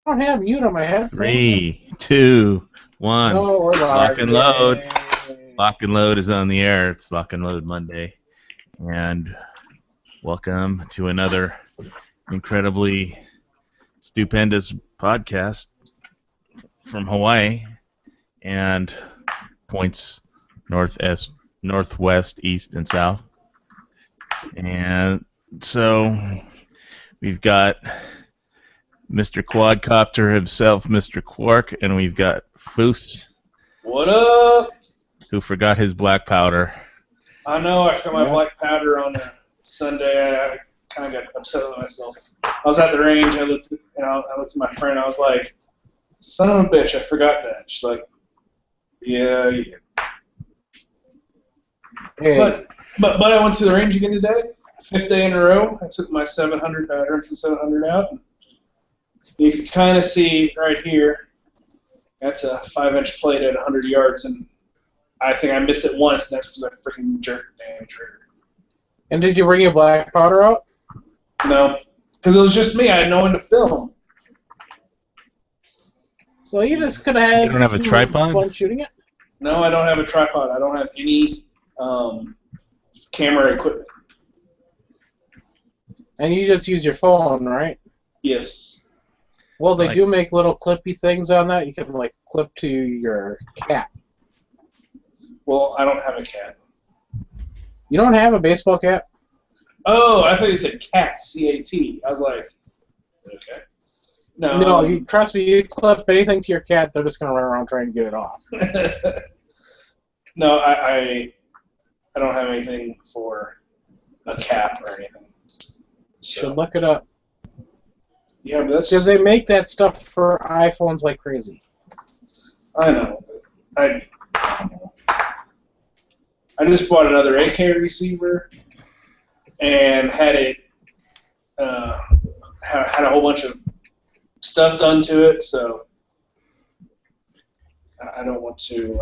don't have mute on my headphones. 3, 2, 1. No, we're Lock live. and load. Yay. Lock and Load is on the air. It's Lock and Load Monday. And welcome to another incredibly stupendous podcast from Hawaii and points northwest, east, and south. And so we've got Mr. Quadcopter himself, Mr. Quark, and we've got Foose, What up? who forgot his black powder. I know I forgot my Yeah. black powder on a Sunday. I kind of got upset with myself. I was at the range. I looked at my friend. I was like, "Son of a bitch, I forgot that." She's like, "Yeah, you did." Hey, But I went to the range again today. 5th day in a row. I took my 700 Earnhardt 700 out. You can kind of see right here. That's a 5-inch plate at 100 yards, and I think I missed it once. And that's because I freaking jerked the damn trigger. and did you bring your black powder out? No, because it was just me. I had no one to film. So you just could have had You don't have a some tripod? fun shooting it? No, I don't have a tripod. I don't have any camera equipment. And you just use your phone, right? Yes. Well, they Like- do make little clippy things on that. You can, like, clip to your cap. Well, I don't have a cat. You don't have a baseball cap? Oh, I thought you said cat, C-A-T. I was like, okay. No. No, you trust me, you clip anything to your cat, they're just going to run around trying to get it off. No, I don't have anything for a cap or anything. You So, should look it up. yeah, but that's... Because they make that stuff for iPhones like crazy. I know. I don't know. I just bought another AK receiver and had it had a whole bunch of stuff done to it, so I don't want to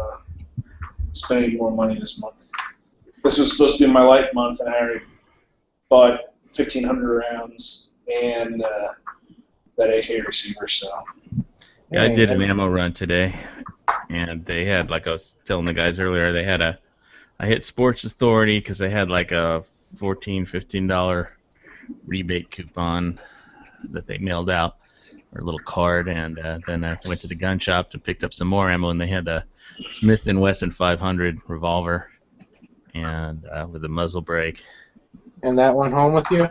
spend any more money this month. This was supposed to be my light month, and I already bought 1,500 rounds and that AK receiver, so... Yeah, I did an Hey, ammo run today, and they had, like I was telling the guys earlier, they had I hit Sports Authority because they had like a $14, $15 rebate coupon that they mailed out, or a little card, and then I went to the gun shop and picked up some more ammo, and they had a Smith & Wesson 500 revolver, and with a muzzle brake. And that went home with you?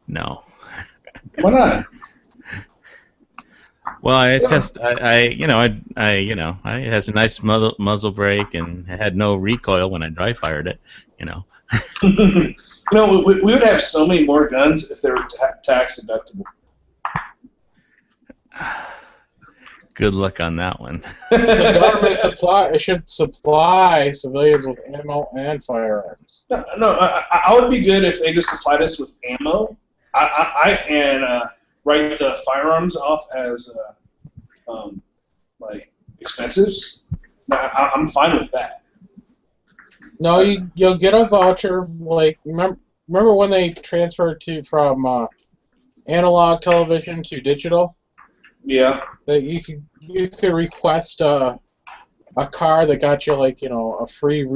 No. Why not? Well, it has a nice muzzle brake and it had no recoil when I dry fired it, You know, we would have so many more guns if they were tax deductible. Good luck on that one. The government should supply civilians with ammo and firearms. No, I would be good if they just supplied us with ammo. And write the firearms off as like expensives. I'm fine with that. No, you'll get a voucher. Like remember when they transferred from analog television to digital? Yeah. That you could request a car that got you a free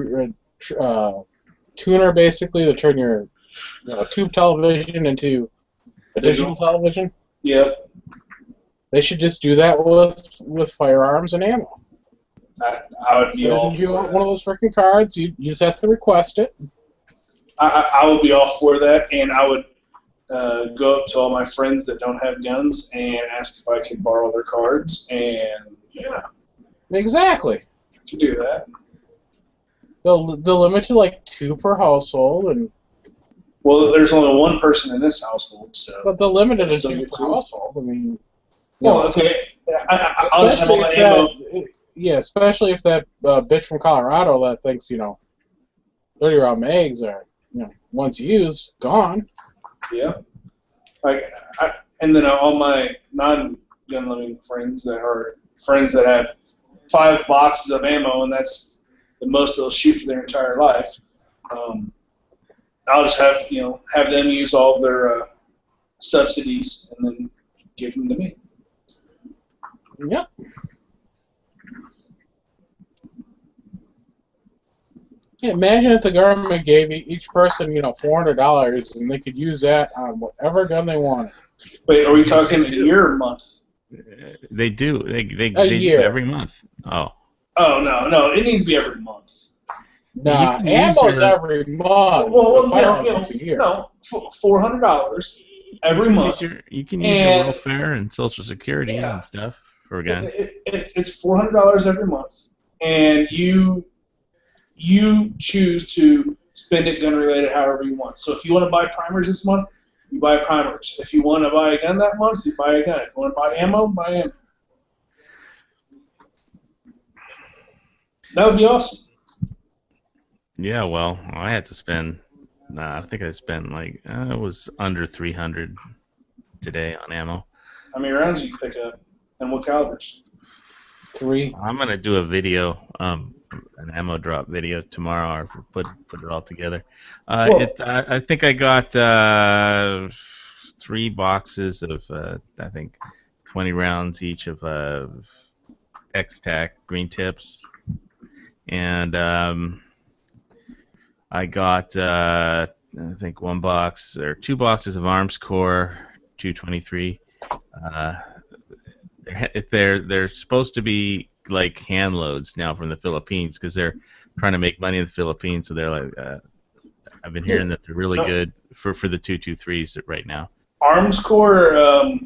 tuner basically to turn your tube television into a digital television. Yep. They should just do that with firearms and ammo. I would be all Send you for one of that. those freaking cards. You just have to request it. I would be all for that, and I would go up to all my friends that don't have guns and ask if I could borrow their cards, and yeah, Exactly. I could do that. They'll limit to like 2 per household, and Well, there's only one person in this household, so. but they'll limit it to Still 2 get per 2? household. I mean, Well, okay. I'll just have all the ammo. Yeah, especially if that bitch from Colorado that thinks 30-round mags are once used gone. Yeah. And then all my non-gun loving friends that are friends that have 5 boxes of ammo, and that's the most they'll shoot for their entire life. I'll just have them use all of their subsidies and then give them to me. Yep. Yeah, imagine if the government gave each person, $400, and they could use that on whatever gun they wanted. Wait, are we talking a year or month? They do. They A do year. every month. Oh. Oh no, it needs to be every month. Nah, You can use ammo's your- every month. Well, Firearms a year. no, $400 every month. You can use your welfare and Social Security Yeah. and stuff for guns. It's $400 every month, and you choose to spend it gun related however you want. So if you want to buy primers this month, you buy primers. If you want to buy a gun that month, you buy a gun. If you want to buy ammo, buy ammo. That would be awesome. Yeah, well, I had to spend. I think I spent it was under 300 today on ammo. How many rounds do you pick up, and what calibers? 3. I'm gonna do a video, an ammo drop video tomorrow, or put it all together. I think I got 3 boxes of I think 20 rounds each of X-Tac green tips, and I got I think 1 box or 2 boxes of Arms Corps 223. They're supposed to be like hand loads now from the Philippines because they're trying to make money in the Philippines. So they're like, I've been hearing that they're really good for the 223s right now. Arms Corps,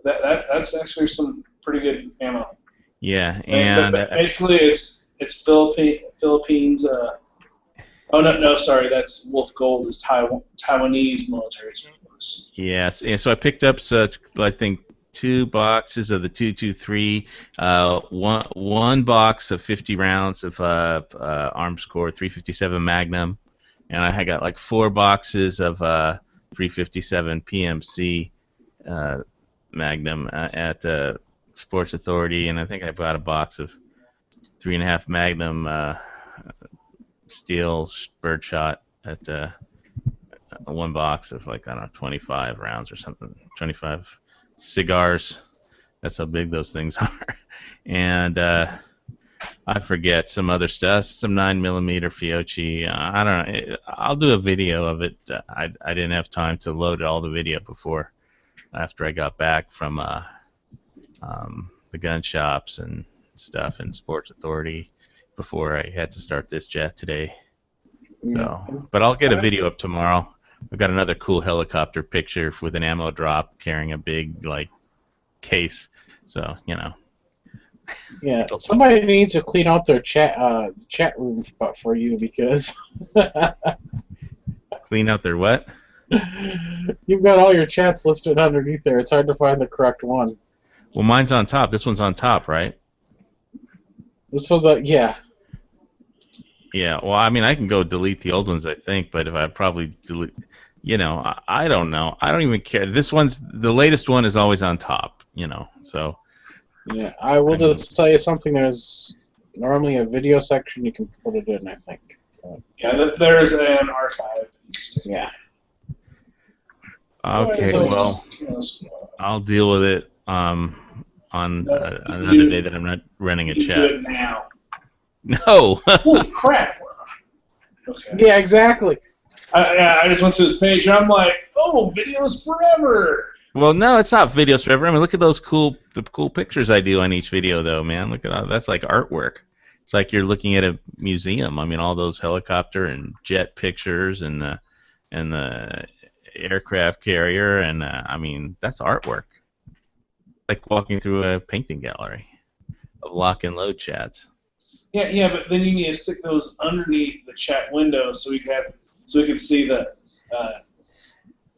that's actually some pretty good ammo. Yeah, and but basically it's Philippines. Oh no, sorry, that's Wolf Gold is Taiwanese military surplus. yes, and so I picked up I think 2 boxes of the 223, one box of 50 rounds of Arms Corps 357 Magnum, and I got like 4 boxes of 357 PMC Magnum at Sports Authority, and I think I bought a box of 3.5 Magnum steel birdshot at 1 box of 25 rounds or something, 25 cigars. That's how big those things are. And I forget some other stuff, some 9mm Fiocchi. I don't know. I'll do a video of it. I didn't have time to load all the video after I got back from the gun shops and stuff and Sports Authority before I had to start this jet today. So, but I'll get a video up tomorrow. I've got another cool helicopter picture with an ammo drop carrying a big case. So Yeah, somebody needs to clean out their chat room for you because clean out their what? You've got all your chats listed underneath there. It's hard to find the correct one. Well, mine's on top. This one's on top, right? This was yeah. Yeah, well, I mean, I can go delete the old ones, I think, but if I probably delete, I don't know. I don't even care. The latest one is always on top, so. Yeah, I will just tell you something. There's normally a video section you can put it in, I think. Yeah, there's an archive. Yeah. Okay, well, I'll deal with it on another day that I'm not running a You chat. do it now. No. Holy crap! Okay. Yeah, exactly. I just went to his page and I'm like, oh, videos forever. Well, no, it's not videos forever. I mean, look at the cool pictures I do on each video, though, man. Look at all that's like artwork. It's like you're looking at a museum. I mean, all those helicopter and jet pictures and the aircraft carrier, and I mean, that's artwork. Like walking through a painting gallery of lock and load chats. Yeah, but then you need to stick those underneath the chat window so we can see the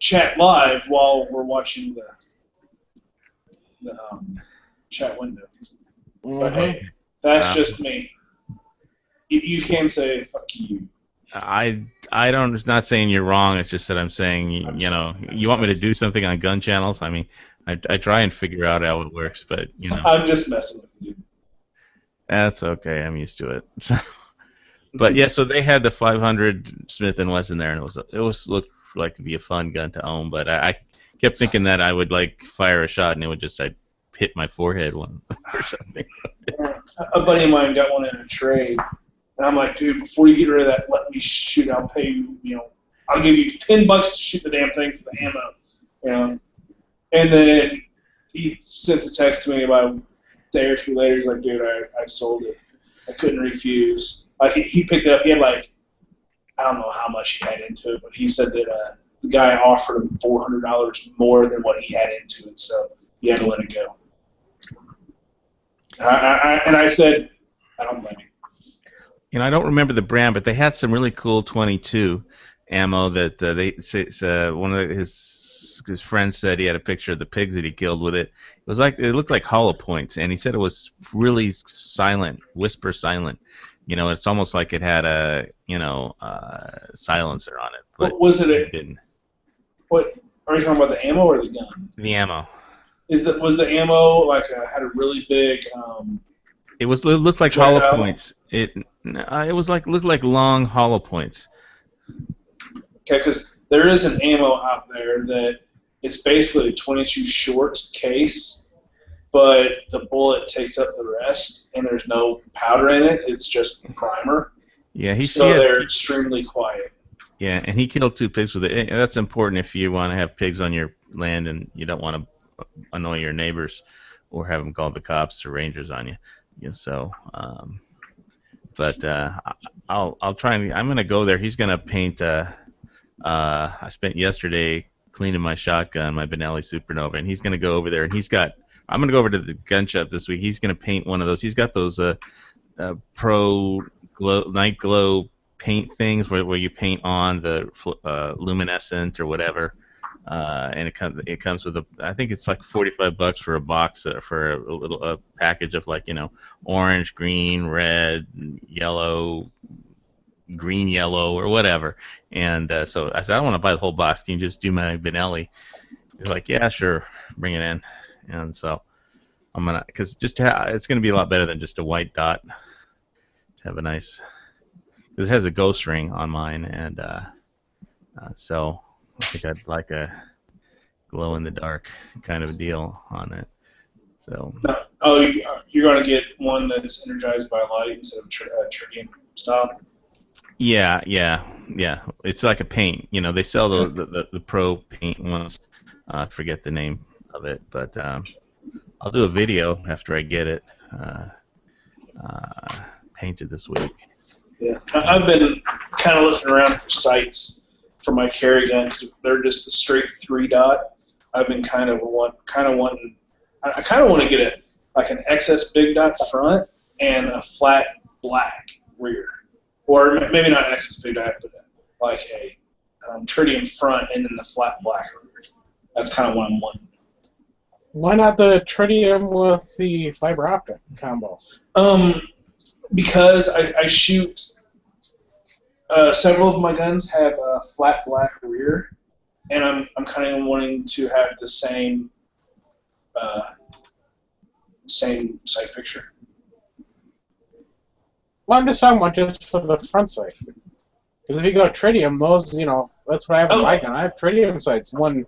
chat live while we're watching the chat window. But hey, that's just me. You can say fuck you. I don't. It's not saying you're wrong. It's just that I'm saying you want me to do something on gun channels. I mean, I try and figure out how it works, but I'm just messing with you. That's okay. I'm used to it. But yeah, so they had the 500 Smith & Wesson there, and it looked like to be a fun gun to own. But I kept thinking that I would fire a shot and it would just hit my forehead when or something. A buddy of mine got one in a trade, and I'm like, dude, before you get rid of that, let me shoot. I'll pay you. I'll give you $10 to shoot the damn thing for the ammo. And then he sent the text to me about a day or two later. He's like, dude, I sold it. I couldn't refuse. Like he picked it up. He had I don't know how much he had into it, but he said that the guy offered him $400 more than what he had into it, so he had to let it go. And I said, I don't blame you. I don't remember the brand, but they had some really cool 22 ammo that one of his friends said he had a picture of the pigs that he killed with it. It looked like hollow points, and he said it was really silent, whisper silent. It's almost like it had a silencer on it. But what was it? It didn't. What are you talking about? The ammo or the gun? The ammo. Was the ammo had a really big? It looked like projectile? hollow points. It looked like long hollow points. Okay, because there is an ammo out there that it's basically a 22 short case, but the bullet takes up the rest, and there's no powder in it. It's just primer. Yeah, they're extremely quiet. Yeah, and he killed 2 pigs with it. That's important if you want to have pigs on your land and you don't want to annoy your neighbors or have them call the cops or rangers on you. But I'll try and I'm gonna go there. He's gonna paint. I spent yesterday cleaning my shotgun, my Benelli Supernova, and he's gonna go over there and I'm gonna go over to the gun shop this week. He's gonna paint one of those. He's got those pro night glow paint things where you paint on the luminescent or whatever, and it comes with I think it's like $45 for a box for a package of orange, green, red, yellow, green, yellow, or whatever. And so I said, I don't want to buy the whole box. Can you just do my Benelli? He's like, yeah, sure, bring it in. And so I'm gonna, because it's gonna be a lot better than just a white dot. To have a nice. It has a ghost ring on mine, and so I think I'd like a glow-in-the-dark kind of a deal on it. So. Oh, you're going to get one that's energized by light instead of tritium style? Yeah. It's like a paint. They sell the pro paint ones. I forget the name of it, but I'll do a video after I get it painted this week. Yeah, I've been kind of looking around for sights for my carry gun because they're just a straight 3-dot. I've been kind of wanting. I kind of want to get an XS big dot front and a flat black rear, or maybe not XS big dot, but like a tritium front and then the flat black rear. That's kind of what I'm wanting. Why not the tritium with the fiber optic combo? Because I shoot. Several of my guns have a flat black rear, and I'm kind of wanting to have the same sight picture. Well, I'm just talking about just for the front sight. Because if you go tritium, those, that's what I have with my gun. I have tritium sights. One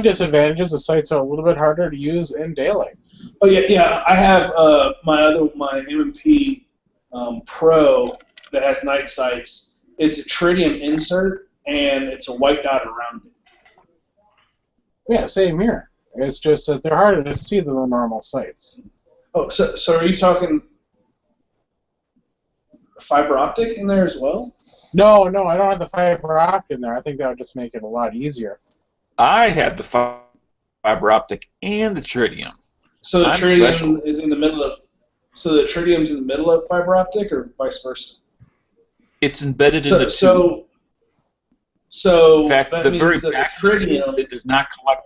disadvantage is the sights are a little bit harder to use in daylight. Oh yeah. I have my M&P Pro that has night sights. It's a tritium insert and it's a white dot around it. Yeah, same here. It's just that they're harder to see than the normal sights. Oh, so are you talking fiber optic in there as well? No, I don't have the fiber optic in there. I think that would just make it a lot easier. I have the fiber optic and the tritium. So the tritium is in the middle of. So the tritium's in the middle of fiber optic, or vice versa? It's embedded in the tube. So in fact, that the means very that back the of the tube that does not collect.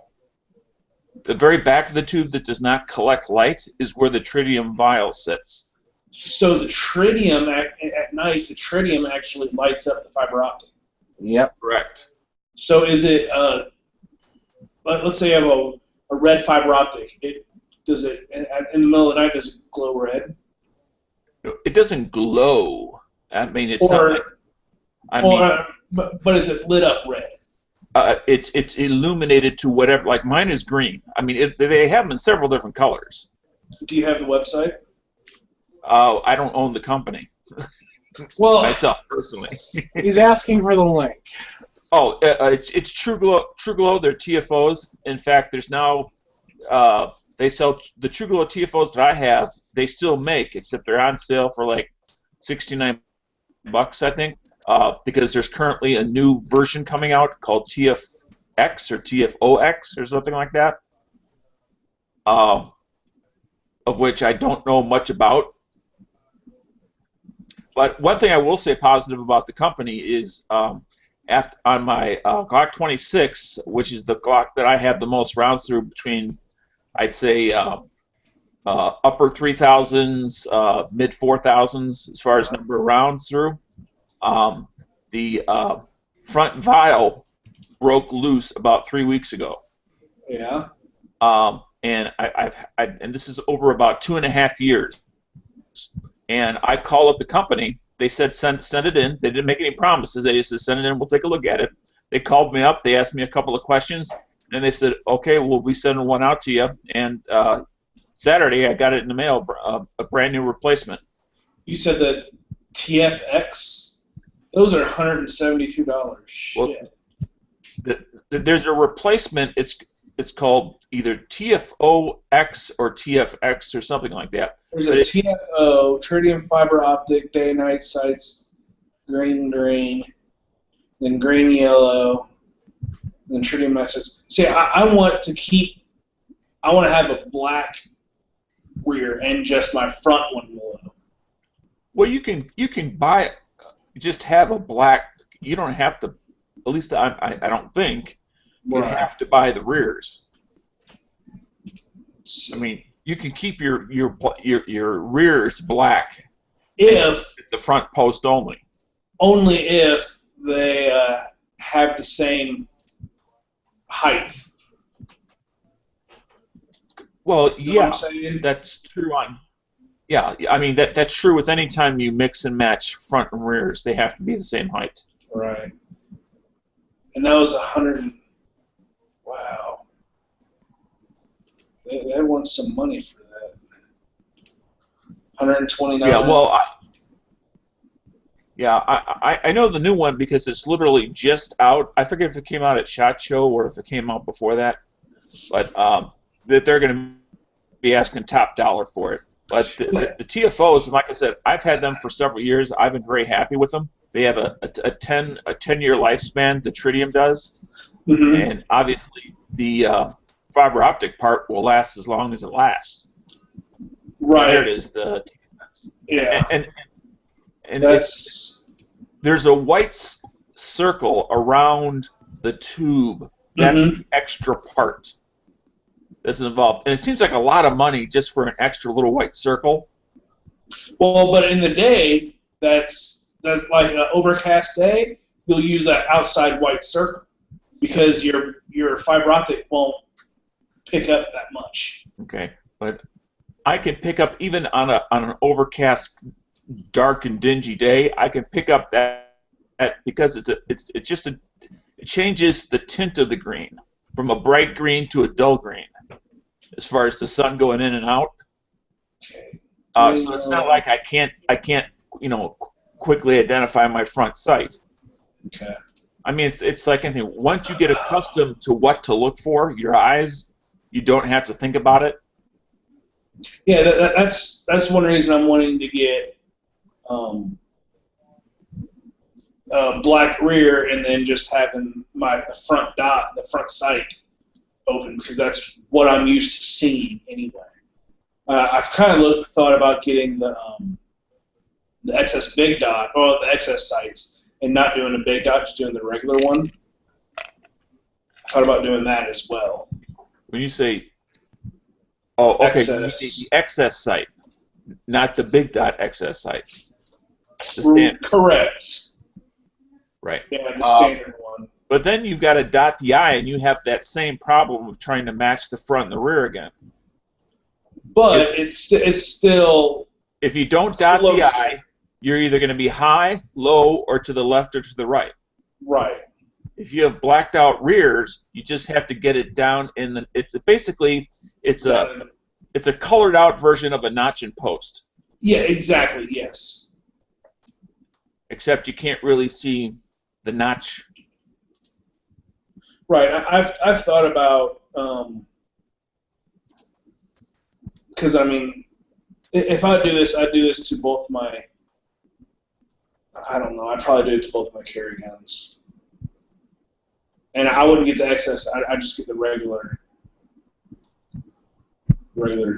The very back of the tube that does not collect light is where the tritium vial sits. So the tritium at night, the tritium actually lights up the fiber optic. Yep. Correct. So is it? Let's say you have a red fiber optic. Does it in the middle of the night? Does it glow red? It doesn't glow. I mean, it's not. But is it lit up red? It's illuminated to whatever. Like mine is green. I mean, they have them in several different colors. Do you have the website? I don't own the company Well, myself personally. He's asking for the link. Oh, it's TrueGlow. TrueGlow, they're TFOs. In fact, there's now they sell the TrueGlow TFOs that I have. They still make, except they're on sale for like $69, I think, because there's currently a new version coming out called TFX or TFOX or something like that, of which I don't know much about. But one thing I will say positive about the company is on my Glock 26, which is the Glock that I have the most rounds through, between, I'd say, upper 3,000s, mid 4,000s as far as number of rounds through. The front vial broke loose about 3 weeks ago. yeah. And and this is over about 2.5 years. And I called up the company. They said send it in. They didn't make any promises. They just said send it in. We'll take a look at it. They called me up. They asked me a couple of questions, and they said, okay, we'll be sending one out to you. And Saturday, I got it in the mail, a brand new replacement. You said that TFX. Those are $172. Shit. There's a replacement. It's called either TFOX or TFX or something like that. There's a TFO, tritium fiber optic, day-night sights, green, then green yellow, then tritium night sights. See, I want to have a black rear and just my front one yellow. Well, you can buy, just have a black. You don't have to. At least I don't think you have to buy the rears. I mean, you can keep your rears black if the front post only. Only if they have the same height. Well, You know what yeah, I'm saying? that's true on. Yeah, I mean that's true with any time you mix and match front and rears. They have to be the same height. Right. And that was 100. Wow. They want some money for that. 129. Yeah, well, I know the new one because it's literally just out. I forget if it came out at SHOT Show or if it came out before that, but that they're going to be asking top dollar for it. But the TFOs, like I said, I've had them for several years. I've been very happy with them. They have a 10-year lifespan. The tritium does, and obviously the fiber optic part will last as long as it lasts. Right. There it is. Yeah. And there's a white circle around the tube. That's the extra part that's involved, and it seems like a lot of money just for an extra little white circle. Well, but in the day, that's like an overcast day. You'll use that outside white circle because your fiber optic won't pick up that much. Okay, but I can pick up even on an overcast, dark and dingy day. I can pick up that because it changes the tint of the green from a bright green to a dull green, as far as the sun going in and out. Okay. So it's not like I can't quickly identify my front sight. Okay. I mean, it's like anything. Once you get accustomed to what to look for, your eyes, you don't have to think about it. Yeah, that's one reason I'm wanting to get black rear and then just having the front dot, the front sight open, because that's what I'm used to seeing anyway. I've kind of thought about getting the XS big dot or the XS sights and not doing a big dot, just doing the regular one. I thought about doing that as well. When you say, oh, okay, XS. the XS sight, not the big dot XS sight. The standard. Correct. Right. Yeah, the standard one. But then you've got to dot the eye, and you have that same problem of trying to match the front and the rear again. But it's still. If you don't dot the eye, you're either going to be high, low, or to the left or to the right. Right. If you have blacked out rears, you just have to get it down in the. It's basically a it's a colored out version of a notch and post. Yeah, exactly. Yes. Except you can't really see the notch. Right. I've thought about because I mean, if I do this, I'd do this to both my. I don't know. I'd probably do it to both my carry guns, and I wouldn't get the excess. I'd just get the regular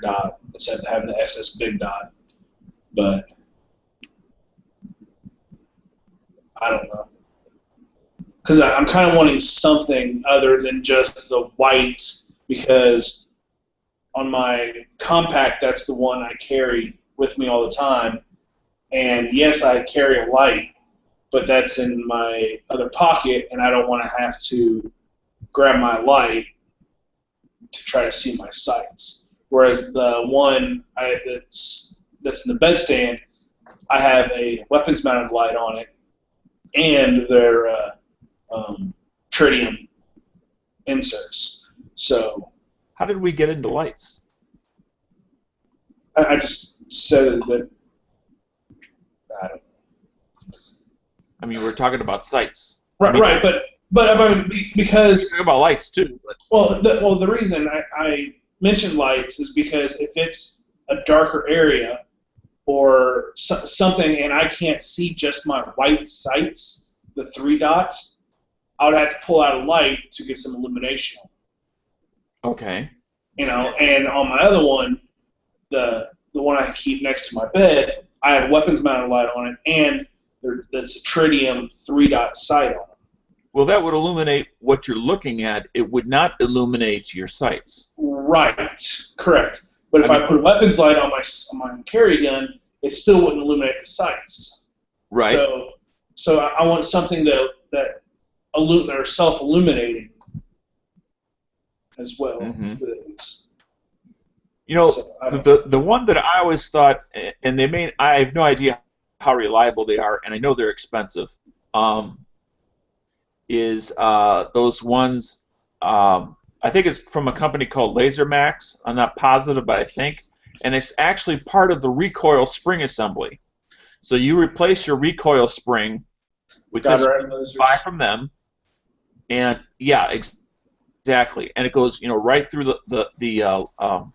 dot instead of having the excess big dot. But I don't know. Because I'm kind of wanting something other than just the white, because on my compact, that's the one I carry with me all the time. And yes, I carry a light, but that's in my other pocket, and I don't want to have to grab my light to try to see my sights. Whereas the one that's in the bedstand, I have a weapons-mounted light on it, and their tritium inserts. So how did we get into lights? I just said that. I don't know. I mean, we're talking about sights. Right, I mean, right, but I mean, because we're talking about lights too. But. Well, the reason I mentioned lights is because if it's a darker area or something, and I can't see just my white sights, the 3 dots, I would have to pull out a light to get some illumination. Okay. You know, and on my other one, the one I keep next to my bed, I have a weapons-mounted light on it, and there's a tritium 3-dot sight on it. Well, that would illuminate what you're looking at. It would not illuminate your sights. Right, correct. But if I put a weapons light on my carry gun, it still wouldn't illuminate the sights. Right. So I want something that are self-illuminating as well. Mm-hmm. You know, the one that I always thought, and I have no idea how reliable they are, and I know they're expensive, is those ones, I think it's from a company called Laser Max. I'm not positive, but I think. And it's actually part of the recoil spring assembly. So you replace your recoil spring with this buy from them. And, yeah, exactly. And it goes, right through the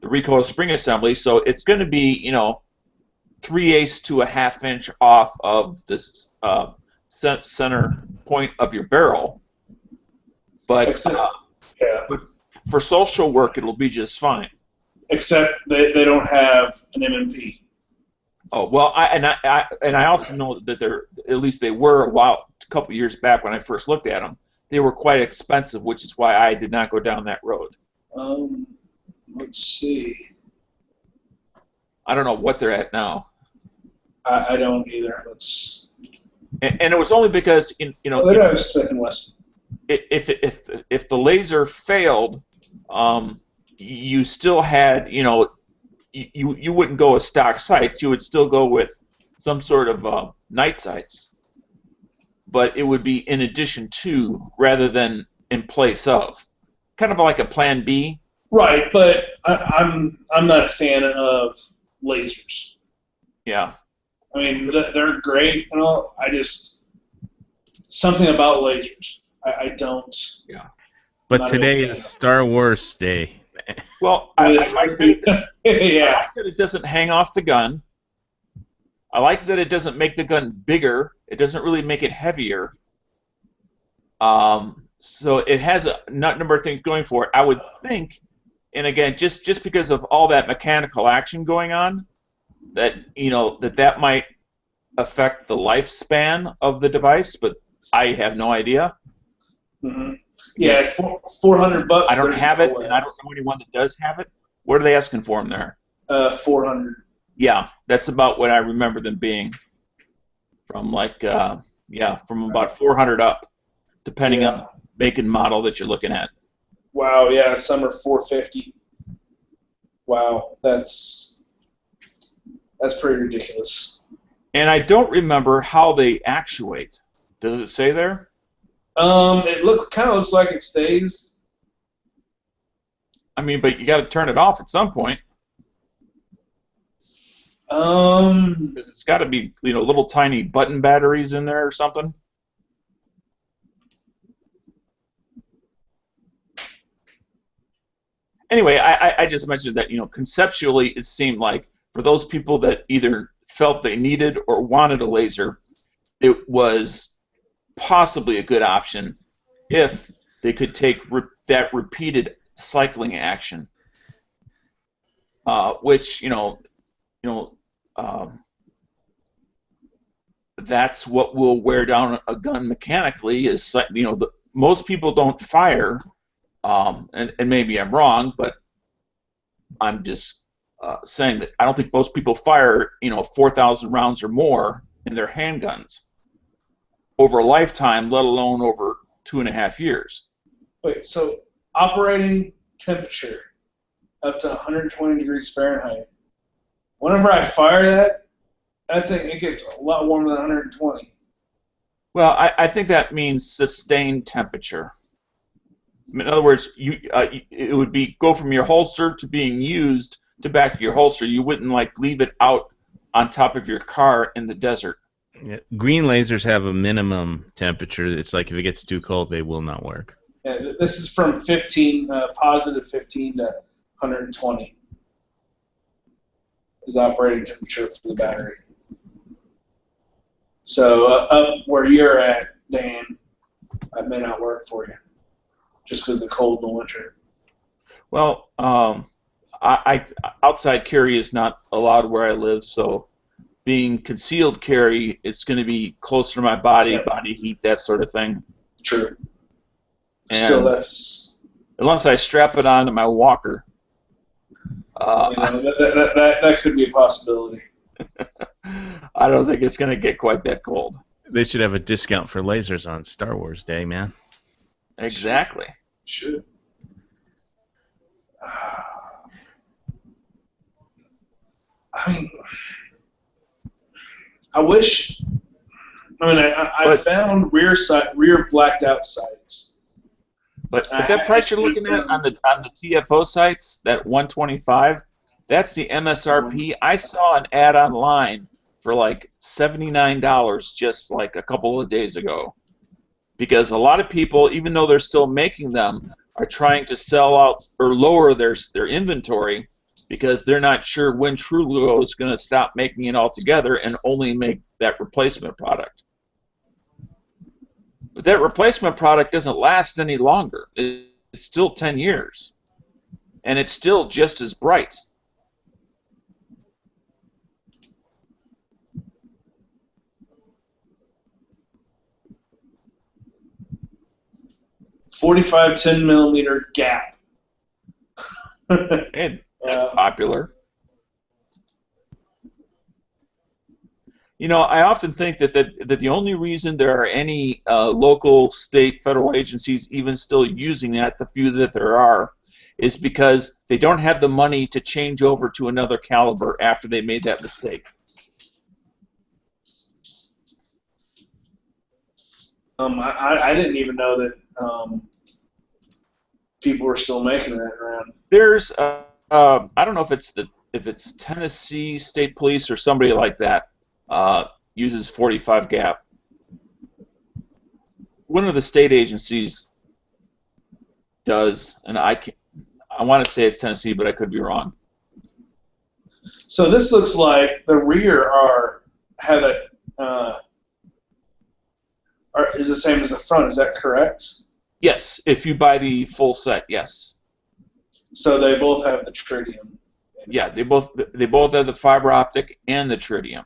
recoil spring assembly. So it's going to be, 3/8 to a 1/2 inch off of this center point of your barrel. But, but for social work, it'll be just fine. Except they don't have an MMP. Oh well, I also know that they were a couple years back when I first looked at them. They were quite expensive, which is why I did not go down that road. Let's see. I don't know what they're at now. I don't either. And it was only because they don't have Smith & Wesson. If the laser failed, you still had, you wouldn't go with stock sights. You would still go with some sort of night sights, but it would be in addition to rather than in place of, kind of like a Plan B. Right, but I'm not a fan of lasers. Yeah. I mean, they're great and all. I just something about lasers. I don't. Yeah. But today is Star Wars Day. Well, I like that yeah. I like that it doesn't hang off the gun. I like that it doesn't make the gun bigger. It doesn't really make it heavier. So it has a number of things going for it. I would think, and again, just because of all that mechanical action going on, that that might affect the lifespan of the device, but I have no idea. Mm-hmm. Yeah, $400. I don't have it, and I don't know anyone that does have it. What are they asking for them there? $400. Yeah, that's about what I remember them being. From from about 400 up, depending on make and model that you're looking at. Wow, yeah, some are 450. Wow, that's pretty ridiculous. And I don't remember how they actuate. Does it say there? It kind of looks like it stays. I mean, but you got to turn it off at some point. Because it's got to be, little tiny button batteries in there or something. Anyway, I just mentioned that, conceptually it seemed like for those people that either felt they needed or wanted a laser, it was possibly a good option if they could take that repeated cycling action, which, that's what will wear down a gun mechanically. Is most people don't fire, and maybe I'm wrong, but I'm just saying that I don't think most people fire 4,000 rounds or more in their handguns over a lifetime, let alone over 2.5 years. Wait, so operating temperature up to 120 degrees Fahrenheit. Whenever I fire that, I think it gets a lot warmer than 120. Well, I think that means sustained temperature. In other words, it would be go from your holster to being used to back of your holster. You wouldn't leave it out on top of your car in the desert. Yeah. Green lasers have a minimum temperature. It's like if it gets too cold, they will not work. Yeah, this is from positive 15 to 120 is operating temperature for the battery. So up where you're at, Dan, that may not work for you, just because of the cold in the winter. Well, I outside carry is not allowed where I live, so being concealed carry, it's going to be closer to my body, body heat, that sort of thing. True. And still, that's unless I strap it onto my walker. That could be a possibility. I don't think it's going to get quite that cold. They should have a discount for lasers on Star Wars Day, man. Exactly. Should. I mean, I wish. I mean, I found rear blacked out sights. But that price you're looking at on the TFO sites, that 125, that's the MSRP. I saw an ad online for like $79 just like a couple of days ago, because a lot of people, even though they're still making them, are trying to sell out or lower their inventory because they're not sure when TrueGlow is going to stop making it altogether and only make that replacement product. But that replacement product doesn't last any longer. It's still 10 years. And it's still just as bright. .45 10mm gap. And that's popular. I often think that the only reason there are any local, state, federal agencies even still using that, the few that there are, is because they don't have the money to change over to another caliber after they made that mistake. I didn't even know that people were still making that around. There's I don't know if it's Tennessee State Police or somebody like that. Uses 45 gap. One of the state agencies does, and I want to say it's Tennessee, but I could be wrong. So this looks like the rear is the same as the front. Is that correct? Yes, if you buy the full set, yes. So they both have the tritium. Yeah, they both have the fiber optic and the tritium.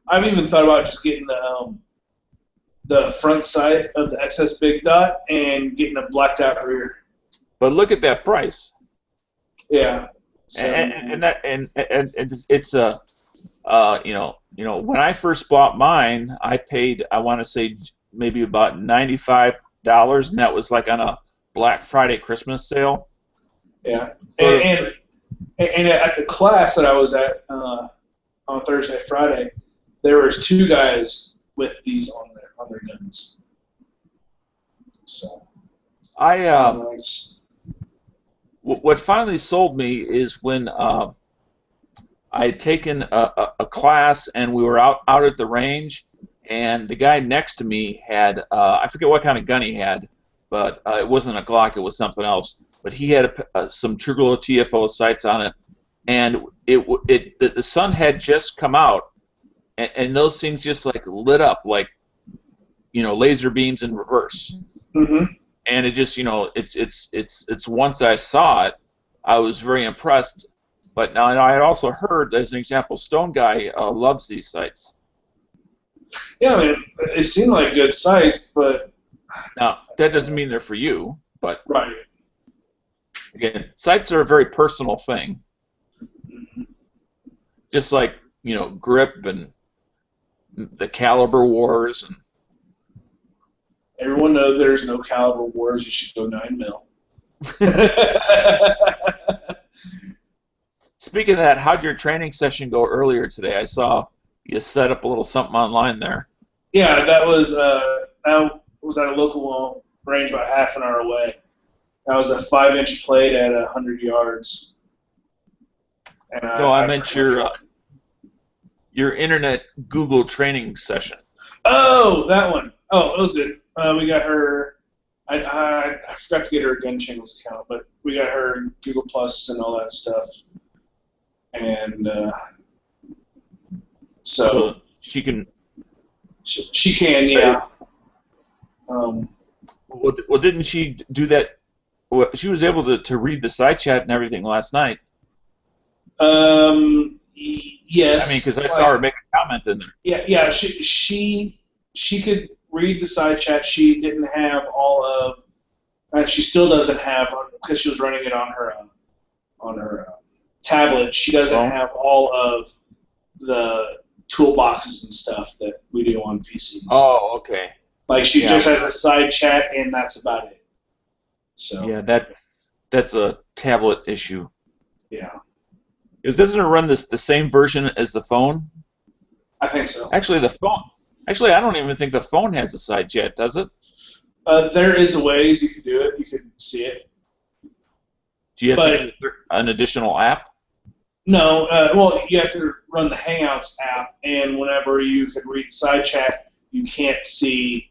I've even thought about just getting the front sight of the XS Big Dot and getting a blacked out rear. But look at that price. Yeah. So, and it's when I first bought mine, I paid, I want to say, maybe about $95, and that was like on a Black Friday Christmas sale. Yeah. And at the class that I was at on Thursday, Friday, there was 2 guys with these on their guns. So what finally sold me is when I had taken a class and we were out at the range, and the guy next to me had I forget what kind of gun he had, but it wasn't a Glock, it was something else. But he had some TrueGlow TFO sights on it, and the sun had just come out, and those things just like lit up like, you know, laser beams in reverse. Mm-hmm. And it just, you know, it's once I saw it, I was very impressed. But now I had also heard, as an example, Stone Guy loves these sights. Yeah, I mean, it seemed like good sights, but now that doesn't mean they're for you. But right. Again, sights are a very personal thing. Just like, you know, grip and the caliber wars. And everyone knows there's no caliber wars. You should go 9mm. Speaking of that, how'd your training session go earlier today? I saw you set up a little something online there. Yeah, that was at a local range about half an hour away. That was a 5-inch plate at 100 yards. And I meant your internet Google training session. Oh, that one. Oh, it was good. We got her. I forgot to get her a Gun Channels account, but we got her Google Plus and all that stuff. And so she can. She can, yeah. Well, didn't she do that? Well, she was able to read the side chat and everything last night. Yes. I mean, because I saw her make a comment in there. Yeah. She could read the side chat. She didn't have all of. She still doesn't have, because she was running it on her tablet. She doesn't have all of the toolboxes and stuff that we do on PCs. Oh, okay. Like she just has a side chat, and that's about it. So yeah, that's a tablet issue. Yeah. Doesn't it run the same version as the phone? I think so. Actually, I don't even think the phone has a side chat, does it? There is a ways you could do it. You could see it. Do you have to do an additional app? No. Well, you have to run the Hangouts app, and whenever you could read the side chat, you can't see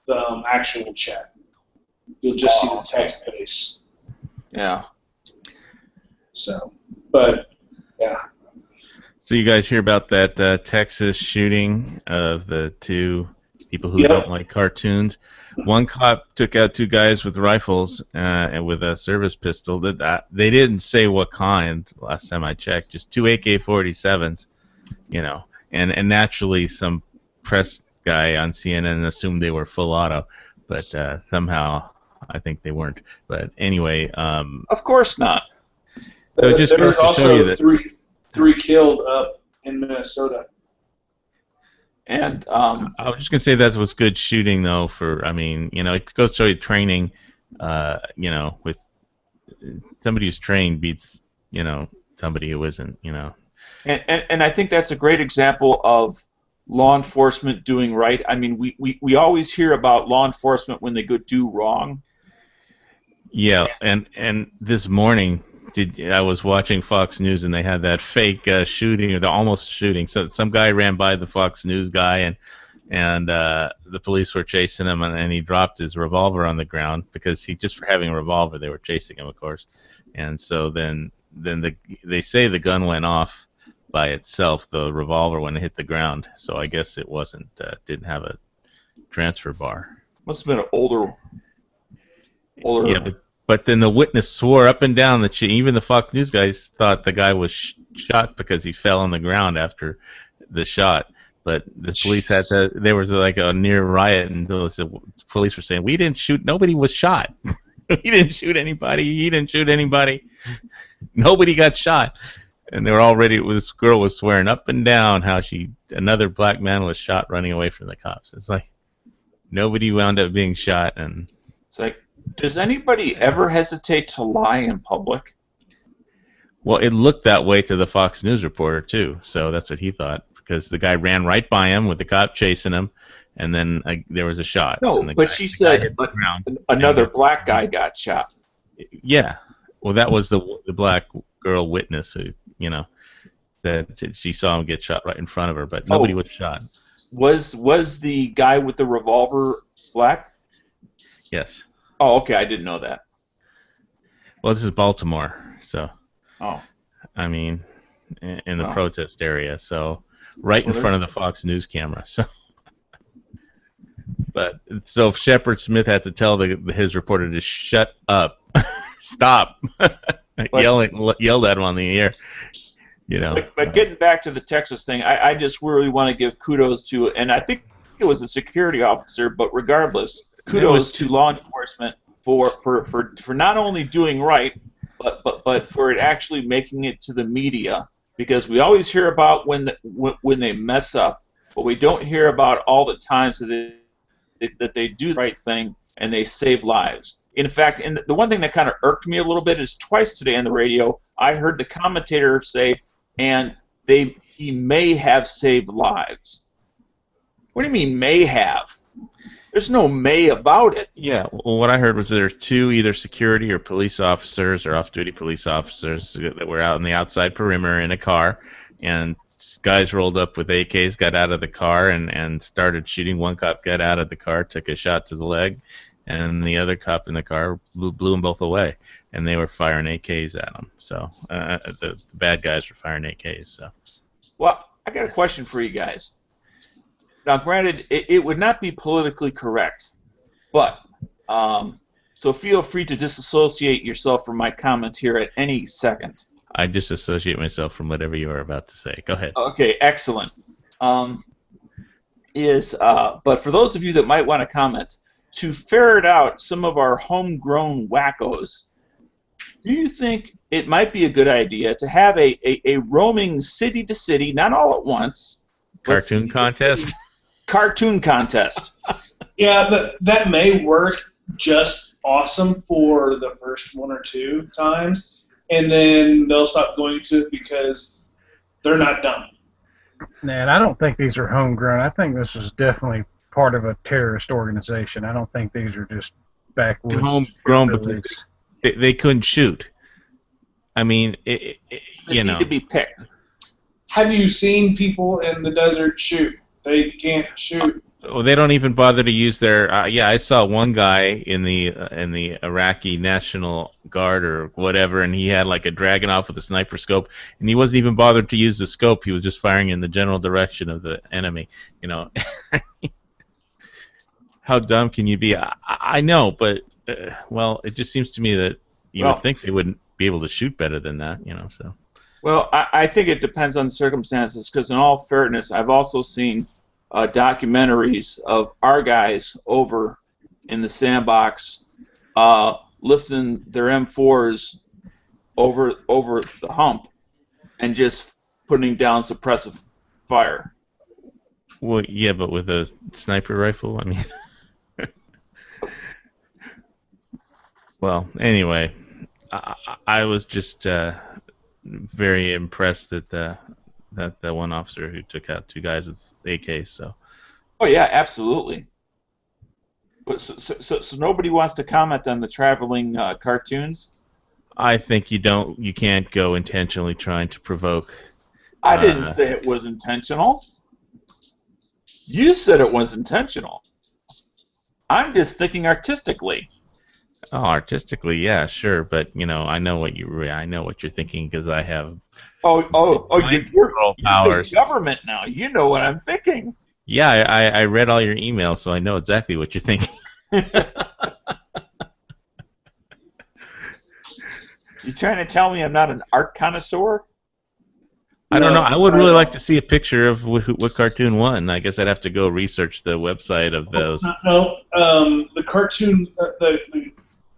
the actual chat. You'll just see the text base. Yeah. So, but yeah. So you guys hear about that Texas shooting of the 2 people who don't like cartoons? One cop took out 2 guys with rifles and with a service pistol. They didn't say what kind last time I checked. Just 2 AK-47s, you know. And naturally, some press guy on CNN assumed they were full auto, but somehow I think they weren't. But anyway, of course not. So it just goes to show you that three killed up in Minnesota. And I was just gonna say that's what's good shooting though. I mean, you know, it goes to show you training. You know, with somebody who's trained beats, you know, somebody who isn't. You know. And I think that's a great example of law enforcement doing right. I mean, we always hear about law enforcement when they do wrong. Yeah, and this morning, I was watching Fox News and they had that fake shooting, or the almost shooting. So some guy ran by the Fox News guy, and the police were chasing him, and he dropped his revolver on the ground because just for having a revolver, they were chasing him, of course. And so then they say the gun went off by itself, the revolver, when it hit the ground. So I guess it didn't have a transfer bar. Must have been an older. Yeah, but then the witness swore up and down that even the Fox News guys thought the guy was shot because he fell on the ground after the shot. But the police there was like a near riot, and the police were saying, "We didn't shoot. Nobody was shot. We didn't shoot anybody. He didn't shoot anybody. Nobody got shot." And they were already. This girl was swearing up and down how another black man was shot running away from the cops. It's like nobody wound up being shot, and it's like, does anybody ever hesitate to lie in public? Well, it looked that way to the Fox News reporter too, so that's what he thought, because the guy ran right by him with the cop chasing him, and then there was a shot. No, and the but guy, she the guy said hit the ground. another black guy got shot. Yeah, well, that was the black girl witness who, that she saw him get shot right in front of her, but nobody was shot. Was the guy with the revolver black? Yes. Oh, okay, I didn't know that. Well, this is Baltimore, so. Oh. I mean, in the protest area, so right in front of the Fox News camera. So, so Shepard Smith had to tell his reporter to shut up, stop, yelled at him on the air. But getting back to the Texas thing, I just really want to give kudos to, and I think it was a security officer, but regardless, kudos to law enforcement for not only doing right, but for it actually making it to the media, because we always hear about when they mess up, but we don't hear about all the times that they do the right thing and they save lives. In fact, and the one thing that kind of irked me a little bit is twice today on the radio I heard the commentator say, and he may have saved lives. What do you mean may have? There's no may about it. Yeah, well, what I heard was there's two either security or police officers or off-duty police officers that were out in the outside perimeter in a car, and guys rolled up with AKs, got out of the car, and started shooting. One cop got out of the car, took a shot to the leg, and the other cop in the car blew them both away, and they were firing AKs at them. So the bad guys were firing AKs. So. Well, I got a question for you guys. Now, granted, it would not be politically correct, but so feel free to disassociate yourself from my comment here at any second. I disassociate myself from whatever you are about to say. Go ahead. Okay, excellent. But for those of you that might want to comment, to ferret out some of our homegrown wackos, do you think it might be a good idea to have a roaming city to city, not all at once, cartoon contest? Cartoon contest. Yeah, that may work just awesome for the first one or two times, and then they'll stop going to it because they're not done. And I don't think these are homegrown. I think this is definitely part of a terrorist organization. I don't think these are just backwoods. Homegrown because they couldn't shoot. I mean, they need to be picked. Have you seen people in the desert shoot? They can't shoot. Well, they don't even bother to use their. I saw one guy in the Iraqi National Guard or whatever, and he had like a dragon off with a sniper scope, and he wasn't even bothered to use the scope. He was just firing in the general direction of the enemy. How dumb can you be? I know, but well, it just seems to me that you would think they wouldn't be able to shoot better than that. So. Well, I think it depends on the circumstances, because in all fairness, I've also seen documentaries of our guys over in the sandbox lifting their M4s over the hump and just putting down suppressive fire. Well, yeah, but with a sniper rifle, I mean. Well, anyway, I was just very impressed that the one officer who took out two guys with AKs. So. Oh yeah, absolutely. But so nobody wants to comment on the traveling cartoons? I think you can't go intentionally trying to provoke. I didn't say it was intentional. You said it was intentional. I'm just thinking artistically. Oh, artistically, yeah, sure, but I know what you're thinking because I have. You're powers. The government now. You know what I'm thinking. Yeah, I read all your emails, so I know exactly what you're thinking. You trying to tell me I'm not an art connoisseur? I don't know. I would really like to see a picture of what cartoon won. I guess I'd have to go research the website of those. No, the cartoon, the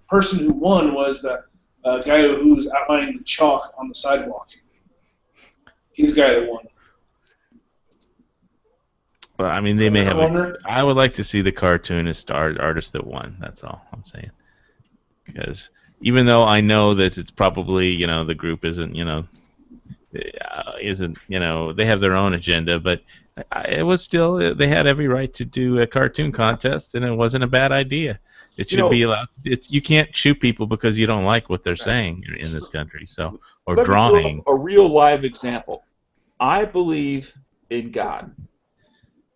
person who won was the guy who was outlining the chalk on the sidewalk. He's the guy that won. Well, I mean, they may have. I would like to see the cartoonist artist that won. That's all I'm saying. Because even though I know that it's probably, the group isn't, they have their own agenda, but it was still, they had every right to do a cartoon contest, and it wasn't a bad idea. It should be allowed. You can't shoot people because you don't like what they're saying in this country. So, or Let me drawing. throw a real live example. I believe in God.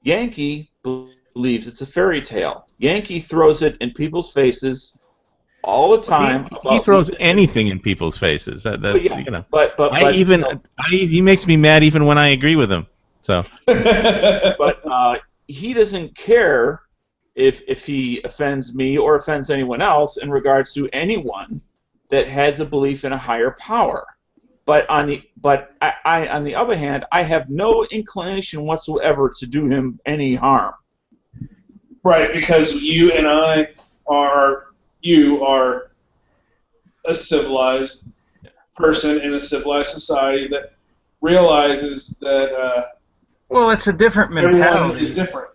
Yankee believes it's a fairy tale. Yankee throws it in people's faces all the time. He throws anything in people's faces. But he makes me mad even when I agree with him. So, but he doesn't care if he offends me or offends anyone else in regards to anyone that has a belief in a higher power. But on the other hand, I have no inclination whatsoever to do him any harm. Right, because you are a civilized person in a civilized society that realizes that well, it's a different everyone mentality. is different.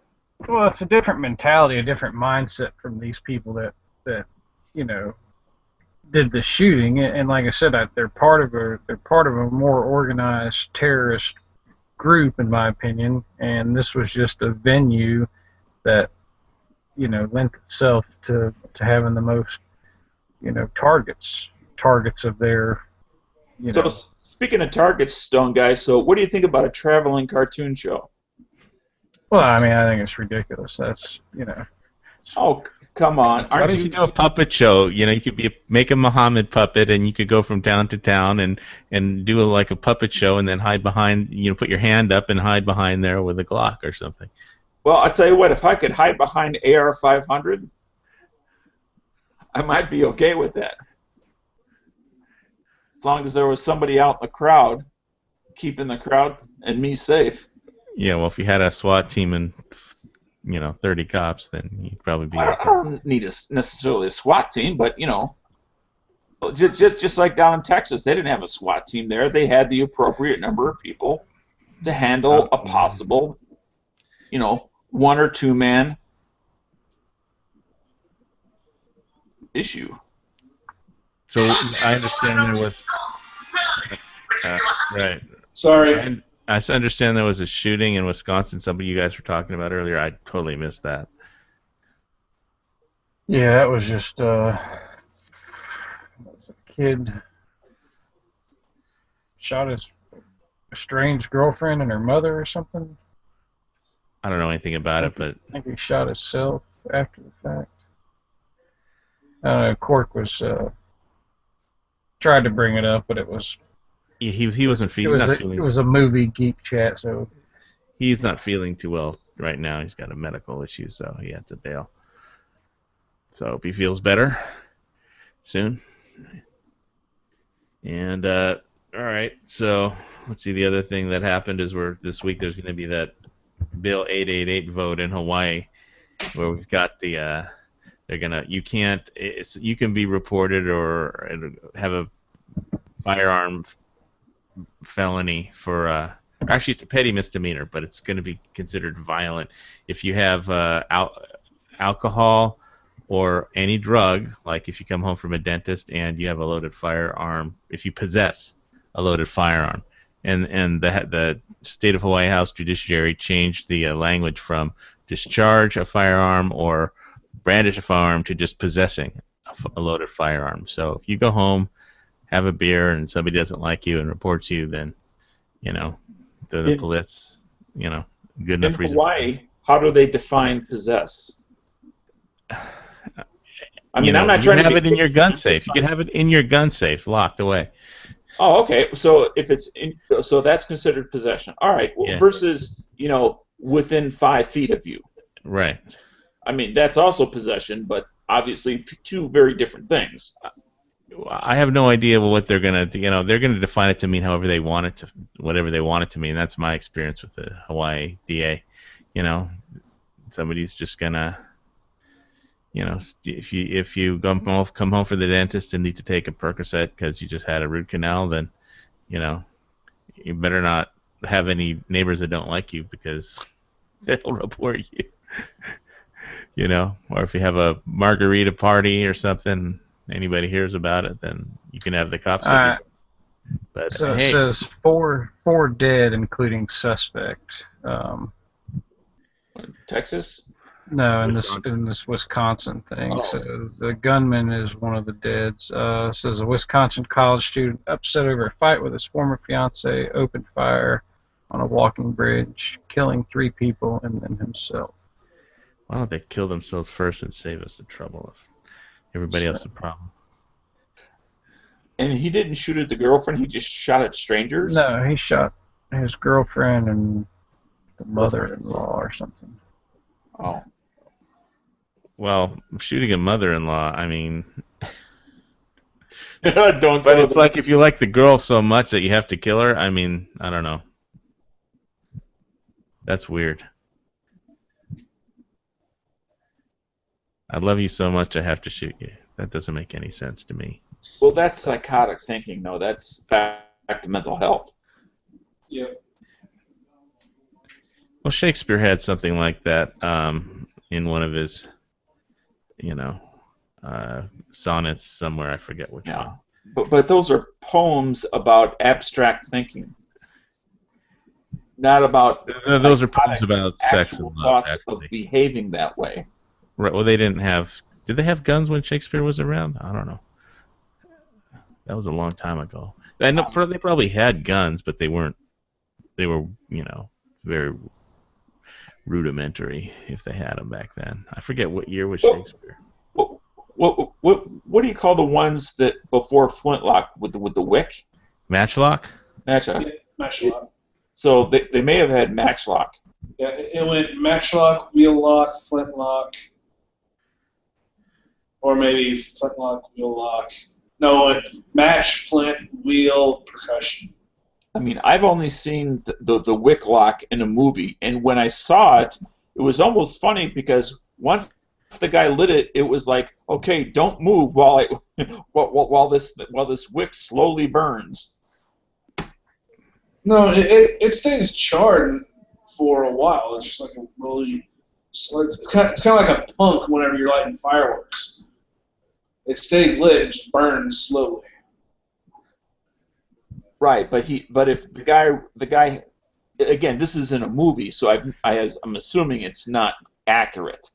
Well, it's a different mentality, a different mindset from these people that did the shooting. And like I said, they're part of a more organized terrorist group, in my opinion. And this was just a venue that lent itself to having the most targets of their So speaking of targets, Stone Guy, so what do you think about a traveling cartoon show? Well, I mean, I think it's ridiculous. That's Oh, come on! why don't you do a puppet show? You could make a Muhammad puppet, and you could go from town to town and do like a puppet show, and then hide behind, put your hand up and hide behind there with a Glock or something. Well, I'll tell you what. If I could hide behind AR-500, I might be okay with that. As long as there was somebody out in the crowd, keeping the crowd and me safe. Yeah, well, if you had a SWAT team and 30 cops, then you'd probably be. I don't need necessarily a SWAT team, but just like down in Texas, they didn't have a SWAT team there. They had the appropriate number of people to handle a possible, 1 or 2 man issue. So I understand there was. Right. Sorry. I understand there was a shooting in Wisconsin. Somebody you guys were talking about earlier. I totally missed that. Yeah, that was just a kid shot his estranged girlfriend and her mother or something. I don't know anything about it, but I think he shot himself after the fact. I don't know. Cork was tried to bring it up, but it was. He wasn't feeling. It was a movie geek chat, so he's not feeling too well right now. He's got a medical issue, so he had to bail. So hope he feels better soon. And all right, so let's see. The other thing that happened is this week there's going to be that Bill 888 vote in Hawaii, where we've got the you can be reported or have a firearm felony for actually it's a petty misdemeanor, but it's going to be considered violent if you have alcohol or any drug, like if you come home from a dentist and you have a loaded firearm, if you possess a loaded firearm. And the state of Hawaii House Judiciary changed the language from discharge a firearm or brandish a firearm to just possessing a loaded firearm. So if you go home, have a beer, and somebody doesn't like you and reports you, then, the police, good enough reason. In Hawaii, how do they define possess? I mean, I'm not trying to have it in your gun safe. You can have it in your gun safe, locked away. Oh, okay. So if so that's considered possession. All right. Well, yeah. Versus, within 5 feet of you. Right. I mean, that's also possession, but obviously 2 very different things. I have no idea what they're gonna, they're gonna define it to mean however they want it to, whatever they want it to mean. That's my experience with the Hawaii DA. Somebody's just gonna, if you come home from the dentist and need to take a Percocet because you just had a root canal, then, you better not have any neighbors that don't like you because they'll report you. Or if you have a margarita party or something anybody hears about it, then you can have the cops. But So hey, it says four dead, including suspect. Texas? No, Wisconsin. in this Wisconsin thing. Oh. So the gunman is one of the deads. Says a Wisconsin college student upset over a fight with his former fiance opened fire on a walking bridge, killing 3 people and then himself. Why don't they kill themselves first and save us the trouble of everybody else the problem? And he didn't shoot at the girlfriend. He just shot at strangers. No, he shot his girlfriend and the mother-in-law or something. Oh. Well, shooting a mother-in-law, I mean, Don't. but it's like if you like the girl so much that you have to kill her. I mean, I don't know. That's weird. I love you so much I have to shoot you. That doesn't make any sense to me. Well, that's psychotic thinking, though. That's back to mental health. Yep. Well, Shakespeare had something like that in one of his, sonnets somewhere. I forget which one. But those are poems about abstract thinking, not about. Those are poems about sex and actual love, thoughts of actually. behaving that way. Right. Well, they didn't have. Did they have guns when Shakespeare was around? I don't know. That was a long time ago. I know they probably had guns, but they weren't. They were, very rudimentary if they had them back then. I forget what year was Shakespeare. What do you call the ones that before flintlock with the wick? Matchlock? Matchlock. Yeah, matchlock. So they may have had matchlock. Yeah, it went matchlock, wheel lock, flintlock, or maybe flintlock, wheel lock. No, it match, flint, wheel, percussion. I mean, I've only seen the wick lock in a movie, and when I saw it, it was almost funny because once the guy lit it, it was like, okay, don't move while this wick slowly burns. No, it stays charred for a while. It's just like a really, so it's kind of like a punk whenever you're lighting fireworks. It stays lit and just burns slowly. Right, but if the guy, again, this is in a movie, so I'm assuming it's not accurate.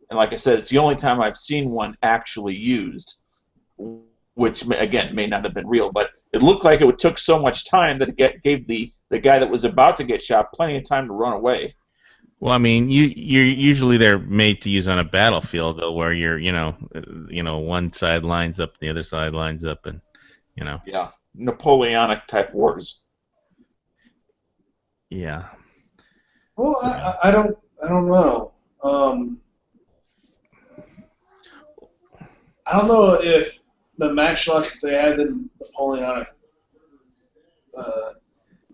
And like I said, it's the only time I've seen one actually used, which again may not have been real, but it looked like it took so much time that it gave the guy that was about to get shot plenty of time to run away. Well, I mean, you're usually they're made to use on a battlefield, though, where you're, one side lines up, the other side lines up, and, Yeah, Napoleonic type wars. Yeah. Well, I don't know. I don't know if the matchlock, if they had the Napoleonic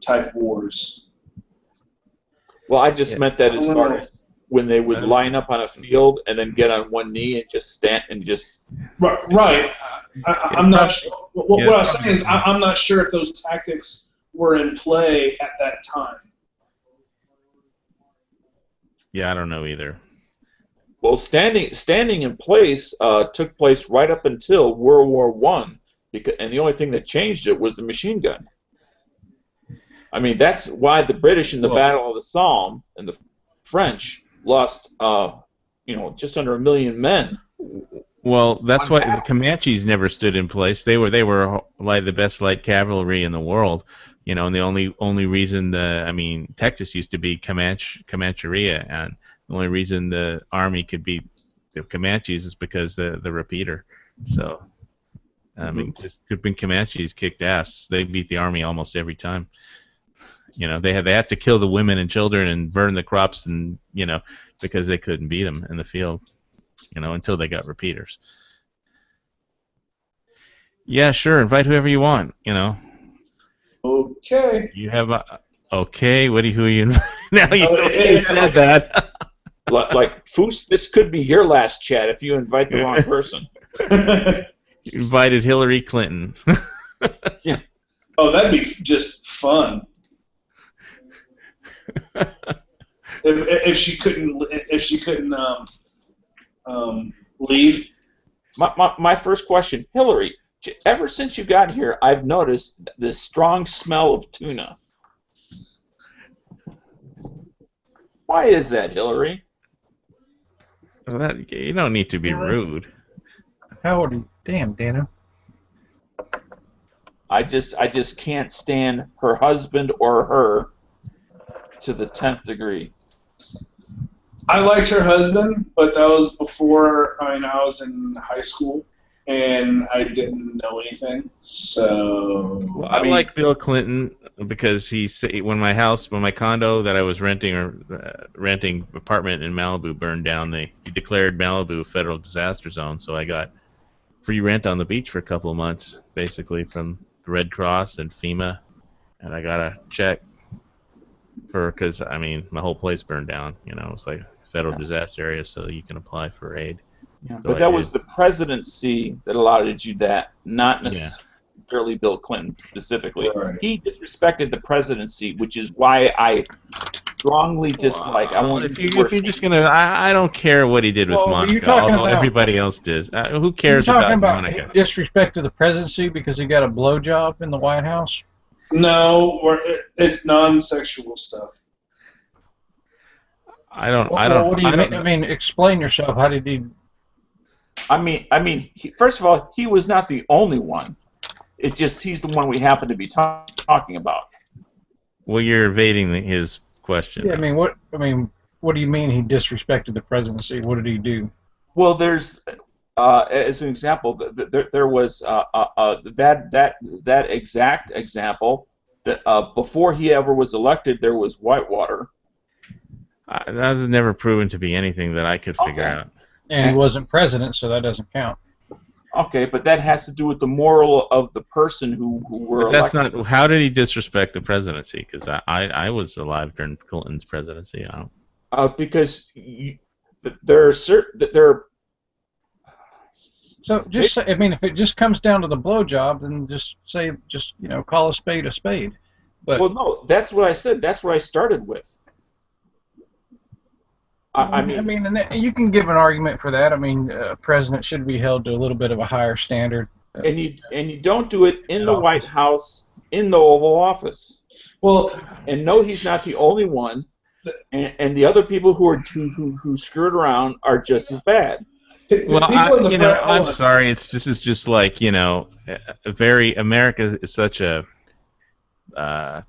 type wars. Well, I just meant that as far as when they would line up on a field and then get on one knee and just stand and just. Right. I'm not sure. What I was saying is I'm not sure if those tactics were in play at that time. Yeah, I don't know either. Well, standing in place took place right up until World War I, and the only thing that changed it was the machine gun. I mean, that's why the British in the Battle of the Somme and the French lost, just under 1 million men. Well, that's why the Comanches never stood in place. They were like the best light cavalry in the world, and the only reason Texas used to be Comancheria, and the only reason the army could beat the Comanches is because the repeater. So, just when Comanches kicked ass, they beat the army almost every time. They had to kill the women and children and burn the crops, and because they couldn't beat them in the field, until they got repeaters. Yeah, sure. Invite whoever you want. Okay. You have okay. Who are you inviting? Now you said that. Like Foos, this could be your last chat if you invite the wrong person. You invited Hillary Clinton. Yeah. Oh, that'd be just fun. if she couldn't leave. My first question, Hillary. Ever since you got here, I've noticed this strong smell of tuna. Why is that, Hillary? Well, you don't need to be rude. How old are you? Damn, Dano. I just can't stand her husband or her to the 10th degree. I liked her husband, but that was before. I was in high school, and I didn't know anything. So Well, I like Bill Clinton because when my condo that I was renting apartment in Malibu burned down, he declared Malibu a federal disaster zone. So I got free rent on the beach for a couple of months, basically from the Red Cross and FEMA, and I got a check because my whole place burned down. It's like a federal disaster area, so you can apply for aid. Yeah, So but that was the presidency that allowed you that, not necessarily Bill Clinton specifically. Right. He disrespected the presidency, which is why I strongly dislike. If you're just gonna, I don't care what he did with Monica, although everybody else does. Who cares about Monica? Disrespect to the presidency because he got a blowjob in the White House? No, it's non-sexual stuff. What do you mean? I mean, explain yourself. How did he? First of all, he was not the only one. He's the one we happen to be talking about. Well, you're evading his question. Yeah, what do you mean he disrespected the presidency? What did he do? Well, there's, as an example, there was that exact example that before he ever was elected, there was Whitewater. That was never proven to be anything that I could figure out. And he wasn't president, so that doesn't count. Okay, but that has to do with the moral of the person who were elected. That's not. How did he disrespect the presidency? Because I was alive during Clinton's presidency. Because there are So just say, if it just comes down to the blowjob, then just call a spade a spade. But well, no, that's what I said. That's what I started with. And you can give an argument for that. A president should be held to a little bit of a higher standard. And you don't do it in the White House, in the Oval Office. Well, and no, he's not the only one. And the other people who screwed around are just as bad. Well, I'm sorry. This is just like America is such a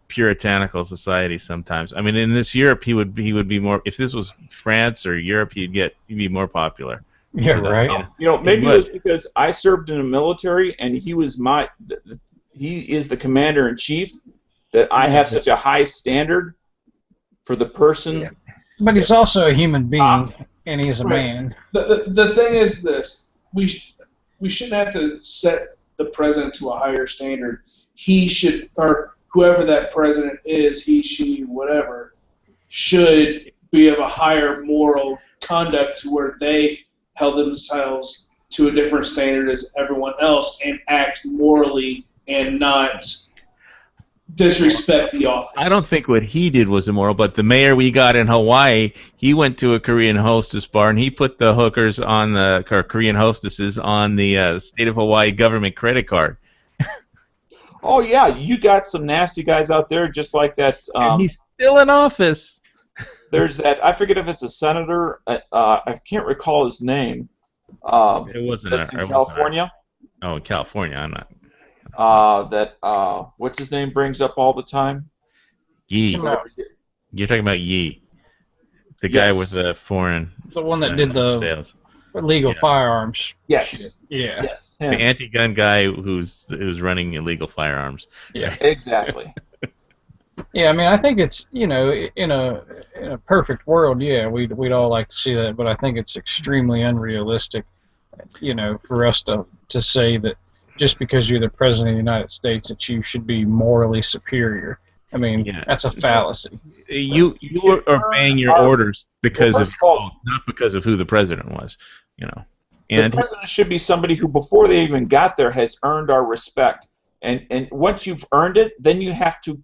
puritanical society sometimes. In this Europe, he would be more. If this was France or Europe, he'd be more popular. Yeah, right. Maybe it was because I served in the military, and he is the commander in chief. That I have such a high standard for the person. Yeah. But he's also a human being, and he is a man. The thing is this: we shouldn't have to set the president to a higher standard. He should, or whoever that president is, he, she, whatever, should be of a higher moral conduct to where they held themselves to a different standard as everyone else and act morally and not disrespect the office. I don't think what he did was immoral, but the mayor we got in Hawaii, he went to a Korean hostess bar and he put the hookers on Korean hostesses on the state of Hawaii government credit card. Oh yeah, you got some nasty guys out there just like that. And he's still in office. There's that. I forget if it's a senator. I can't recall his name. It wasn't in California. In California, I'm not. What's his name brings up all the time? Yi. You're talking about Yi, the guy with the foreign. The one that did the sales. Illegal firearms. Yes. Yeah. Yes. The anti-gun guy who's running illegal firearms. Yeah. Exactly. Yeah, I think it's in a perfect world, yeah, we'd all like to see that, but I think it's extremely unrealistic, for us to say that just because you're the president of the United States that you should be morally superior. That's a fallacy. You are obeying your orders because not because of who the president was, And the president should be somebody who, before they even got there, has earned our respect. And once you've earned it, then you have to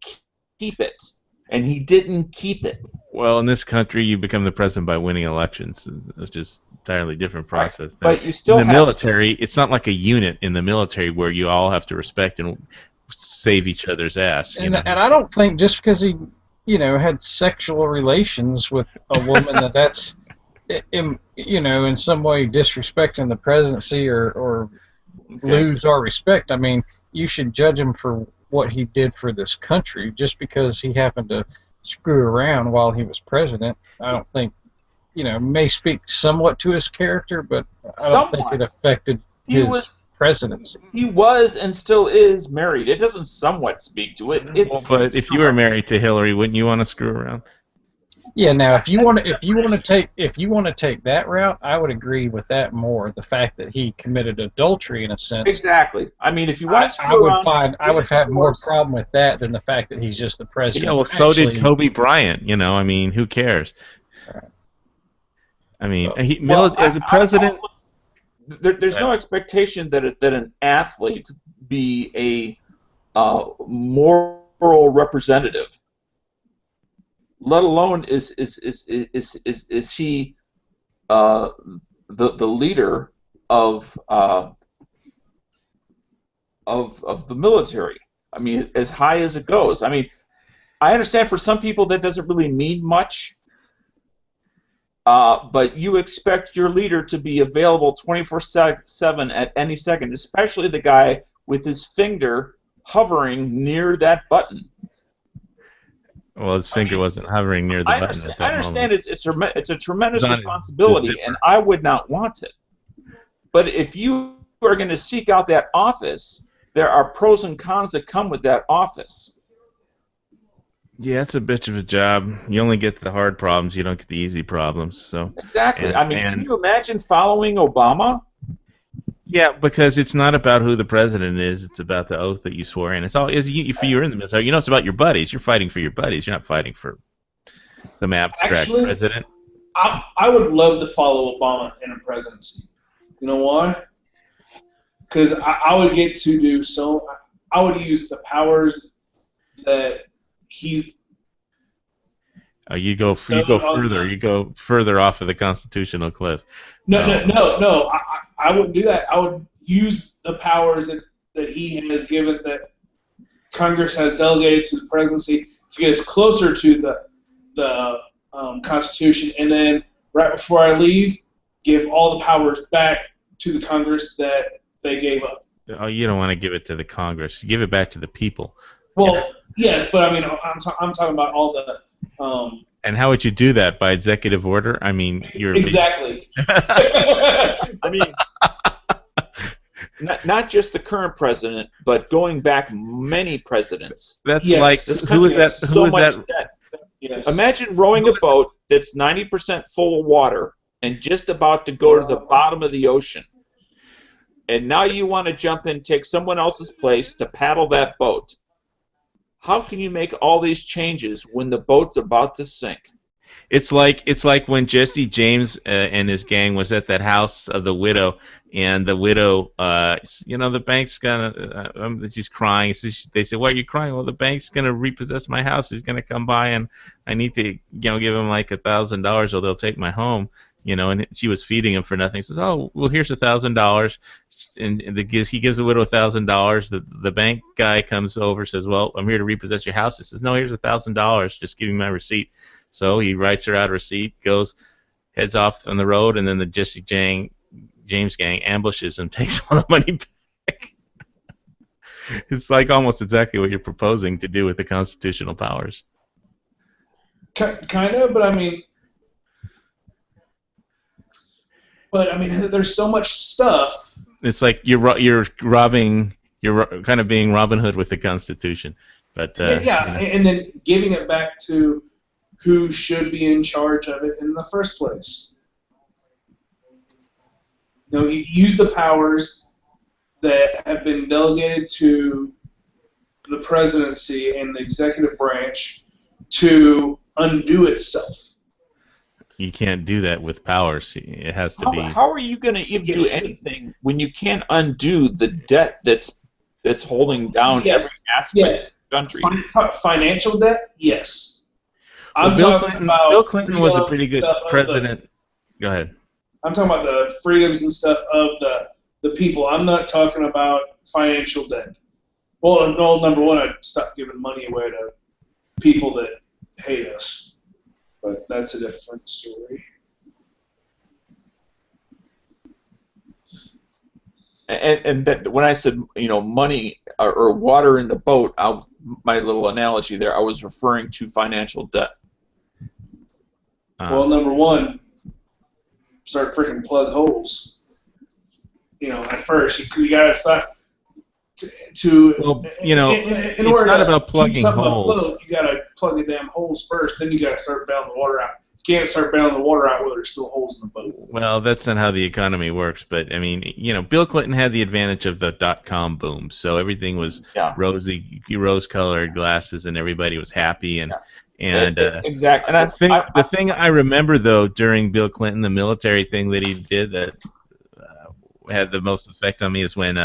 keep it. And he didn't keep it. Well, in this country, you become the president by winning elections. It's just entirely different process. But you still in the have military, it's not like a unit in the military where you all have to respect and save each other's ass. And I don't think just because he, had sexual relations with a woman that's, in some way disrespecting the presidency or lose our respect. I mean, you should judge him for what he did for this country just because he happened to screw around while he was president. I don't think, may speak somewhat to his character, but I don't think it affected his presidency. He was and still is married. It doesn't somewhat speak to it. But if you were married to Hillary, wouldn't you want to screw around? Yeah. Now, if you want to take that route, I would agree with that more. The fact that he committed adultery in a sense. Exactly. I mean, if you want to screw around, I would have more problem with that than the fact that he's just the president. Yeah. Well, so did Kobe Bryant. I mean, who cares? I mean, as a president. There's no expectation that an athlete be a moral representative, let alone is he the leader of the military. I mean, as high as it goes. I mean, I understand for some people that doesn't really mean much. But you expect your leader to be available 24/7 at any second, especially the guy with his finger hovering near that button. Well, his finger wasn't hovering near the button at that moment. I understand it's a tremendous responsibility, and I would not want it. But if you are going to seek out that office, there are pros and cons that come with that office. Yeah, it's a bitch of a job. You only get the hard problems. You don't get the easy problems. So exactly. Can you imagine following Obama? Yeah, because it's not about who the president is. It's about the oath that you swore in. If you're in the military, it's about your buddies. You're fighting for your buddies. You're not fighting for some abstract president. I would love to follow Obama in a presidency. You know why? Because I would get to do so. I would use the powers that he's. You go further. You go further off of the constitutional cliff. No. I wouldn't do that. I would use the powers that he has given, that Congress has delegated to the presidency, to get us closer to the Constitution, and then right before I leave, give all the powers back to the Congress that they gave up. Oh, you don't want to give it to the Congress. You give it back to the people. Well, yes, but I mean, I'm talking about all the. And how would you do that? By executive order? I mean, you're exactly. I mean, not just the current president, but going back many presidents. That's like who is that? Who is that? Debt. Yes. Imagine rowing a boat that's 90% full of water and just about to go to the bottom of the ocean. And now you want to jump in, take someone else's place to paddle that boat. How can you make all these changes when the boat's about to sink? It's like when Jesse James and his gang was at that house of the widow, and the widow, the bank's gonna. She's crying. They said, "Why are you crying?" Well, the bank's gonna repossess my house. He's gonna come by, and I need to, give him like $1,000, or they'll take my home. And she was feeding him for nothing. He says, "Oh, well, here's $1,000." And he gives the widow $1,000. The bank guy comes over, says, "Well, I'm here to repossess your house." He says, "No, here's $1,000. Just give me my receipt." So he writes her out a receipt, heads off on the road, and then the Jesse James gang ambushes him, takes all the money back. It's like almost exactly what you're proposing to do with the constitutional powers. Kind of, but I mean. There's so much stuff. It's like you're kind of being Robin Hood with the Constitution, but and then giving it back to who should be in charge of it in the first place. You use the powers that have been delegated to the presidency and the executive branch to undo itself. You can't do that with powers. It has to be. How are you going to even do anything when you can't undo the debt that's holding down every aspect of the country? Financial debt, yes. Bill Clinton was a pretty good president. Go ahead. I'm talking about the freedoms and stuff of the people. I'm not talking about financial debt. Well, no, number one, I'd stop giving money away to people that hate us. But that's a different story. And that when I said, money or water in the boat, my little analogy there, I was referring to financial debt. Well, number one, start freaking plug holes. At first, because you gotta stop Well, in order it's not to about plugging keep something holes. afloat, you gotta plug the damn holes first. Then you gotta start bailing the water out. You can't start bailing the water out while there's still holes in the boat. Well, that's not how the economy works. But I mean, Bill Clinton had the advantage of the .com boom, so everything was rosy, rose-colored glasses, and everybody was happy. And exactly. And the thing I remember though during Bill Clinton, the military thing that he did that had the most effect on me is when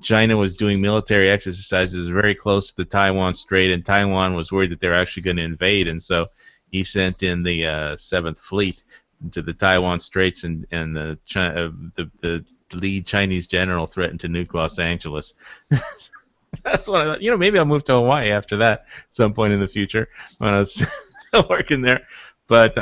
China was doing military exercises very close to the Taiwan Strait, and Taiwan was worried that they were actually going to invade, and so he sent in the 7th Fleet to the Taiwan Straits, and the lead Chinese general threatened to nuke Los Angeles. That's what I thought. Maybe I'll move to Hawaii after that at some point in the future when I was working there. But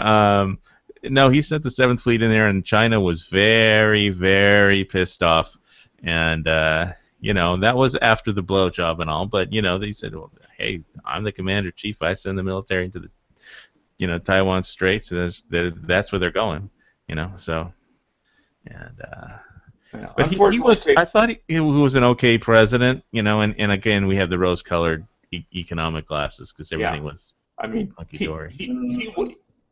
no, he sent the 7th Fleet in there, and China was very, very pissed off. And, that was after the blowjob and all. But, they said, well, hey, I'm the commander-in-chief. I send the military into the Taiwan Straits, that's where they're going, so, and but I thought he was an okay president, and again we have the rose-colored economic glasses because everything was hunky-dory.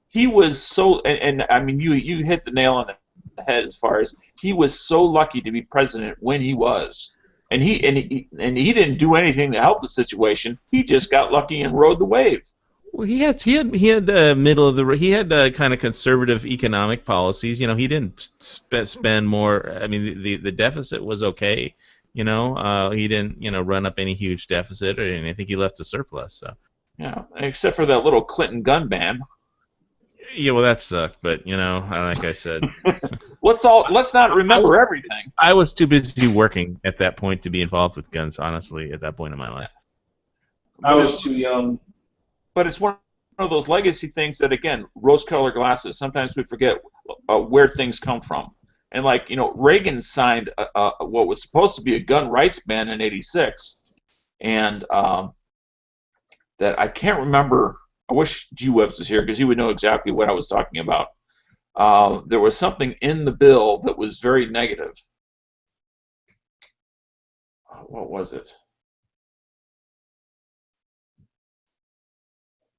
He was so, and I mean you hit the nail on the head as far as he was so lucky to be president when he was, and he didn't do anything to help the situation. He just got lucky and rode the wave. Well, he had middle of the he had kind of conservative economic policies. He didn't spend more. I mean, the deficit was okay. He didn't run up any huge deficit, and I think he left a surplus. So yeah, except for that little Clinton gun ban. Yeah, well, that sucked. But like I said, let's not remember everything. I was too busy working at that point to be involved with guns. Honestly, at that point in my life, I was too young. But it's one of those legacy things that, again, rose-colored glasses, sometimes we forget where things come from. And, Reagan signed what was supposed to be a gun rights ban in '86, and that I can't remember. I wish G. Webbs was here because he would know exactly what I was talking about. There was something in the bill that was very negative. What was it?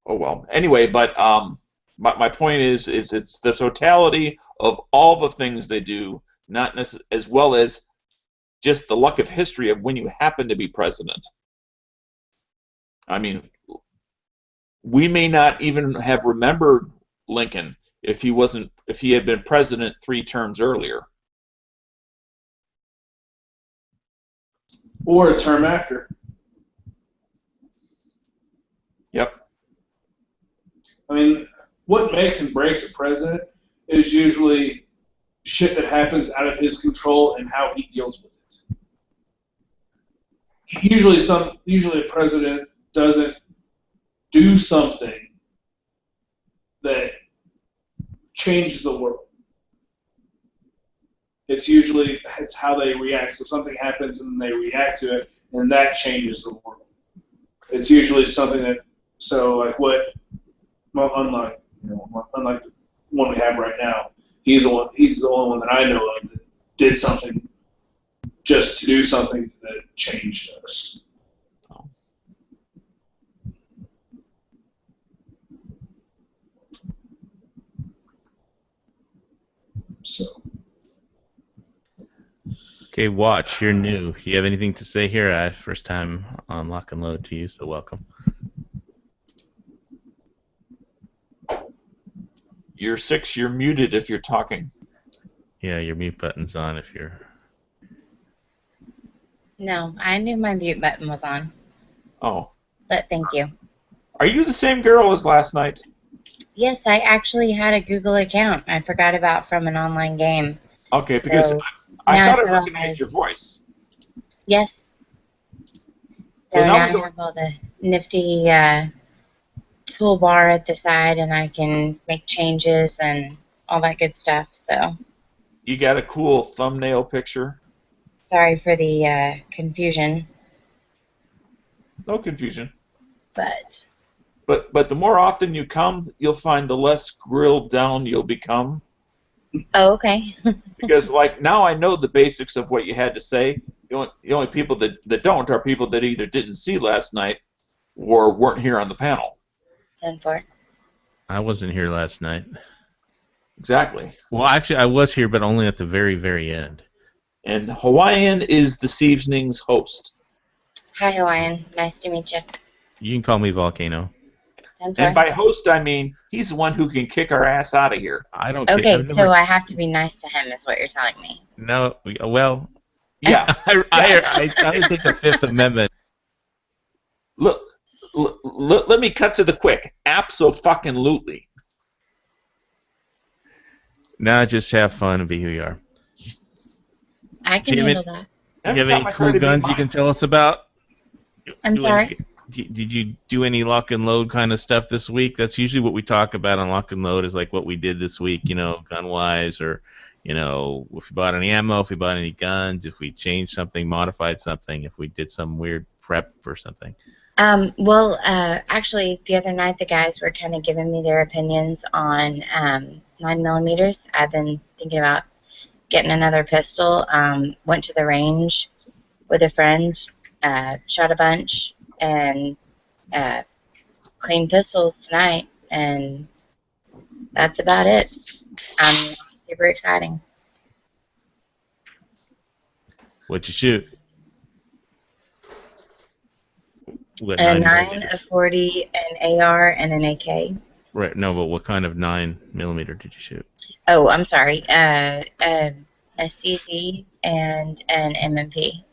Oh well. Anyway, but my point is it's the totality of all the things they do, not as well as just the luck of history of when you happen to be president. I mean, we may not even have remembered Lincoln if he had been president 3 terms earlier, or a term after. Yep. I mean, what makes and breaks a president is usually shit that happens out of his control and how he deals with it. Usually a president doesn't do something that changes the world. It's how they react. So something happens and they react to it, and that changes the world. It's usually something that, unlike the one we have right now, he's the only one that I know of that did something just to do something that changed us. So. Okay, Watch, you're new. You have anything to say here? First time on Lock and Load to you, so welcome. You're 6, you're muted if you're talking. Yeah, your mute button's on if you're... No, I knew my mute button was on. Oh. But thank you. Are you the same girl as last night? Yes, I actually had a Google account I forgot about from an online game. Okay, because So I now thought it's I all recognized my- your voice. Yes. So So now now we I go. have all the nifty toolbar at the side, and I can make changes and all that good stuff. So You got a cool thumbnail picture. sorry for the confusion, No confusion. but But the more often you come, you'll find the less grilled down you'll become. oh, okay. Because like now I know the basics of what you had to say. The only people that don't are people that either didn't see last night or weren't here on the panel. 10-4. I wasn't here last night. Exactly. Well, actually, I was here, but only at the very, very end. And Hawaiian is this evening's host. Hi, Hawaiian. Nice to meet you. You can call me Volcano. 10-4. And by host, I mean he's the one who can kick our ass out of here. I don't. Okay, I've never, so I have to be nice to him, is what you're telling me. no. Well, Yeah. I think the Fifth Amendment. Look, let me cut to the quick. Abso-fucking-lutely. Now just have fun and be who you are. I can Jimmy- handle that. Do you Every have time any I try cool to be guns you mine- can tell us about? I'm Do sorry? Did you do any lock and load kind of stuff this week? That's usually what we talk about on lock and load, is like what we did this week, gun wise, or if we bought any ammo, if we bought any guns, if we changed something, modified something, if we did some weird prep for something. Actually, the other night the guys were kind of giving me their opinions on 9mm. I've been thinking about getting another pistol. Went to the range with a friend, shot a bunch, and cleaned pistols tonight, and that's about it. Super exciting. What'd you shoot? What, A 9, 9mm? a 40, an AR, and an AK. Right. No, but what kind of 9mm did you shoot? Oh, I'm sorry. A CZ and an MMP.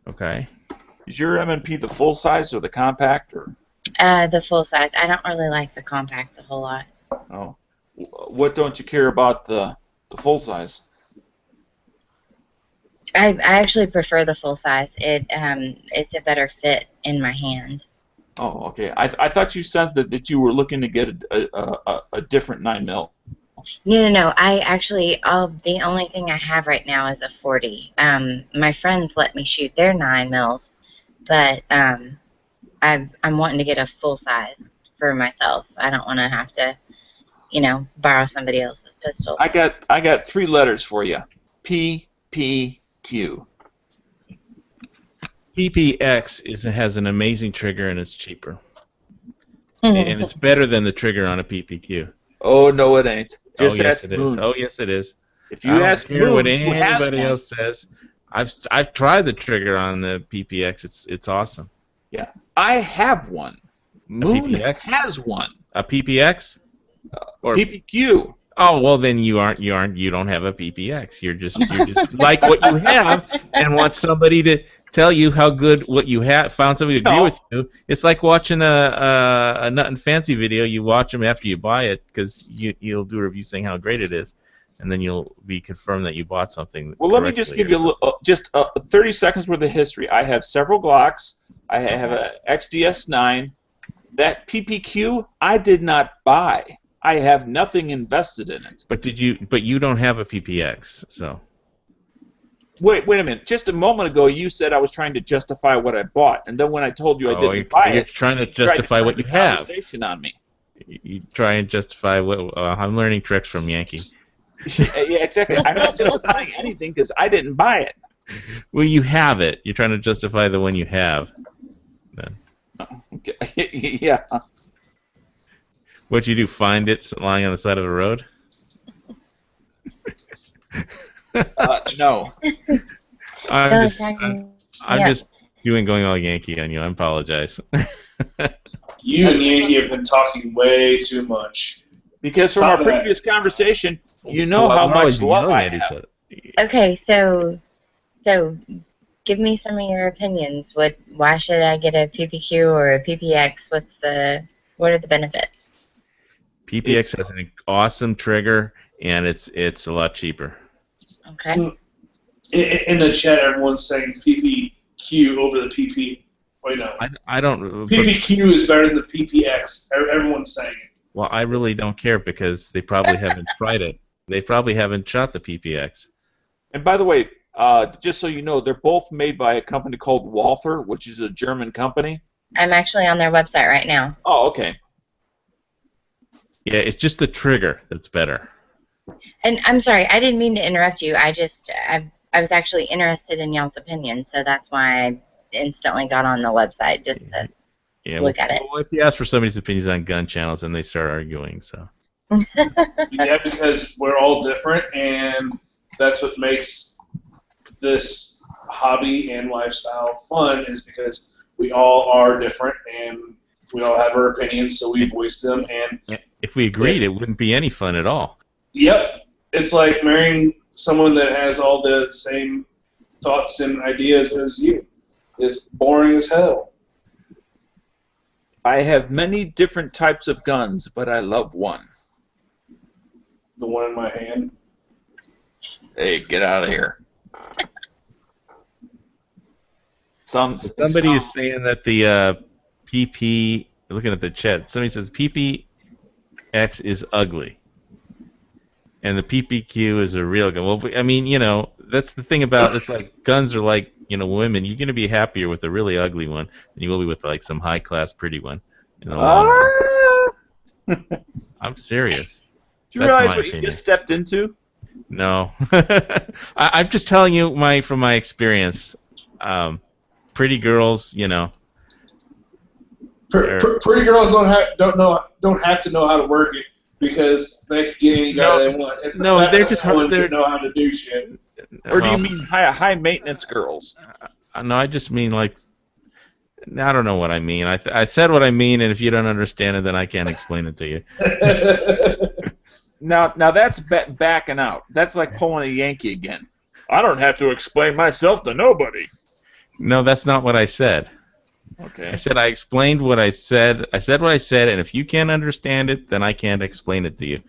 Okay. Is your M&P the full size or the compact? Or The full size. I don't really like the compact a whole lot. oh, what don't you care about the full size? I actually prefer the full size. It's a better fit in my hand. Oh, okay. I thought you said that you were looking to get a different 9mm. No. I actually, the only thing I have right now is a 40. My friends let me shoot their 9mm, but I'm wanting to get a full size for myself. I don't want to have to, borrow somebody else's pistol. I got 3 letters for you. PPQ. PPX has an amazing trigger and it's cheaper. And it's better than the trigger on a PPQ. Oh no, it ain't. Just oh, yes, ask it is. Moon. Oh, yes, it is. If I you don't ask care Moon, what who has anybody one, else says. I've tried the trigger on the PPX. It's awesome. I have one. Moon PPX? has one. A PPX? Or PPQ. oh, well then you don't have a PPX. You're just like what you have and want somebody to tell you how good what you have. Found somebody to agree No. with you. It's like watching a Nut and Fancy video. You watch them after you buy it because you'll do a review saying how great it is, and then you'll be confirmed that you bought something. Well, let me just give you just 30 seconds worth of history. I have several Glocks. I have a XDS9. That PPQ I did not buy. I have nothing invested in it. But you don't have a PPX, so. Wait a minute. Just a moment ago, you said I was trying to justify what I bought, and then when I told you I didn't buy you're it, trying to you tried justify turn what the you have. conversation on me. You try and justify what I'm learning tricks from Yankee. Yeah, exactly. I'm not justifying anything because I didn't buy it. Well, you have it. You're trying to justify the one you have. Then Okay. Yeah. what you do? Find it lying on the side of the road? No. I'm Yeah. just going all Yankee on you. I apologize. You and Yankee have been talking way too much. Because from Stop our that. previous conversation, you know Well, how we're much always love yelling I at each have. other. Okay, so give me some of your opinions. Why should I get a PPQ or a PPX? What are the benefits? PPX has an awesome trigger, and it's a lot cheaper. Okay. In the chat, everyone's saying PPQ over the PP. Wait, no. I don't. PPQ is better than the PPX. Everyone's saying it. Well, I really don't care because they probably haven't tried it. They probably haven't shot the PPX. And by the way, just so you know, they're both made by a company called Walther, which is a German company. I'm actually on their website right now. Oh, okay. Yeah, it's just the trigger that's better. And I'm sorry, I didn't mean to interrupt you. I was actually interested in y'all's opinion, so that's why I instantly got on the website just to look at it. Well, if you ask for somebody's opinions on gun channels, then they start arguing. So. Yeah, because we're all different, and that's what makes this hobby and lifestyle fun, is because we all are different, and we all have our opinions, so we voice them. And if we agreed, it wouldn't be any fun at all. Yep. It's like marrying someone that has all the same thoughts and ideas as you. It's boring as hell. I have many different types of guns, but I love one. The one in my hand. Hey, get out of here. Somebody is saying that the PP, looking at the chat, somebody says PPX is ugly. And the PPQ is a real gun. Well, I mean, you know, that's the thing about it's like guns are like, you know, women. You're going to be happier with a really ugly one than you will be with like some high-class pretty one. In the long run. I'm serious. Do you realize what you just stepped into? No. I'm just telling you from my experience. Pretty girls, you know. Pretty girls don't have to know how to work it, because they can get any guy they want. It's they're just hard. They know how to do shit. Or do you mean high maintenance girls? No, I just mean like. I don't know what I mean. I said what I mean, and if you don't understand it, then I can't explain it to you. Now that's backing out. That's like pulling a Yankee again. I don't have to explain myself to nobody. No, that's not what I said. Okay. I said I explained what I said. I said what I said, and if you can't understand it, then I can't explain it to you.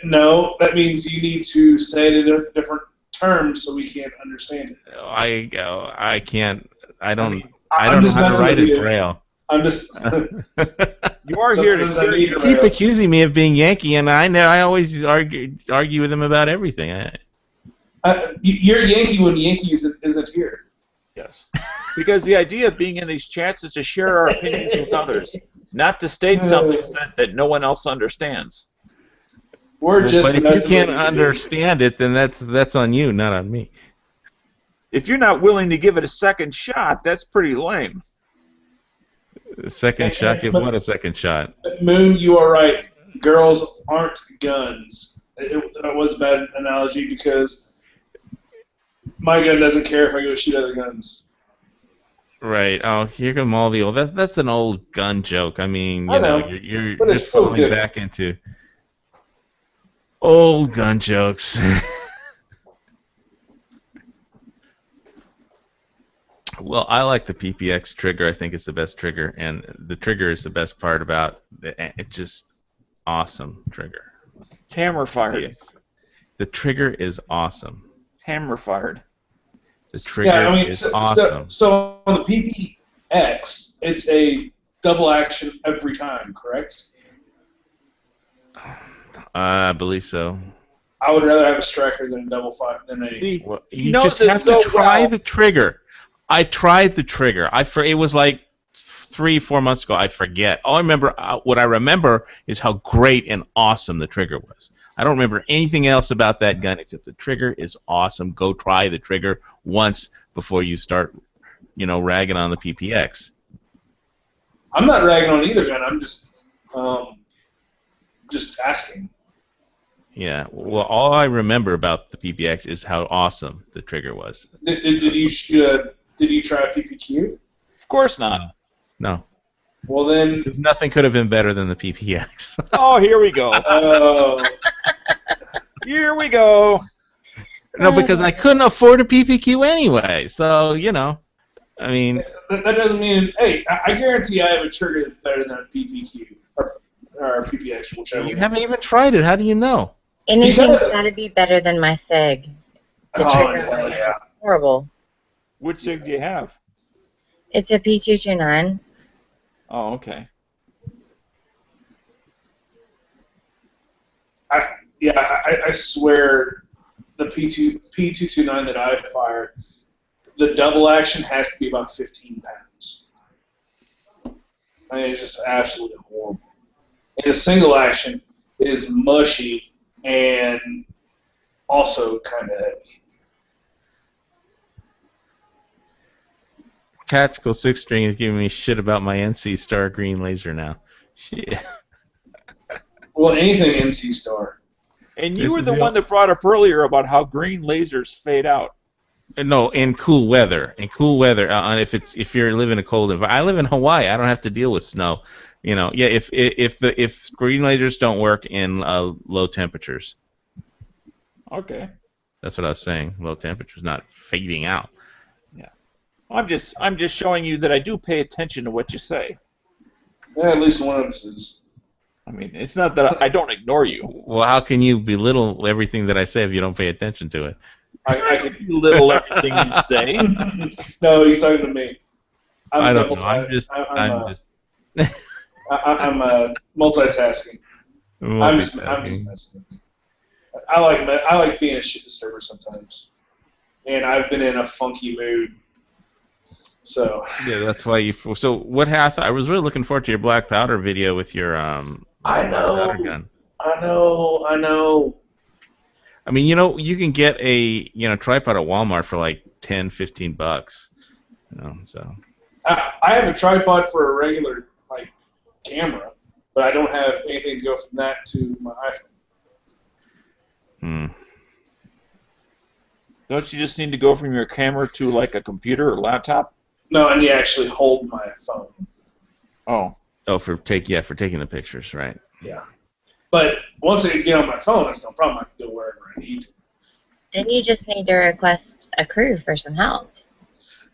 No, that means you need to say it in different terms so we can't understand it. I can't. I don't. I don't know how to write in Braille. I'm just. You are here to you keep accusing me of being Yankee, and I always argue with them about everything. You're Yankee when Yankees isn't here. Yes. Because the idea of being in these chats is to share our opinions with others, not to state something that no one else understands. But if you can't understand it, then that's on you, not on me. If you're not willing to give it a second shot, that's pretty lame. A second shot? Give what a second shot? Moon, you are right. Girls aren't guns. That was a bad analogy because my gun doesn't care if I go shoot other guns. Right. Oh, here come all the old. That's an old gun joke. I mean, I know, you're falling back into old gun jokes. Well, I like the PPX trigger. I think it's the best trigger, and the trigger is the best part about it. It's just awesome trigger. It's hammer fired. The trigger is awesome. It's hammer fired. The trigger is awesome. So on the PPX, it's a double action every time, correct? I believe so. I would rather have a striker than a double fire than a. Well, you just have to try the trigger. I tried the trigger. It was like 3-4 months ago. I forget. What I remember is how great and awesome the trigger was. I don't remember anything else about that gun except the trigger is awesome. Go try the trigger once before you start, ragging on the PPX. I'm not ragging on either gun. I'm just asking. Yeah. Well, all I remember about the PPX is how awesome the trigger was. Did you try a PPQ? Of course not. No. Well then, because nothing could have been better than the PPX. Oh, here we go. Here we go. No, because I couldn't afford a PPQ anyway. So, I mean, That doesn't mean. Hey, I guarantee I have a trigger that's better than a PPQ or PPX, whichever. you haven't even tried it. How do you know? Anything's Because- got to be better than my SIG. The Oh, trigger hell is yeah. horrible. Which SIG do you have? It's a P229. Oh, okay. I swear the P229 that I've fired, the double action has to be about 15 pounds. I mean, it's just absolutely horrible. And the single action is mushy and also kind of heavy. Tactical 6-string is giving me shit about my NC Star green laser now. Shit. Well, anything NC Star. And This you were is the the- one that brought up earlier about how green lasers fade out. No, in cool weather. In cool weather, if you're living in a cold environment. I live in Hawaii. I don't have to deal with snow. Yeah. If green lasers don't work in low temperatures, Okay. that's what I was saying. Low temperatures, not fading out. I'm just showing you that I do pay attention to what you say. Yeah, at least one of us is. I mean, it's not that I don't ignore you. Well, how can you belittle everything that I say if you don't pay attention to it? I could. Belittle everything you say. No, he's talking to me. I don't know. I'm multitasking. I'm just messing. I like being a shit disturber sometimes, and I've been in a funky mood. So Yeah, that's why you. So what happened? I was really looking forward to your black powder video with your I know. powder gun. I know. I mean, you can get a tripod at Walmart for like $10-15. So. I have a tripod for a regular camera, but I don't have anything to go from that to my iPhone. Don't you just need to go from your camera to like a computer or laptop? No, I need to actually hold my phone. Oh. Oh, for taking the pictures, right? Yeah. But once I get on my phone, that's no problem. I can go wherever I need to. Then you just need to request a crew for some help.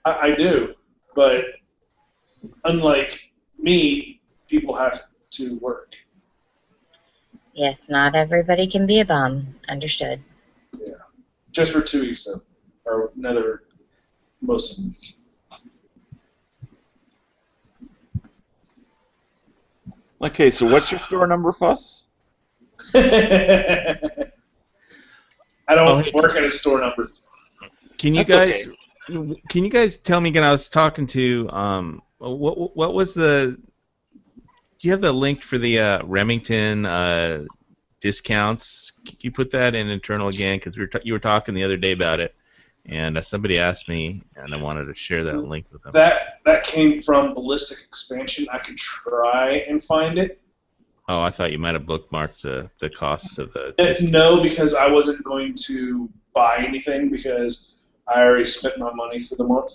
I do, but unlike me, people have to work. Yes, not everybody can be a bum. Understood. Yeah. Just for 2 weeks, though. Or another most of the week. Okay, so what's your store number, Fuss? I don't Oh, hey, work at a store number. Can you That's guys tell me again? I was talking to what was the? Do you have the link for the Remington discounts? Can you put that in internal again? Because you were talking the other day about it, and somebody asked me, and I wanted to share that link with them. That came from Ballistic Expansion. I could try and find it. Oh, I thought you might have bookmarked the costs of the. No, because I wasn't going to buy anything because I already spent my money for the month.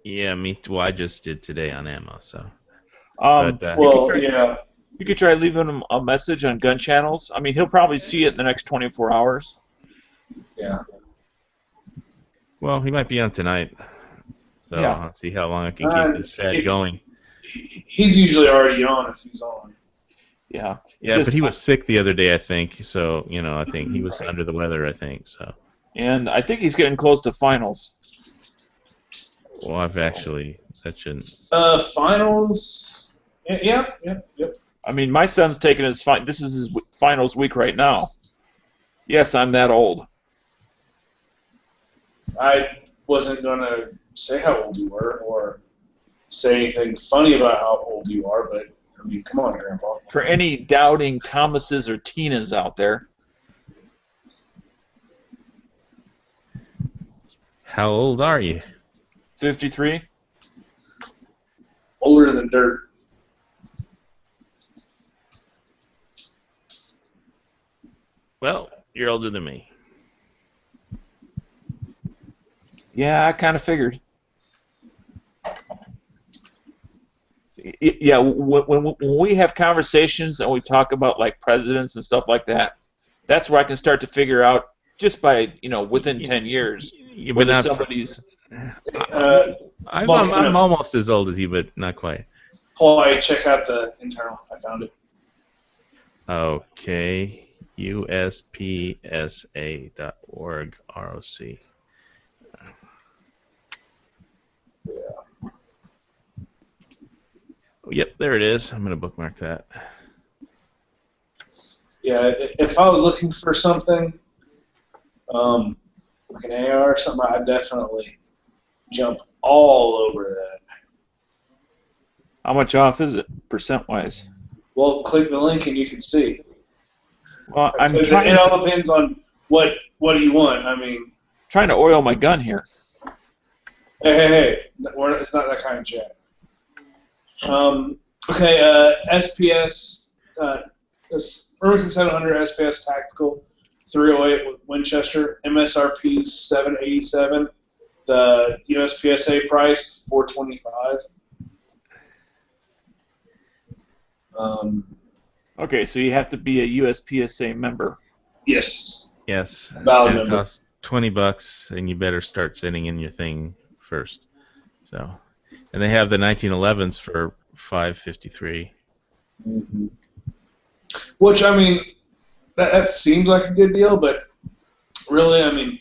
Yeah, me too. Well, I just did today on ammo, so. Well, yeah. You could try leaving him a message on gun channels. I mean, he'll probably see it in the next 24 hours. Yeah. Well, he might be on tonight, so Yeah. I'll see how long I can keep this fad going. He's usually already on if he's on. Yeah. Yeah, Just- but he was sick the other day, I think. So I think he was under the weather, I think. So. And I think he's getting close to finals. Well, I've actually that shouldn't. Finals. Yep. I mean, my son's taking his this is his finals week right now. Yes, I'm that old. I wasn't gonna say how old you were or say anything funny about how old you are, but I mean, come on, Grandpa. For any doubting Thomases or Tinas out there, How old are you? 53. Older than dirt. Well, you're older than me. Yeah, I kind of figured. Yeah, when we have conversations and we talk about like presidents and stuff like that, that's where I can start to figure out just by within 10 years, Yeah, but whether not. somebody's I'm almost as old as you, but not quite. Hawaii, check out the internal. I found it. Okay. USPSA.org, ROC. Yeah. Oh, yep, there it is. I'm going to bookmark that. Yeah, if I was looking for something, like an AR or something, I'd definitely jump all over that. how much off is it percent-wise? Well, click the link and you can see. Well, I'm Because trying it all depends on what do you want. I mean, to oil my gun here. hey, it's not that kind of chat. Okay, SPS, Remington 700 SPS Tactical 308 with Winchester, MSRP is $787. The USPSA price $425. Okay, so you have to be a USPSA member. Yes. Yes. Valid And it number. costs $20, and you better start sending in your thing first. So, and they have the 1911s for $553. Mm-hmm. Which, I mean, that seems like a good deal, but really, I mean,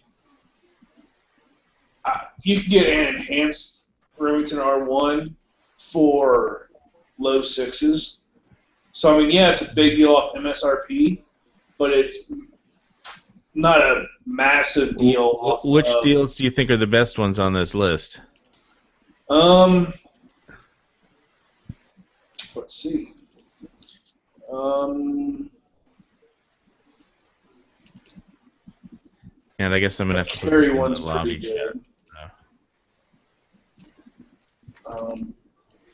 you can get an enhanced Remington R1 for low sixes. So, I mean, yeah, it's a big deal off MSRP, but it's not a massive deal off Which of, deals do you think are the best ones on this list? Let's see. And I guess I'm gonna have to put Carry this in one's the lobby pretty chat. good.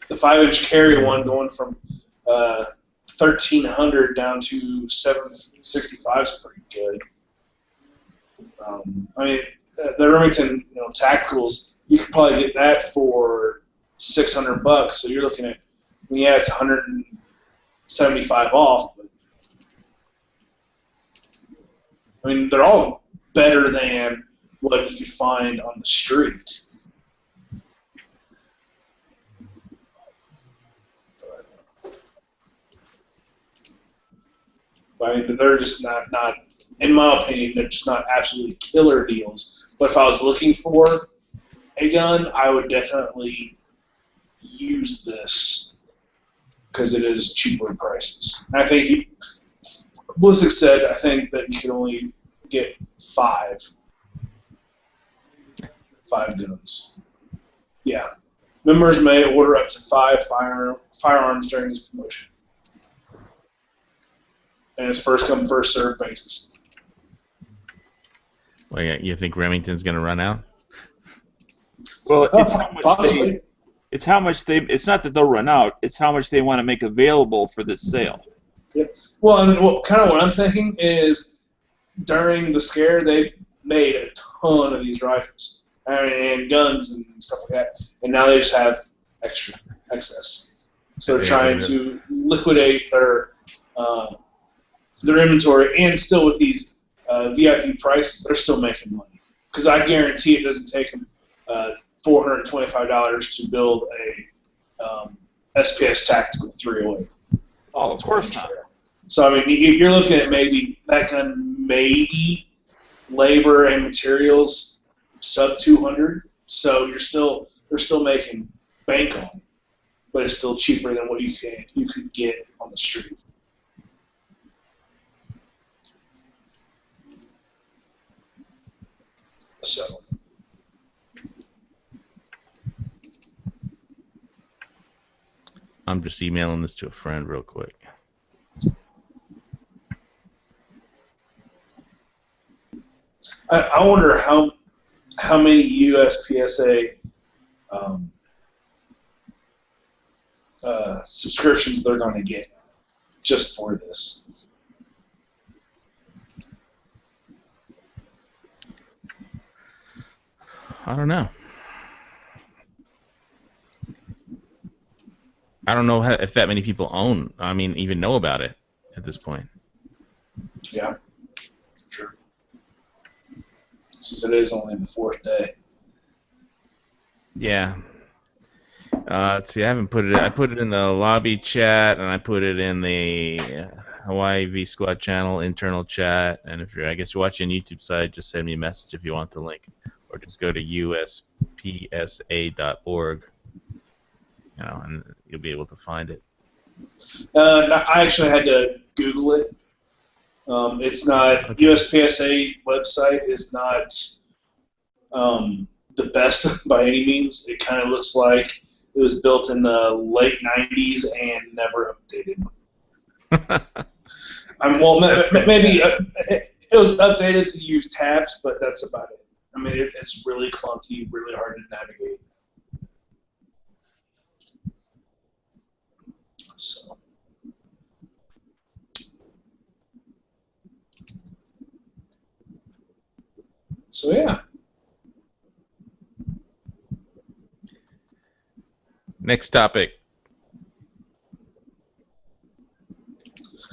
The 5-inch carry one going from 1,300 down to 765 is pretty good. I mean, the Remington tacticals, you could probably get that for $600. So you're looking at, yeah, it's 175 off. But, I mean, they're all better than what you could find on the street. I mean, they're just not, in my opinion, they're just not absolutely killer deals. But if I was looking for a gun, I would definitely use this because it is cheaper prices. And I think Ballistic said, I think that you can only get 5 guns. Yeah. Members may order up to 5 firearms during this promotion. And it's first come, first served basis. Well, yeah, you think Remington's gonna run out? Well, it's how much possibly. it's how much they. It's not that they'll run out. It's how much they want to make available for this sale. Yep. Well, and kind of what I'm thinking is during the scare, they made a ton of these rifles and guns and stuff like that, and now they just have excess. So they're trying to liquidate their inventory, and still with these VIP prices, they're still making money. Because I guarantee it doesn't take them $425 to build a SPS Tactical 308. Oh, of course not. So I mean, you're looking at maybe that gun, maybe labor and materials sub 200. So they're still making bank on it, but it's still cheaper than what you could get on the street. So. I'm just emailing this to a friend real quick. I wonder how many USPSA subscriptions they're going to get just for this. I don't know. I don't know if that many people even know about it at this point. Yeah, sure. since it is only the 4th day. Yeah. See, I haven't put it. I put it in the lobby chat, and I put it in the Hawaii V Squad channel internal chat. And if you're, I guess you're watching YouTube side, just send me a message if you want the link, or just go to uspsa.org. And you'll be able to find it. I actually had to Google it. It's not Okay. USPSA website is not the best by any means. It kind of looks like it was built in the late 90s and never updated. Well, maybe it was updated to use tabs, but that's about it. I mean, it's really clunky, really hard to navigate. So yeah. Next topic.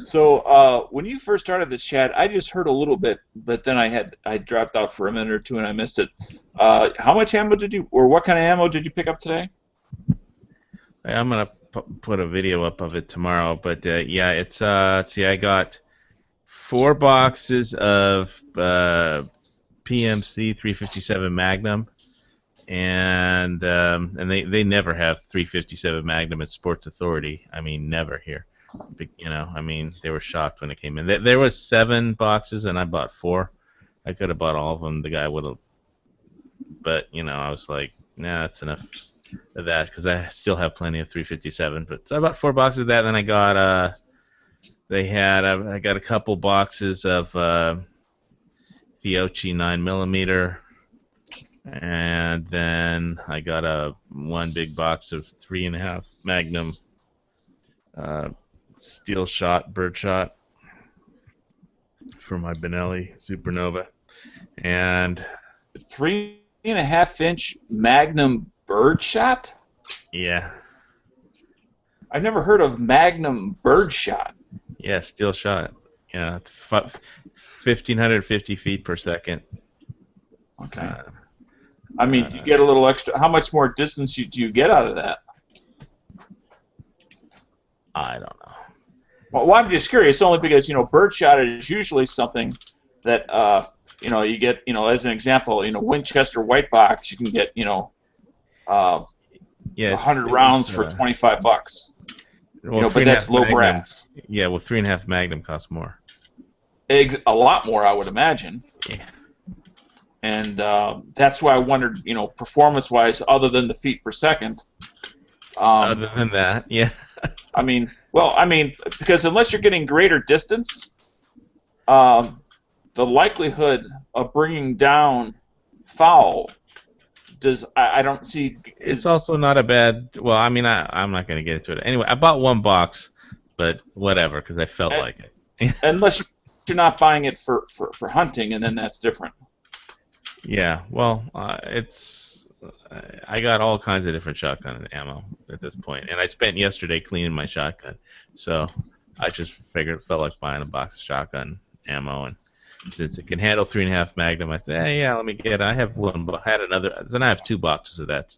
So when you first started the chat, I just heard a little bit, but then I dropped out for a minute or two and I missed it. How much ammo did you, or what kind of ammo did you pick up today? I'm gonna put a video up of it tomorrow, but yeah, it's see, I got 4 boxes of PMC 357 Magnum, and they never have 357 Magnum at Sports Authority. I mean, never here. I mean, they were shocked when it came in. There was 7 boxes, and I bought 4. I could have bought all of them. The guy would have, but I was like, nah, that's enough of that, because I still have plenty of 357. But so I bought 4 boxes of that. Then I got I got a couple boxes of Fiocchi 9mm, and then I got one big box of 3.5 Magnum steel shot birdshot for my Benelli Supernova, and 3.5-inch Magnum birdshot? Yeah. I've never heard of Magnum birdshot. Yeah, steel shot. Yeah, 1,550 feet per second. Okay. I mean, do you get a little extra? How much more distance do you get out of that? I don't know. Well, I'm just curious, only because birdshot is usually something that you get. As an example, Winchester White Box, you can get 100 rounds for $25. Well, but that's low brass. Yeah, well, 3.5 Magnum costs more. A lot more, I would imagine. Yeah. And that's why I wondered, performance-wise, other than the feet per second. Other than that, yeah. I mean, because unless you're getting greater distance, the likelihood of bringing down foul I don't see. It's also not a bad. Well, I mean, I'm not going to get into it anyway. I bought 1 box, but whatever, because I felt like it. Unless you're not buying it for hunting, and then that's different. Yeah, well, I got all kinds of different shotgun ammo at this point, and I spent yesterday cleaning my shotgun, so I just felt like buying a box of shotgun ammo, and since it can handle 3.5 Magnum, I said, hey, yeah, let me get it. I have one, but I had another. Then I have 2 boxes of that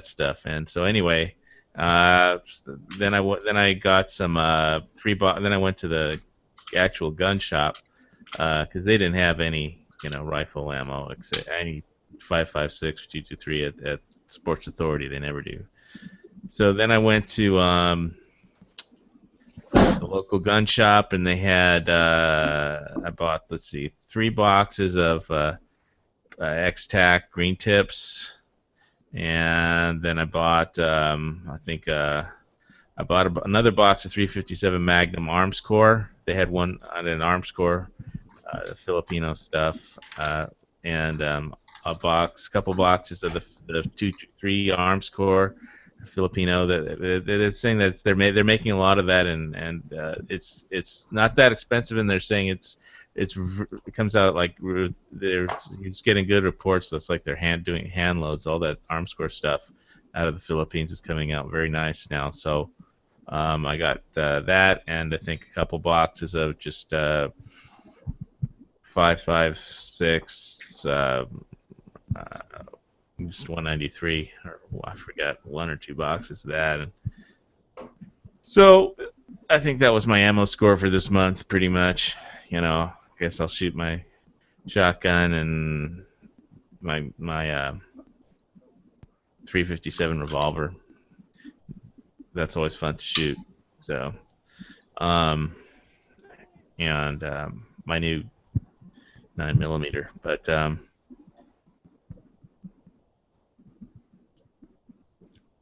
stuff, and so anyway, then I got some 3 boxes. Then I went to the actual gun shop because they didn't have any rifle ammo except any 5.56 or 223 at Sports Authority. They never do. So then I went to the local gun shop, and they had I bought 3 boxes of X-Tac green tips, and then I bought another box of 357 Magnum Arms Core. They had one on an Arms Core, Filipino stuff, and couple boxes of the 223 Arms Core Filipino. They're saying that they're making a lot of that, and it's not that expensive, and they're saying it comes out like he's getting good reports. That's like they're doing hand loads. All that Arms Core stuff out of the Philippines is coming out very nice now. So I got that, and I think a couple boxes of just 5 .556, just 193, or I forgot, 1 or 2 boxes of that. And so I think that was my ammo score for this month, pretty much. You know, I guess I'll shoot my shotgun and my 357 revolver. That's always fun to shoot. So, and my new 9mm. But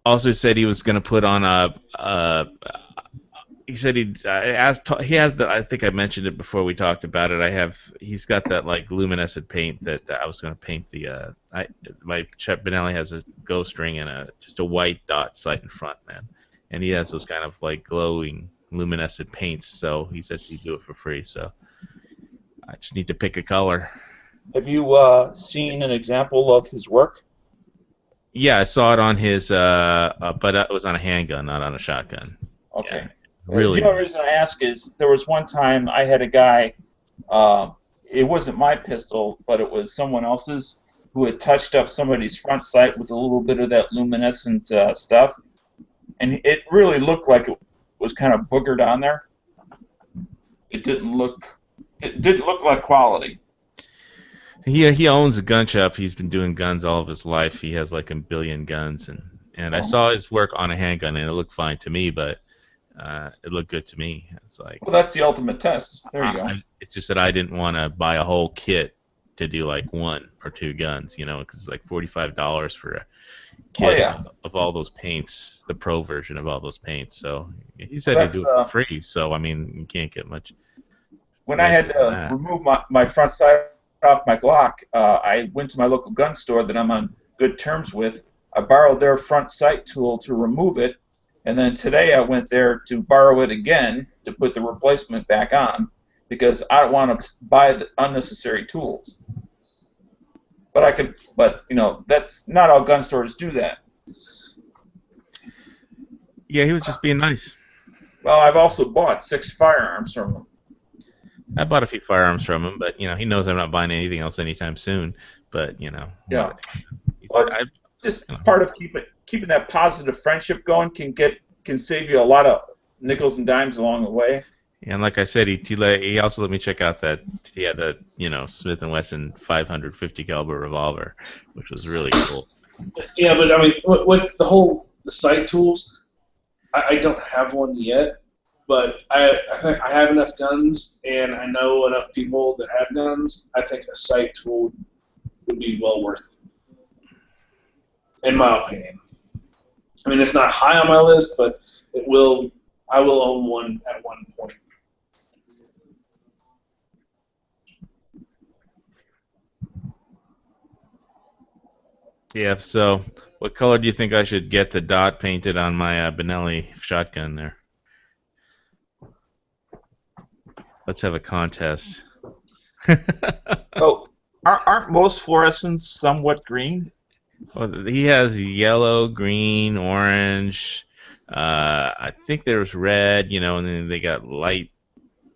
also said he was going to put on he said he has the, I think I mentioned it before we talked about it. He's got that like luminescent paint that I was going to paint the my Chet Benelli has a ghost ring and just a white dot sight in front, man, and he has those kind of like glowing luminescent paints. So he said he'd do it for free. So I just need to pick a color. Have you seen an example of his work? Yeah, I saw it on his, but it was on a handgun, not on a shotgun. Okay. Yeah, really. The only reason I ask is there was one time I had a guy, it wasn't my pistol, but it was someone else's, who had touched up somebody's front sight with a little bit of that luminescent stuff, and it really looked like it was kind of boogered on there. It didn't look like quality. He owns a gun shop. He's been doing guns all of his life. He has like a billion guns, and I saw his work on a handgun, and it looked fine to me, but it looked good to me. It's like, well, that's the ultimate test. There you go. It's just that I didn't want to buy a whole kit to do like 1 or 2 guns, you know, because it's like $45 for a kit of all those paints, the pro version of all those paints. So he said he'd do it for free. So I mean, you can't get much. When I had to remove my front sight off my Glock, I went to my local gun store that I'm on good terms with. I borrowed their front sight tool to remove it, and then today I went there to borrow it again to put the replacement back on, because I don't want to buy the unnecessary tools. But you know, that's not all gun stores do that. Yeah, he was just being nice. Well, I've also bought 6 firearms from him. I bought a few firearms from him, but you know, he knows I'm not buying anything else anytime soon. But you know, yeah, well, it's just part of keeping that positive friendship going can save you a lot of nickels and dimes along the way. And like I said, he also let me check out that he had the Smith & Wesson 550 caliber revolver, which was really cool. Yeah, but I mean, with the sight tools, I don't have one yet. But I think I have enough guns, and I know enough people that have guns. I think a sight tool would be well worth it, in my opinion. I mean, it's not high on my list, but I will own one at one point. Yeah. So, what color do you think I should get the dot painted on my Benelli shotgun there? Let's have a contest. Oh, aren't most fluorescents somewhat green? Well, he has yellow, green, orange. I think there's red, and then they got light,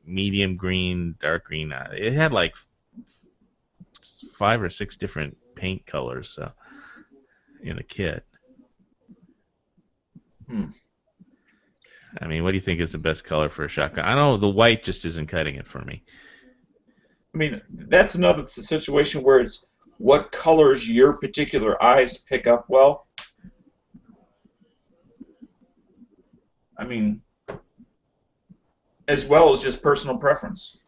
medium green, dark green. It had like 5 or 6 different paint colors in a kit. I mean, what do you think is the best color for a shotgun? I know the white just isn't cutting it for me. I mean, that's another situation where it's what colors your particular eyes pick up well. I mean, as well as just personal preference.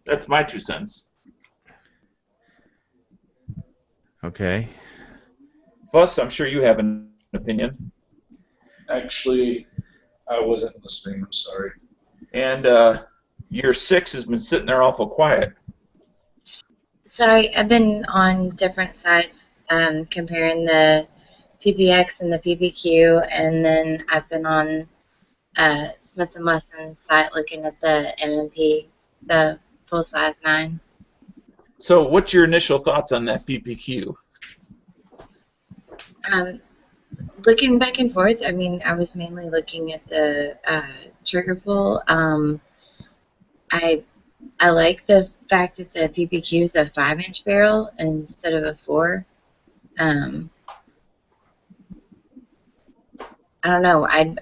That's my 2 cents. Okay. Fuss, I'm sure you have an opinion. Actually, I wasn't listening. I'm sorry. And your 6 has been sitting there awful quiet. Sorry, I've been on different sites comparing the PPX and the PPQ, and then I've been on Smith & Wesson's site looking at the M&P, the full-size 9. So what's your initial thoughts on that PPQ? Looking back and forth, I mean, I was mainly looking at the trigger pull. I like the fact that the PPQ is a 5-inch barrel instead of a 4. I don't know. I'd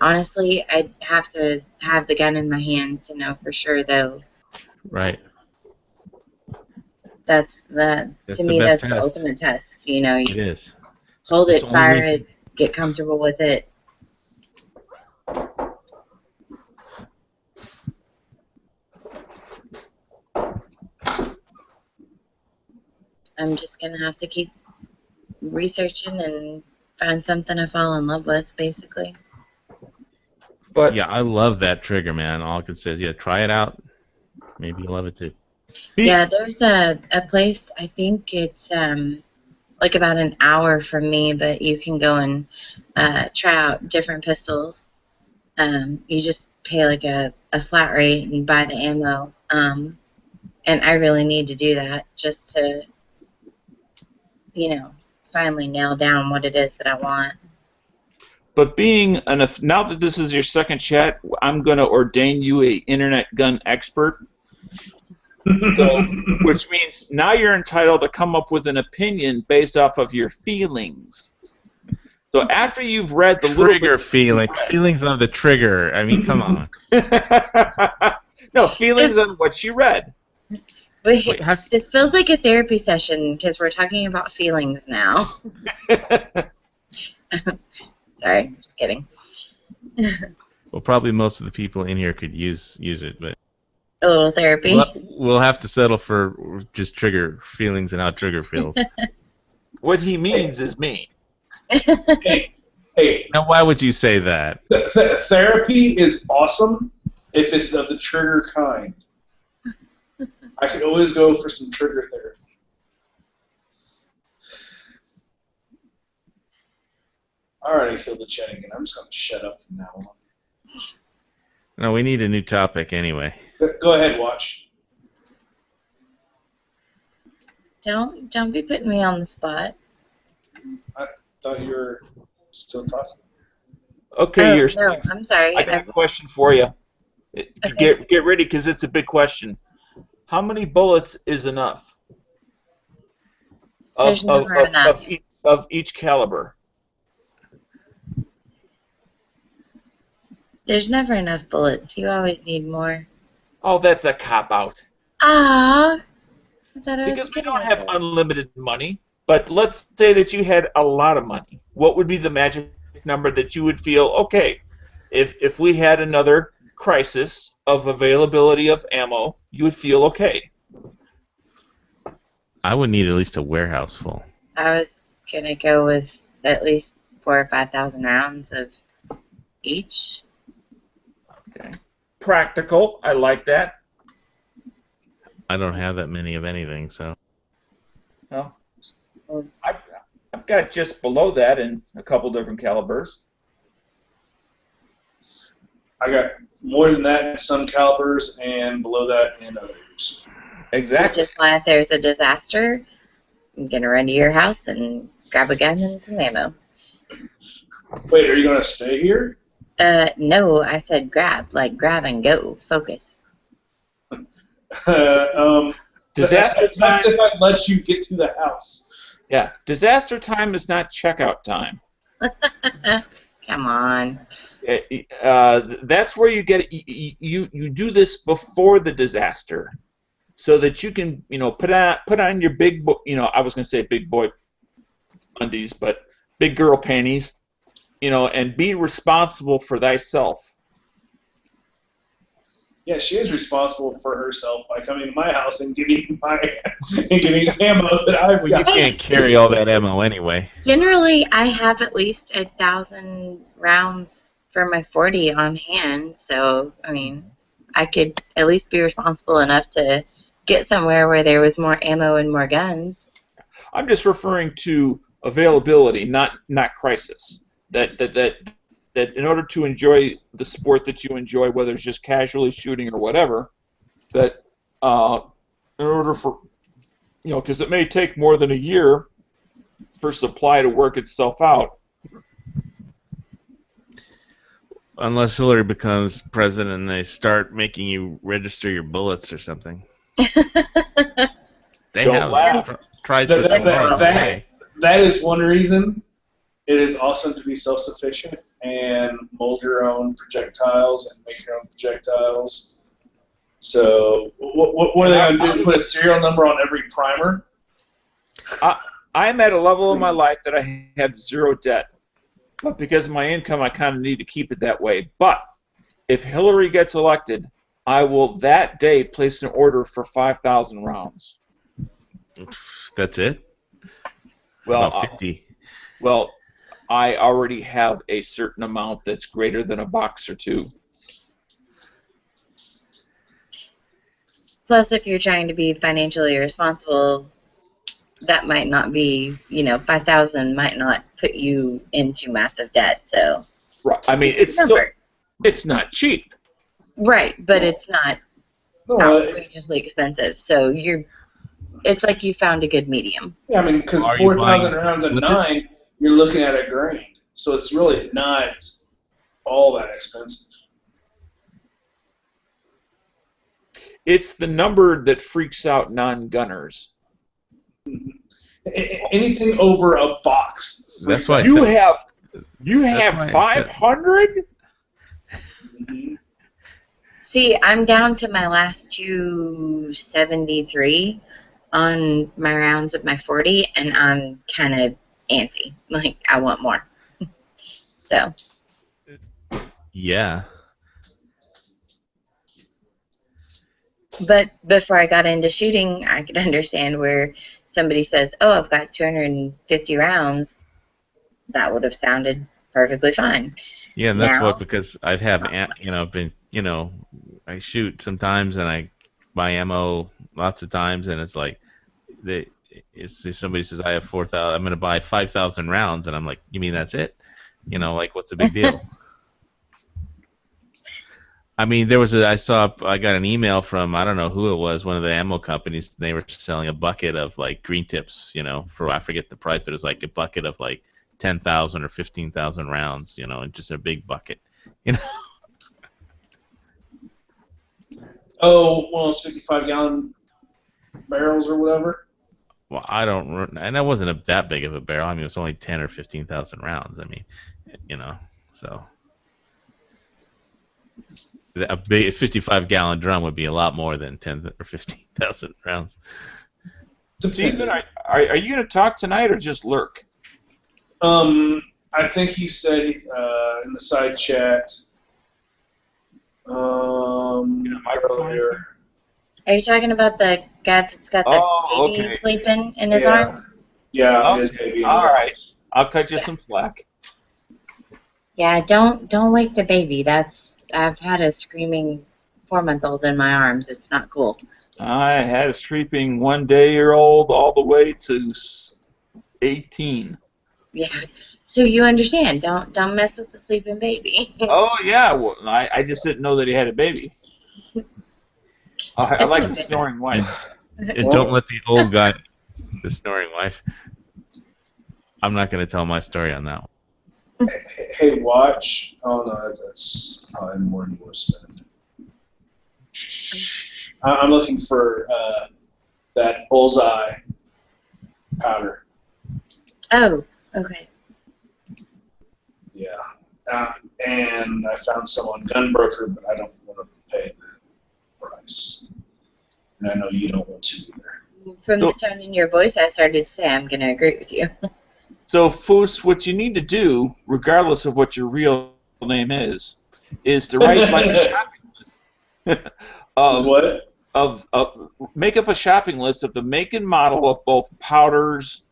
have to have the gun in my hand to know for sure, though. Right. That's That's to the me, best that's the test. ultimate test. You know, It you is. hold That's it, the only fire reason- it, get comfortable with it. I'm just going to have to keep researching and find something I fall in love with, basically. But Yeah, I love that trigger, man. All I can say is, yeah, try it out. Maybe you'll love it too. Yeah, there's a place, I think it's like about an hour from me, but you can go and try out different pistols. You just pay like a flat rate and buy the ammo. And I really need to do that just to, finally nail down what it is that I want. But now that this is your second chat, I'm going to ordain you a internet gun expert. So, which means now you're entitled to come up with an opinion based off of your feelings. So after you've read the Trigger feelings of the trigger. I mean, come on. No, feelings on what you read. Wait, this feels like a therapy session because we're talking about feelings now. Sorry, just kidding. Well, probably most of the people in here could use it, but A little therapy. we'll have to settle for just trigger feelings and how trigger feels. What he means is me. Hey, Now, why would you say that? therapy is awesome if it's of the trigger kind. I could always go for some trigger therapy. Alright, I killed the chat again. I'm just going to shut up from now on. No, we need a new topic anyway. Go ahead, Watch. Don't be putting me on the spot. I thought you were still talking. Okay, No, I'm sorry. I got a question for you. Okay. Get ready, because it's a big question. How many bullets is enough? There's never enough. Of each caliber. There's never enough bullets. You always need more. Oh, that's a cop-out. Ah. I thought I was Because we kidding don't have with it. unlimited money, but let's say that you had a lot of money. What would be the magic number that you would feel, okay, if we had another crisis of availability of ammo, you would feel okay? I would need at least a warehouse full. I was gonna go with at least 4,000 or 5,000 rounds of each. Okay. Practical. I like that. I don't have that many of anything, so. Well, I've got just below that in a couple different calibers. I got more than that in some calibers and below that in others. Exactly. Which is why if there's a disaster, I'm gonna run to your house and grab a gun and some ammo. Wait, are you going to stay here? No, I said grab, like grab and go, focus. Disaster That's time. if I let you get to the house. Yeah, disaster time is not checkout time. Come on. That's where you get you do this before the disaster, so that you can put on your big I was gonna say big boy undies, but big girl panties, and be responsible for thyself. Yeah, she is responsible for herself by coming to my house and getting ammo that I've Well, you got. can't carry all that ammo anyway. Generally, I have at least 1,000 rounds for my 40 on hand, so, I mean, I could at least be responsible enough to get somewhere where there was more ammo and more guns. I'm just referring to availability, not crisis. That in order to enjoy the sport that you enjoy, whether it's just casually shooting or whatever, that in order for, because it may take more than a year for supply to work itself out. Unless Hillary becomes president and they start making you register your bullets or something. They Don't have laugh. tried such a long way. That is one reason. It is awesome to be self-sufficient and mold your own projectiles and make your own projectiles. So what are they going to do? Put a serial number on every primer? I'm at a level in my life that I have zero debt. But because of my income, I kind of need to keep it that way. But if Hillary gets elected, I will that day place an order for 5,000 rounds. That's it? Well, About 50. Well, I already have a certain amount that's greater than a box or two. Plus, if you're trying to be financially responsible, that might not be, 5,000 might not put you into massive debt. So, Right. I mean, it's not cheap. Right, but it's not No, outrageously expensive. So it's like you found a good medium. yeah, I mean, because Are you 4,000 buying rounds at with it? 9, you're looking at a grain. So it's really not all that expensive. It's the number that freaks out non-gunners. Anything over a box. That's why I You said- have That's why I said- 500? Mhm. See, I'm down to my last 273 on my rounds of my 40, and I'm kind of antsy. Like, I want more. So, Yeah. but before I got into shooting, I could understand where somebody says, "Oh, I've got 250 rounds." That would have sounded perfectly fine. Yeah, and that's Now- what, because I have, I shoot sometimes and I buy ammo lots of times, and it's like, if somebody says I have 4,000, I'm going to buy 5,000 rounds, and I'm like, you mean that's it? Like, what's the big deal? I mean, I got an email from, I don't know who it was, one of the ammo companies. They were selling a bucket of like green tips, for, I forget the price, but it was like a bucket of like 10,000 or 15,000 rounds, and just a big bucket, Oh, one of those 55-gallon barrels or whatever? Well, and that wasn't that big of a barrel. I mean, it was only 10 or 15,000 rounds. I mean, so a big 55-gallon drum would be a lot more than 10 or 15,000 rounds. Stephen, are you going to talk tonight or just lurk? I think he said in the side chat earlier. Are you talking about the guy that's got the baby okay. sleeping in his Yeah. arms? Yeah, his baby. All right. I'll cut you some slack. Yeah, don't wake the baby. I've had a screaming 4-month-old in my arms. It's not cool. I had a sleeping 1-day-old all the way to 18. Yeah. So you understand. Don't mess with the sleeping baby. Oh, yeah. Well, I just didn't know that he had a baby. I like the snoring wife. And don't let the old guy, the snoring wife. I'm not going to tell my story on that one. Hey, watch. Oh, no, that's probably more than you want to spend. I'm looking for that bullseye powder. Oh, okay. Yeah. And I found some on Gunbroker, but I don't want to pay the price. And I know you don't want to either. From the tone in your voice, I started to say I'm going to agree with you. So, Foos, what you need to do, regardless of what your real name is to write like a shopping list make up a shopping list of the make and model of both powders,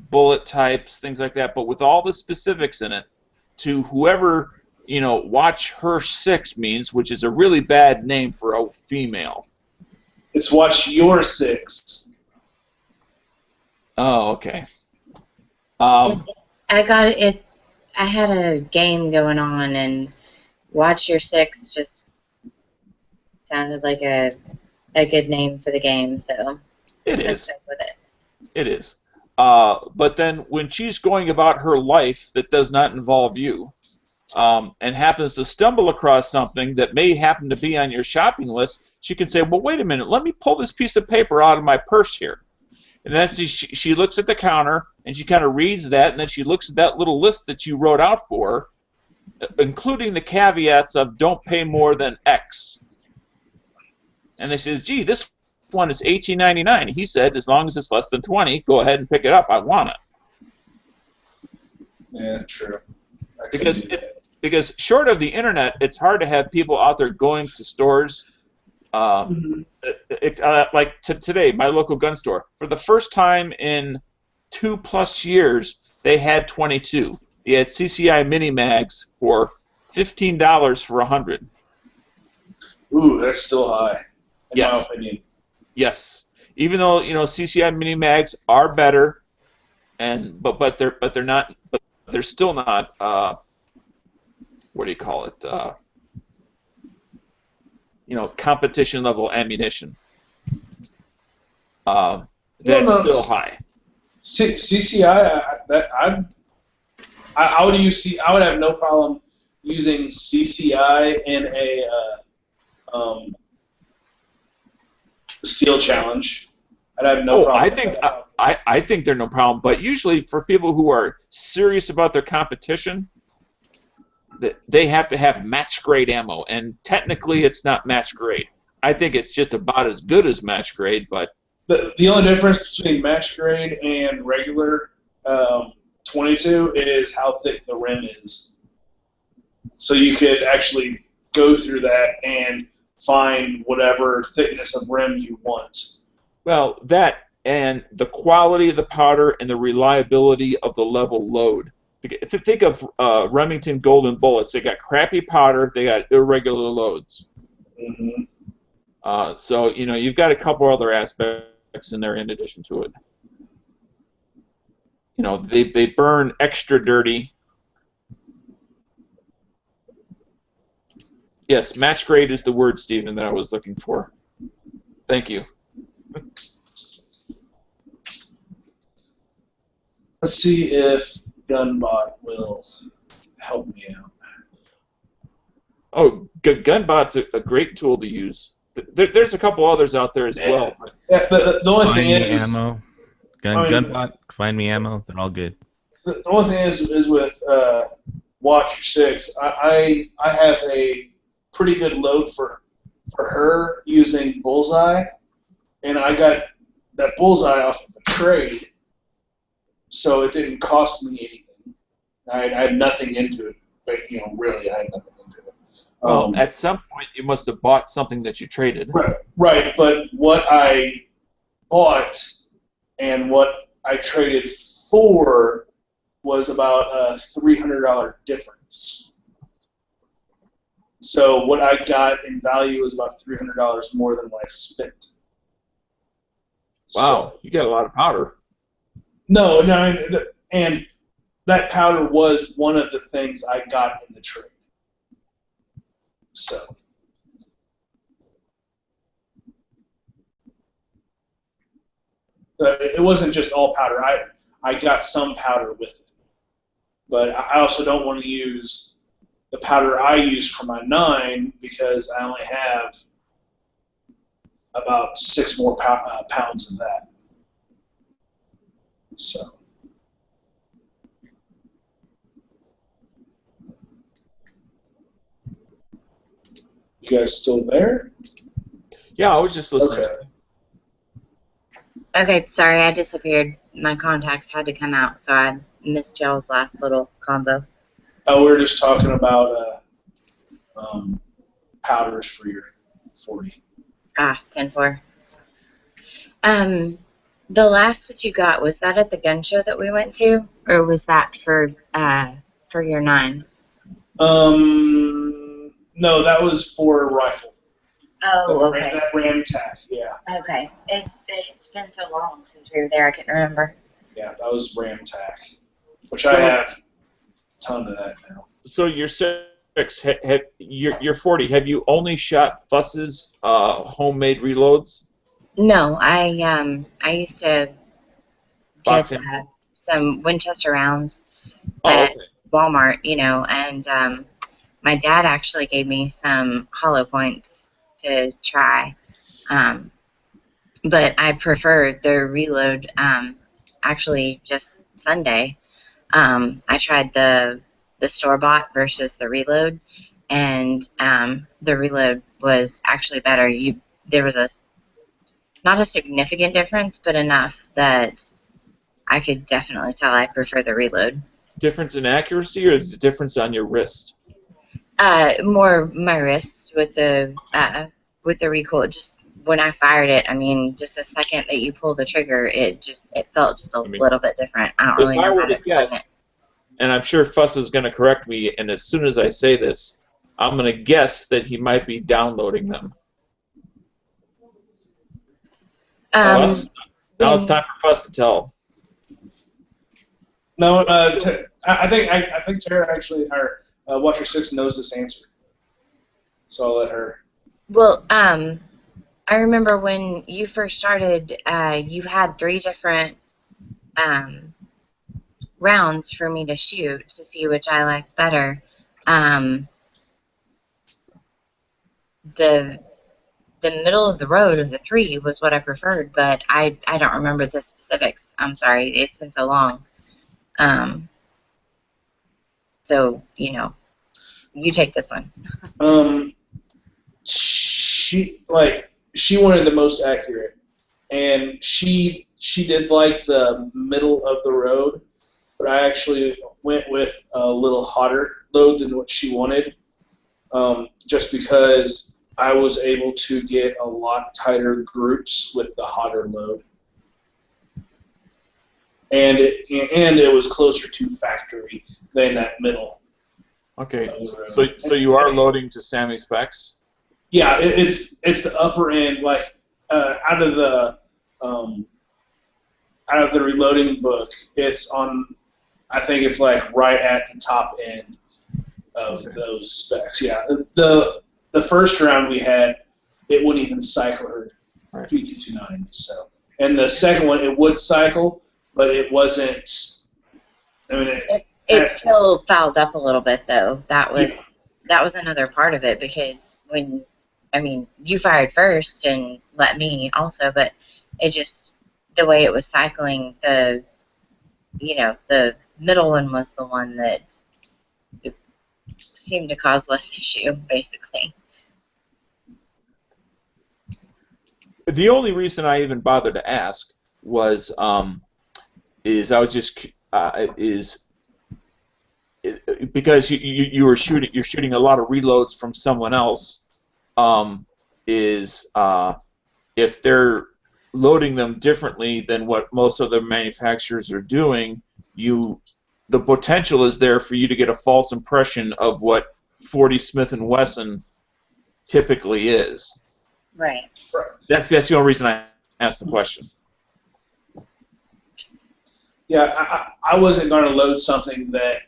bullet types, things like that, but with all the specifics in it to whoever, Watch Her 6 means, which is a really bad name for a female. It's Watch Your 6. Oh, okay. I got it. I had a game going on, and Watch Your 6 just sounded like a good name for the game, so It I is. stuck with it. It is. But then when she's going about her life that does not involve you, and happens to stumble across something that may happen to be on your shopping list, she can say, well, wait a minute, let me pull this piece of paper out of my purse here. And then she looks at the counter, and she kind of reads that, and then she looks at that little list that you wrote out for her, including the caveats of don't pay more than X. And they says, gee, this one is $18.99. He said, as long as it's less than 20, go ahead and pick it up. I want it. Yeah, true. Because short of the internet, it's hard to have people out there going to stores. Like today, my local gun store, for the first time in 2+ years, they had 22. They had CCI mini mags for $15 for 100. Ooh, that's still high, in my opinion. Yes, even though CCI mini mags are better, but they're not, but they're still not. What do you call it? Competition level ammunition. That's still high. CCI, I would use. I would have no problem using CCI in a Steel Challenge. I'd have no problem. I think they're no problem. But usually for people who are serious about their competition, they have to have match grade ammo, and technically it's not match grade. I think it's just about as good as match grade, but the only difference between match grade and regular 22 is how thick the rim is. So you could actually go through that and find whatever thickness of rim you want. Well, that and the quality of the powder and the reliability of the level load. If you think of Remington Golden Bullets, they got crappy powder, they got irregular loads. Mm-hmm. So you've got a couple other aspects in there in addition to it. They burn extra dirty. Yes, match grade is the word, Stephen, that I was looking for. Thank you. Let's see if Gunbot will help me out. Oh, Gunbot's a great tool to use. There's a couple others out there as well. Yeah, but the only thing is ammo. Gunbot, find me ammo. They're all good. The only thing is with Watcher 6, I have a pretty good load for her using Bullseye, and I got that Bullseye off of a trade, so it didn't cost me anything. I had nothing into it, but really, I had nothing into it. At some point, you must have bought something that you traded. Right, but what I bought and what I traded for was about a $300 difference. So what I got in value was about $300 more than what I spent. Wow, you got a lot of powder. No, and that powder was one of the things I got in the trade. So. It wasn't just all powder. I got some powder with it. But I also don't want to use the powder I use for my 9 because I only have about 6 more pounds of that. So. You guys still there? Yeah, I was just listening. Okay. Okay, sorry, I disappeared. My contacts had to come out, so I missed y'all's last little combo. Oh, we were just talking about powders for your 40. 10-4. The last that you got, was that at the gun show that we went to, or was that for your 9? No, that was for a rifle. Oh, okay. That Ram Tac, yeah. Okay. It's been so long since we were there, I couldn't remember. Yeah, that was Ram Tac, which I have a ton of that now. So you're 6, you're 40. Have you only shot Fuss's homemade reloads? No, I used to Box get ammo? some Winchester rounds. Oh, But okay. Walmart, and my dad actually gave me some hollow points to try. But I prefer the reload. Actually, just Sunday, I tried the store bought versus the reload, and the reload was actually better. There was not a significant difference, but enough that I could definitely tell I prefer the reload. Difference in accuracy or the difference on your wrist? More my wrist with the recoil. Just when I fired it, I mean, just the second that you pull the trigger, it felt just a little bit different. I don't really know how to explain it. And I'm sure Fuss is going to correct me, and as soon as I say this, I'm going to guess that he might be downloading them. Fuss? Now it's time for Fuss to tell. No, I think Tara actually, our Watcher 6 knows this answer, so I'll let her. Well, I remember when you first started, you had 3 different rounds for me to shoot to see which I liked better. The middle of the road of the 3 was what I preferred, but I don't remember the specifics. I'm sorry, it's been so long. So you take this one. She wanted the most accurate, and she did like the middle of the road, but I actually went with a little hotter load than what she wanted, just because I was able to get a lot tighter groups with the hotter load, and it was closer to factory than that middle. Okay, so you are loading to Sammy specs? Yeah, it's the upper end, like out of the reloading book. It's on, I think it's like right at the top end of those specs. Yeah, the first round we had, it wouldn't even cycle her P229. So, and the second one, it would cycle, but it wasn't. I mean, it still fouled up a little bit though. That was another part of it, because you fired first and let me also, but it just, the way it was cycling, the middle one was the one that seemed to cause less issue, basically. The only reason I even bothered to ask was, because you're shooting a lot of reloads from someone else. If they're loading them differently than what most other manufacturers are doing, the potential is there for you to get a false impression of what 40 Smith & Wesson typically is. Right. That's the only reason I asked the question. Yeah, I wasn't going to load something that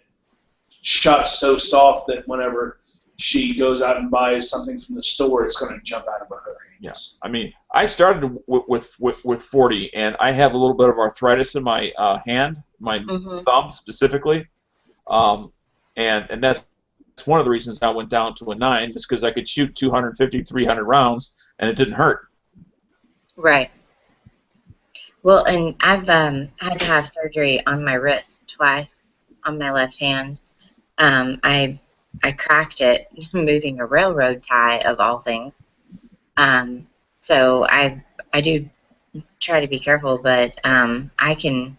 shot so soft that whenever she goes out and buys something from the store, it's going to jump out of her hands. Yes, I mean, I started with 40, and I have a little bit of arthritis in my hand, my thumb specifically, and that's one of the reasons I went down to a 9, is because I could shoot 250, 300 rounds, and it didn't hurt. Right. Well, and I've had to have surgery on my wrist twice on my left hand. I cracked it moving a railroad tie, of all things. So I do try to be careful, but I can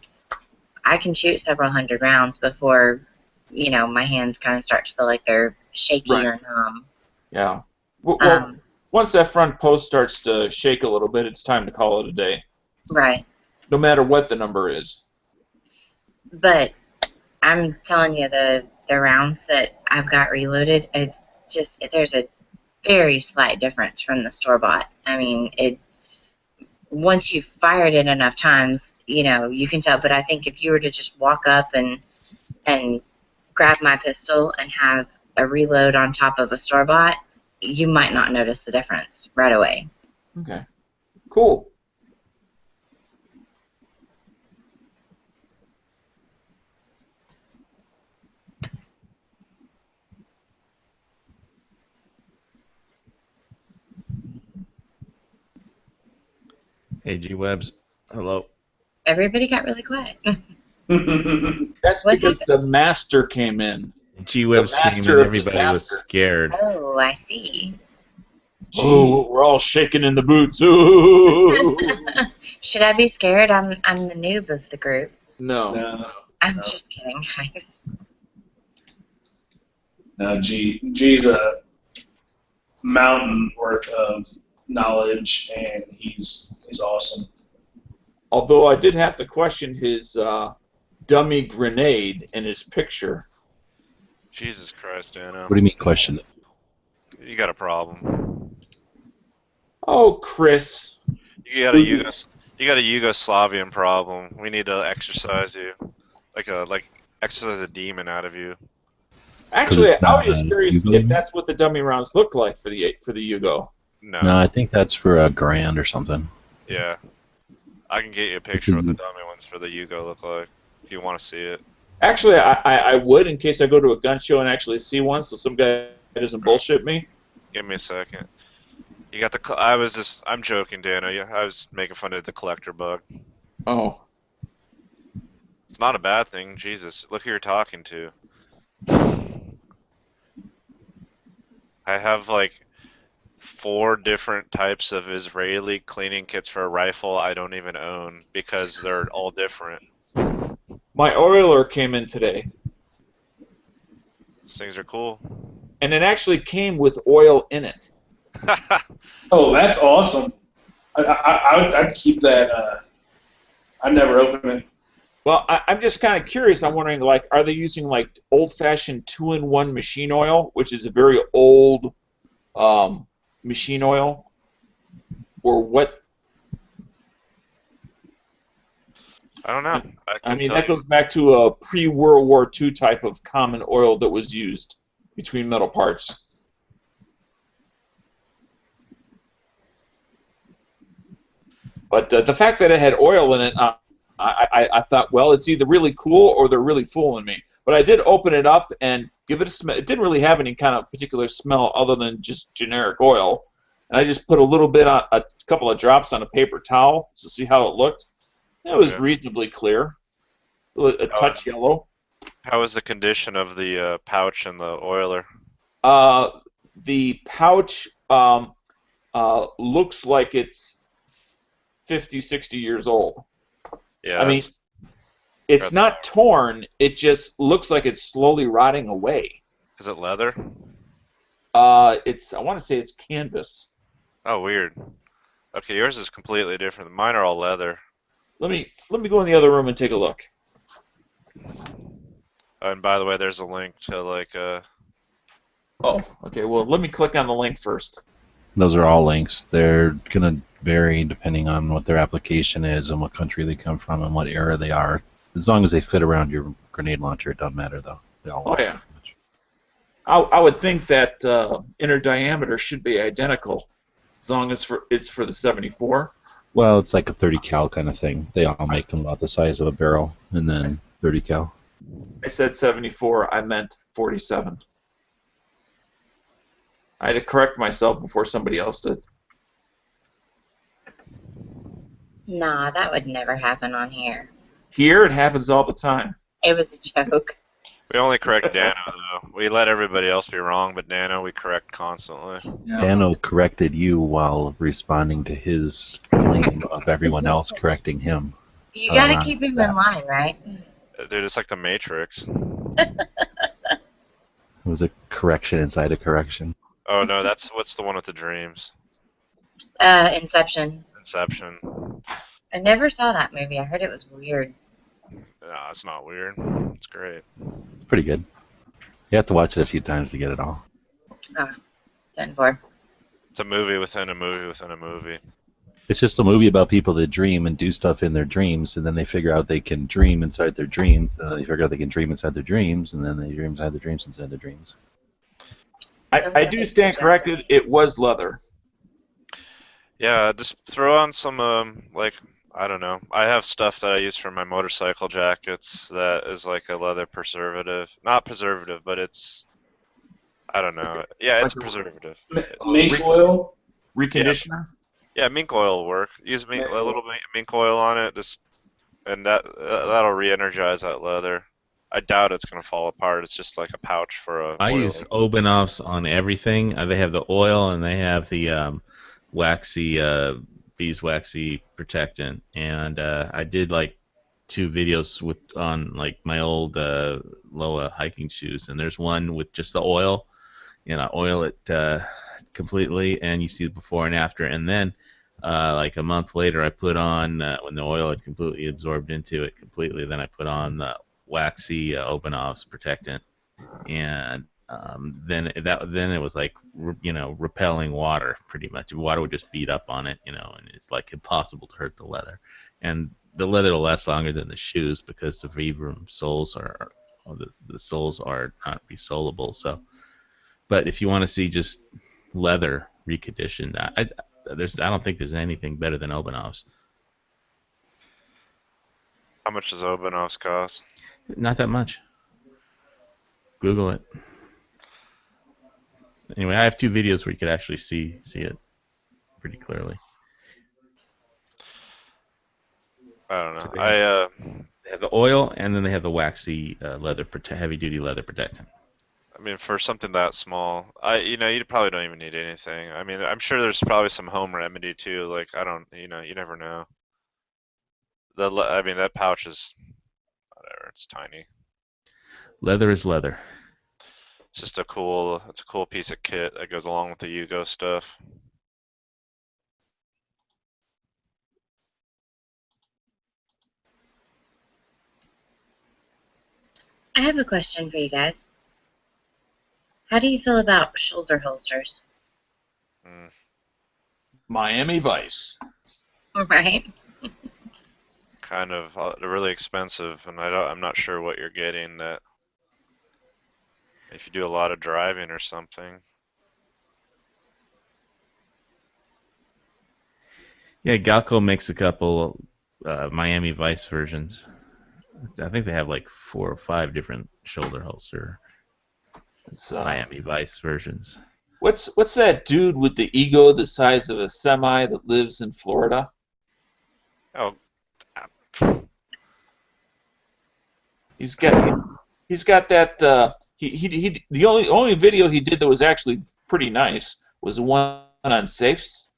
shoot several hundred rounds before my hands kind of start to feel like they're shaky or numb. Yeah. Well, once that front post starts to shake a little bit, it's time to call it a day. Right. No matter what the number is. But I'm telling you, the rounds that I've got reloaded, there's a very slight difference from the store-bought. I mean, once you've fired it enough times, you can tell. But I think if you were to just walk up and grab my pistol and have a reload on top of a store-bought, you might not notice the difference right away. Okay. Cool. Hey, G Webs. Hello. Everybody got really quiet. That's What because the master came in. G Webs came master and of everybody was disaster. scared. Oh, I see. Oh, we're all shaking in the boots. Ooh. Should I be scared? I'm the noob of the group. No. No, I'm No. just kidding, guys. no, G's a mountain worth of knowledge, and he's awesome. Although I did have to question his dummy grenade in his picture. Jesus Christ, Dano. What do you mean question? You got a problem. Oh, Chris. You got a Yugoslavian problem. We need to exercise you. Like exercise a demon out of you. Actually, it's I not was just a curious Yugo? if that's what the dummy rounds look like for the Yugo. No. No, I think that's for a grand or something. Yeah. I can get you a picture of what the dummy ones for the Yugo look like if you want to see it. Actually, I would in case I go to a gun show and actually see one, so some guy doesn't bullshit me. Give me a second. You got the. I'm joking, Dano. I was making fun of the collector bug. Oh. It's not a bad thing. Jesus, look who you're talking to. I have like 4 different types of Israeli cleaning kits for a rifle I don't even own because they're all different. My oiler came in today, These things are cool. and it actually came with oil in it. Oh, that's awesome. I'd keep that. I'd never open it. Well, I'm just kind of curious. I'm wondering, like, are they using like old-fashioned 2-in-1 machine oil, which is a very old machine oil, or what? I don't know. I mean, that goes back to a pre-World War II type of common oil that was used between metal parts. But the fact that it had oil in it, I thought, well, it's either really cool or they're really fooling me. But I did open it up and give it a smell. It didn't really have any kind of particular smell other than just generic oil. And I just put a little bit on a couple of drops on a paper towel to see how it looked. It was reasonably clear, a touch yellow. How was the condition of the pouch and the oiler? The pouch looks like it's 50, 60 years old. Yeah. I mean, it's not torn. It just looks like it's slowly rotting away. Is it leather? I want to say it's canvas. Oh, weird. Okay, yours is completely different. Mine are all leather. Let me go in the other room and take a look. And by the way, there's a link to like Oh, okay. Well, let me click on the link first. Those are all links. They're going to vary depending on what their application is and what country they come from and what era they are. As long as they fit around your grenade launcher, it doesn't matter, though. They all Oh, yeah. I would think that inner diameter should be identical as long as it's for the 74. Well, it's like a 30 cal kind of thing. They all make them about the size of a barrel, and then 30 cal. I said 74. I meant 47. I had to correct myself before somebody else did. Nah, that would never happen on here. Here, it happens all the time. It was a joke. we only correct Dano though. We let everybody else be wrong, but Dano we correct constantly. Dano corrected you while responding to his claim of everyone else correcting him. You gotta keep him in line, right? Dude, it's like the Matrix. It was a correction inside a correction. Oh no, what's the one with the dreams? Inception. Inception. I never saw that movie. I heard it was weird. No, it's not weird. It's great. It's pretty good. You have to watch it a few times to get it all. 10-4. It's a movie within a movie within a movie. It's just a movie about people that dream and do stuff in their dreams, and then they figure out they can dream inside their dreams, and then they figure out they can dream inside their dreams, and then they dream inside their dreams inside their dreams. I do stand corrected. It was leather. Yeah, just throw on some like I don't know. I have stuff that I use for my motorcycle jackets that is like a leather preservative. Not preservative, but it's I don't know. Yeah, it's a preservative. Make oil. Reconditioner? Yeah, mink oil will work. Use Mink a little bit mink oil on it, and that'll re-energize that leather. I doubt it's gonna fall apart. It's just like a pouch for a I oil. use Obenovs on everything. They have the oil and they have the waxy beeswaxy protectant. And I did like 2 videos on like my old Loa hiking shoes. And there's one with just the oil. I oil it completely, and you see the before and after. And then like a month later, I put on when the oil had completely absorbed into it completely. Then I put on the waxy Obenovs protectant, and then it was like repelling water pretty much. Water would just beat up on it, and it's like impossible to hurt the leather. And the leather will last longer than the shoes because the Vibram soles the soles are not resolable. So, but if you want to see just leather reconditioned, I don't think there's anything better than Obenovs. How much does Obenovs cost? Not that much. Google it. Anyway, I have 2 videos where you could actually see it pretty clearly. I don't know. They have the oil, and then they have the waxy heavy-duty leather protectant. I mean, for something that small, you probably don't even need anything. I mean, I'm sure there's probably some home remedy too. Like, I don't, you never know. I mean, that pouch is, whatever, it's tiny. Leather is leather. It's just a cool piece of kit that goes along with the Yugo stuff. I have a question for you guys. How do you feel about shoulder holsters? Miami Vice. Right. Kind of, they're really expensive, and I'm not sure what you're getting. That if you do a lot of driving or something. Yeah, Galco makes a couple Miami Vice versions. I think they have like 4 or 5 different shoulder holster Miami Vice versions. What's that dude with the ego the size of a semi that lives in Florida? Oh, he's got that. The only video he did that was actually pretty nice was one on safes.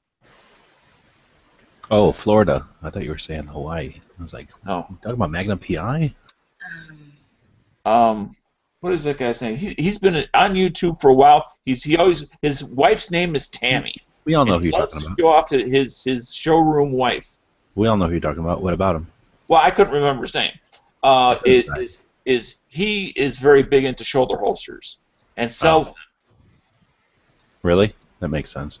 Oh, Florida. I thought you were saying Hawaii. I was like, no. You talking about Magnum PI? What is that guy saying? He's been on YouTube for a while. His wife's name is Tammy. We all know who you're talking about. He loves to show off his showroom wife. We all know who you're talking about. What about him? Well, I couldn't remember his name. He is very big into shoulder holsters and sells them. Really? That makes sense.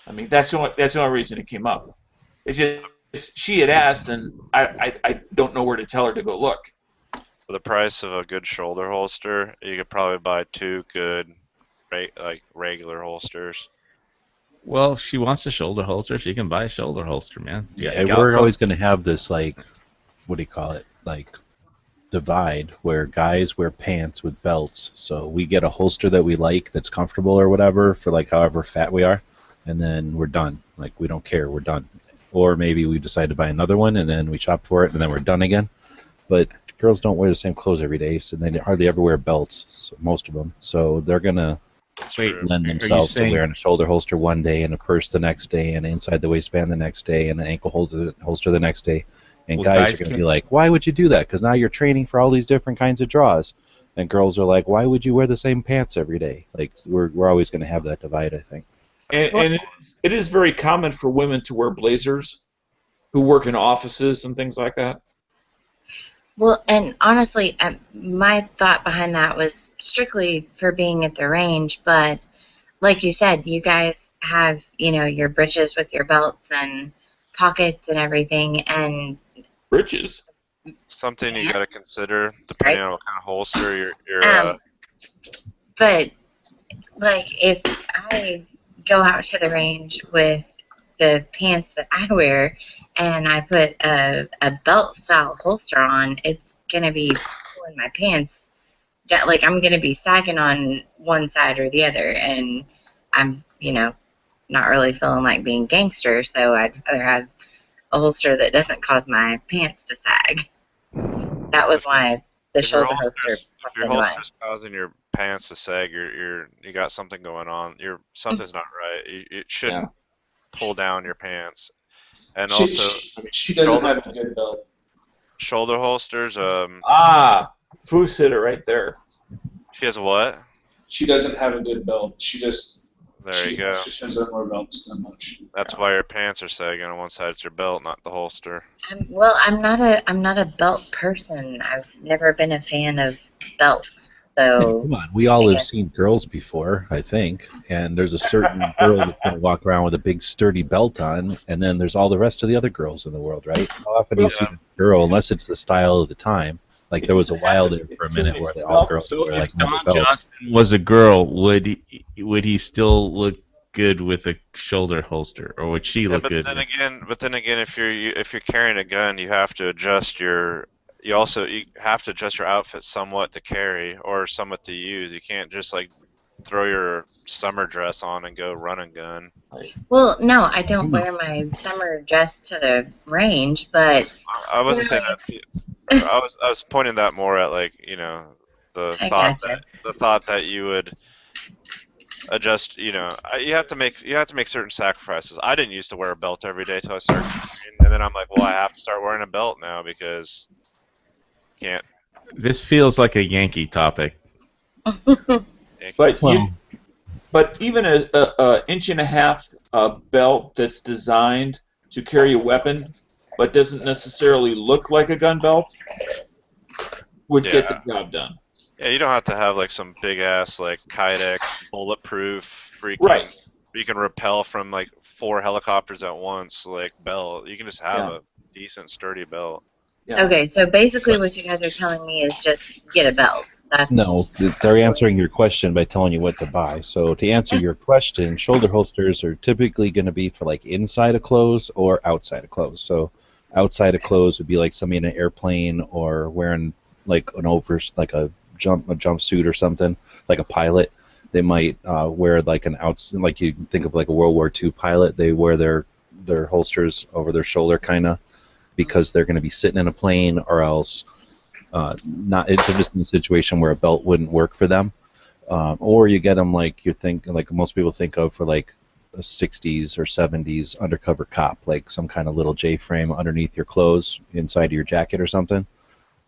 I mean, that's the only reason it came up. It's just she had asked, and I don't know where to tell her to go look. For the price of a good shoulder holster, you could probably buy 2 good, regular holsters. Well, if she wants a shoulder holster, she can buy a shoulder holster, man. Yeah, we're always going to have this, like, what do you call it, like, divide where guys wear pants with belts. So we get a holster that we like that's comfortable or whatever for, like, however fat we are, and then we're done. Like, we don't care, we're done. Or maybe we decide to buy another one, and then we shop for it, and then we're done again. But girls don't wear the same clothes every day, so they hardly ever wear belts, so most of them. So they're going to lend themselves to wearing a shoulder holster one day and a purse the next day and inside the waistband the next day and an ankle holster the next day. And guys are going to be like, why would you do that? Because now you're training for all these different kinds of draws. And girls are like, why would you wear the same pants every day? Like, we're always going to have that divide, I think. And it is very common for women to wear blazers who work in offices and things like that. Well, and honestly, my thought behind that was strictly for being at the range, but like you said, you guys have, your breeches with your belts and pockets and everything, and breeches. Something you got to consider depending on what kind of holster you're But like if I go out to the range with the pants that I wear and I put a belt style holster on, it's gonna be pulling my pants down. Like I'm gonna be sagging on one side or the other, and I'm not really feeling like being gangster, so I'd rather have a holster that doesn't cause my pants to sag. That was why the If your shoulder holster If popped your into mind. holster's causing your pants to sag, you got something going on. Something's not right. It shouldn't pull down your pants. And also, She doesn't have a good belt. shoulder holsters. Foos hit it right there. She has what? She doesn't have a good belt. She There you go. She doesn't wear belts that much. That's why your pants are sagging on one side. It's your belt, not the holster. I'm not a belt person. I've never been a fan of belts. So Come on, we all have seen girls before, I think, and there's a certain girl that's going to walk around with a big sturdy belt on, and then there's all the rest of the other girls in the world, right? How often do you see a girl, unless it's the style of the time? Like there was a while there for a minute where all girls So were if like Don metal belts. Johnson was a girl, would he still look good with a shoulder holster, or would she look good? But then again, if you're carrying a gun, you have to adjust your. You have to adjust your outfit somewhat to carry or somewhat to use. You can't just like throw your summer dress on and go run and gun. Well, no, I don't wear my summer dress to the range, but I wasn't saying that. I was pointing that more at like the thought that you would adjust. You have to make certain sacrifices. I didn't used to wear a belt every day till I started, and then I'm like, well, I have to start wearing a belt now because I can't. This feels like a Yankee topic. But even a inch and a half belt that's designed to carry a weapon, but doesn't necessarily look like a gun belt, would get the job done. Yeah, you don't have to have like some big ass like Kydex bulletproof freaking. Right. You can repel from like 4 helicopters at once, like belt. You can just have a decent sturdy belt. Yeah. Okay, so basically what you guys are telling me is just get a belt. No, they're answering your question by telling you what to buy. So to answer your question, shoulder holsters are typically going to be for like inside of clothes or outside of clothes. So outside of clothes would be like somebody in an airplane or wearing like a jumpsuit or something, like a pilot. They might wear like like you think of like a World War II pilot. They wear their holsters over their shoulder kind of because they're going to be sitting in a plane or else. They're just in a situation where a belt wouldn't work for them, or you get them like most people think of for like a 60s or 70s undercover cop, like some kind of little J-frame underneath your clothes, inside of your jacket or something.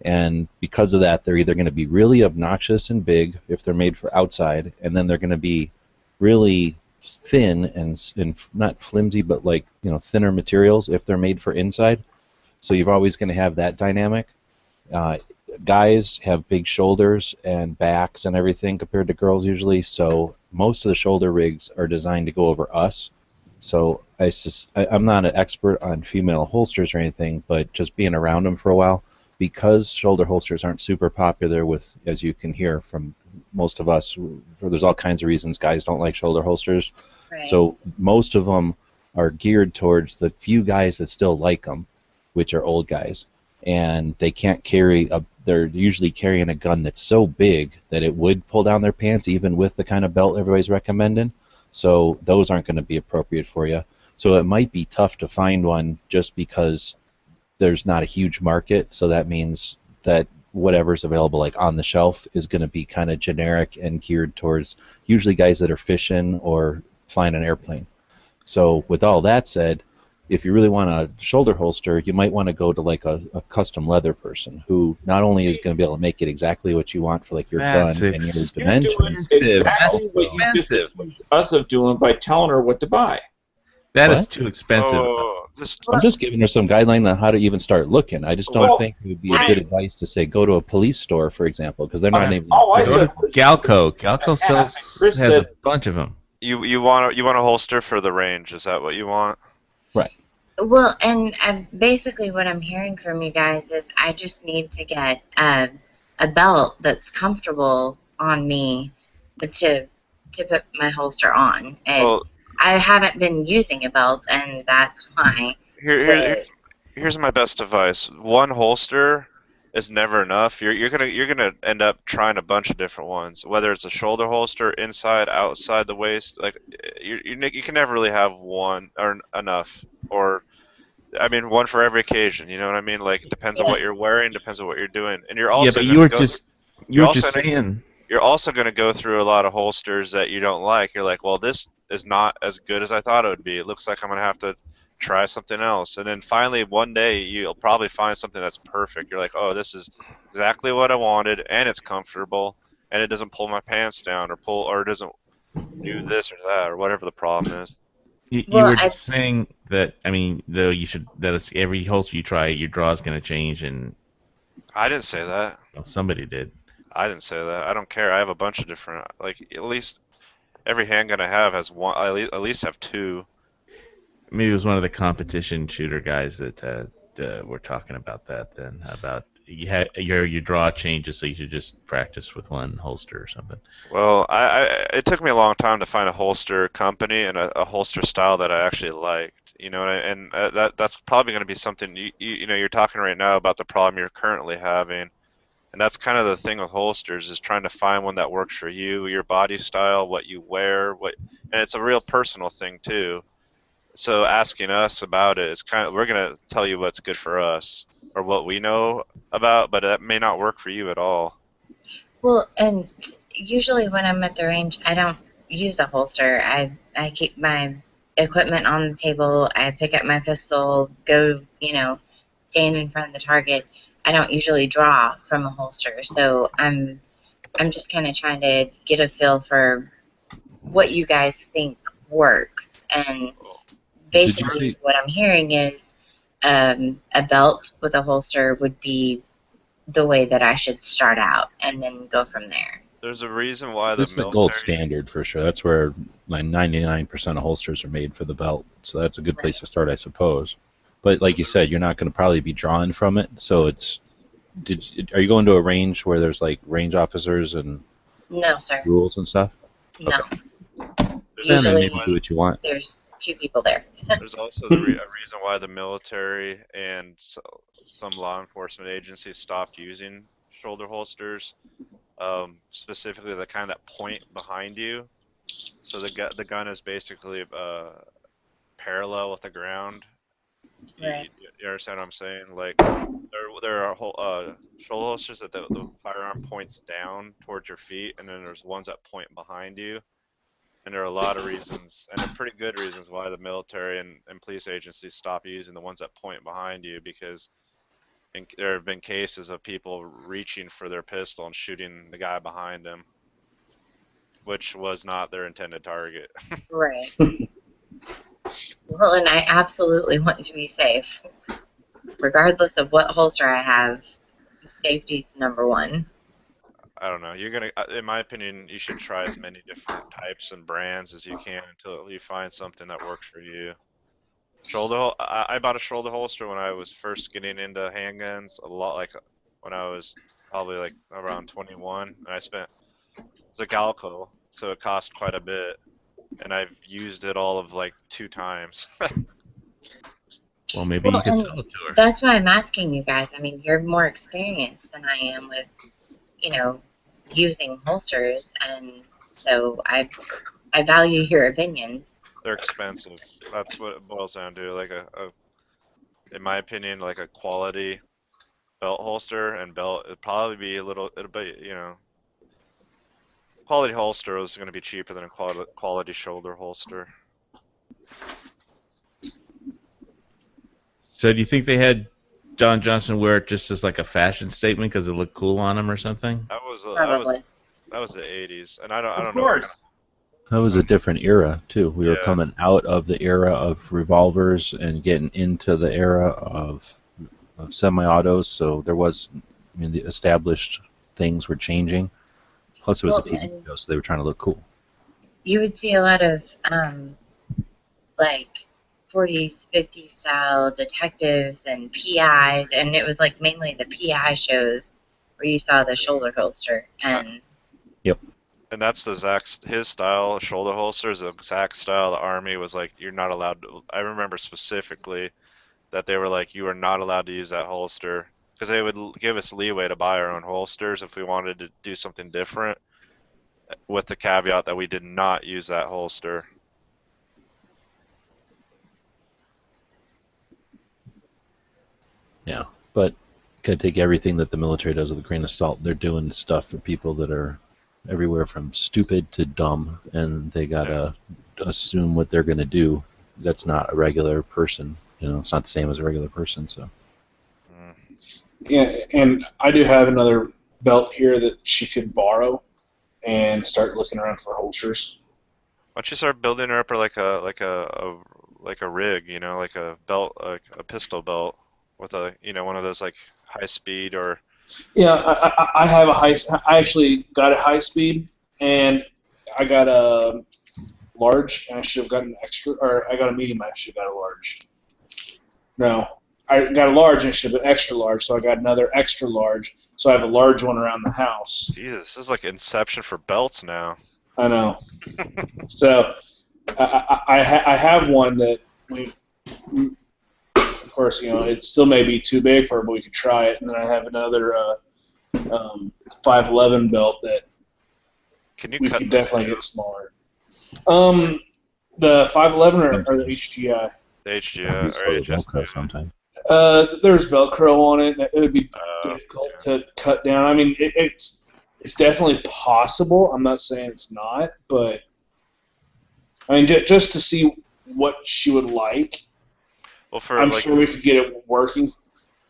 And because of that, they're either going to be really obnoxious and big if they're made for outside, and then they're going to be really thin and not flimsy, but like thinner materials if they're made for inside. So you're always going to have that dynamic. Guys have big shoulders and backs and everything compared to girls usually, so most of the shoulder rigs are designed to go over us. So I'm not an expert on female holsters or anything, but just being around them for a while, because shoulder holsters aren't super popular with, as you can hear from most of us, there's all kinds of reasons guys don't like shoulder holsters. Right. So most of them are geared towards the few guys that still like them, which are old guys. And they can't they're usually carrying a gun that's so big that it would pull down their pants even with the kind of belt everybody's recommending. So those aren't going to be appropriate for you. So it might be tough to find one just because there's not a huge market. So that means that whatever's available like on the shelf is going to be kind of generic and geared towards usually guys that are fishing or flying an airplane. So with all that said, if you really want a shoulder holster, you might want to go to like a custom leather person who not only is going to be able to make it exactly what you want for like your gun and your dimensions. Exactly what you just accused us of doing by telling her what to buy. That is too expensive. I'm just giving her some guideline on how to even start looking. I just don't think it would be a good advice to say go to a police store, for example, because they're not even. I said Galco. Galco has a bunch of them. You want a holster for the range? Is that what you want? Right. Well, and basically what I'm hearing from you guys is I just need to get a belt that's comfortable on me to put my holster on. And I haven't been using a belt, and that's why. Here's my best advice. One holster is never enough. You're gonna end up trying a bunch of different ones, whether it's a shoulder holster, inside, outside the waist. Like you can never really have one or enough, or I mean one for every occasion. You know what I mean? Like it depends on Yeah. what you're wearing, depends on what you're doing, and you're Yeah, also but gonna go. you You're were also just saying. you're also going to go through a lot of holsters that you don't like. You're like, well, this is not as good as I thought it would be. It looks like I'm going to have to try something else. And then finally, one day, you'll probably find something that's perfect. You're like, oh, this is exactly what I wanted, and it's comfortable, and it doesn't pull my pants down or it doesn't do this or that or whatever the problem is. You Well, were just saying that. I mean, though that it's every holster you try, your draw is going to change, and I didn't say that. somebody did. I didn't say that. I don't care. I have a bunch of different, like at least every handgun I have has one. I at least have two. Maybe it was one of the competition shooter guys that were talking about that. Then about your draw changes, so you should just practice with one holster or something. Well, it took me a long time to find a holster company and a holster style that I actually liked. You know, and that's probably going to be something you know you're talking right now about the problem you're currently having. And that's kind of the thing with holsters is trying to find one that works for you, your body style, what you wear, and it's a real personal thing too. So asking us about it is we're gonna tell you what's good for us or what we know about, but that may not work for you at all. Well, and usually when I'm at the range, I don't use a holster. I keep my equipment on the table. I pick up my pistol, go, stand in front of the target. I don't usually draw from a holster, so I'm just kind of trying to get a feel for what you guys think works. And basically, what I'm hearing is a belt with a holster would be the way that I should start out, and then go from there. There's a reason why That's the gold standard for sure. That's where like 99% of holsters are made for the belt. So that's a good place to start, I suppose. But like you said, you're not going to probably be drawing from it. So are you going to a range where there's like range officers and No, sir. rules and stuff? No. Okay. Then maybe do what you want. There's two people there. There's also a reason why the military and some law enforcement agencies stopped using shoulder holsters, specifically the kind that point behind you. So the gun is basically parallel with the ground. Right. You understand what I'm saying? Like there are shoulder holsters that the firearm points down towards your feet, and then there's ones that point behind you. And there are a lot of reasons, and they're pretty good reasons, why the military and police agencies stop using the ones that point behind you, because there have been cases of people reaching for their pistol and shooting the guy behind them, which was not their intended target. Right. Well, and I absolutely want to be safe. Regardless of what holster I have, safety's number one. I don't know. In my opinion, you should try as many different types and brands as you can until you find something that works for you. I bought a shoulder holster when I was first getting into handguns. A lot, like when I was probably like around 21, and it's a Galco, so it cost quite a bit, and I've used it all of like 2 times. Well, maybe you could sell it to her. That's why I'm asking you guys. I mean, you're more experienced than I am with, using holsters, and so I value your opinion. They're expensive. That's what it boils down to. Like in my opinion, like a quality belt holster and belt, it'll be, quality holster is going to be cheaper than a quality shoulder holster. So do you think they had John Johnson wear it just as like a fashion statement because it looked cool on him or something? That was the 80s, and I don't know. That was a different era too. We were coming out of the era of revolvers and getting into the era of semi-autos. So there was, the established things were changing. Plus, it was a TV show, so they were trying to look cool. You would see a lot of like 40s, 50s style detectives and PIs, and it was like mainly the PI shows where you saw the shoulder holster. And yep. And that's his style, shoulder holster is the exact style the Army was like, you're not allowed to. I remember specifically that they were like, you are not allowed to use that holster because they would give us leeway to buy our own holsters if we wanted to do something different, with the caveat that we did not use that holster. Yeah, but gotta take everything that the military does with a grain of salt. They're doing stuff for people that are everywhere from stupid to dumb, and they gotta assume what they're gonna do. That's not a regular person. You know, it's not the same as a regular person. So. Yeah, and I do have another belt here that she could borrow, and start looking around for holsters. Why don't you start building her up like a rig, you know, like a belt, like a pistol belt with a, you know, one of those like high speed or. Yeah, I have a high. I actually got a high speed, and I got a large, and I should have gotten an extra, or I got a medium. I should have got a large. No, I got a large, and it should have been extra large. So I got another extra large. So I have a large one around the house. Jesus, this is like Inception for belts now. I know. So I have one that we. Of course, you know, it still may be too big for her, but we could try it. And then I have another 511 belt that we could definitely get smaller. The 511 or the HGI? The HGI. Sometimes. There's Velcro on it. It would be difficult to cut down. I mean, it's definitely possible. I'm not saying it's not, but I mean, just to see what she would like. Well, I'm sure we could get it working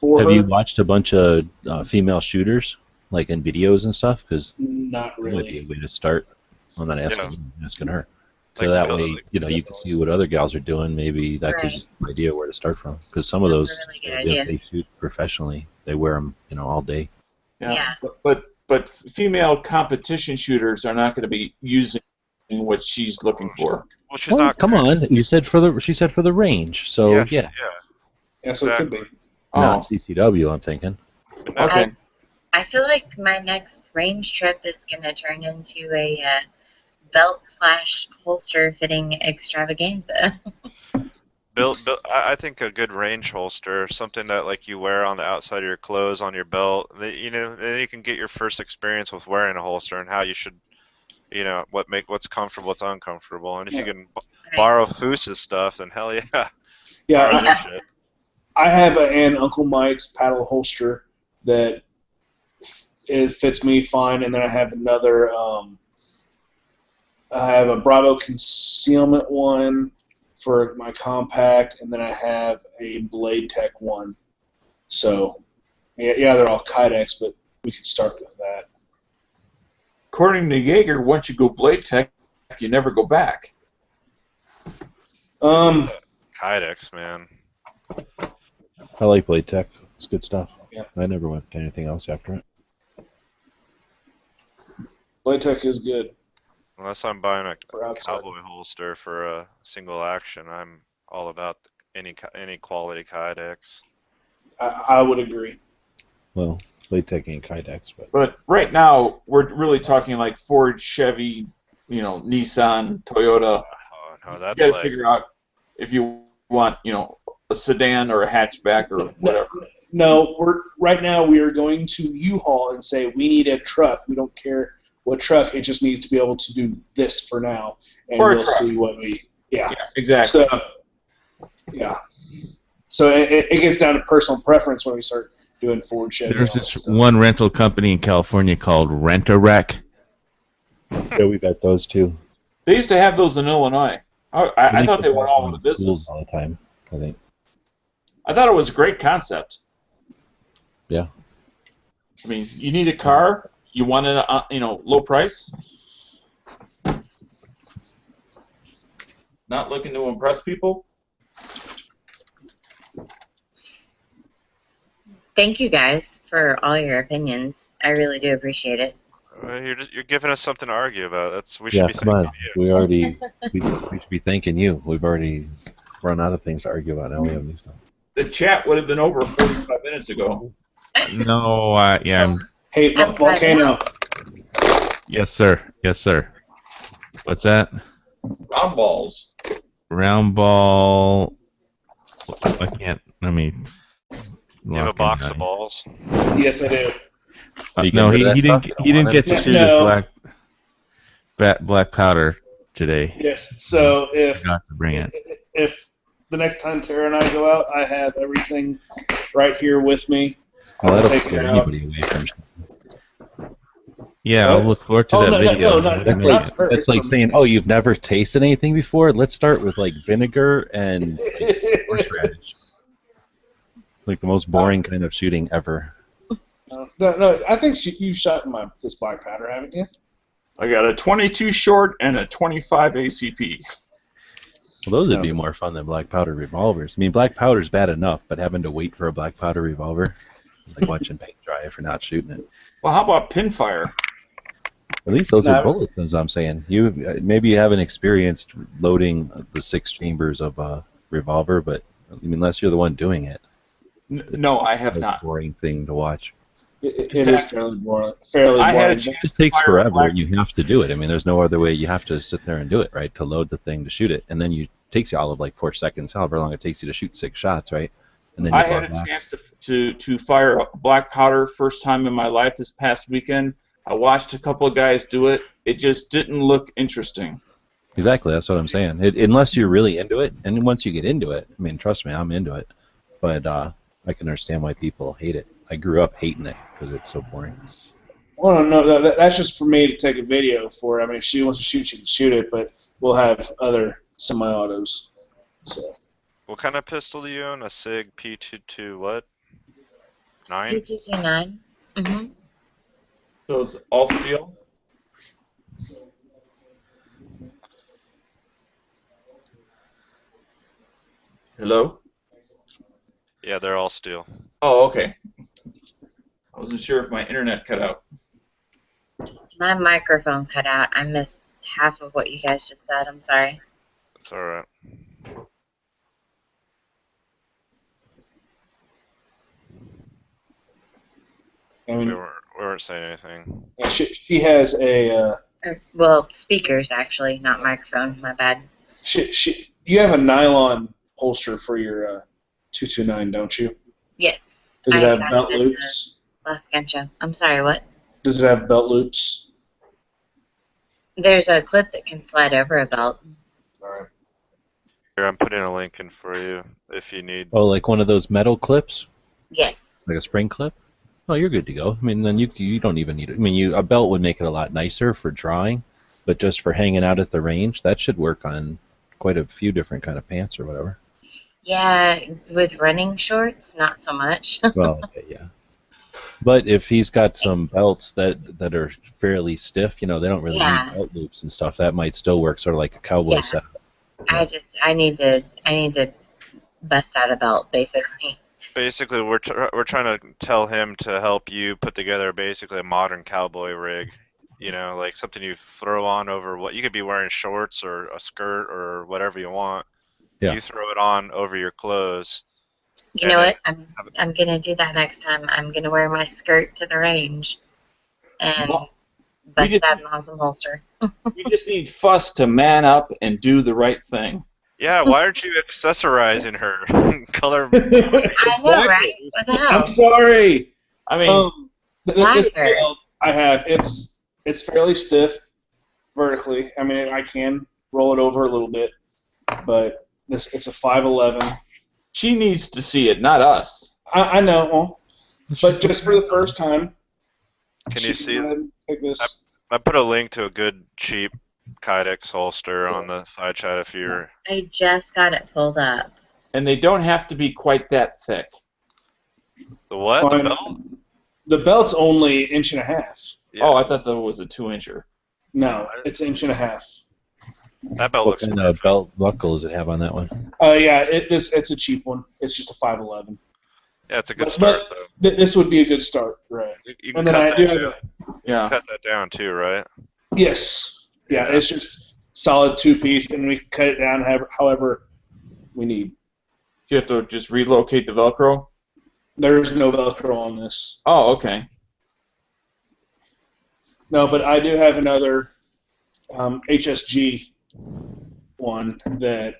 for her. Have you watched a bunch of female shooters, like in videos and stuff? Because not really. That would be a way to start. I'm not asking you, I'm asking her. So Like, that way, you know, you can see what other gals are doing. Maybe that gives you an idea where to start from. Because some of those, if they shoot professionally, they wear them, you know, all day. Yeah. But female competition shooters are not going to be using what she's looking for. Well, she's Well, not. come on, you said she said for the range. So yeah, Yeah, so it could be. not CCW. I'm thinking. Okay. I feel like my next range trip is going to turn into a belt/holster fitting extravaganza. I think a good range holster, something that like you wear on the outside of your clothes on your belt. You know, then you can get your first experience with wearing a holster and how you should, you know, what's comfortable, what's uncomfortable. And if you can borrow Foose's stuff, then hell yeah. Yeah, I have an Uncle Mike's paddle holster that it fits me fine, and then I have another. I have a Bravo concealment one for my compact, and then I have a Blade Tech one. So, yeah, they're all Kydex, but we could start with that. According to Jaeger, once you go Blade Tech, you never go back. Kydex, man. I like Blade Tech. It's good stuff. Yeah. I never went to anything else after it. Blade Tech is good. Unless I'm buying a For outside. cowboy holster for a single action, I'm all about any quality Kydex. I would agree. Well, Blade Tech ain't Kydex, but But right now, we're really talking like Ford, Chevy, you know, Nissan, Toyota. Oh no, that's You got to like figure out if you want, you know, a sedan or a hatchback or whatever. No, right now we are going to U-Haul and say we need a truck. We don't care what truck. It just needs to be able to do this for now, and For a we'll truck. see what we. Yeah. Yeah, exactly. So, yeah. So it gets down to personal preference when we start doing Ford, Chevy. There's all that this stuff. one rental company in California called Rent-A-Wreck. yeah, we got those too. They used to have those in Illinois. I thought they went all into business. all the time. I think. I thought it was a great concept. Yeah. I mean, you need a car. You want it, you know, low price. Not looking to impress people. Thank you guys for all your opinions. I really do appreciate it. you're giving us something to argue about. We should Yeah, be come thanking on. you. We already we should be thanking you. We've already run out of things to argue about. Now we have new stuff. The chat would have been over 45 minutes ago. No, yeah, Hey, Volcano. yes, sir. Yes, sir. What's that? Round balls. Round ball. I can't. I mean, You have a Lock box and of balls. Yes, I do. Are you No, getting rid of that stuff? You don't he didn't want get it? to shoot No. his black powder today. Yes. So if Forgot to bring it. if the next time Tara and I go out, I have everything right here with me. Well, I'll that'll take it scare out. anybody away from shooting. Yeah, What? I'll look forward to Oh, that no, video. no, That's not like for- that's like saying, oh, you've never tasted anything before. Let's start with like vinegar and like, horseradish. Like the most boring kind of shooting ever. No, I think you shot this black powder, haven't you? I got a 22 short and a 25 ACP. Well, those would be more fun than black powder revolvers. I mean, black powder's bad enough, but having to wait for a black powder revolver, it's like watching paint dry if you're not shooting it. Well, how about pinfire? At least those No. are bullets, as I'm saying. Maybe you haven't experienced loading the 6 chambers of a revolver, but I mean, unless you're the one doing it. No, I have It's not. a boring thing to watch. It In is fact, fairly boring. I had a boring. chance It takes to fire forever, black- and you have to do it. I mean, there's no other way. You have to sit there and do it, right? To load the thing to shoot it, and then takes you all of like 4 seconds, however long it takes you to shoot 6 shots, right? And then you I go had a back. chance to fire a black powder first time in my life this past weekend. I watched a couple of guys do it. It just didn't look interesting. Exactly, that's what I'm saying. Unless you're really into it, and once you get into it, I mean, trust me, I'm into it. But I can understand why people hate it. I grew up hating it because it's so boring. Well, no, that's just for me to take a video for. I mean, if she wants to shoot, she can shoot it, but we'll have other semi-autos. So What kind of pistol do you own? A SIG P22 what? 9? P229. Mm-hmm. Those all steel? Hello? Yeah, they're all steel. Oh, okay. I wasn't sure if my internet cut out. My microphone cut out. I missed half of what you guys just said. I'm sorry. It's alright. I We mean, weren't saying anything. she has a. Well, speakers actually, not microphone. My bad. You have a nylon holster for your 229, don't you? Yes. Does it I have got belt it, loops? Last gun show. I'm sorry. What? Does it have belt loops? There's a clip that can slide over a belt. All right. Here, I'm putting a link in for you if you need. Oh, like one of those metal clips, Yes. like a spring clip. Oh, you're good to go. I mean, then you don't even need it. I mean, a belt would make it a lot nicer for drawing, but just for hanging out at the range, that should work on quite a few different kind of pants or whatever. Yeah, with running shorts, not so much. Well, okay, yeah. But if he's got some belts that are fairly stiff, they don't really Yeah. need belt loops and stuff. That might still work, sort of like a cowboy Yeah. setup. I need to bust out a belt, basically. Basically, we're trying to tell him to help you put together basically a modern cowboy rig. Like something you throw on over what you could be wearing shorts or a skirt or whatever you want. Yeah. You throw it on over your clothes. You know what? I'm gonna do that next time. I'm gonna wear my skirt to the range and Well, bust just- out an awesome holster. You just need Fuss to man up and do the right thing. Yeah, why aren't you accessorizing her? Color. I know, right? What the hell? I'm sorry. I mean, This Lighter. belt I have, it's fairly stiff vertically. I mean, I can roll it over a little bit, but it's a 511. she needs to see it, not us. I know, but just for the first time. Can you see? go ahead and take this? I put a link to a good cheap Kydex holster on the side chat if you're. I just got it pulled up. And they don't have to be quite that thick. The what? The Fine. belt? The belt's only 1.5 inches. Yeah. Oh, I thought that was a 2-incher. No, it's 1.5 inches. That belt What looks kind perfect. of belt buckle does it have on that one? Yeah, it's a cheap one. It's just a 511. Yeah, it's a good But- start though. This would be a good start, right? You can And then cut I do that have down. Yeah. Cut that down too, right? Yes. Yeah, it's just solid 2-piece, and we can cut it down however we need. You have to just relocate the Velcro? There's no Velcro on this. Oh, okay. No, but I do have another HSG one that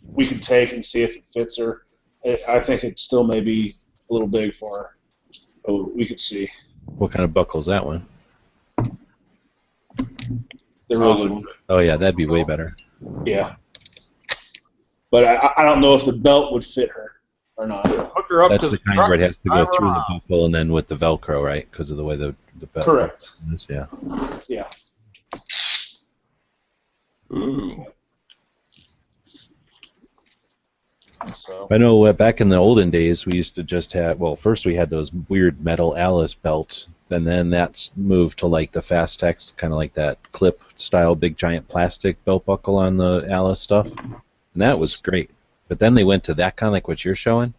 we can take and see if it fits her. I think it still may be a little big for her. Oh, we could see. What kind of buckle's that one? The real good one. Oh yeah, that'd be way better. Yeah. But I don't know if the belt would fit her or not. Hook her up That's to the the kind truck, where it has to go drive her through the around. buckle and then with the Velcro, right? Because of the way the belt Correct. is. Yeah. Yeah. Ooh. So. I know back in the olden days we used to just have, well, first we had those weird metal Alice belts, and then that's moved to like the Fastex, kind of like that clip style big giant plastic belt buckle on the Alice stuff, and that was great. But then they went to that kind of like what you're showing,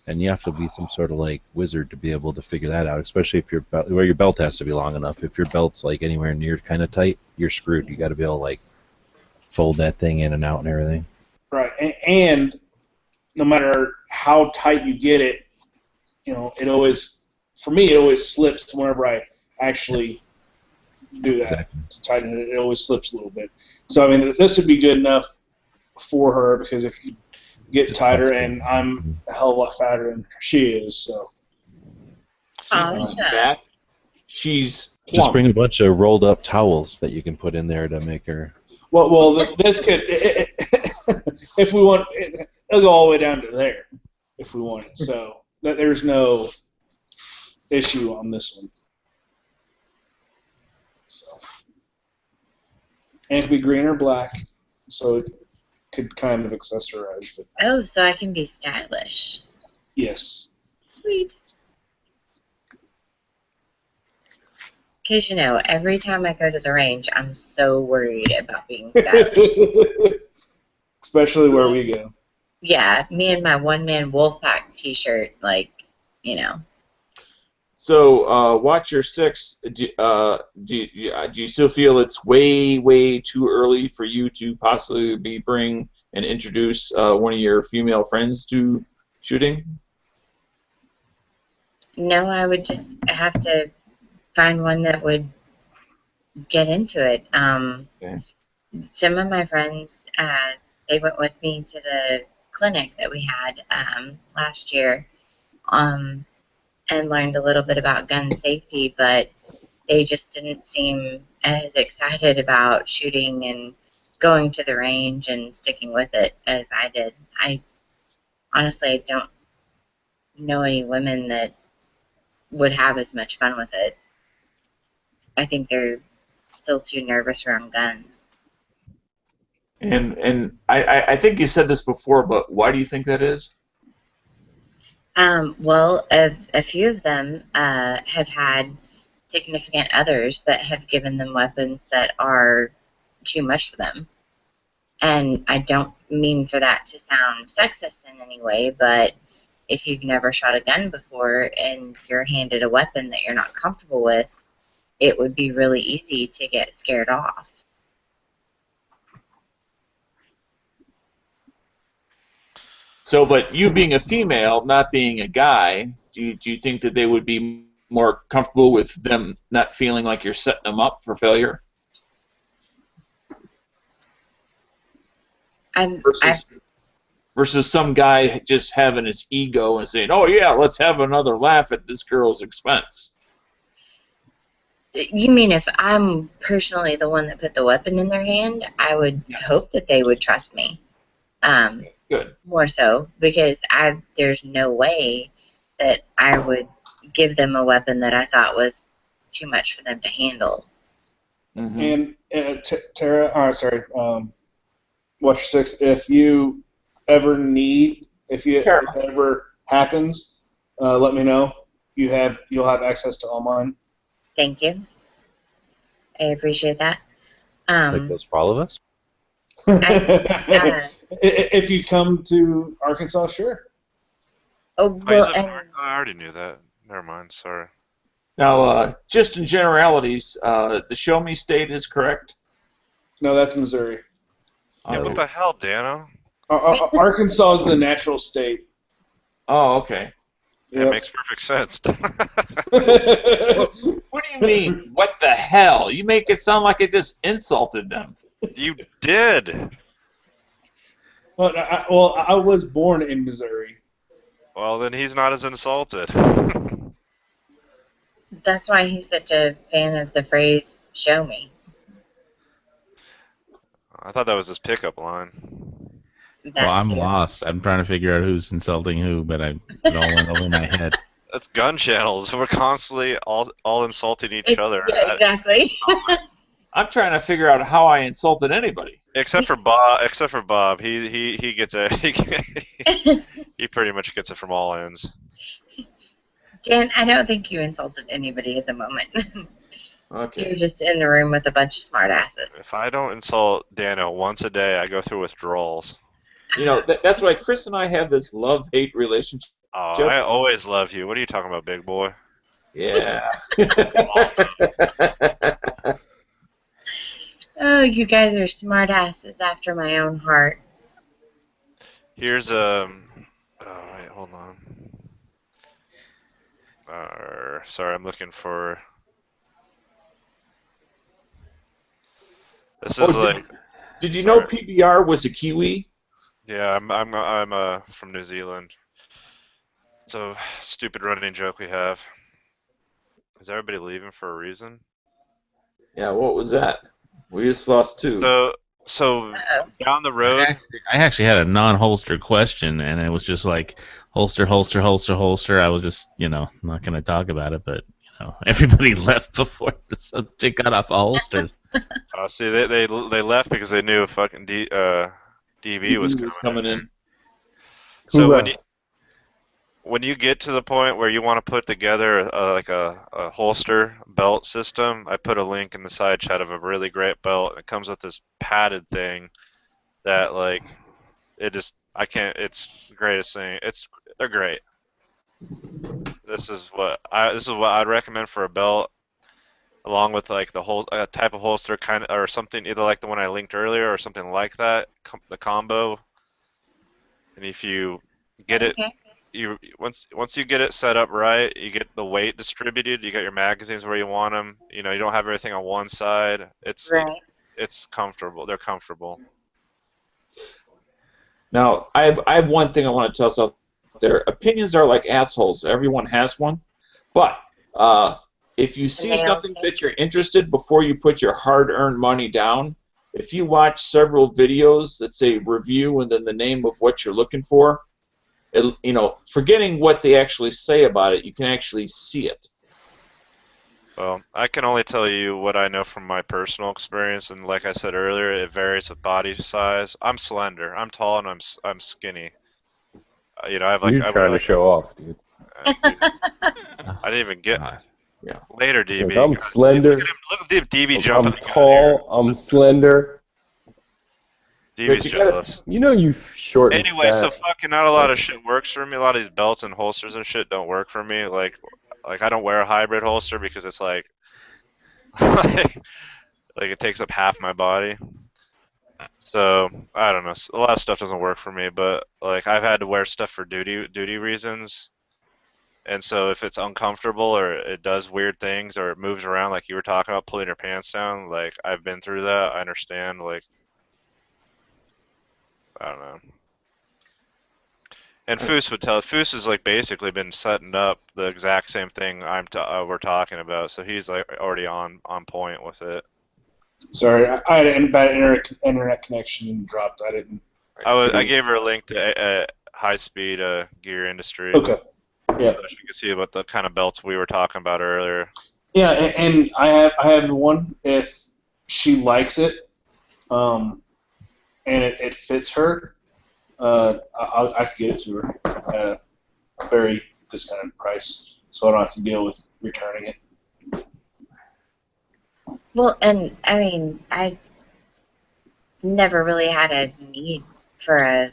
and you have to be some sort of like wizard to be able to figure that out, especially if your belt, where your belt has to be long enough. If your belt's like anywhere near kind of tight, you're screwed. You got to be able to like fold that thing in and out and everything. Right, and no matter how tight you get it, you know, it always, for me, it always slips whenever I actually do that. Exactly. To tighten it, it always slips a little bit. So, I mean, this would be good enough for her because it could get tighter, and I'm a hell of a lot fatter than she is, so. Oh, That she's Just plump. bring a bunch of rolled up towels that you can put in there to make her. Well, this could, if we want, it'll go all the way down to there, if we want it. So there's no issue on this one. So, and it could be green or black, so it could kind of accessorize. But Oh, so I can be stylish. yes. Sweet. Because, you know, every time I go to the range, I'm so worried about being stylish. Especially where we go. Yeah, me and my one-man Wolfpack t-shirt, like, you know. So, Watcher 6, do you still feel it's way too early for you to possibly bring and introduce one of your female friends to shooting? No, I would just have to find one that would get into it. Okay. Some of my friends, they went with me to the clinic that we had last year and learned a little bit about gun safety, but they just didn't seem as excited about shooting and going to the range and sticking with it as I did. I honestly don't know any women that would have as much fun with it. I think they're still too nervous around guns. And I think you said this before, but why do you think that is? Well, a few of them have had significant others that have given them weapons that are too much for them. And I don't mean for that to sound sexist in any way, but if you've never shot a gun before and you're handed a weapon that you're not comfortable with, it would be really easy to get scared off. So, but you being a female, not being a guy, do you think that they would be more comfortable with them not feeling like you're setting them up for failure? Versus some guy just having his ego and saying, "Oh yeah, let's have another laugh at this girl's expense." You mean if I'm personally the one that put the weapon in their hand, I would hope that they would trust me. Good. More so, because there's no way that I would give them a weapon that I thought was too much for them to handle. Mm-hmm. And Tara, Watcher 6, if you ever need, if it ever happens, let me know. You'll have access to all mine. Thank you. I appreciate that. Like those for all of us? If you come to Arkansas, sure. Oh, well, I already knew that. Never mind. Sorry. Now, just in generalities, the Show Me State is correct? No, that's Missouri. Yeah, what the hell, Dano? Arkansas is the natural state. Oh, okay. It makes perfect sense. What do you mean, what the hell? You make it sound like it just insulted them. You did. Well, I was born in Missouri, Well, then he's not as insulted. That's why he's such a fan of the phrase "show me." I thought that was his pickup line. That Well, I'm too. lost. I'm trying to figure out who's insulting who, but it all went over my head. That's gun channels. We're constantly all insulting each other. Yeah, exactly. I'm trying to figure out how I insulted anybody. Except for Bob, he gets a he pretty much gets it from all ends. Dan, I don't think you insulted anybody at the moment. Okay. You're just in the room with a bunch of smartasses. If I don't insult Dano once a day, I go through withdrawals. You know, that's why Chris and I have this love-hate relationship. Oh, I always love you. What are you talking about, big boy? Yeah. Oh, you guys are smartasses after my own heart. Here's oh wait, hold on. Sorry, I'm looking for. This is like. Did you know PBR was a Kiwi? Yeah, I'm from New Zealand. It's a stupid running joke we have. Is everybody leaving for a reason? Yeah. What was that? We just lost 2. So Uh-oh. down the road. I actually had a non-holster question, and it was just like holster, holster, holster, holster. I was just, not going to talk about it, but everybody left before the subject got off a holster. See, they left because they knew fucking DB was coming in. So when you get to the point where you want to put together like a holster belt system, I put a link in the side chat of a really great belt. It comes with this padded thing that like it's the greatest thing. They're great. This is what I'd recommend for a belt, along with like the whole type of holster kind of or something either like the one I linked earlier or something like that. The combo, and if you get it. Okay. Once you get it set up right, you get the weight distributed. You got your magazines where you want them. You don't have everything on one side. It's comfortable. They're comfortable. Now, I have one thing I want to tell us out there. Opinions are like assholes. Everyone has one. But if you see something that you're interested before you put your hard-earned money down, if you watch several videos that say review and then the name of what you're looking for, forgetting what they actually say about it, you can actually see it. Well, I can only tell you what I know from my personal experience, and like I said earlier, it varies with body size. I'm slender. I'm tall, and I'm skinny. I have like. You're trying to show off, dude. I didn't even get. Yeah. Later, DB. I'm slender. Look at DB jumping. I'm tall. I'm slender. DB's jealous. You short. Anyway, so fucking not a lot of shit works for me. A lot of these belts and holsters and shit don't work for me. Like I don't wear a hybrid holster because it's like it takes up half my body. So I don't know. A lot of stuff doesn't work for me, but like I've had to wear stuff for duty reasons. And so if it's uncomfortable or it does weird things or it moves around like you were talking about pulling your pants down, like I've been through that. I understand. Like I don't know. And Foos would tell. Foos has like basically been setting up the exact same thing we're talking about, so he's like already on point with it. Sorry, I had a bad internet connection and dropped. I didn't. I gave her a link to High Speed Gear Industry. Okay. Yeah. So she could see what the kind of belts we were talking about earlier. Yeah, and I have the one if she likes it, and it fits her. I can get it to her at a very discounted price, so I don't have to deal with returning it. Well, and I mean, I never really had a need for a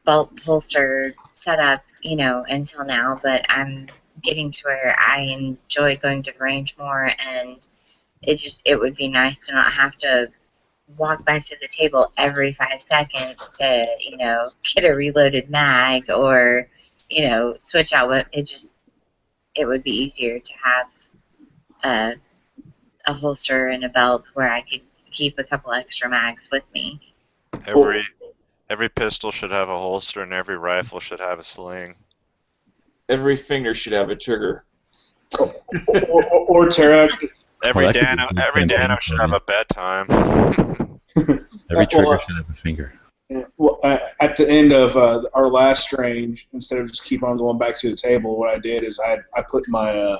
belt holster setup, until now, but I'm getting to where I enjoy going to the range more, and it would be nice to not have to walk back to the table every 5 seconds to, get a reloaded mag or, switch out what it would be easier to have a holster and a belt where I could keep a couple extra mags with me. Every pistol should have a holster and every rifle should have a sling. Every finger should have a trigger. or Tara. Every Well, that could Dano, be every campaign Dano should for have you. a bedtime. Every trigger Well, should have a finger. Well, at the end of our last range, instead of just keep on going back to the table, what I did is I put my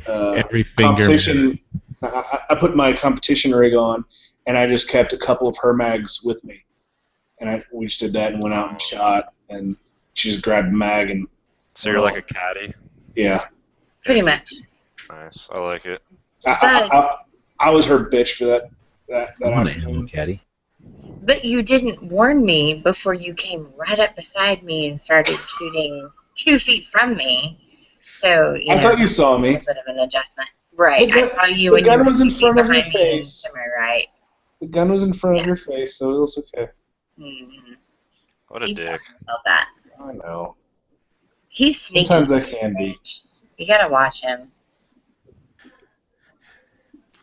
Every finger. competition. I put my competition rig on, and I just kept a couple of her mags with me, and we just did that and went out and shot, and she just grabbed a mag and So you're like a caddy. yeah. Pretty much. Nice. I like it. I was her bitch for that I want an ammo afternoon. caddy. But you didn't warn me before you came right up beside me and started shooting 2 feet from me. So I thought you saw a me. bit of an adjustment. Right. The gun- I saw you the when gun you were was in 2 feet front of your behind me and face. to my right. The gun was in front of your face, so it was okay. Mm-hmm. What a dick. Love that. I know. He's sneaky. Sometimes I can be. You gotta watch him.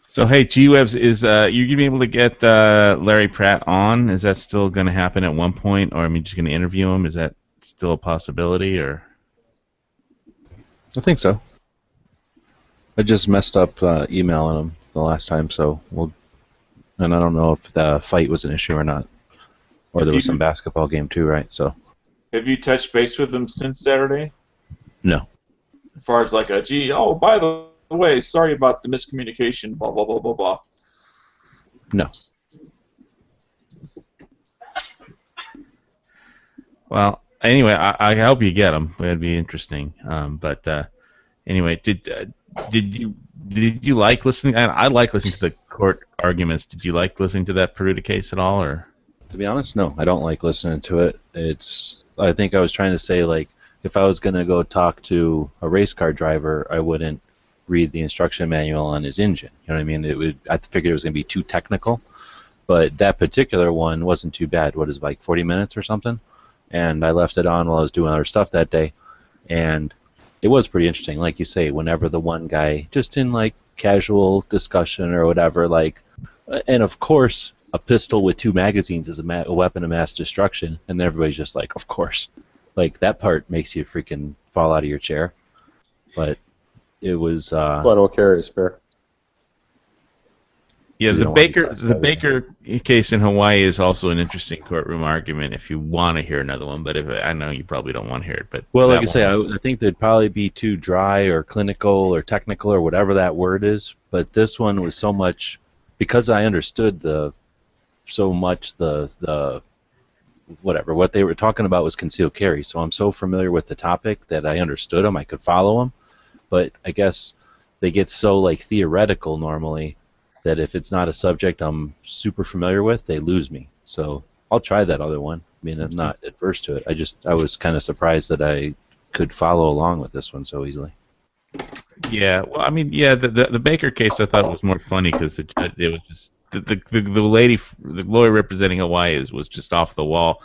So hey, G-Webs, is you gonna be able to get Larry Pratt on? Is that still gonna happen at one point, or just gonna interview him? Is that still a possibility, or? I think so. I just messed up emailing him the last time, so and I don't know if the fight was an issue or not, or there was some basketball game too, right? So Have you touched base with them since Saturday? no. As far as like by the way, sorry about the miscommunication, blah, blah, blah, blah, blah. No. Well, anyway, I hope you get them. It'd be interesting. But anyway, did you like listening? I like listening to the court arguments. Did you like listening to that Peruta case at all, or? To be honest, no. I don't like listening to it. I think I was trying to say, like, if I was going to go talk to a race car driver, I wouldn't read the instruction manual on his engine. You know what I mean? I figured it was going to be too technical. But that particular one wasn't too bad. What is it, like 40 minutes or something? And I left it on while I was doing other stuff that day. And it was pretty interesting. Like you say, whenever the one guy, just in like casual discussion or whatever, like, and of course, a pistol with 2 magazines is a weapon of mass destruction. And everybody's just like, of course. Like, that part makes you freaking fall out of your chair. But it was... Flannel carrier spare. Yeah, You the don't want to talk about Baker case in Hawaii is also an interesting courtroom argument if you want to hear another one. But I know you probably don't want to hear it. But Well, that like I say, one- I think they'd probably be too dry or clinical or technical or whatever that word is. But this one was so much, because I understood whatever, what they were talking about was concealed carry. So I'm so familiar with the topic that I understood them, I could follow them. But I guess they get so like theoretical normally that if it's not a subject I'm super familiar with, they lose me. So I'll try that other one. I mean, I'm not adverse to it. I was kind of surprised that I could follow along with this one so easily. Yeah, well, I mean, yeah, the Baker case I thought was more funny because it was just the lady, the lawyer representing Hawaii was just off the wall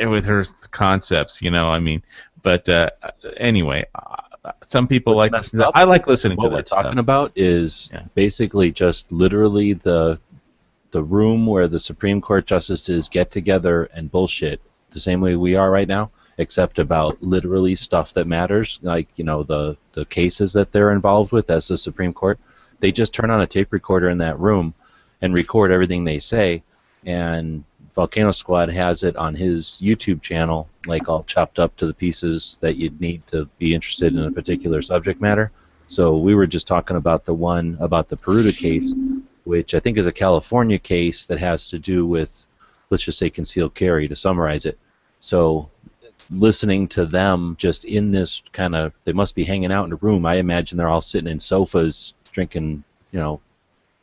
with her concepts, you know. I mean, but anyway, some people What's like messed up I like listening what to we're that talking stuff. about is basically just literally the room where the Supreme Court justices get together and bullshit the same way we are right now, except about literally stuff that matters, like, you know, the cases that they're involved with as the Supreme Court. They just turn on a tape recorder in that room and record everything they say, and Volcano Squad has it on his YouTube channel, like all chopped up to the pieces that you'd need to be interested in a particular subject matter. So we were just talking about the one about the Peruta case, which I think is a California case that has to do with, let's just say, concealed carry, to summarize it. So listening to them just in this kind of, they must be hanging out in a room. I imagine they're all sitting in sofas drinking, you know,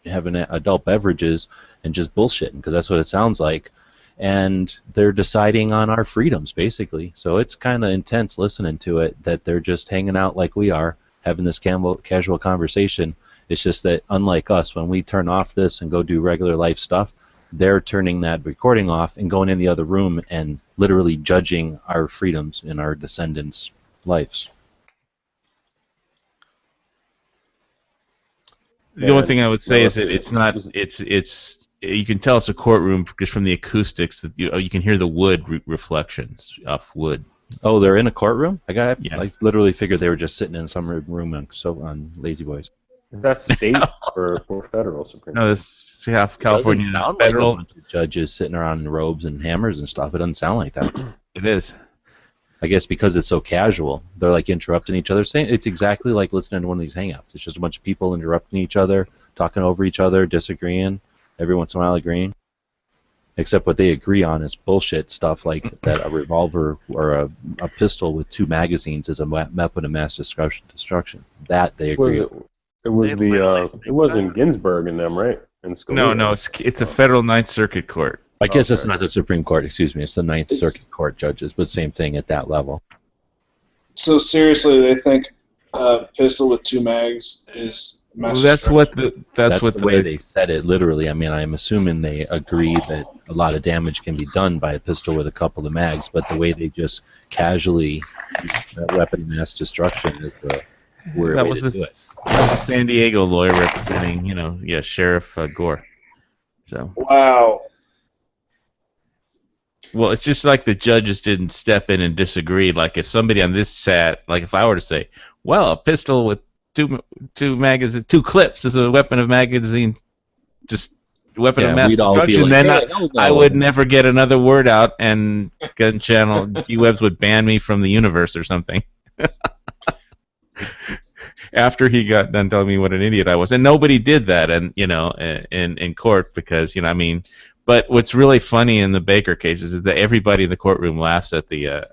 having adult beverages and just bullshitting, because that's what it sounds like. And they're deciding on our freedoms, basically. So it's kind of intense listening to it, that they're just hanging out like we are, having this casual conversation. It's just that, unlike us, when we turn off this and go do regular life stuff, they're turning that recording off and going in the other room and literally judging our freedoms in our descendants' lives. The only thing I would say is that it's not. It's you can tell it's a courtroom just from the acoustics that you can hear the wood reflections off wood. Oh, they're in a courtroom? Yeah. I literally figured they were just sitting in some room on Lazy Boys. Is that state or federal Supreme Court? No, this California Doesn't sound federal. like a bunch of judges sitting around in robes and hammers and stuff. It doesn't sound like that. It is. I guess because it's so casual, they're like interrupting each other. It's exactly like listening to one of these hangouts. It's just a bunch of people interrupting each other, talking over each other, disagreeing, every once in a while agreeing. Except what they agree on is bullshit stuff like that a revolver or a pistol with 2 magazines is a weapon of mass destruction. That they agree on. It wasn't Ginsburg and them, right? And Scalia. No, it's the federal Ninth Circuit Court. I guess it's not the Supreme Court, excuse me. It's the Ninth Circuit Court judges, but same thing at that level. So seriously, they think a pistol with 2 mags is Well, that's the way they said it literally. I mean, I'm assuming they agree that a lot of damage can be done by a pistol with a couple of mags, but the way they just casually use that weapon of mass destruction is the weird way to do it. That was the San Diego lawyer representing, Sheriff Gore. So. Wow. Well, it's just like the judges didn't step in and disagree. Like if somebody on this sat, like if I were to say, well, a pistol with two clips is a weapon of magazine, just weapon of mass destruction, like, then I would never get another word out, and Gun Channel G-Webs would ban me from the universe or something. After he got done telling me what an idiot I was, and nobody did that, and in court because I mean. But what's really funny in the Baker case is that everybody in the courtroom laughs at the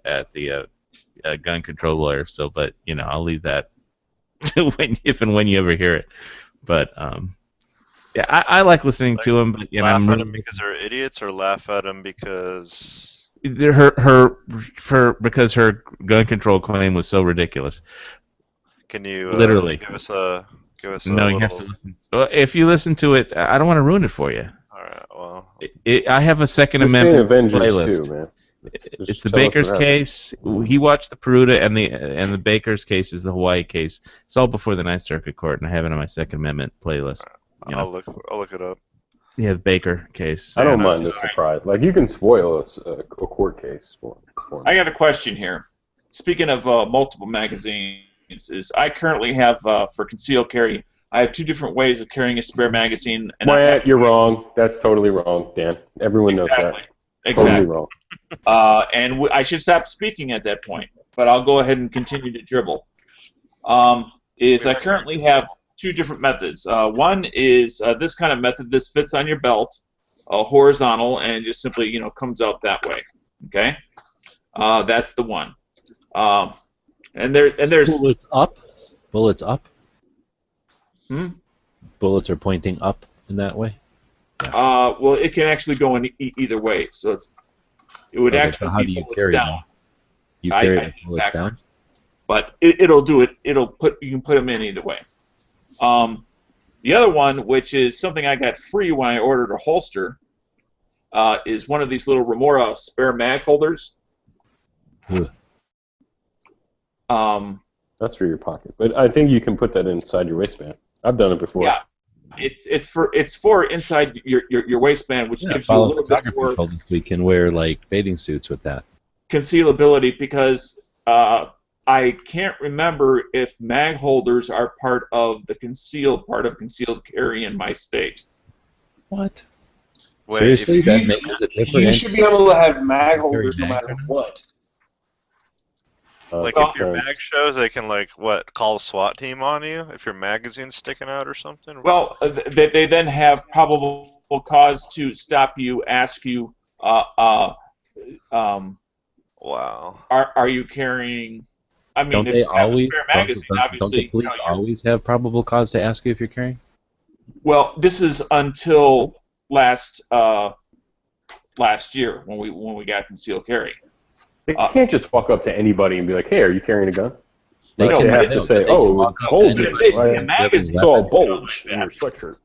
gun control lawyer. So, but I'll leave that to if and when you ever hear it. But yeah, I like listening to him. But laugh at him because they're idiots, or laugh at him because because her gun control claim was so ridiculous. Can you literally give us a no? You have to listen. Well, if you listen to it, I don't want to ruin it for you. Well, I have a Second Amendment playlist. Too, man. It's the Baker's case. He watched the Peruta and the Baker's case is the Hawaii case. It's all before the Ninth Circuit Court, and I have it on my Second Amendment playlist. I'll look it up. Yeah, the Baker case. I don't mind the surprise. Like you can spoil a court case for me. I got a question here. Speaking of multiple magazines, I currently have for concealed carry. I have 2 different ways of carrying a spare magazine. And you're wrong. That's totally wrong, Dan. Everyone knows that. Exactly. Totally wrong. And I should stop speaking at that point, but I'll go ahead and continue to dribble. I currently have 2 different methods. One is this kind of method. This fits on your belt, horizontal, and just simply comes out that way. Okay, that's the one. And there's bullets up. Bullets up. Bullets are pointing up in that way. Well, it can actually go in either way, so it would actually. So how do you carry them? You carry the bullets down. But it'll do it. You can put them in either way. The other one, which is something I got free when I ordered a holster, is one of these little Remora spare mag holders. That's for your pocket, but I think you can put that inside your waistband. I've done it before. Yeah, it's for inside your waistband, which gives you a little bit more. We can wear like bathing suits with that concealability, because I can't remember if mag holders are part of the concealed carry in my state. What? Wait, seriously? That makes it different. You should be able to have mag holders no matter what. Like if your mag shows, they can call a SWAT team on you if your magazine's sticking out or something. Well, they then have probable cause to stop you, ask you, wow, are you carrying? I mean, don't if they you have always? a spare magazine, obviously, don't the police always have probable cause to ask you if you're carrying? Well, this is until last year when we got concealed carry. They can't just walk up to anybody and be like, "Hey, are you carrying a gun?" They have to say, "Oh, bulge it." It's all bulge in your sweatshirt.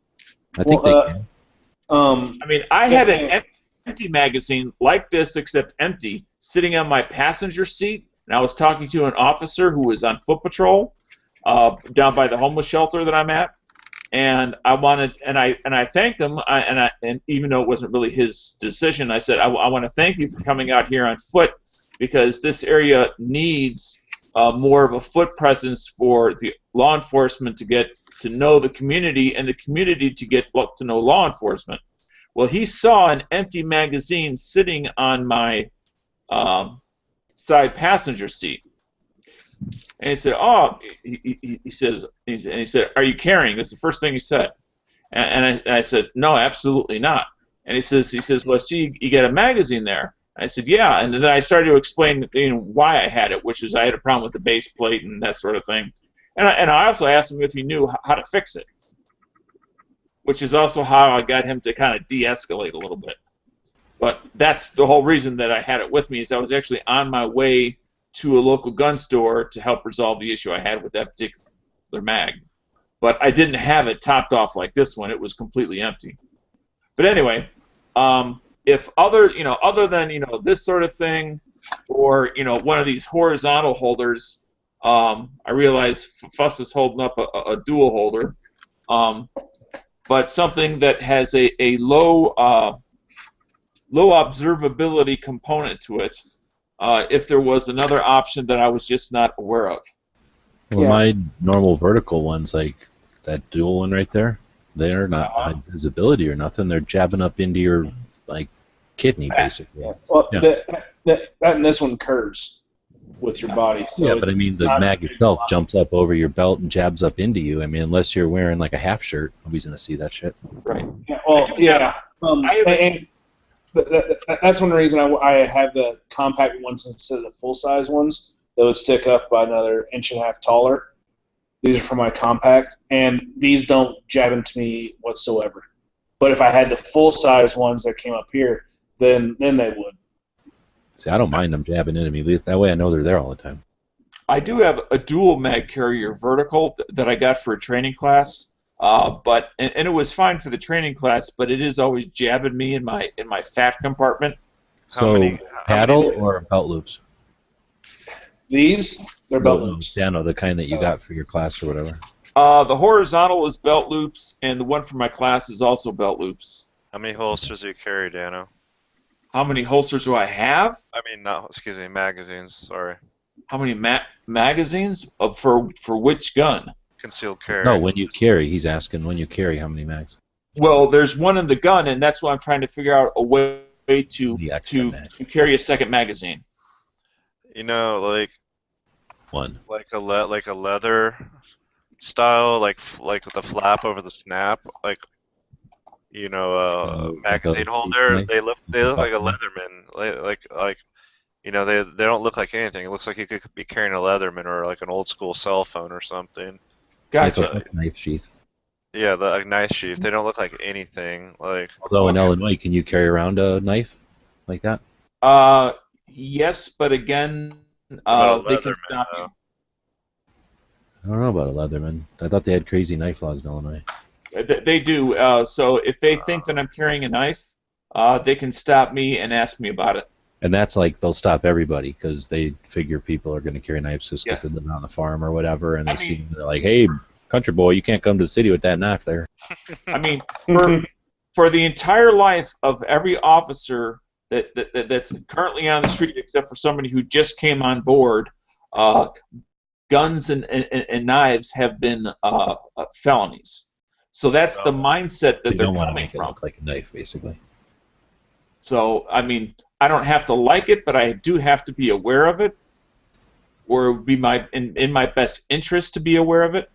I think they can. I mean, I had an empty magazine like this, except empty, sitting on my passenger seat, and I was talking to an officer who was on foot patrol down by the homeless shelter that I'm at, and I thanked him, and even though it wasn't really his decision, I said, I want to thank you for coming out here on foot because this area needs more of a foot presence for the law enforcement to get to know the community and the community to get to know law enforcement. Well, he saw an empty magazine sitting on my side passenger seat. And he said, "Oh," he says, and he said, "Are you carrying?" That's the first thing he said. And I said, "No, absolutely not." And he says, "Well, see, you got a magazine there." I said, "Yeah." And then I started to explain, why I had it, which is I had a problem with the base plate and that sort of thing. And I also asked him if he knew how to fix it, which is also how I got him to kind of de-escalate a little bit. But that's the whole reason that I had it with me, is I was actually on my way to a local gun store to help resolve the issue I had with that particular mag. But I didn't have it topped off like this one. It was completely empty. But anyway, if other than this sort of thing, or one of these horizontal holders, I realize Fuss is holding up a dual holder, but something that has a low observability component to it. If there was another option that I was just not aware of. Well, my normal vertical ones, like that dual one right there, they're not high visibility or nothing. They're jabbing up into your kidney, basically. Well, that and this one curves with your body. So yeah, but I mean, the mag itself jumps up over your belt and jabs up into you. I mean, unless you're wearing like a half shirt, nobody's gonna see that shit. Right. Yeah. Well, yeah. That's one reason I have the compact ones instead of the full-size ones. Those stick up about another 1.5 inches taller. These are for my compact, and these don't jab into me whatsoever. But if I had the full-size ones that came up here, then they would. See, I don't mind them jabbing into me. That way I know they're there all the time. I do have a dual mag carrier vertical that I got for a training class. But it was fine for the training class, but it is always jabbing me in my fat compartment. So paddle or belt loops? These, they're belt loops. Yeah, no, the kind that you got for your class or whatever. The horizontal is belt loops, and the one for my class is also belt loops. How many holsters do you carry, Dano? How many holsters do I have? I mean, magazines. Sorry. How many magazines for which gun? Concealed carry. No, when you carry. He's asking when you carry how many mags. Well, there's one in the gun, and that's why I'm trying to figure out a way to carry a second magazine. Like one. Like a leather style, like with the flap over the snap, magazine holder. They look like a Leatherman. They don't look like anything. It looks like you could be carrying a Leatherman or like an old school cell phone or something. Gotcha. Like a knife sheath. Yeah, the knife sheath. They don't look like anything. Although in Illinois, can you carry around a knife like that? Yes, but again, they can stop you. I don't know about a Leatherman. I thought they had crazy knife laws in Illinois. They do. So if they think that I'm carrying a knife, they can stop me and ask me about it. And that's they'll stop everybody because they figure people are going to carry knives just because they live on the farm or whatever, and they're like, "Hey, country boy, you can't come to the city with that knife there." I mean, for the entire life of every officer that's currently on the street, except for somebody who just came on board, guns and knives have been felonies. So that's the mindset that they're don't want to coming make from. it look like a knife, basically. So, I mean, I don't have to like it, but I do have to be aware of it, or it would be in my best interest to be aware of it.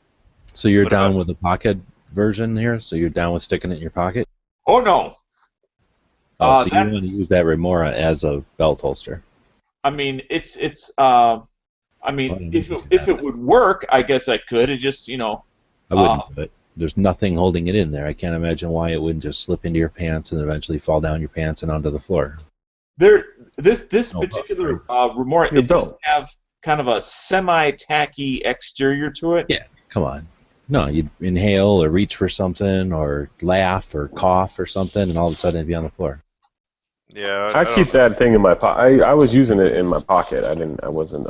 So you're down with the pocket version here? So you're down with sticking it in your pocket? Oh, no. Oh, so you want to use that Remora as a belt holster? I mean, if it would work, I guess I could. It just, I wouldn't do it. There's nothing holding it in there. I can't imagine why it wouldn't just slip into your pants and eventually fall down your pants and onto the floor. This particular Remora, it does have kind of a semi-tacky exterior to it. Yeah, come on. No, you'd inhale or reach for something or laugh or cough or something, and all of a sudden it'd be on the floor. Yeah, I keep that thing in my pocket. I was using it in my pocket. I wasn't.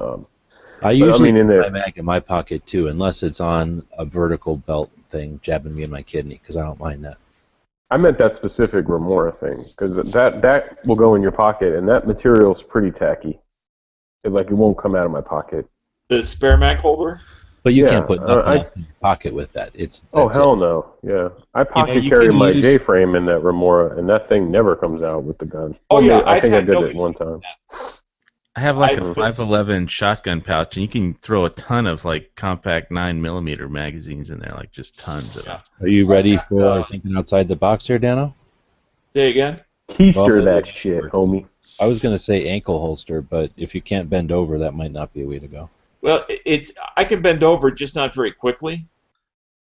I usually put my mag in my pocket too, unless it's on a vertical belt thing jabbing me in my kidney, because I don't mind that. I meant that specific Remora thing, because that will go in your pocket, and that material's pretty tacky. It won't come out of my pocket. The spare mag holder. But you Yeah, can't put nothing else in your pocket with that. Oh That's hell it. no! Yeah, I pocket you carry can my use- J-frame in that Remora, and that thing never comes out with the gun. Oh, Well, yeah, I think I I've had did no it issue one with time. I have like I- a 511 shotgun pouch, and you can throw a ton of like compact 9mm magazines in there, like just tons of them. Are you ready got, for thinking outside the box here, Dano? Say again. Keister Well, that shit, homie. I was going to say ankle holster, but if you can't bend over, that might not be a way to go. Well, I can bend over, just not very quickly.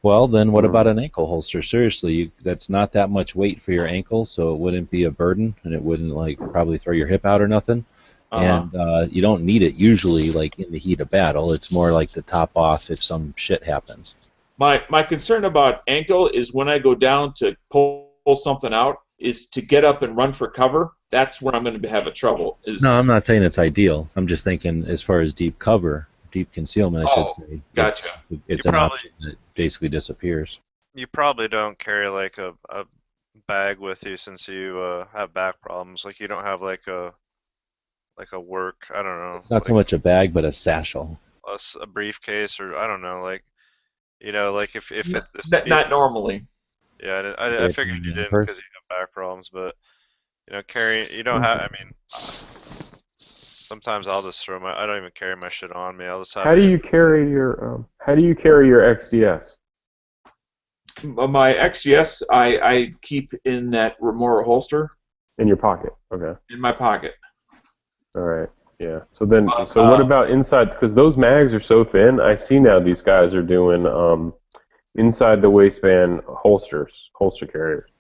Well, then what about an ankle holster? Seriously, that's not that much weight for your ankle, so it wouldn't be a burden, and it wouldn't like probably throw your hip out or nothing. And you don't need it usually like in the heat of battle. It's more like to top off if some shit happens. My concern about ankle is when I go down to pull something out, is to get up and run for cover. That's where I'm going to have a trouble. No, I'm not saying it's ideal. I'm just thinking as far as deep cover, deep concealment, I should say. Gotcha. It's You an probably- option that basically disappears. You probably don't carry like a bag with you since you have back problems. Like you don't have like a work. I don't know. It's not so like much a bag, but a satchel. a briefcase or I don't know. Like like if it Not normally. Yeah, I figured you didn't because you have back problems, but carrying you don't have. I mean, sometimes I'll just throw I don't even carry my shit on me. I'll just have. How do you carry your XDS? My XGS I keep in that Remora holster In your pocket. Okay. in my pocket. All right. Yeah. So then, what about inside? Because those mags are so thin. I see now these guys are doing inside the waistband holster carriers,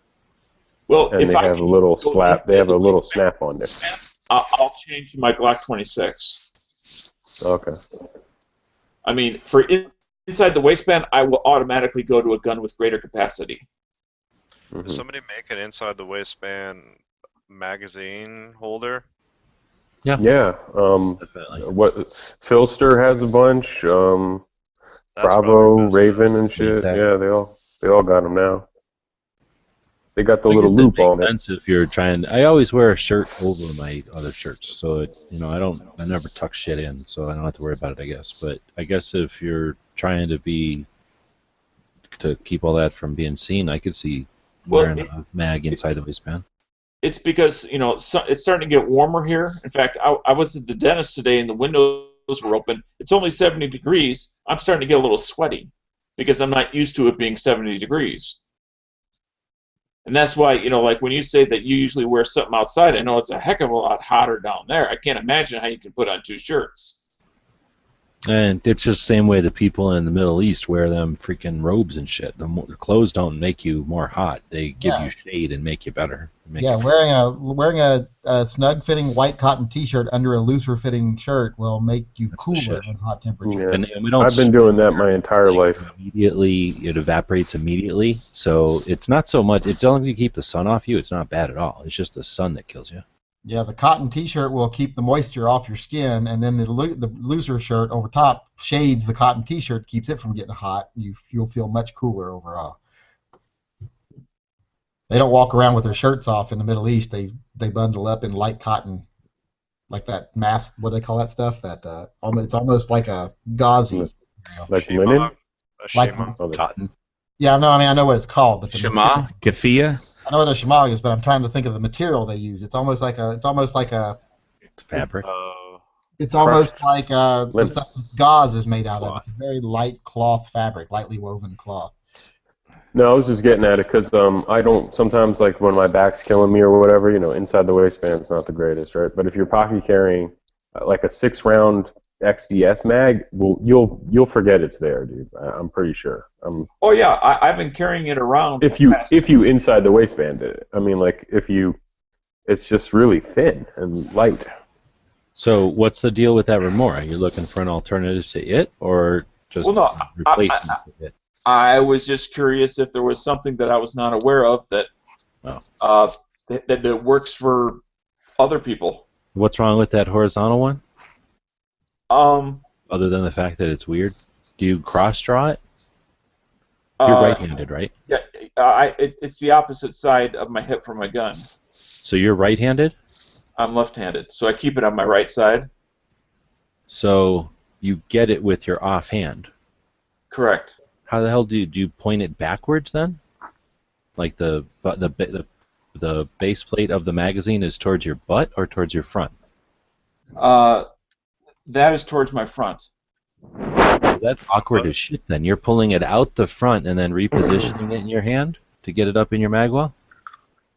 Well, and if they I have a can little go slap. They have a inside the little waistband, snap on there. I'll change to my Glock 26. Okay. I mean, for inside the waistband, I will automatically go to a gun with greater capacity. Mhm. Does somebody make an inside the waistband magazine holder? Yeah. Definitely. What Philster has a bunch. That's Bravo, probably best. Raven, and shit. Exactly. Yeah, they all got them now. They got the I little guess it loop makes on it. sense if you're trying. I always wear a shirt over my other shirts, so I never tuck shit in, so I don't have to worry about it. I guess, but I guess if you're trying to keep all that from being seen, I could see wearing a mag inside the waistband. It's because it's starting to get warmer here. In fact, I was at the dentist today and the windows were open. It's only 70 degrees. I'm starting to get a little sweaty because I'm not used to it being 70 degrees. And that's why, like when you say that you usually wear something outside, I know it's a heck of a lot hotter down there. I can't imagine how you can put on 2 shirts. And it's just the same way the people in the Middle East wear them freaking robes and shit. The clothes don't make you more hot; they give you shade and make you better. Wearing a snug-fitting white cotton T-shirt under a looser-fitting shirt will make you That's the cooler shit. in hot temperatures. Yeah. And we don't I've been doing that my entire life. immediately. It evaporates immediately, so it's not so much. It's only to keep the sun off you. It's not bad at all. It's just the sun that kills you. Yeah, the cotton T-shirt will keep the moisture off your skin, and then the looser shirt over top shades the cotton T-shirt, keeps it from getting hot. You'll feel much cooler overall. They don't walk around with their shirts off in the Middle East. They bundle up in light cotton, like that mask. What do they call that stuff? It's almost like a gauzy. Like Shimog. linen? A Like- Shimog. Oh, Cotton. Yeah, no, I know what it's called, but the Shema, Kafia. I know what a shemagh is, but I'm trying to think of the material they use. It's almost like a It's fabric. It's almost like the Linen. stuff gauze is made out of. Cloth. It's a very light cloth fabric, lightly woven cloth. No, I was just getting at it because I don't sometimes like when my back's killing me or whatever. Inside the waistband's not the greatest, right? But if you're pocket carrying like a 6-round XDS mag, well, you'll forget it's there, dude. I'm pretty sure. Oh yeah, I've been carrying it around. If for you the past- if you inside the waistband it. I mean, like it's just really thin and light. So what's the deal with that Remora? You're looking for an alternative to it, or just Well, no, a replacement for it? I was just curious if there was something that I was not aware of that that works for other people. What's wrong with that horizontal one? Other than the fact that it's weird, do you cross draw it? You're right-handed, right? Yeah, it's the opposite side of my hip for my gun. So you're right-handed? I'm left-handed, so I keep it on my right side. So you get it with your offhand. Correct. How the hell do you point it backwards then? Like the base plate of the magazine is towards your butt or towards your front? That is towards my front. That's awkward as shit then. You're pulling it out the front and then repositioning it in your hand to get it up in your magwell?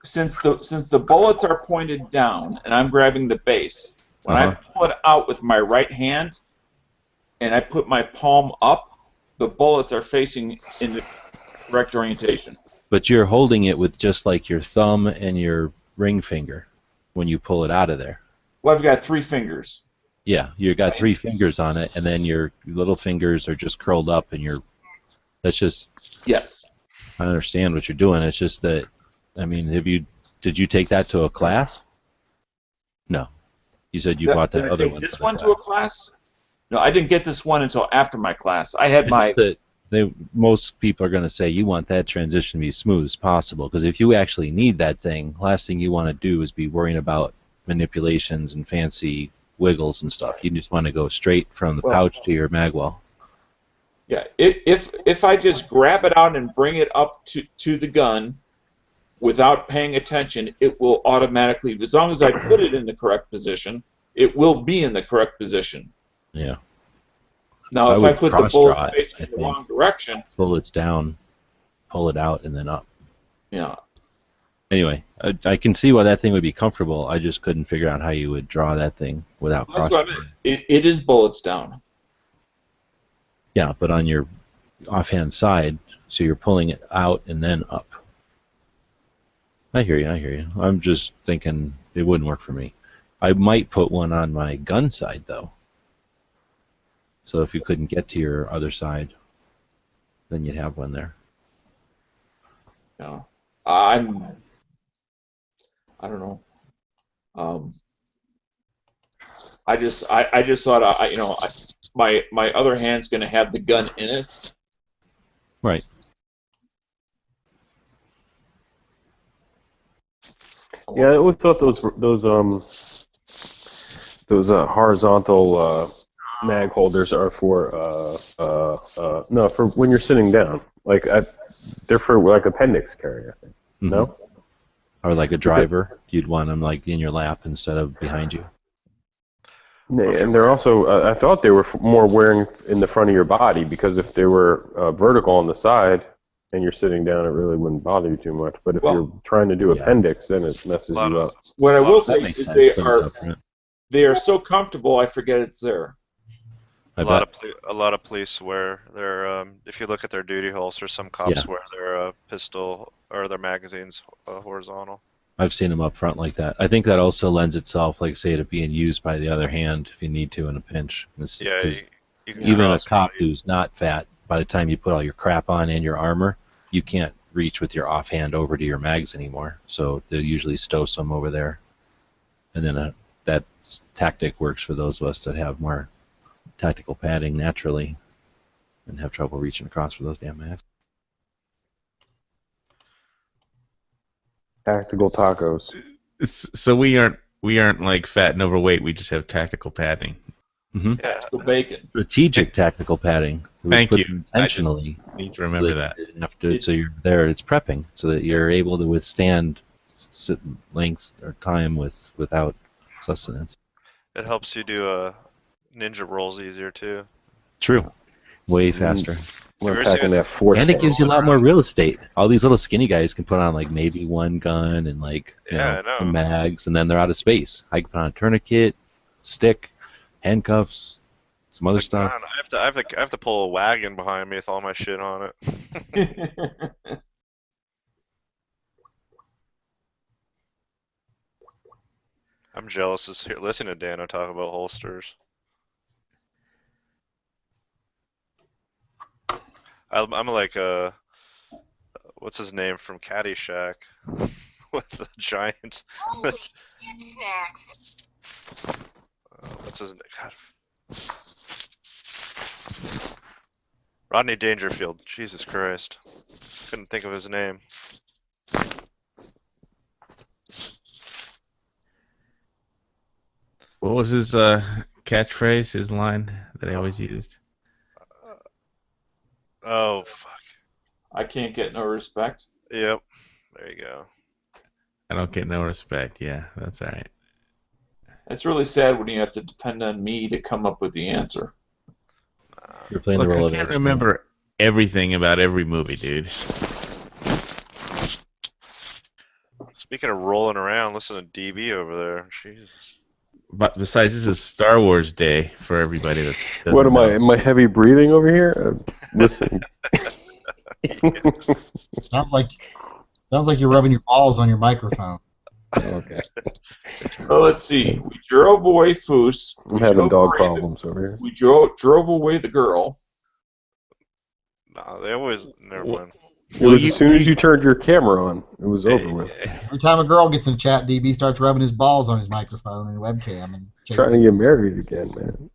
Since the bullets are pointed down and I'm grabbing the base, when I pull it out with my right hand and I put my palm up, the bullets are facing in the correct orientation. But you're holding it with just like your thumb and your ring finger when you pull it out of there. Well, I've got 3 fingers. Yeah, you got 3 fingers on it, and then your little fingers are just curled up, and that's just. Yes. I understand what you're doing. It's just that, I mean, did you take that to a class? No. You said you bought that other one. Did I take this one to a class? No, I didn't get this one until after my class. I had my. Most people are going to say you want that transition to be as smooth as possible, because if you actually need that thing, last thing you want to do is be worrying about manipulations and fancy wiggles and stuff. You just want to go straight from the pouch to your magwell. Yeah, if I just grab it out and bring it up to the gun without paying attention, it will automatically, as long as I put it in the correct position, it will be in the correct position. Yeah. Now, if I put the bullet facing the wrong direction... Bullets down, pull it out, and then up. Yeah. Anyway, I can see why that thing would be comfortable. I just couldn't figure out how you would draw that thing without cross-draw. It is bullets down. Yeah, but on your offhand side, so you're pulling it out and then up. I hear you. I'm just thinking it wouldn't work for me. I might put one on my gun side, though. So if you couldn't get to your other side, then you'd have one there. No. I don't know. I just thought my other hand's going to have the gun in it. Right. Yeah, I always thought those horizontal mag holders are for for when you're sitting down. They're for like appendix carry, I think. Mm-hmm. No. Or like a driver, you'd want them like in your lap instead of behind you. And they're also, I thought they were more wearing in the front of your body, because if they were vertical on the side and you're sitting down, it really wouldn't bother you too much. But if you're trying to do appendix, then it messes you up. What I will say is they are so comfortable, I forget it's there. A lot of police wear their. If you look at their duty holsters, some cops wear their pistol or their magazines horizontal. I've seen them up front like that. I think that also lends itself, like say, to being used by the other hand if you need to in a pinch. Yeah, you can even a cop who's not fat, by the time you put all your crap on and your armor, you can't reach with your offhand over to your mags anymore. So they'll usually stow some over there, and then that tactic works for those of us that have more tactical padding naturally and have trouble reaching across for those damn mags. Tactical tacos. So we aren't like fat and overweight. We just have tactical padding. Mm-hmm. Yeah, bacon. Strategic tactical padding. Thank you. Intentionally. I need to remember that. So you're there. It's prepping, so that you're able to withstand lengths or time without sustenance. It helps you do ninja rolls easier too. True. Way faster. We're packing that force. And it gives you a lot more real estate. All these little skinny guys can put on like maybe one gun and like some mags, and then they're out of space. I can put on a tourniquet, stick, handcuffs, some other stuff. Man, I have to pull a wagon behind me with all my shit on it. I'm jealous of listening to Dano talk about holsters. I'm like what's his name from Caddyshack with the giant. Holy shit snacks! What's his name? God. Rodney Dangerfield. Jesus Christ, couldn't think of his name. What was his catchphrase, his line that I always used? Oh fuck. I can't get no respect. Yep. There you go. I don't get no respect. Yeah, that's all right. It's really sad when you have to depend on me to come up with the answer. You're playing Look, the role I of can't Edge. remember everything about every movie, dude. Speaking of rolling around, listen to DB over there. Jesus. But besides, this is Star Wars Day for everybody that doesn't What am know. I? Am I heavy breathing over here? Listen. Sounds like you're rubbing your balls on your microphone. Okay. Well, let's see. We drove away Foos. I'm having dog problems over here. We drove away the girl. Nah, they always. Never mind. It was as soon as you turned your camera on, it was over with. Every time a girl gets in the chat, DB starts rubbing his balls on his microphone and webcam and Trying to get married again, man.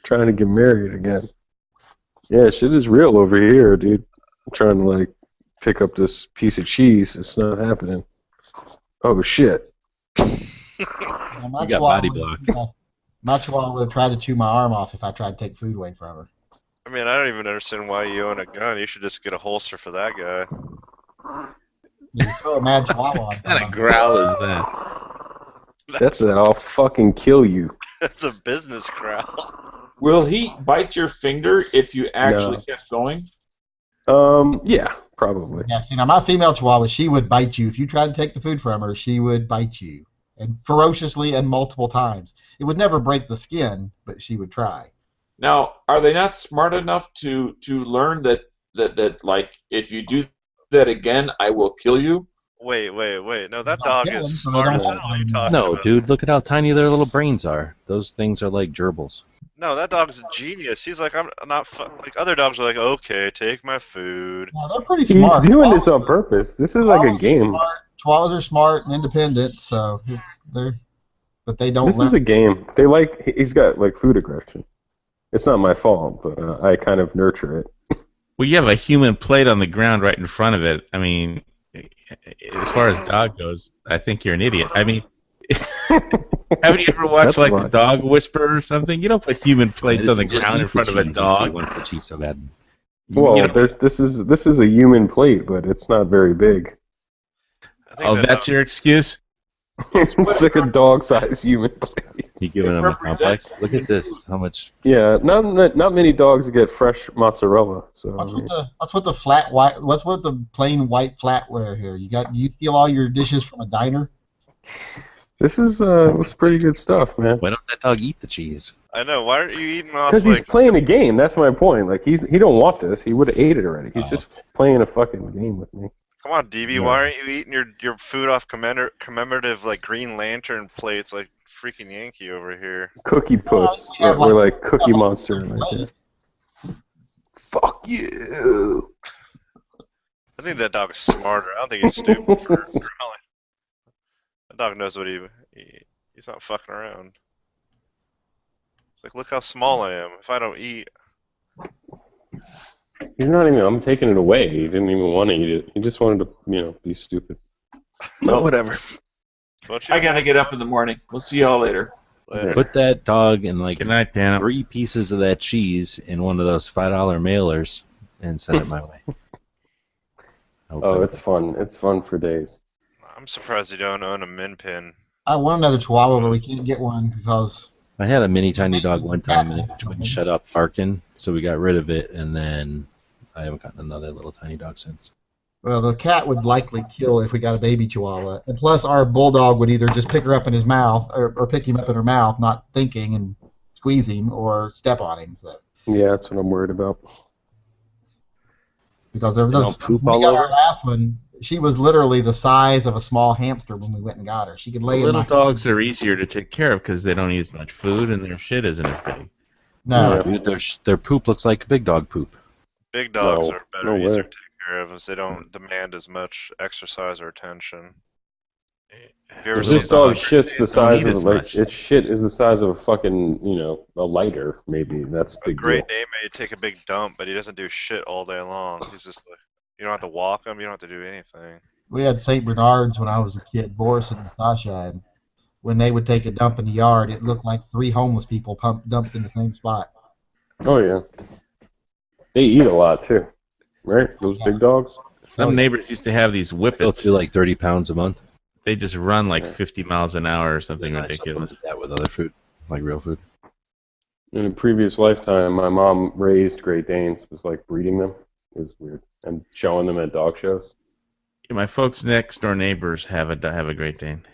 Trying to get married again. Yeah, shit is real over here, dude. I'm trying to like pick up this piece of cheese. It's not happening. Oh shit. You got body blocked. My chihuahua would have tried to chew my arm off if I tried to take food away from her. I mean, I don't even understand why you own a gun. You should just get a holster for that guy. You throw a mad chihuahua on What kind of somebody. growl is that? That's it. I'll fucking kill you. That's a business growl. Will he bite your finger if you actually kept going? Yeah, probably. Yeah, see, now my female chihuahua, she would bite you. If you tried to take the food from her, she would bite you. And ferociously and multiple times. It would never break the skin, but she would try. Now, are they not smart enough to learn that like if you do that again, I will kill you? Wait. No, that Don't dog kill them, is so they smart don't as hell. want What are you them. talking No, about? dude, look at how tiny their little brains are. Those things are like gerbils. No, that dog's a genius. He's like, I'm not like other dogs are like, okay, take my food. No, they're pretty He's smart. doing this on purpose. This is like a Chihuahuas are game. smart. Chihuahuas are smart and independent, so but they don't This learn. is a game. He's got like food aggression. It's not my fault, but I kind of nurture it. Well, you have a human plate on the ground right in front of it. I mean, as far as dog goes, I think you're an idiot. I mean, haven't you ever watched That's like why. The Dog Whisperer or something? You don't put human plates on the Just ground eat in front the of a cheese if dog. he wants the cheese so bad. Well, You know- this is a human plate, but it's not very big. I think Oh, that that's dog- your excuse? It's like a dog-sized human plate. You giving It him a represents- complex? Look at this. How much? Yeah, not many dogs get fresh mozzarella. So What's with the flat white? What's with the plain white flatware here? You steal all your dishes from a diner? this is pretty good stuff, man. Why don't that dog eat the cheese? I know. Why aren't you eating off Because he's like? playing a game. That's my point. Like he don't want this. He would have ate it already. He's Oh. just playing a fucking game with me. Come on, DB. Yeah. Why aren't you eating your food off commemorative like Green Lantern plates like freaking Yankee over here? Cookie Puss yeah, or like- like Cookie yeah, like- Monster like that. Fuck you. I think that dog is smarter. I don't think he's stupid for growling. That dog knows what he's not fucking around. It's like, look how small I am. If I don't eat, He's not even. I'm taking it away. He didn't even want to eat it. He just wanted to, be stupid. No, whatever. don't you? I gotta get up in the morning. We'll see y'all later. Later. Put that dog in like Good night, Dan. 3 pieces of that cheese in one of those $5 mailers and send it my way. Oh, it's fun. It's fun for days. I'm surprised you don't own a min pin. I want another Chihuahua, but we can't get one because I had a mini tiny dog one time and it wouldn't shut up barking, so we got rid of it, and then I haven't gotten another little tiny dog since. well, the cat would likely kill if we got a baby Chihuahua, and plus our bulldog would either just pick her up in his mouth or pick him up in her mouth, not thinking, and squeeze him or step on him. So Yeah, that's what I'm worried about. because there was They don't poop when we all got our over? last one, she was literally the size of a small hamster when we went and got her. She could lay in Little my dogs are easier to take care of because they don't eat as much food and their shit isn't as big. No, Dude, their poop looks like big dog poop. Big dogs No, are better, no easier way. to take care of, as they don't demand as much exercise or attention. Have you ever This seen This dog dogs shit's the don't size eat of as like much. its shit is the size of a fucking a lighter maybe. That's a a big Great deal. Dane may take a big dump, but he doesn't do shit all day long. He's just like, you don't have to walk him, you don't have to do anything. We had St. Bernards when I was a kid, Boris and Natasha, and when they would take a dump in the yard, it looked like 3 homeless people dumped in the same spot. Oh yeah. They eat a lot too, right? Those big dogs. Some neighbors used to have these Go whippets. through like 30 pounds a month. They just run like 50 miles an hour or something And I ridiculous. supplement that with other food, like real food. In a previous lifetime, my mom raised Great Danes. It was like breeding them. It was weird. And showing them at dog shows. My folks' next door neighbors have a Great Dane.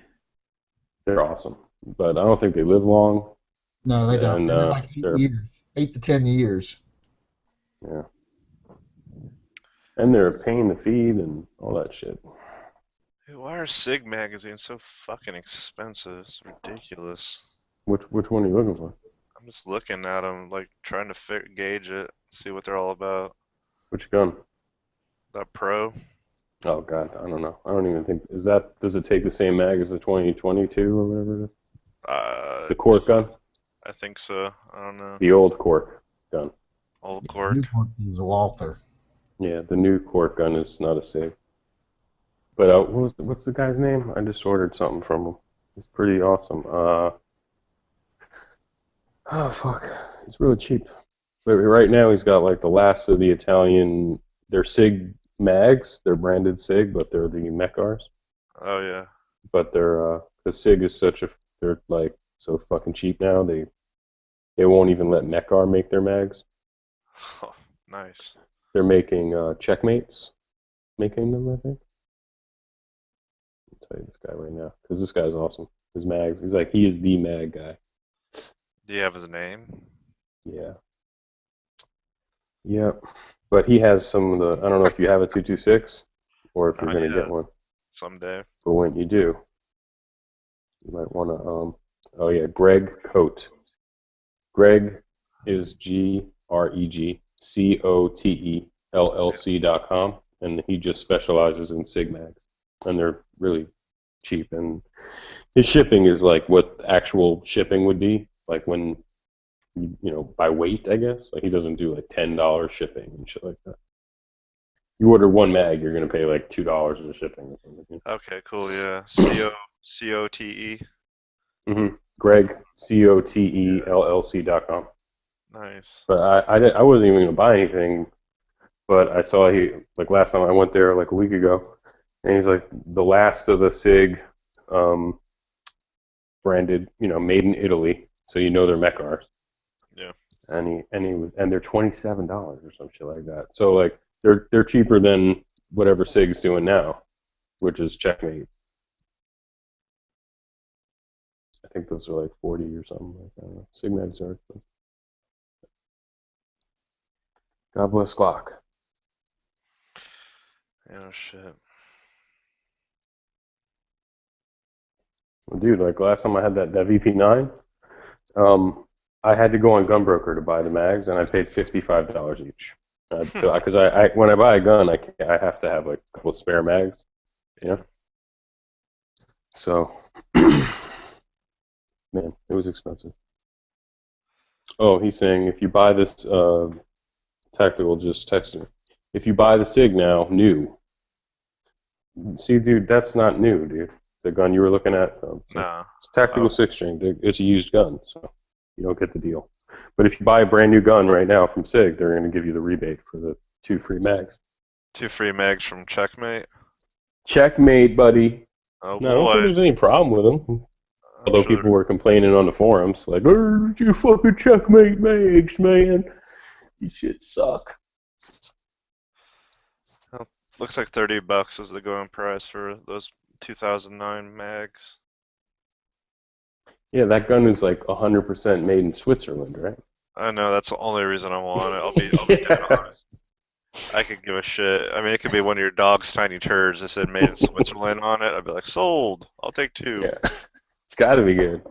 They're awesome. But I don't think they live long. No, they don't. And, They live like 8 they're- years, 8 to 10 years. Yeah. And they're a pain to feed and all that shit. Hey, why are Sig magazines so fucking expensive? It's ridiculous. Which one are you looking for? I'm just looking at them, like trying to gauge it, see what they're all about. Which gun? That Pro. Oh god, I don't know. I don't even think does it take the same mag as the 2022 or whatever it is? The Cork gun? I think so. I don't know. The old Cork gun. Old Cork. Newport is a Walther. Yeah, the new Cork gun is not a SIG. But what's the guy's name? I just ordered something from him. It's pretty awesome. Oh fuck, it's really cheap. But right now he's got like the last of the Italian. They're SIG mags. They're branded SIG, but they're the Mechars. Oh yeah. But they're the SIG is they're like so fucking cheap now. They won't even let Mechar make their mags. Oh, nice. They're making Checkmates, making them, I think. I'll tell you this guy right now, because this guy's awesome. His mags, he is the mag guy. Do you have his name? Yeah. Yep. But he has some of the, I don't know if you have a 226, or if you're going to get one. Someday. But when you do, you might want to, oh yeah, Greg Cote. Greg is GregCotelLC.com, and he just specializes in SIG mags, and they're really cheap, and his shipping is like what actual shipping would be, like when, by weight, I guess. Like he doesn't do like $10 shipping and shit like that. You order one mag, you're gonna pay like $2 for shipping or something. Okay, cool. Yeah. COTE. Mm-hmm. Greg COTELLC.com. Nice. But I wasn't even gonna buy anything, but I saw last time I went there like a week ago, and he's like the last of the SIG branded, made in Italy, so they're Mechars. Yeah. And they're $27 or some shit like that. So like they're cheaper than whatever SIG's doing now, which is Checkmate. I think those are like 40 or something like that. SIG mags are expensive. God bless Glock. Oh shit. Well, dude, like last time I had that VP9, I had to go on Gunbroker to buy the mags, and I paid $55 each. Because when I buy a gun, I have to have like a couple of spare mags, So, man, it was expensive. Oh, he's saying if you buy this tactical, just text me. If you buy the SIG now, new. See, dude, that's not new, dude. The gun you were looking at, it's tactical 6-string. It's a used gun, so you don't get the deal. But if you buy a brand new gun right now from SIG, they're going to give you the rebate for the 2 free mags. 2 free mags from Checkmate. Checkmate, buddy. Oh no, I don't think there's any problem with them. Although people were complaining on the forums, like, "Oh, you fucking Checkmate mags, man. These shit suck." Well, looks like $30 is the going price for those 2009 mags. Yeah, that gun is like 100% made in Switzerland, right? I know, that's the only reason I want it. I'll be dead honest. I could give a shit. I mean, it could be one of your dog's tiny turds that said made in Switzerland on it. I'd be like, sold. I'll take 2. Yeah. It's got to be good.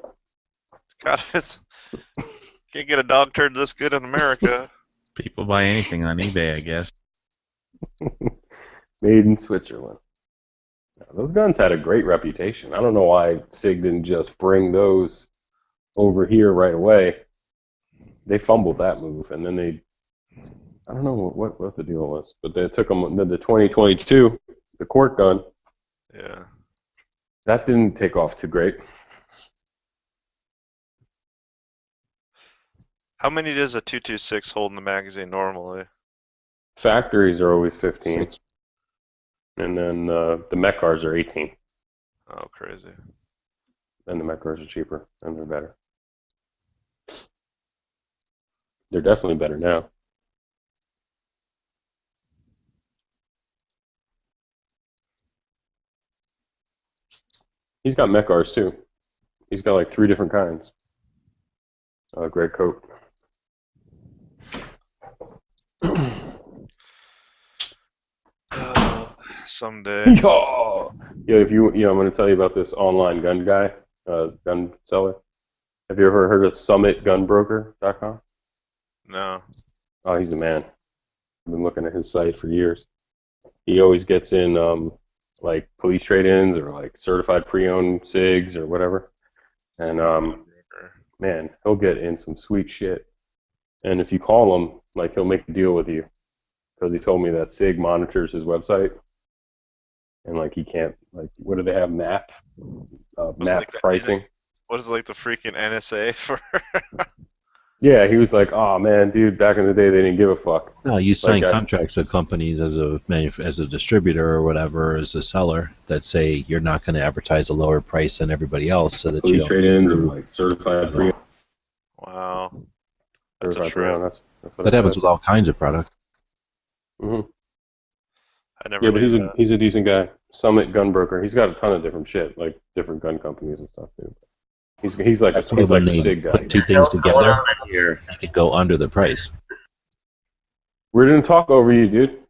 Can't get a dog turd this good in America. People buy anything on eBay, I guess. Made in Switzerland. Those guns had a great reputation. I don't know why SIG didn't just bring those over here right away. They fumbled that move, and then I don't know what the deal was, but they took them, the 2022, the Cork gun, Yeah. That didn't take off too great. How many does a 226 hold in the magazine normally? Factories are always 15, 6. and then the Mechars are 18. Oh, crazy. And the Mechars are cheaper, and they're better. They're definitely better now. He's got Mechars too. He's got like 3 different kinds. Great coat. Someday. Yo, if you, I'm going to tell you about this online gun guy, gun seller. Have you ever heard of SummitGunbroker.com? No. Oh, he's a man. I've been looking at his site for years. He always gets in like police trade-ins or like certified pre-owned SIGs or whatever. And man, he'll get in some sweet shit. And if you call him, like he'll make a deal with you because he told me that SIG monitors his website. And like he can't, like, what do they have? Map like pricing. What is like the freaking NSA for? Yeah, he was like, "Oh man, dude, back in the day they didn't give a fuck." No, you sign Like, contracts with companies as a distributor or whatever, as a seller, that say you're not going to advertise a lower price than everybody else, so that you police don't. trade-ins or like certified pre. Wow. That's a Certified trip. pre-owned. That's what That I happens said. with all kinds of products. Mhm. I never Yeah, but knew that. he's a decent guy. Summit Gun Broker. He's got a ton of different shit, like different gun companies and stuff too. He's like That's a why when the they SIG guy. put two things together, you can go under the price. We didn't talk over you, dude.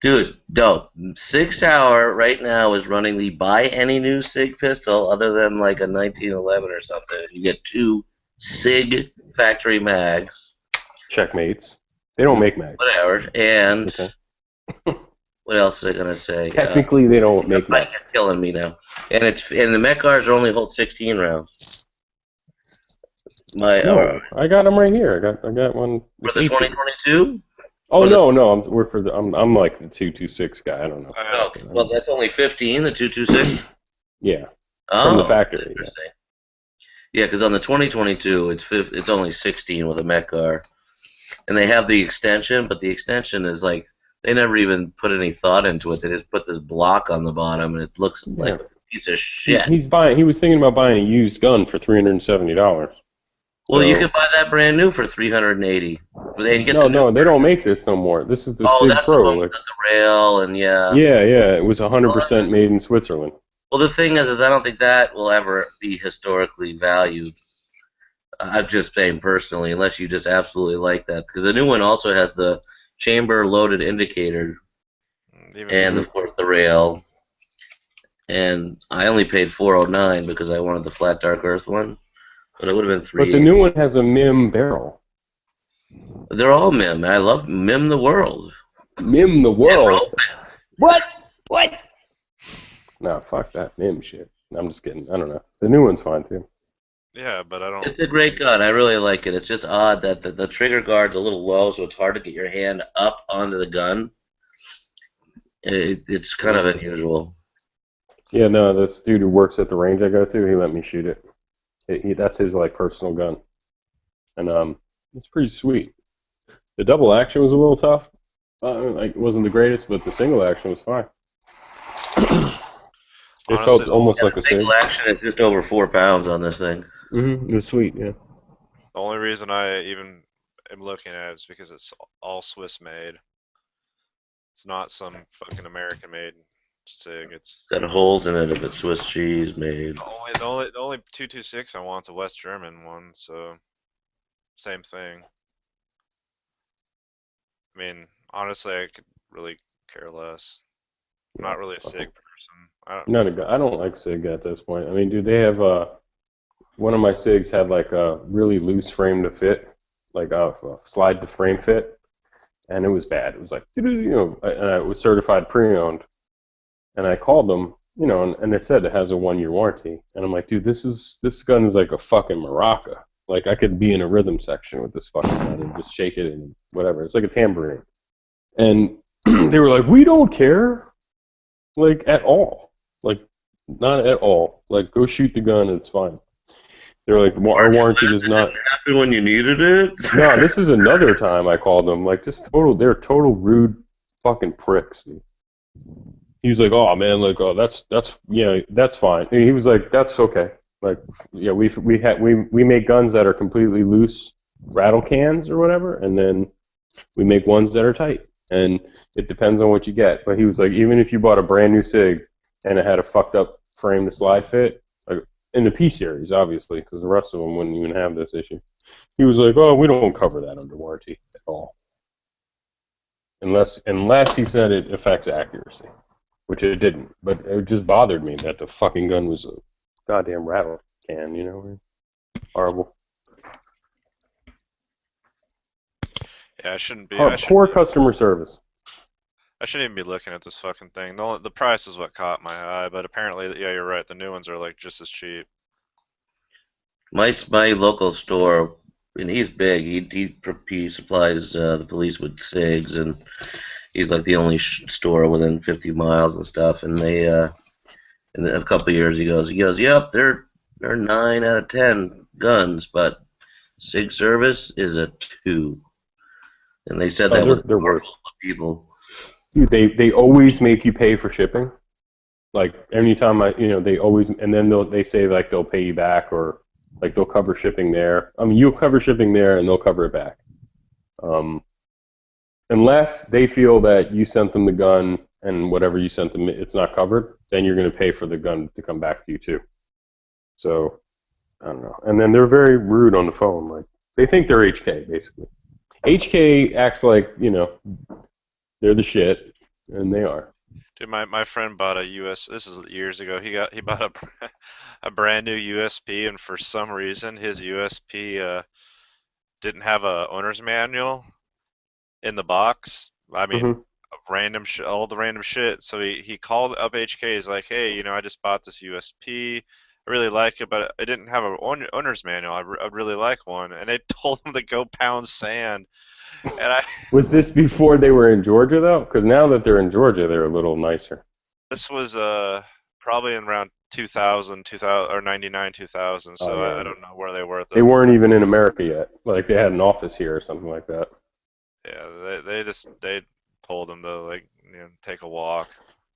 Dude, no. 6 Hour right now is running the buy any new SIG pistol other than like a 1911 or something. You get 2 SIG factory mags. Checkmates. They don't make mags. Whatever. And Okay. what else was I gonna say? Technically, they don't make Mike mags. is killing me now. And the mech cars only hold 16 rounds. No, I got them right here. I got one. For the 2022? Oh no, I'm like the 226 guy. I don't know. Oh, well, that's only 15, the 226? Yeah. Oh, From the factory. interesting. Yeah, because on the 2022, it's only 16 with a mech car. And they have the extension, but the extension is like, they never even put any thought into it. They just put this block on the bottom, and it looks like a piece of shit. He was thinking about buying a used gun for $370. Well, you could buy that brand new for $380. No, they don't make this no more. This is the SIG that's Pro. the one with the rail, and yeah. Yeah, it was 100% made in Switzerland. Well, the thing is I don't think that will ever be historically valued. I'm just saying personally, unless you just absolutely like that. Because the new one also has the chamber-loaded indicator, and of course the rail. And I only paid $409 because I wanted the flat dark earth one, but it would have been $380. But the new one has a MIM barrel. They're all MIM. I love MIM the world. MIM the world. What? No, fuck that MIM shit. I'm just kidding. I don't know. The new one's fine too. Yeah, but I don't. It's a great gun. I really like it. It's just odd that the trigger guard's a little low, so it's hard to get your hand up onto the gun. It's kind of unusual. Yeah, no, this dude who works at the range I go to, he let me shoot it. That's his like personal gun, and it's pretty sweet. The double action was a little tough. It wasn't the greatest, but the single action was fine. It felt almost like a SIG. Single action is just over 4 pounds on this thing. Mm-hmm. It was sweet, yeah. The only reason I even am looking at it is because it's all Swiss made. It's not some fucking American made SIG. It's got holes in it if it's Swiss cheese made. the only 226 I want's a West German one, so same thing. I mean, honestly, I could really care less. I'm not really a SIG person. I don't like SIG at this point. I mean, dude, they have one of my SIGs had like a really loose frame to fit, like a slide to frame fit, and it was bad. It was like, and it was certified pre-owned, and I called them, and it said it has a 1-year warranty, and I'm like, dude, this gun is like a fucking maraca. Like I could be in a rhythm section with this fucking gun and just shake it and whatever. It's like a tambourine, and they were like, we don't care, like at all. Like, not at all. Like, go shoot the gun and it's fine. They're like, our warranty does not. Happen when you needed it. No, this is another time I called them. Like, they're total rude fucking pricks. Dude. He was like, oh man, like, oh that's fine. And he was like, that's okay. Like, yeah, we make guns that are completely loose, rattle cans or whatever, and then we make ones that are tight. And it depends on what you get. But he was like, even if you bought a brand new SIG and it had a fucked up frame to slide fit, like in the P series, obviously, because the rest of them wouldn't even have this issue. He was like, oh, we don't cover that under warranty at all, unless he said it affects accuracy, which it didn't. But it just bothered me that the fucking gun was a goddamn rattle can, you know, horrible. Yeah, I shouldn't be. Poor customer service. I shouldn't even be looking at this fucking thing. The price is what caught my eye, but apparently, yeah, you're right. The new ones are like just as cheap. My local store, and he's big. He supplies the police with SIGs, and he's like the only store within 50 miles and stuff. And they, in a couple of years, he goes, yep, they're 9 out of 10 guns, but SIG service is a 2. And they said that with they're worse people. Dude, they always make you pay for shipping. Like anytime they always, and then they say like they'll pay you back, or like they'll cover shipping there. I mean, you'll cover shipping there and they'll cover it back. Unless they feel that you sent them the gun and whatever you sent them, it's not covered, then you're going to pay for the gun to come back to you too. So, I don't know. And then they're very rude on the phone. Like, they think they're HK, basically. HK acts like, they're the shit, and they are. Dude, my friend bought a US. This is years ago. He bought a brand new USP, and for some reason his USP didn't have a owner's manual in the box. I mean, all the random shit. So he called up HK. He's like, hey, I just bought this USP. I really like it, but it didn't have an owner's manual. I'd really like one. And they told him to go pound sand. And Was this before they were in Georgia, though? Because now that they're in Georgia, they're a little nicer. This was probably in around 2000 or 99, 2000. So I don't know where they were. They weren't even in America yet. Like, they had an office here or something like that. Yeah, they told him to take a walk.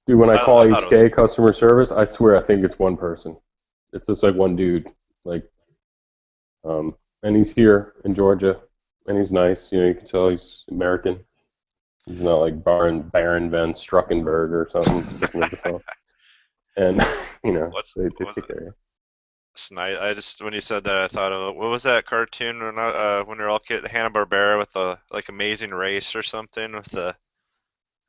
Dude, when I call HK customer service, I swear I think it's one person. It's just like one dude, and he's here in Georgia, and he's nice. You can tell he's American. He's not like Baron van Struckenberg or something. And they take care of you. When you said that, I thought of what was that cartoon when they're all kids, Hanna-Barbera with the Amazing Race or something with and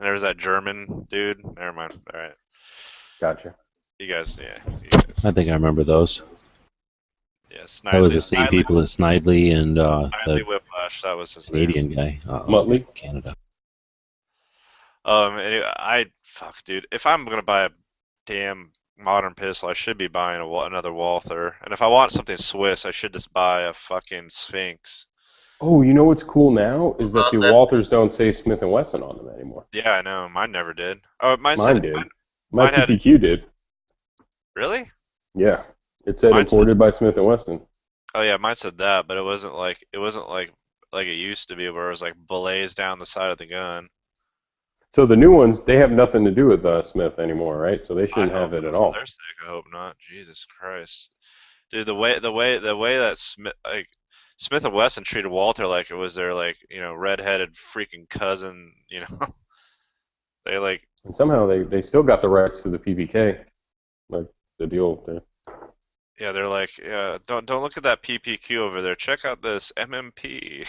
there was that German dude. Never mind. All right. Gotcha. You guys. I think I remember those. Yeah, Snidely. That was the same people as Snidely and Snidely Whiplash. That was his Canadian name. guy. Muttley, Canada. Anyway, dude. If I'm gonna buy a damn modern pistol, I should be buying another Walther. And if I want something Swiss, I should just buy a fucking Sphinx. Oh, you know what's cool now is that the Walthers don't say Smith & Wesson on them anymore. Yeah, I know. Mine never did. Oh, mine did. My PPQ did. Really? Yeah, it said imported by Smith & Wesson. Oh yeah, mine said that, but it wasn't like it used to be, where it was like belayed down the side of the gun. So the new ones, they have nothing to do with Smith anymore, right? So they shouldn't have it at all. For their sake, I hope not. Jesus Christ, dude, the way that Smith & Wesson treated Walther like it was their redheaded freaking cousin, They and somehow they still got the rights to the PPK, like the deal there. Yeah, they're like, yeah, don't look at that PPQ over there. Check out this MMP.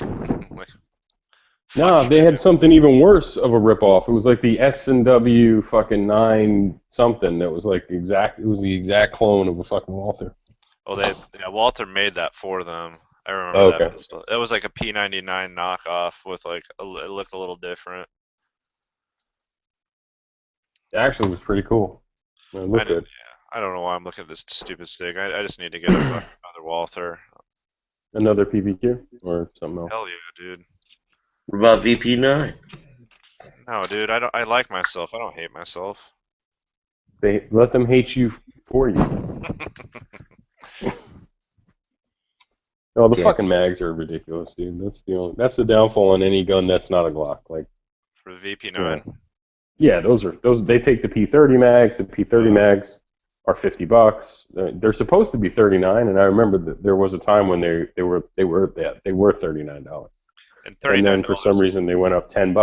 No, they had something even worse of a ripoff. It was like the S&W fucking 9 something that was like it was the exact clone of a fucking Walther. Oh, Walther made that for them. I remember that pistol. It was like a P99 knockoff with it looked a little different. It actually was pretty cool. It looked good. Yeah, I don't know why I'm looking at this stupid stick. I just need to get another Walther. Another PPQ or something else? Hell yeah, dude. What about VP9? No, dude, I like myself. I don't hate myself. They let them hate you for you. No, the fucking mags are ridiculous, dude. That's the downfall on any gun that's not a Glock. Like For the VP9. yeah, those they take the P30 mags. The P30 mags are $50. They're supposed to be $39, and I remember that there was a time when they were $39. And then for some reason they went up $10.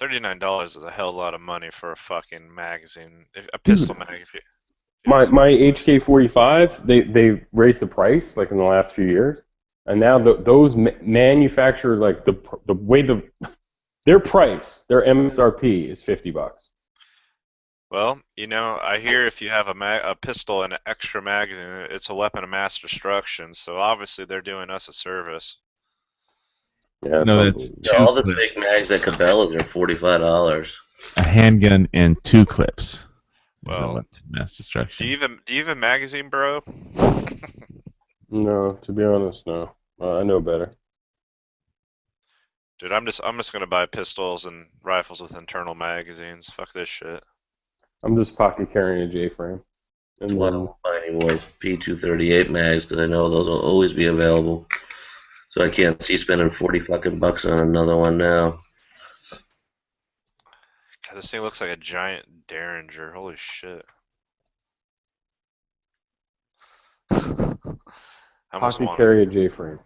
$39 is a hell of a lot of money for a fucking magazine, a pistol mag. My HK45, they raised the price like in the last few years, and now those manufacture like the way their price, their MSRP is $50. Well, you know, I hear if you have a pistol and an extra magazine, it's a weapon of mass destruction. So obviously they're doing us a service. Yeah, No, that's All the fake mags at Cabela's are $45. a handgun and 2 clips. Well, mass destruction. Do you have a magazine, bro? No, to be honest, no. I know better. Dude, I'm just gonna buy pistols and rifles with internal magazines. Fuck this shit. I'm just pocket carrying a J-frame. And I don't buy any more P238 mags because I know those will always be available. So I can't see spending 40 fucking bucks on another one now. God, this thing looks like a giant Derringer. Holy shit. Pocket carry a J-frame.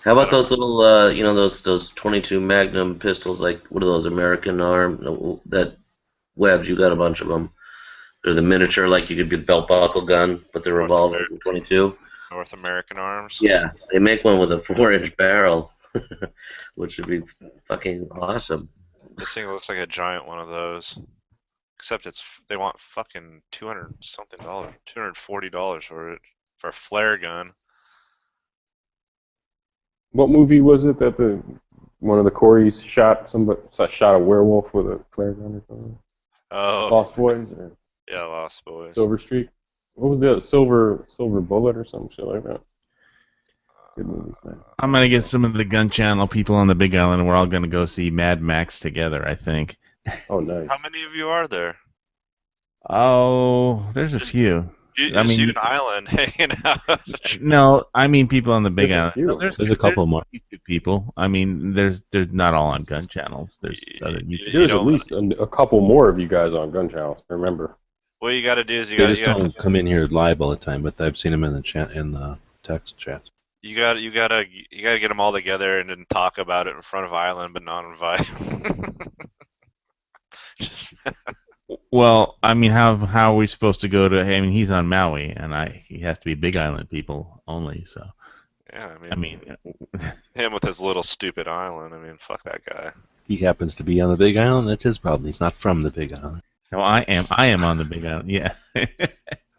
How about those little, you know, those 22 Magnum pistols? Like, what are those, American Arm? That Webbs, you got a bunch of them. They're the miniature, like you could be the belt buckle gun, but they're revolver 22. North American Arms. Yeah, they make one with a 4-inch barrel, which would be fucking awesome. This thing looks like a giant one of those. Except they want fucking $200-something, $240 for it, for a flare gun. What movie was it that one of the Coreys shot a werewolf with a flare gun or something? Oh. Lost Boys? Or Yeah, Lost Boys. Silver Streak? What was the Silver Bullet or some shit like that? Good movies, man. I'm gonna get some of the gun channel people on the Big Island, and we're all gonna go see Mad Max together, I think. Oh, nice. How many of you are there? Oh, there's a few. I mean, you and Island hanging out. No, I mean people on the Big There's a Island. few. No, There's a couple more. YouTube people. I mean, there's not all on gun channels. There's other YouTube. There's at least a couple more of you guys on gun channels. Remember? What you got to do is They just don't come in here live all the time, but I've seen them in the chat, in the text chats. You gotta get them all together and then talk about it in front of Island, but not invite. Just Well, I mean, how are we supposed to go to? I mean, he's on Maui, and he has to be Big Island people only. So. yeah, I mean, him with his little stupid island. I mean, fuck that guy. He happens to be on the Big Island. That's his problem. He's not from the Big Island. No, I am on the Big Island. Yeah.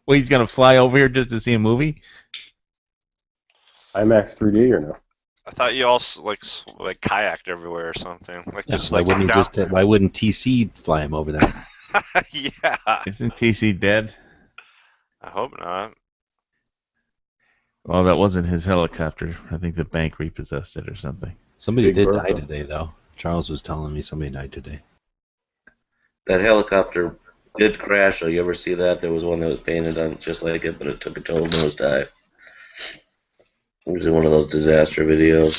Well, he's gonna fly over here just to see a movie. IMAX 3D or no? I thought you all like kayaked everywhere or something. Like Yeah, just why like wouldn't down. why wouldn't TC fly him over there? Yeah. Isn't TC dead? I hope not. Well, that wasn't his helicopter. I think the bank repossessed it or something. Somebody Big did Bertha. die today, though. Charles was telling me somebody died today. That helicopter did crash. You ever see that? There was one that was painted on just like it, but it took a total nosedive. It was in one of those disaster videos.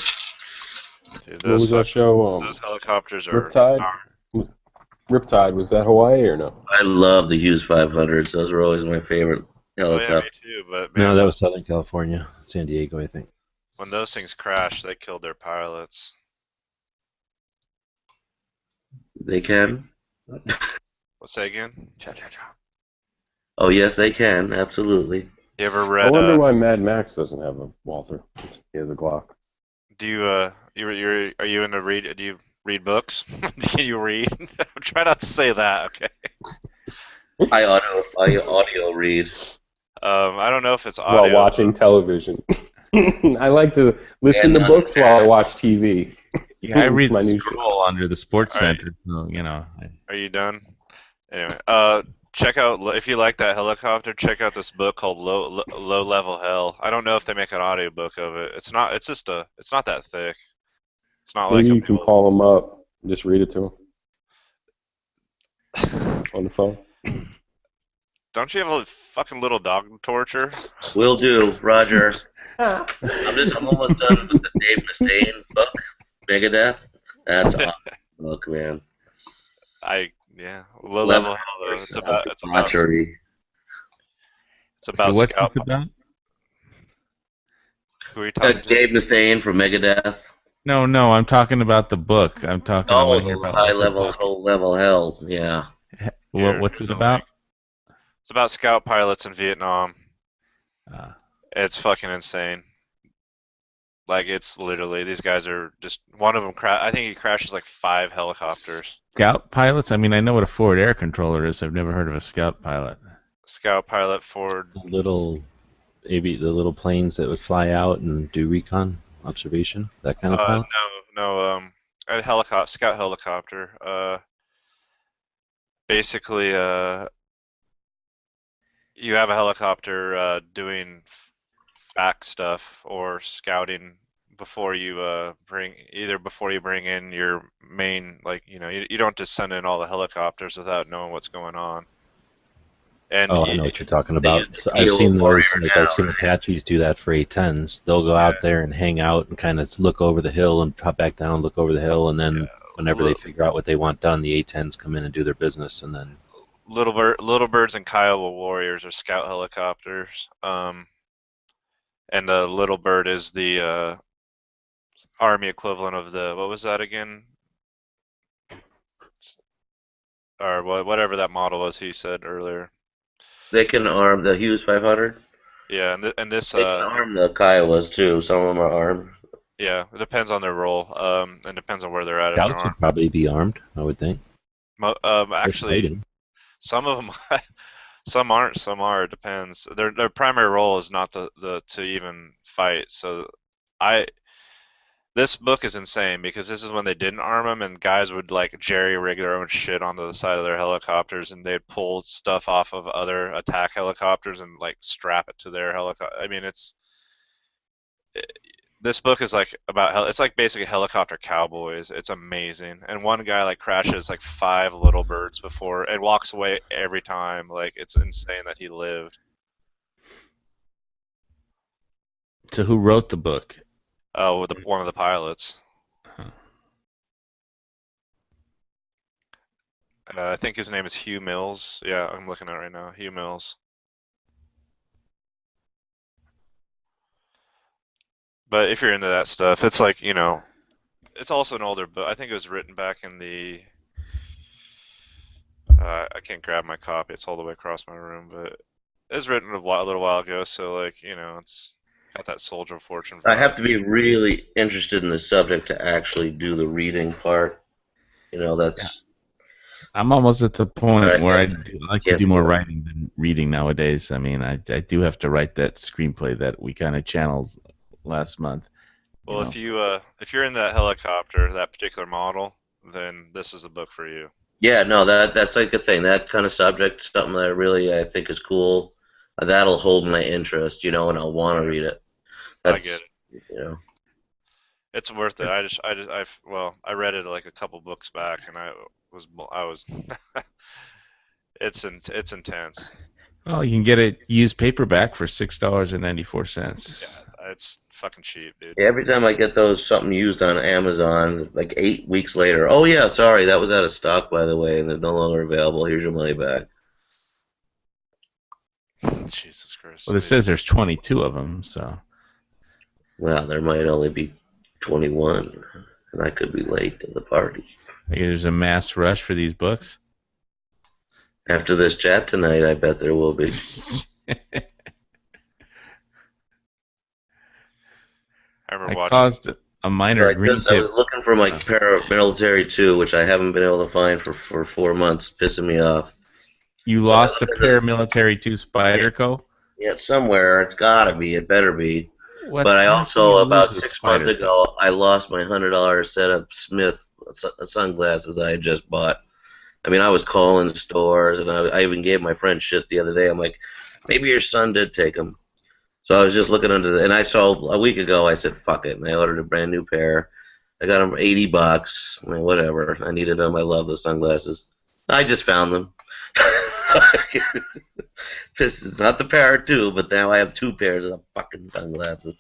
Dude, What was that show? Those helicopters are. Riptide? Riptide, was that Hawaii or no? I love the Hughes 500s. Those were always my favorite Oh yeah, helicopters. me too. But man, No, that was Southern California, San Diego, I think. when those things crashed, they killed their pilots. They can? What's that again? Oh, yes, they can. Absolutely. You ever I read? wonder why Mad Max doesn't have a Walther. He has a Glock. Do you are you into read? Do you read books? Do you read? Try not to say that. Okay. I audio read. I don't know if it's While audio. watching television. I like to listen And to books while I watch TV. Yeah, I read my the new scroll under the Sports All right. Center. So, you know. Are you done? Anyway, check out if you like that helicopter. Check out this book called Low Level Hell. I don't know if they make an audio book of it. It's not. It's just it's not that thick. It's not Maybe like you can call him up and just read it to him on the phone. Don't you have a fucking little dog torture? Will do, Roger. I'm almost done with the Dave Mustaine book, Megadeth. That's an awesome book, man. Low level. It's about debauchery. It's about What's Scout. this about? Who are you talking to? Dave Mustaine from Megadeth. No, I'm talking about the book. I'm talking about High Level, Whole Level Hell. Yeah. What's it about? It's about scout pilots in Vietnam. It's fucking insane. Like, it's literally, these guys are just, one of them, I think he crashes like 5 helicopters. Scout pilots? I mean, I know what a forward air controller is. I've never heard of a scout pilot. Scout pilot forward. The little planes that would fly out and do recon, observation, that kind of pilot? No, a scout helicopter. Basically, you have a helicopter doing FAC stuff or scouting before you bring in your main, like, you don't just send in all the helicopters without knowing what's going on. And I know what you're talking about. So I've seen those. I've seen Apaches do that for A-10s. They'll go out there and hang out and kind of look over the hill and drop back down, look over the hill, and then whenever they figure out what they want done, the A-10s come in and do their business, and then. Little Birds and Kiowa Warriors are scout helicopters. And the Little Bird is the Army equivalent of the, what was that again? Or whatever that model was he said earlier. They can arm the Hughes 500? Yeah, and this... They can arm the Kiowas, too. Some of them are armed. Yeah, it depends on their role, and depends on where they're at. Scouts would probably be armed, I would think. Actually, some of them... Some aren't, some are. It depends. Their primary role is not to even fight. So this book is insane because this is when they didn't arm them, and guys would like jerry-rig their own shit onto the side of their helicopters, and they'd pull stuff off of other attack helicopters and like strap it to their helicopter. I mean, this book is like it's like basically helicopter cowboys. It's amazing. And one guy like crashes like 5 Little Birds before and walks away every time. Like, it's insane that he lived. So who wrote the book? Oh, one of the pilots. I think his name is Hugh Mills. Yeah, I'm looking at it right now. Hugh Mills. But if you're into that stuff, it's like, it's also an older book. I think it was written back in the... I can't grab my copy. It's all the way across my room, but it was written a little while ago, so, like, it's got that Soldier of Fortune vibe. I have to be really interested in the subject to actually do the reading part. That's... I'm almost at the point where I like to do more writing than reading nowadays. I mean, I do have to write that screenplay that we kind of channeled last month. Well, if you're in that helicopter, that particular model, then this is the book for you. Yeah, no, that's like a thing. That kind of subject, something that I think is cool. That'll hold my interest, and I'll want to read it. I get it. It's worth it. I read it like a couple books back, and I was it's intense. Well, you can get it used paperback for $6.94. Yeah, it's fucking cheap, dude. Yeah, every time I get something used on Amazon, like 8 weeks later, oh yeah, sorry, that was out of stock, by the way, and they're no longer available. Here's your money back. Jesus Christ. Well, it says there's 22 of them, so. Well, there might only be 21, and I could be late to the party. There's a mass rush for these books? After this chat tonight, I bet there will be. I caused a minor green tip. I was looking for my Paramilitary 2, which I haven't been able to find for 4 months, pissing me off. You lost a Paramilitary 2 Spyderco? Yeah, somewhere. It's gotta be. It better be. What but I also, about 6 months ago, I lost my $100 set of Smith sunglasses I had just bought. I mean, I was calling stores, and I even gave my friend shit the other day. I'm like, maybe your son did take them. So I was just looking under and I saw a week ago, I said, fuck it, and I ordered a brand new pair. I got them for $80. I mean, whatever. I needed them. I love the sunglasses. I just found them. It's not the Parrot 2, but now I have 2 pairs of fucking sunglasses.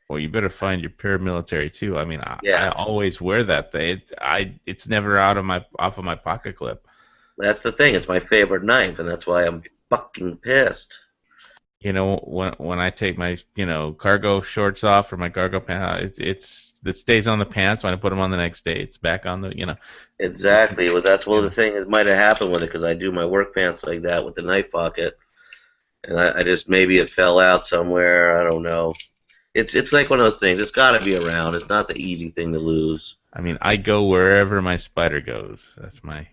Well, you better find your paramilitary too. I mean, I Yeah. always wear that thing. It's never off of my pocket clip. That's the thing. It's my favorite knife, and that's why I'm fucking pissed. You know, when I take my cargo shorts off or my cargo pants, it stays on the pants. When I put them on the next day, it's back on the. Exactly. Well, that's one of the things that might have happened with it, because I do my work pants like that with the knife pocket, and I just, maybe it fell out somewhere. I don't know. It's like one of those things. It's got to be around. It's not the easy thing to lose. I mean, I go wherever my spider goes. That's my,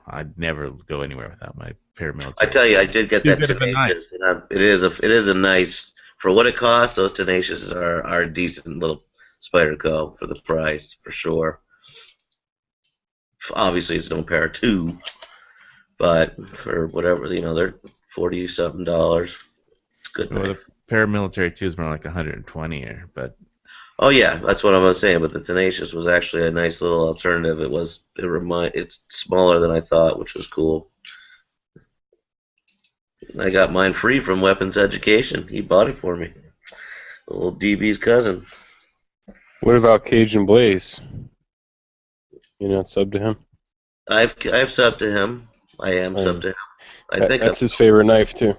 I'd never go anywhere without my paramilitary. I tell you, I did get Too that good of a knife. Tenacious. And it is a nice, for what it costs. Those Tenacious are a decent little Spyderco for the price, for sure. Obviously, it's no Parrot 2, but for whatever, they're $40-something. It's good. Well, the paramilitary 2 is more like 120 here, but. Oh yeah, that's what I was saying. But the Tenacious was actually a nice little alternative. It's smaller than I thought, which was cool. I got mine free from Weapons Education. He bought it for me. Little DB's cousin. What about Cajun Blaze? You not sub to him? I've subbed to him. I am subbed to him. I think that's his favorite knife too.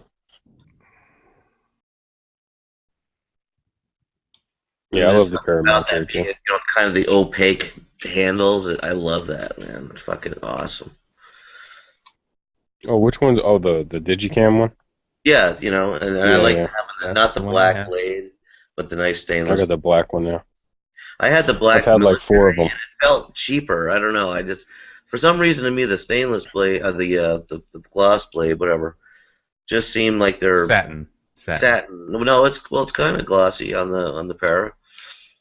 Yeah, I love the paramilitary too. Kind of the opaque handles. I love that, man. It's fucking awesome. Oh, which one's? Oh, the Digicam one. Yeah, and I like having not the black blade, but the nice stainless. I got the black one now. I had the black. I've had like 4 of them. It felt cheaper. I don't know. I just, for some reason, to me, the stainless blade, the gloss blade, whatever, just seemed like they're satin. No, it's kind of glossy on the Parrot.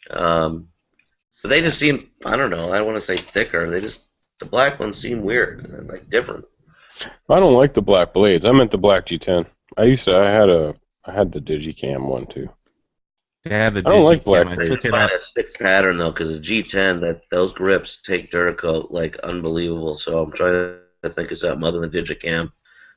But they just seem, I don't know. I don't want to say thicker. The black ones seem weird, like different. I don't like the black blades. I meant the black G10. I had the Digicam one too. Yeah, I don't like black. I took it out. A sick pattern though, because the G10, those grips take Duracoat like unbelievable. So I'm trying to think of something other than Digicam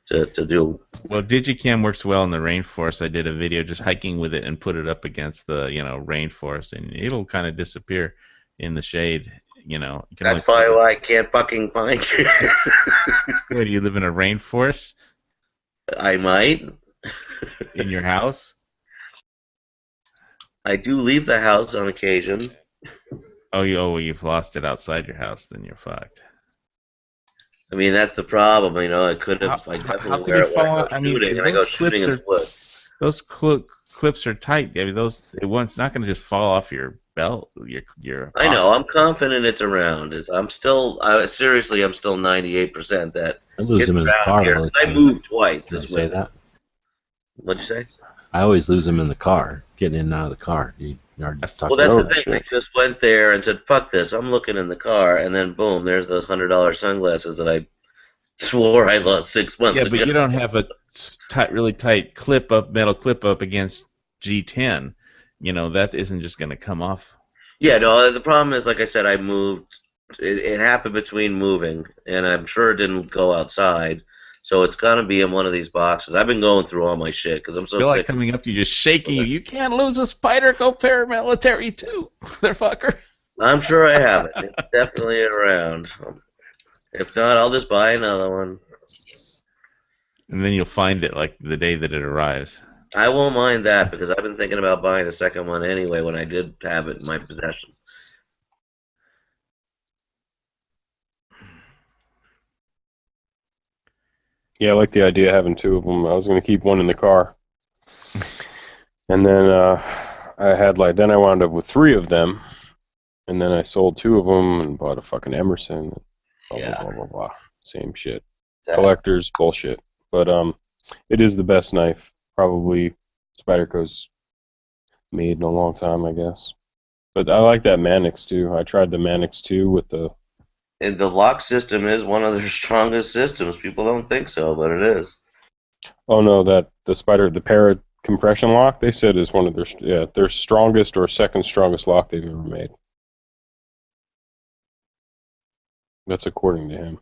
to do. Well, Digicam works well in the rainforest. I did a video just hiking with it and put it up against the rainforest, and it'll kind of disappear in the shade. That's probably why I can't fucking find you. Wait, do you live in a rainforest? I might. In your house? I do leave the house on occasion. Oh, you've lost it outside your house, then you're fucked. I mean, that's the problem. I could have. I definitely wear it when I go shooting, and I go shooting in the woods. Those clips are tight. I mean, it's not going to just fall off your belt. Your I know. I'm confident it's around. I'm still 98% that. I lose them in the car. All the time. I moved twice this say winter. that. What'd you say? I always lose them in the car, getting in and out of the car. Well, that's the thing. I just went there and said, "Fuck this! I'm looking in the car," and then boom, there's those $100 sunglasses that I swore I lost 6 months ago. Yeah, but you don't have a really tight metal clip up against G10. That isn't just going to come off. Yeah, no. The problem is, like I said, I moved. It happened between moving, and I'm sure it didn't go outside. So it's gonna be in one of these boxes. I've been going through all my shit because I'm so I feel sick. like coming up to you, just shaking you. You can't lose a Spyderco paramilitary too, motherfucker. I'm sure I have it. It's definitely around. If not, I'll just buy another one. And then you'll find it like the day that it arrives. I won't mind that because I've been thinking about buying a second one anyway when I did have it in my possession. Yeah, I like the idea of having 2 of them. I was going to keep one in the car. And then then I wound up with 3 of them. And then I sold 2 of them and bought a fucking Emerson. Blah, blah, blah, blah. Same shit. Exactly. Collectors, bullshit. But it is the best knife. Probably Spyderco's made in a long time, I guess. But I like that Manix too. I tried the Manix 2 with the... And the lock system is one of their strongest systems. People don't think so, but it is. Oh no, the Parrot compression lock, they said is one of their strongest or second strongest lock they've ever made. That's according to him.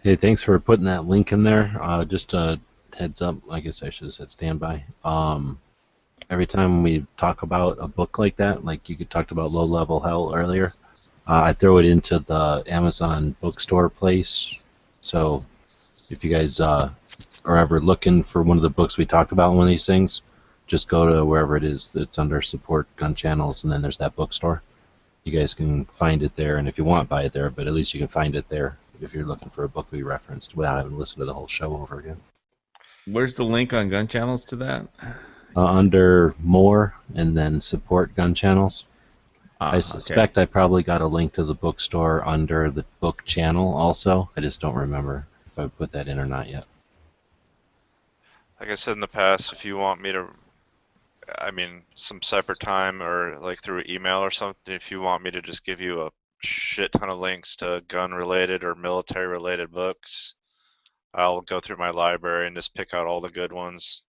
Hey, thanks for putting that link in there. Just a heads up, I guess I should have said standby. Every time we talk about a book like that, like you talked about Low Level Hell earlier, I throw it into the Amazon bookstore place. So if you guys are ever looking for one of the books we talked about in one of these things, just go to wherever it is that's under support gun channels, and then there's that bookstore. You guys can find it there, and if you want, buy it there, but at least you can find it there if you're looking for a book we referenced without having to listen to the whole show over again. Where's the link on gun channels to that? Under more and then support gun channels. I suspect I probably got a link to the bookstore under the book channel also. I just don't remember if I put that in or not yet. Like I said in the past, if you want me to, I mean, some separate time or like through email or something, if you want me to just give you a shit ton of links to gun-related or military-related books, I'll go through my library and just pick out all the good ones.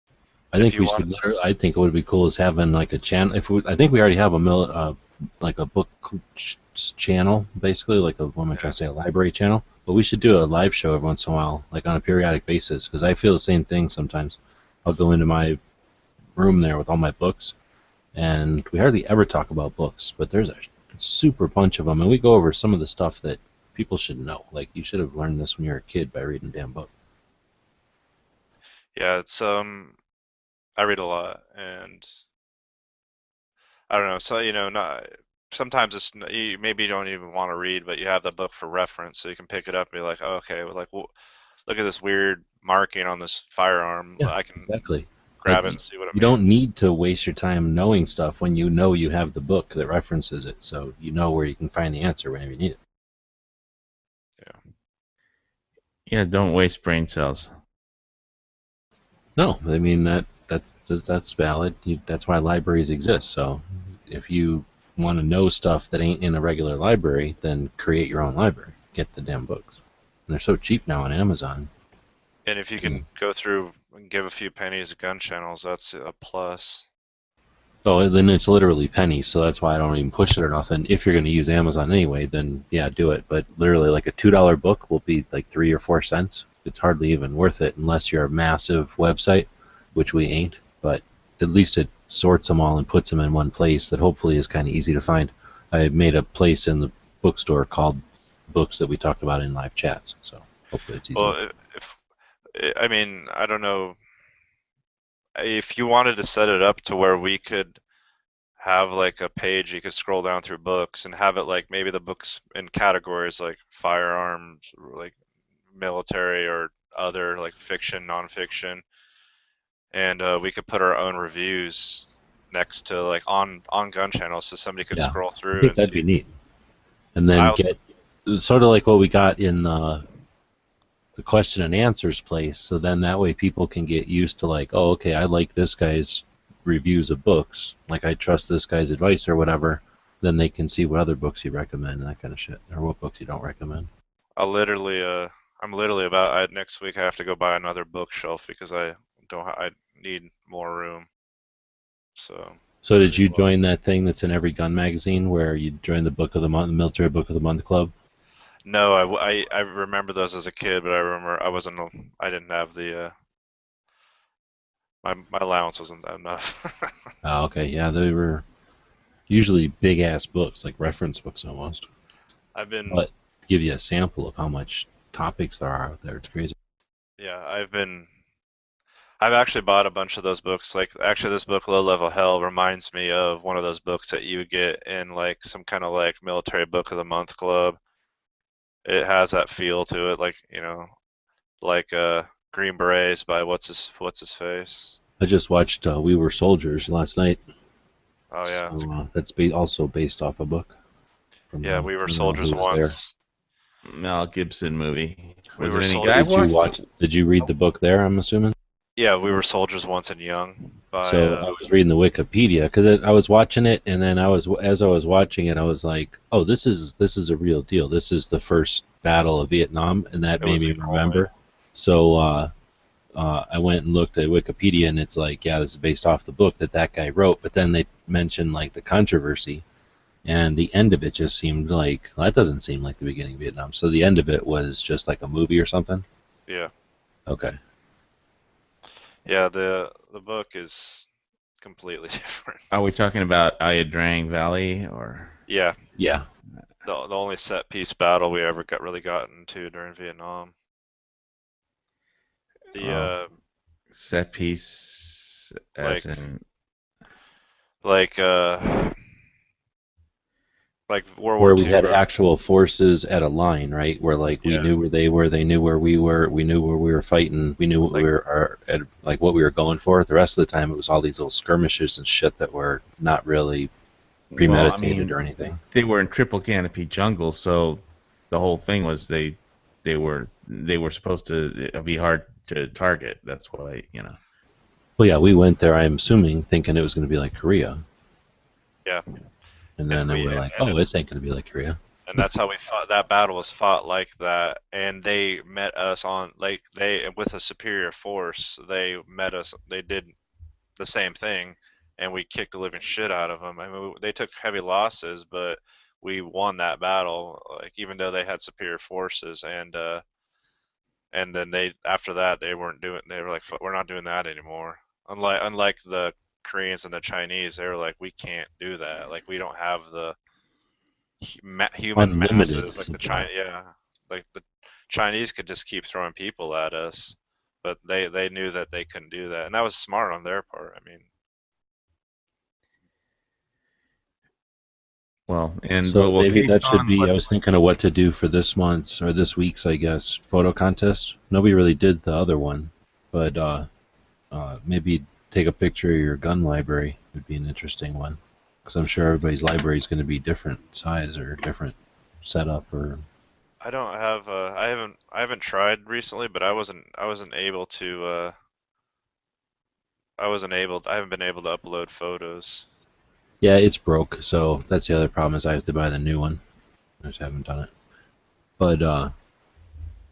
I think we should. I think it would be cool is having like a channel. I think we already have like a book channel, basically, like a what am I trying to say, a library channel. But we should do a live show every once in a while, like on a periodic basis, because I feel the same thing sometimes. I'll go into my room there with all my books, and we hardly ever talk about books, but there's a super bunch of them, and we go over some of the stuff that people should know. Like you should have learned this when you were a kid by reading a damn book. Yeah, it's I read a lot, and I don't know. So not sometimes it's maybe you don't even want to read, but you have the book for reference, so you can pick it up and be like, oh, okay, well, look at this weird marking on this firearm. Yeah, I can exactly grab it and see what it means. You don't need to waste your time knowing stuff when you know you have the book that references it, so you know where you can find the answer whenever you need it. Yeah, don't waste brain cells. No, I mean that's valid. That's why libraries exist. So if you want to know stuff that ain't in a regular library, then create your own library. Get the damn books. And they're so cheap now on Amazon. And if you can go through and give a few pennies to gun channels, that's a plus. Oh, then it's literally pennies, so that's why I don't even push it or nothing. If you're going to use Amazon anyway, then yeah, do it. But literally, like a $2 book will be like 3 or 4 cents. It's hardly even worth it unless you're a massive website, which we ain't. But at least it sorts them all and puts them in one place that hopefully is kind of easy to find. I made a place in the bookstore called books that we talked about in live chats, so hopefully it's easy. Well, I mean, I don't know. If you wanted to set it up to where we could have like a page you could scroll down through books and have it like maybe the books in categories like firearms, like military or other, like fiction, nonfiction, and we could put our own reviews next to like on gun channels so somebody could scroll through. I think that'd be neat. And then get sort of like what we got in the question and answers place, so then that way people can get used to like, oh, okay, I like this guy's reviews of books, like I trust this guy's advice or whatever, then they can see what other books you recommend and that kind of shit, or what books you don't recommend. I'm literally about next week I have to go buy another bookshelf because I need more room. So did you join that thing that's in every gun magazine where you join the book of the month, the military book of the month club? No, I remember those as a kid, but I didn't have the my allowance wasn't that enough. Oh, okay, yeah, they were usually big ass books, like reference books almost. But to give you a sample of how much topics there are out there, it's crazy. Yeah, I've actually bought a bunch of those books. Like, actually, this book, Low Level Hell, reminds me of one of those books that you would get in like some kind of like military book of the month club. It has that feel to it, like like Green Berets by what's his face. I just watched We Were Soldiers last night. Oh yeah, so, that's also based off a book. Yeah, We Were Soldiers once. Mel Gibson movie. Did you read the book there? I'm assuming. Yeah, We Were Soldiers Once and Young. So I was reading the Wikipedia because I was watching it, and then as I was watching it, I was like, "Oh, this is a real deal. This is the first battle of Vietnam," and that made me remember. So I went and looked at Wikipedia, and it's like, yeah, this is based off the book that guy wrote. But then they mentioned like the controversy, And the end of it just seemed like, well, that doesn't seem like the beginning of Vietnam. So the end of it was just like a movie or something? Yeah. Okay. Yeah, the book is completely different. Are we talking about Ia Drang Valley or? Yeah. Yeah. The only set piece battle we ever got into during Vietnam. The set piece as in like World War Where we II, had right? actual forces at a line, right? Where like we knew where they were, they knew where we were, we knew where we were fighting, we knew what we were like what we were going for. The rest of the time, it was all these little skirmishes and shit that were not really premeditated or anything. They were in triple canopy jungle, so the whole thing was they were supposed to be hard to target. That's why, you know. Well, yeah, we went there. I'm assuming thinking it was going to be like Korea. Yeah. And then we were like, oh, this ain't going to be like Korea. And that's how we fought. That battle was fought like that, and they met us on with a superior force. They met us. They did the same thing, and we kicked the living shit out of them. I mean, they took heavy losses, but we won that battle. Like, even though they had superior forces, and then after that they weren't doing. They were like, we're not doing that anymore. Unlike the Koreans and the Chinese, they were like, we can't do that. Like, we don't have the human Unlimited masses like the Chinese could just keep throwing people at us, but they knew that they couldn't do that, and that was smart on their part. I mean, well, and so well, maybe that should be. I was thinking of what to do for this month's or this week's, I guess, photo contest. Nobody really did the other one, but maybe take a picture of your gun library would be an interesting one, because I'm sure everybody's library is going to be different size or different setup. Or I don't have I haven't tried recently, but I haven't been able to upload photos. yeah, it's broke, so that's the other problem, is I have to buy the new one. I just haven't done it. But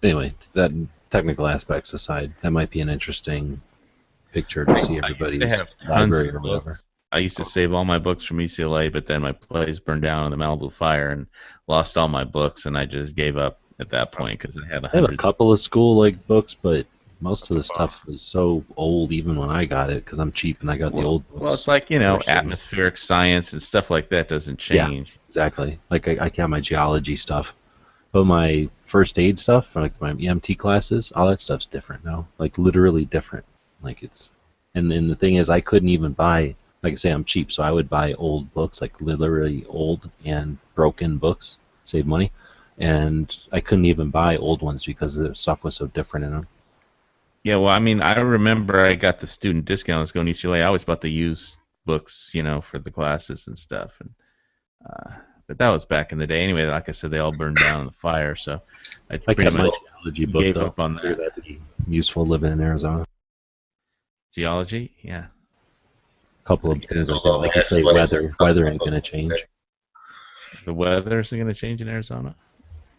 anyway, that technical aspects aside, that might be an interesting picture to see everybody's library or whatever. I used to save all my books from UCLA, but then my place burned down in the Malibu fire and lost all my books, and I just gave up at that point because I had I have a couple of school books, but most of the stuff was so old even when I got it, because I'm cheap and I got the old books. Well, it's like, you know, atmospheric science and stuff like that doesn't change. Yeah, exactly. Like I got my geology stuff, but my first aid stuff, like my EMT classes, all that stuff's different now. Like literally different. Like it's, and the thing is, I couldn't even buy. Like I say, I'm cheap, so I would buy old books, like literally old and broken books, save money. And I couldn't even buy old ones because the stuff was so different in them. Yeah, well, I mean, I remember I got the student discounts going to UCLA. I always bought the used books, you know, for the classes and stuff. And but that was back in the day. Anyway, like I said, they all burned down in the fire, so I pretty kept my much geology book, gave though. up on that. That'd be useful living in Arizona. Geology, yeah. A couple of things like that. Like you say, weather ain't going to change. The weather isn't going to change in Arizona?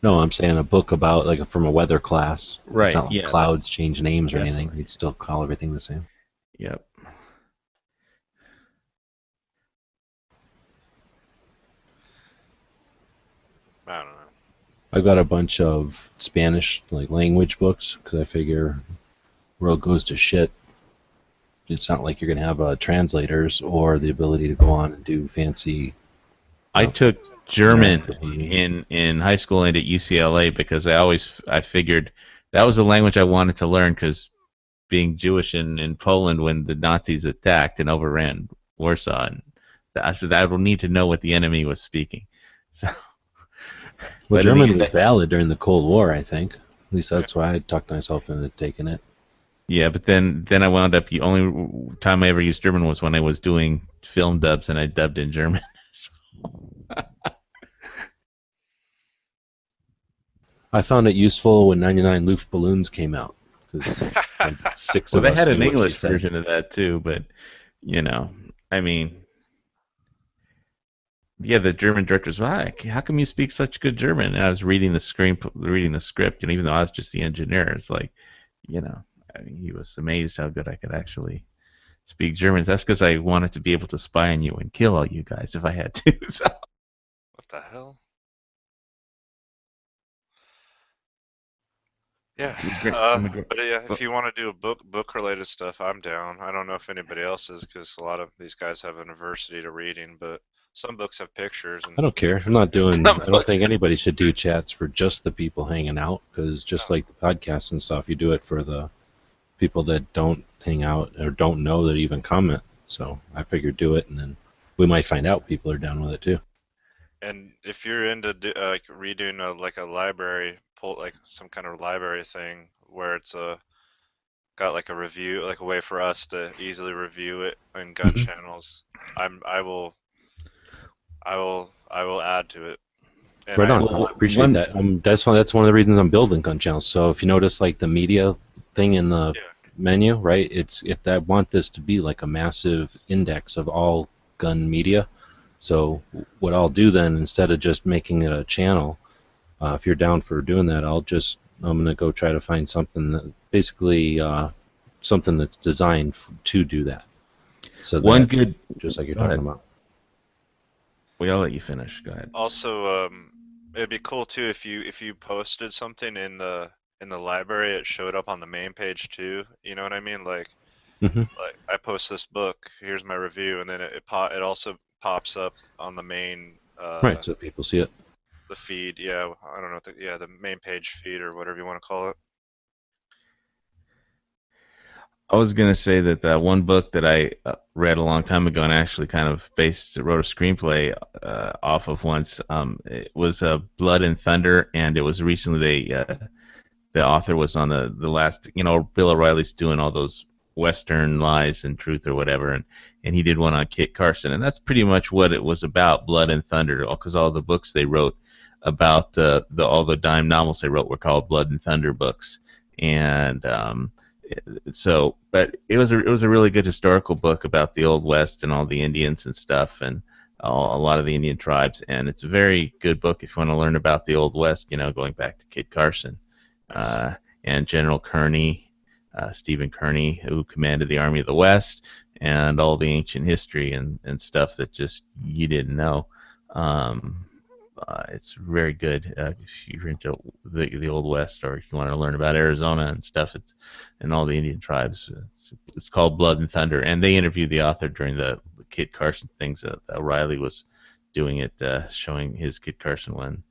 No, I'm saying a book about, like, from a weather class. Right, It's not like yeah. clouds change names or Definitely. anything. You'd still call everything the same. Yep. I don't know. I've got a bunch of Spanish, like, language books, because I figure world goes to shit. It's not like you're going to have translators or the ability to go on and do fancy... I took German in high school and at UCLA because I figured that was the language I wanted to learn, because being Jewish in Poland when the Nazis attacked and overran Warsaw, and I said I will need to know what the enemy was speaking. So, Well, German was valid during the Cold War, I think. At least that's why I talked myself into taking it. Yeah, but then I wound up. The only time I ever used German was when I was doing film dubs, and I dubbed in German. I found it useful when 99 Luftballons came out, because like 6 Well, of us they had an knew what she English said. version of that too, but you know, I mean, yeah, the German director was like, "How come you speak such good German?" And I was reading the script, and even though I was just the engineer, it's like, you know, I mean, he was amazed how good I could actually speak German. That's because I wanted to be able to spy on you and kill all you guys if I had to. So. the hell? Yeah, but yeah, if you want to do a book related stuff, I'm down. I don't know if anybody else is, because a lot of these guys have an aversity to reading, but some books have pictures. And I don't care. I'm not doing. I don't think anybody should do chats for just the people hanging out, because just like the podcasts and stuff, you do it for the people that don't hang out or don't know that even comment. So I figured do it, and then we might find out people are down with it too. And if you're into like redoing like a library, like some kind of library thing where it's got like a review, like a way for us to easily review it in gun channels, I will add to it. And Right on. I appreciate that. That's one of the reasons I'm building gun channels. So if you notice, like the media thing in the menu, right? I want this to be like a massive index of all gun media. So what I'll do then, instead of just making it a channel, if you're down for doing that, I'm going to go try to find something that basically something that's designed to do that. So just like you're talking about. I'll let you finish. Go ahead. Also, it'd be cool too if you posted something in the library, it showed up on the main page too. You know what I mean? Like, like I post this book, here's my review, and then it also pops up on the main. Right, so people see it. The feed, yeah. I don't know. The main page feed or whatever you want to call it. I was gonna say that one book that I read a long time ago and actually kind of wrote a screenplay off of once. It was Blood and Thunder, and it was recently the author was on the last. Bill O'Reilly's doing all those Western Lies and Truth or whatever, and he did one on Kit Carson, and that's pretty much what it was about. Blood and Thunder, because all the books they wrote about all the dime novels they wrote were called Blood and Thunder books, and but it was a really good historical book about the Old West and all the Indians and stuff, and a lot of the Indian tribes, and it's a very good book if you want to learn about the Old West, going back to Kit Carson, and General Kearney, Stephen Kearney, who commanded the Army of the West, and all the ancient history and stuff that just you didn't know. It's very good if you're into the Old West, or if you want to learn about Arizona and stuff, and all the Indian tribes. It's called Blood and Thunder, and they interviewed the author during the Kit Carson things that O'Reilly was doing it, showing his Kit Carson one.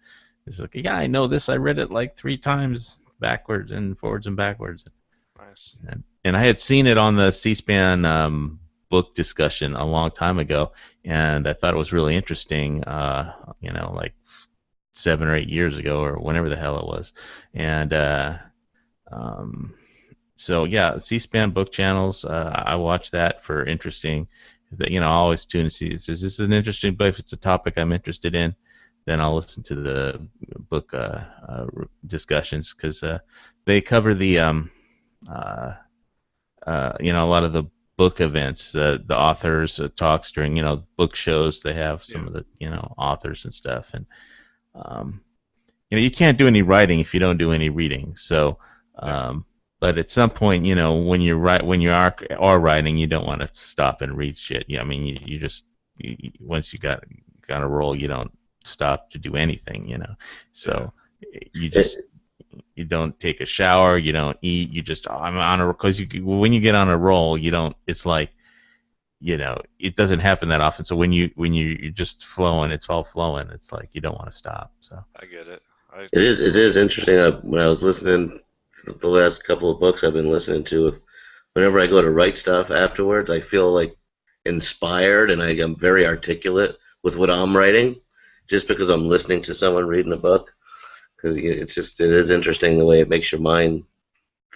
It's like, yeah, I know this. I read it like 3 times backwards and forwards and backwards. Nice. And I had seen it on the C-SPAN book discussion a long time ago, and I thought it was really interesting. Like 7 or 8 years ago, or whenever the hell it was, and so yeah, C-SPAN book channels. I watch that for interesting. I always tune to see is this an interesting book. If it's a topic I'm interested in, then I'll listen to the book discussions, because they cover the a lot of the book events, the authors talks during book shows. They have some of the authors and stuff, and you can't do any writing if you don't do any reading. So, but at some point, when you are writing, you don't want to stop and read shit. I mean, you just once you got a roll, you don't stop to do anything. So you just. You don't take a shower. You don't eat. You just I'm on a because when you get on a roll, you don't. It's like, it doesn't happen that often. So when you're just flowing, it's all flowing. It's like you don't want to stop. So I get it. It is interesting. When I was listening to the last couple of books I've been listening to, whenever I go to write stuff afterwards, I feel like inspired, and I am very articulate with what I'm writing, just because I'm listening to someone reading a book. Because it is interesting the way it makes your mind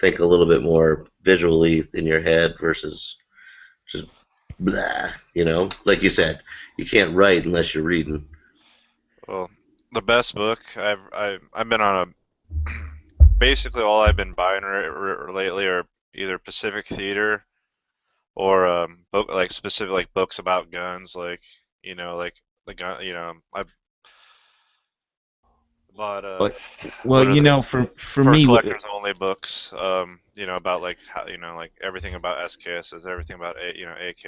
think a little bit more visually in your head versus just blah, like you said, you can't write unless you're reading. Well, the best book I've been on basically all I've been buying lately are either Pacific Theater or book like specific like books about guns, like like the gun. I've bought for me, collectors only books, about like how like everything about SKSs, everything about AK,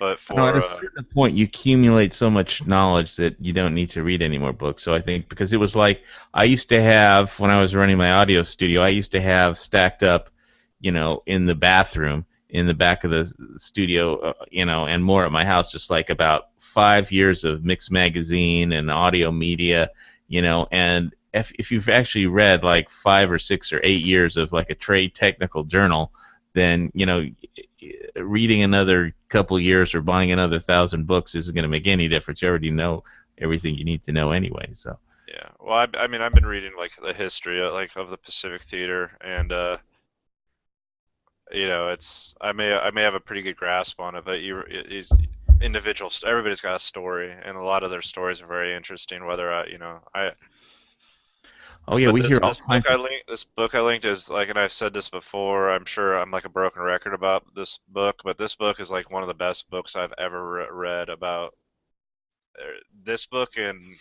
But No, at for a certain point, you accumulate so much knowledge that you don't need to read any more books. So I think because it was like I used to have when I was running my audio studio, I used to have stacked up, in the bathroom, in the back of the studio, and more at my house, just like about 5 years of mixed magazine and audio media, and if you've actually read like 5 or 6 or 8 years of like a trade technical journal, then reading another couple years or buying another 1,000 books isn't going to make any difference. You already know everything you need to know anyway. So yeah, well, I mean, I've been reading like the history of the Pacific Theater, and it's I may have a pretty good grasp on it, but everybody's got a story, and a lot of their stories are very interesting. oh yeah, But we hear all this kinds of. this book I linked is like, and I've said this before. I'm sure I'm like a broken record about this book, but this book is like one of the best books I've ever read about. This book and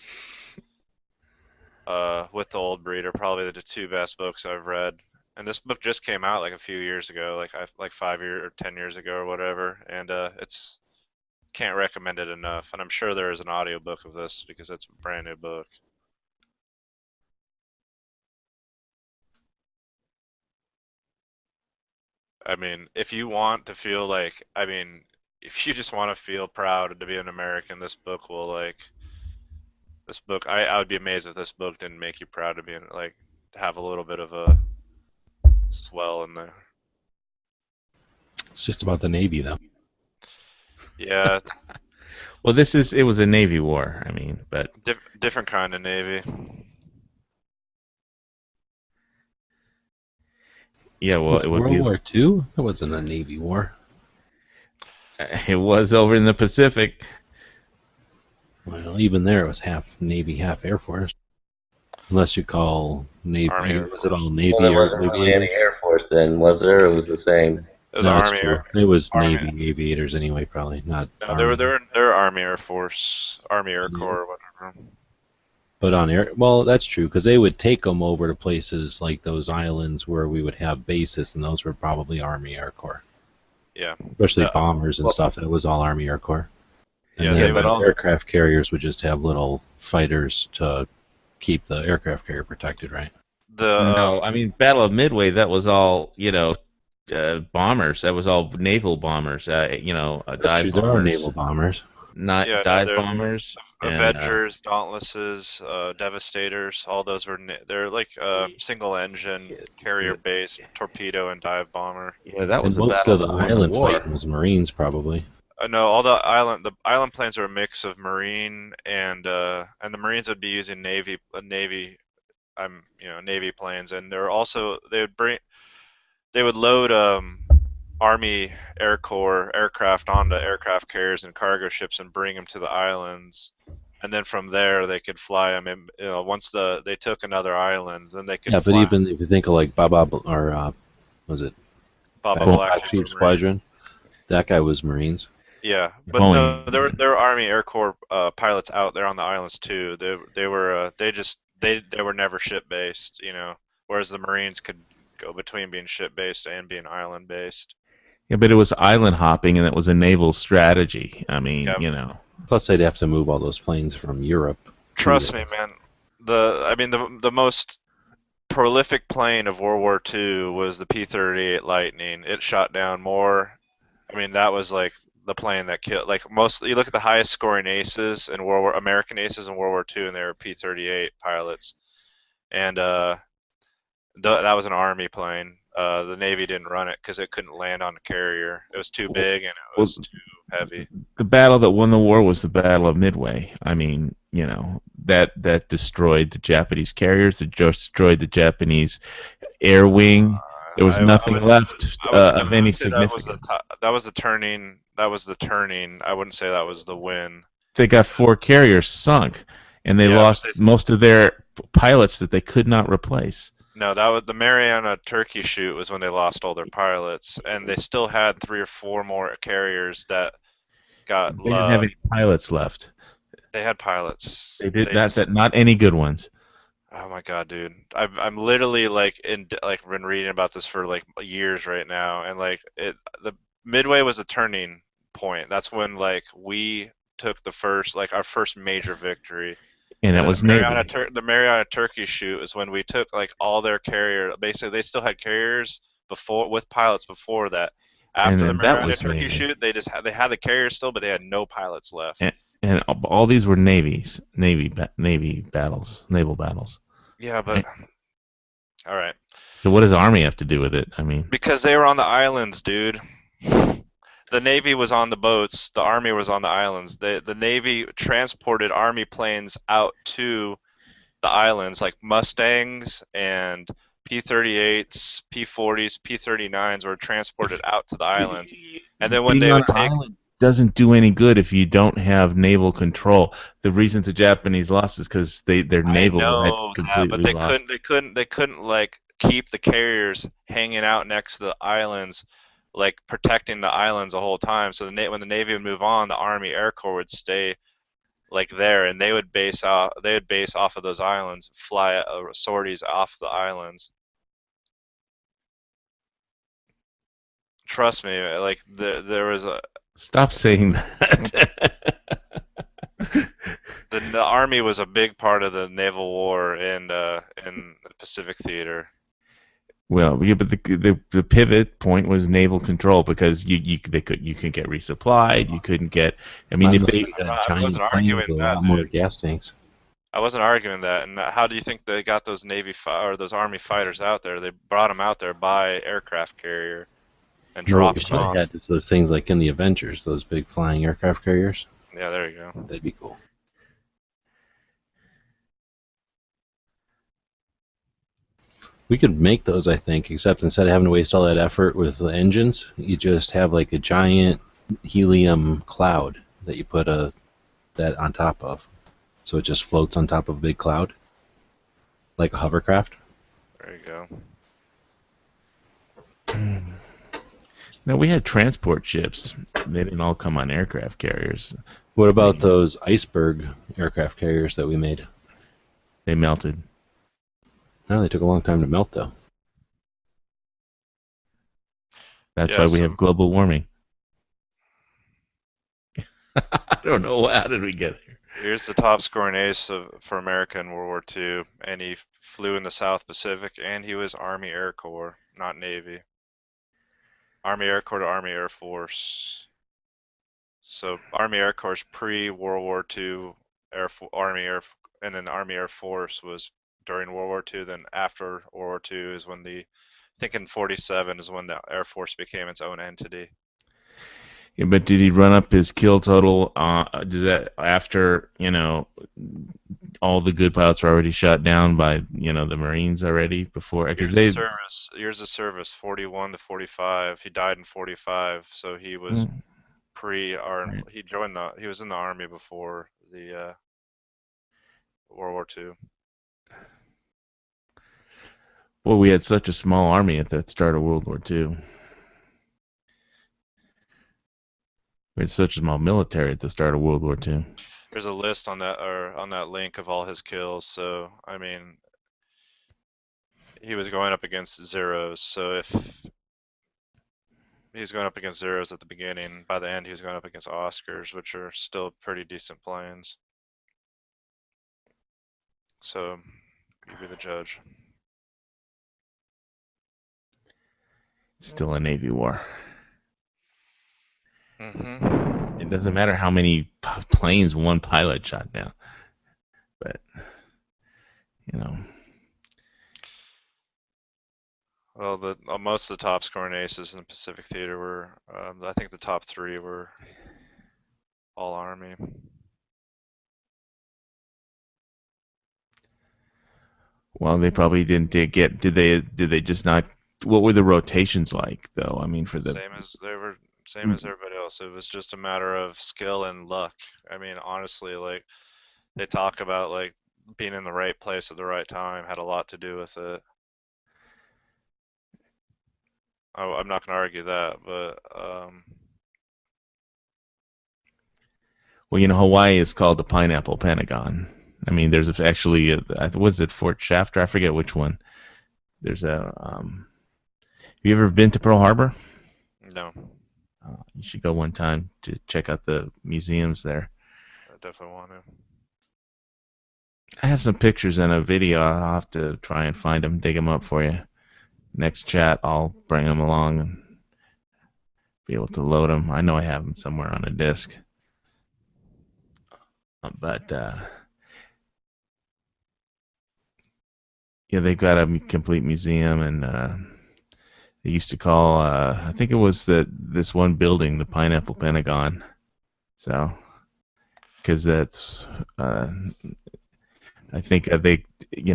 With the Old Breed are probably the two best books I've read. And this book just came out like a few years ago, like 5 years or 10 years ago or whatever. And it's can't recommend it enough. And I'm sure there is an audiobook of this because it's a brand new book. I mean, if you want to feel like, I mean, if you just want to feel proud to be an American, this book will this book. I would be amazed if this book didn't make you proud to be to have a little bit of a swell in there. It's just about the Navy, though. Yeah, Well, it was a Navy war. I mean, but different kind of Navy. yeah, well, it would World be. War II? It wasn't a Navy war. It was over in the Pacific. Well, even there, it was half Navy, half Air Force. Unless you call Navy, Army Air was it all Force. Navy Well, it or wasn't really any Air Force then, was there? It was the same. It was No, it's Army true. Air. It was Army. Navy aviators anyway, probably not. No, Army. they're Army Air Force, Army Air Corps, or whatever. But on air, well, that's true because they would take them over to places like those islands where we would have bases, and those were probably Army Air Corps, Yeah. especially Yeah. bombers and stuff. It was all Army Air Corps. And Yeah, the they would all. aircraft carriers would just have little fighters to keep the aircraft carrier protected, right? No, I mean Battle of Midway. That was all bombers. That was all naval bombers. That's dive true. bombers. There are naval bombers. Not Yeah, no, dive they're bombers. and, Avengers, Dauntlesses, Devastators. All those they're like single engine, carrier based torpedo and dive bomber. yeah, that was And the most battle of the that won island war. fighting was Marines, probably. No, all the island planes are a mix of Marine and the Marines would be using Navy Navy planes, and they're also they would load Army Air Corps aircraft onto aircraft carriers and cargo ships and bring them to the islands, and then from there they could fly them. And, once they took another island, then they could. Yeah, but fly even if you think of like Baba or was it Baba Black Sheep Sheep Marine. Squadron? That guy was Marines. Yeah, but Boeing. no, there were Army Air Corps pilots out there on the islands too. They were never ship based, whereas the Marines could go between being ship based and being island based. Yeah, but it was island hopping, and it was a naval strategy. I mean, Yeah. Plus, they'd have to move all those planes from Europe. Trust me, man. The most prolific plane of World War II was the P-38 Lightning. It shot down more. I mean, that was like the plane that killed. Like most, you look at the highest scoring aces in American aces in World War II, and they were P-38 pilots. And that was an Army plane. The Navy didn't run it because it couldn't land on a carrier. It was too big and it was too heavy. The battle that won the war was the Battle of Midway. I mean, that destroyed the Japanese carriers. It destroyed the Japanese air wing. There was nothing left of any significance. That was the turning. That was the turning. I wouldn't say that was the win. They got 4 carriers sunk, and they lost most of their pilots that they could not replace. No, that was the Mariana Turkey shoot was when they lost all their pilots, and they still had 3 or 4 more carriers that got. They didn't have any pilots left. They had pilots. They did not any good ones. Oh my god, dude! I'm literally been reading about this for like years right now, and the Midway was a turning Point. That's when like we took the first, like our first major victory. And that then was the Mariana, Navy. the Mariana Turkey shoot is when we took like all their carrier. Basically, they still had carriers before with pilots before that. And After the then that Mariana was Turkey Navy. shoot, they had the carriers still, but they had no pilots left. And all these were Navy battles, naval battles. Yeah, but all right. So what does Army have to do with it? I mean, Because they were on the islands, dude. The Navy was on the boats. The Army was on the islands. The Navy transported Army planes out to the islands, like Mustangs and P-38s, P-40s, P-39s were transported out to the islands. And then when being they on would an take... island doesn't do any good if you don't have naval control. The reason the Japanese lost is because their naval had completely but they lost. couldn't like keep the carriers hanging out next to the islands, like protecting the islands the whole time. So when the Navy would move on, the Army Air Corps would stay like there, and they would base off of those islands, fly sorties off the islands. Trust me, like there was a... Stop saying that. The Army was a big part of the naval war in the Pacific Theater. Well, yeah, but the pivot point was naval control because you couldn't get resupplied. You couldn't get. I mean, Unless they, you got I giant wasn't planes arguing with a that, lot more dude. gas tanks. I wasn't arguing that. And how do you think they got those those Army fighters out there? They brought them out there by aircraft carrier and No, what we dropped should them have off. had is those things like in the Avengers, those big flying aircraft carriers. Yeah, there you go. That'd be cool. We could make those, I think, except instead of having to waste all that effort with the engines, you just have like a giant helium cloud that you put that on top of. So it just floats on top of a big cloud, like a hovercraft. There you go. no, we had transport ships. They didn't all come on aircraft carriers. What about those iceberg aircraft carriers that we made? They melted. No, they took a long time to melt, though. That's Yeah, why we so- have global warming. I don't know. How did we get here? Here's the top scoring ace for America in World War II, and he flew in the South Pacific, and he was Army Air Corps, not Navy. Army Air Corps to Army Air Force. So Army Air Corps is pre-World War II, and then Army Air Force was during World War II. Then after World War II is when I think in '47 is when the Air Force became its own entity. Yeah, but did he run up his kill total? Does that after all the good pilots were already shot down by the Marines already before? Because Years of service, 41 to 45. He died in 45, so he was Right. He was in the Army before the World War II. Well, we had such a small army at the start of World War II. We had such a small military at the start of World War II. There's a list on that link of all his kills. So I mean, he was going up against zeros. So if he was going up against zeros at the beginning, by the end he was going up against Oscars, which are still pretty decent planes. So you be the judge. Still a Navy war. Mm-hmm. It doesn't matter how many planes one pilot shot down. But, Well, most of the top scoring aces in the Pacific Theater were, I think the top 3 were all Army. well, they probably didn't get. Did they just not? What were the rotations like, though? I mean, for the Same as everybody else. It was just a matter of skill and luck. I mean, honestly, like they talk about like being in the right place at the right time had a lot to do with it. I'm not going to argue that, but well, Hawaii is called the Pineapple Pentagon. I mean, there's actually was it Fort Shafter? I forget which one. There's a. Have you ever been to Pearl Harbor? no. You should go one time to check out the museums there. I definitely want to. I have some pictures and a video. I'll have to try and find them, dig them up for you. Next chat, I'll bring them along and be able to load them. I know I have them somewhere on a disk. But yeah, they've got a complete museum, and they used to call, I think it was this one building, the Pineapple Pentagon. So, because that's, I think they,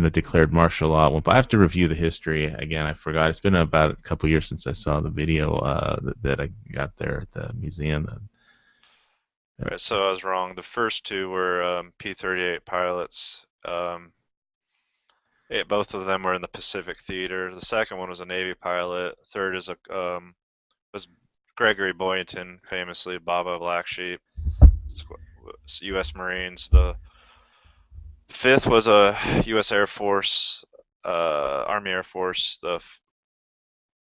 declared martial law. Well, but I have to review the history again. I forgot. It's been about a couple years since I saw the video that I got there at the museum. Right, so I was wrong. The first two were P-38 pilots. Both of them were in the Pacific Theater. The second one was a Navy pilot. Third is was Gregory Boynton, famously Baba Black Sheep, U.S. Marines. The fifth was a U.S. Air Force, Army Air Force. Let's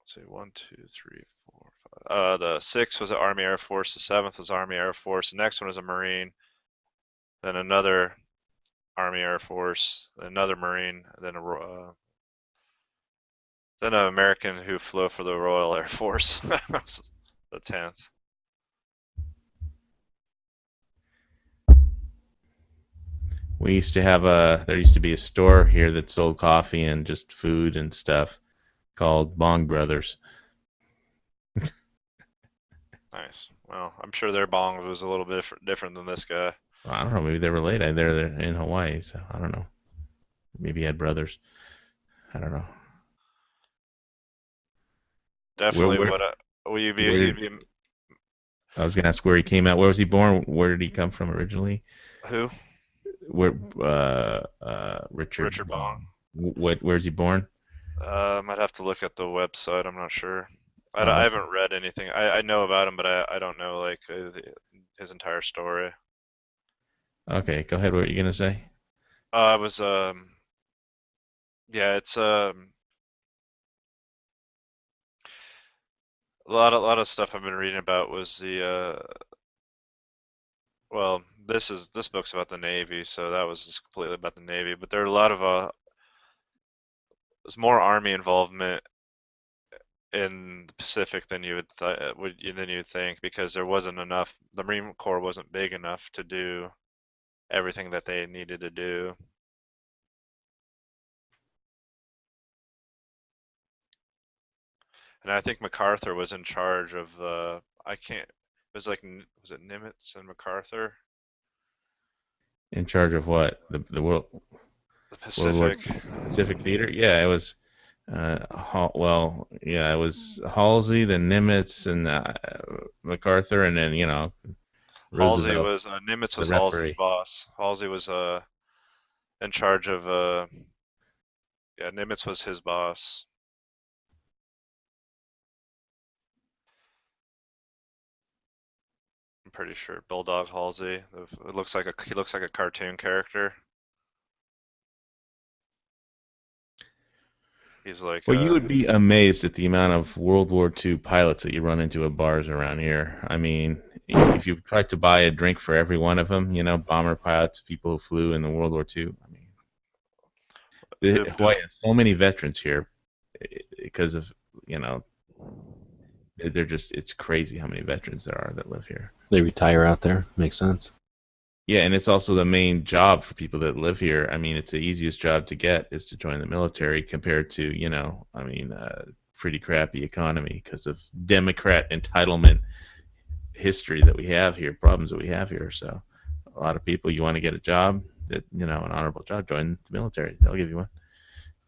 see, 1, 2, 3, 4, 5. The sixth was the Army Air Force. The seventh was Army Air Force. The next one was a Marine. Then another Army Air Force, another Marine, then an American who flew for the Royal Air Force. That was the 10th. We used to have there used to be a store here that sold coffee and just food and stuff called Bong Brothers. Nice. Well, I'm sure their bong was a little bit different than this guy. Well, I don't know. Maybe they're related. They're in Hawaii, so I don't know. Maybe he had brothers. I don't know. Definitely. I was gonna ask where he came out. Where was he born? Where did he come from originally? Who? Where? Richard Bong. Where's he born? I'd have to look at the website. I'm not sure. I haven't read anything. I know about him, but I don't know like his entire story. Okay, go ahead. What were you gonna say? I was yeah, it's a lot of stuff I've been reading about was the well, this book's about the Navy, so that was just completely about the Navy. But there are a lot of there's more Army involvement in the Pacific than you would think, because there wasn't enough. The Marine Corps wasn't big enough to do everything that they needed to do. And I think MacArthur was in charge of it was it Nimitz and MacArthur? In charge of what? The world? The Pacific. Pacific Theater? Yeah, it was. It was Halsey, then Nimitz, and MacArthur, and then Halsey Roosevelt, was Nimitz was Halsey's boss. Halsey was in charge of Nimitz was his boss. I'm pretty sure Bulldog Halsey. He looks like a cartoon character. He's like. Well, you would be amazed at the amount of World War II pilots that you run into at bars around here. I mean, if you tried to buy a drink for every one of them, bomber pilots, people who flew in the World War II. I mean, Hawaii has so many veterans here because of they're just, it's crazy how many veterans there are that live here. They retire out there. Makes sense. Yeah, and it's also the main job for people that live here. I mean, it's the easiest job to get is to join the military compared to, pretty crappy economy because of Democrat entitlement history that we have here, problems that we have here. So a lot of people, you want to get a job, an honorable job, join the military. They'll give you one.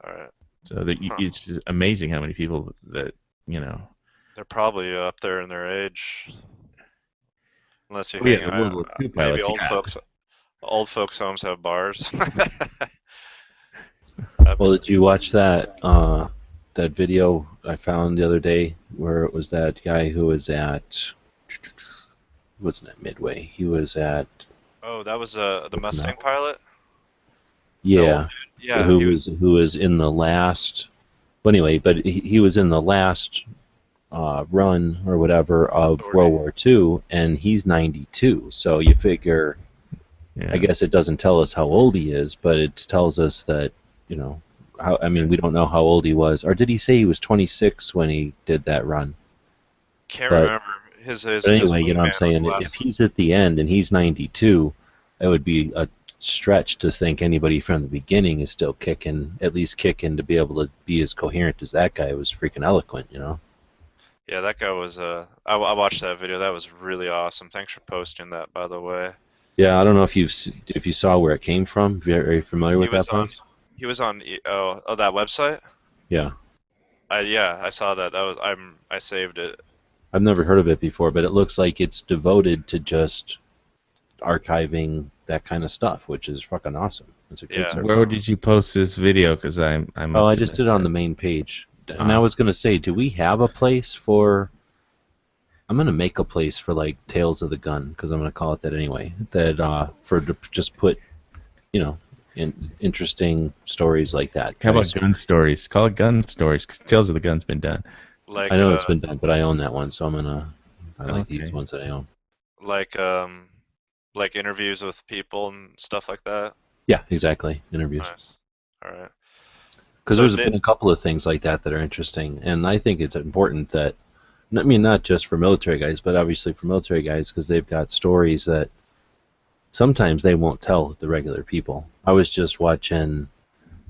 All right. So it's just amazing how many people that, They're probably up there in their age. Unless you maybe old folks homes have bars. Well, did you watch that that video I found the other day where it was that guy who was at wasn't at Midway? He was at. Oh, that was the Mustang pilot. Yeah. Yeah. Who was in the last. Well, anyway, but he was in the last run or whatever of World War II, and he's 92. So you figure, Yeah. I guess it doesn't tell us how old he is, but it tells us that, how. I mean, we don't know how old he was, or did he say he was 26 when he did that run? Can't But- remember. His But anyway, you know what I'm wingman was saying? the If last- he's at the end and he's 92, it would be a stretch to think anybody from the beginning is still kicking, at least kicking to be able to be as coherent as that guy was freaking eloquent, you know? Yeah, that guy was. I watched that video. That was really awesome. Thanks for posting that, by the way. Yeah, I don't know if you saw where it came from. Are you familiar with He was that place? He was on that website. Yeah, Yeah, I saw that. I saved it. I've never heard of it before, but it looks like it's devoted to just archiving that kind of stuff, which is fucking awesome. It's a good Yeah. service. Where did you post this video? Because I must Oh, I have just missed did it on it. the main page. And I was going to say, do we have a place for... I'm going to make a place for, like, Tales of the Gun, because I'm going to call it that anyway, that to just put, interesting stories like that. How about gun stories? Call it gun stories, 'cause Tales of the Gun's been done. Like I know it's been done, but I own that one, so I like to use Okay. ones that I own. like interviews with people and stuff like that. Yeah, exactly. Interviews. Nice. All right. Because So there's did- been a couple of things like that are interesting, and I think it's important that, I mean, not just for military guys, but obviously for military guys, because they've got stories that sometimes they won't tell the regular people. I was just watching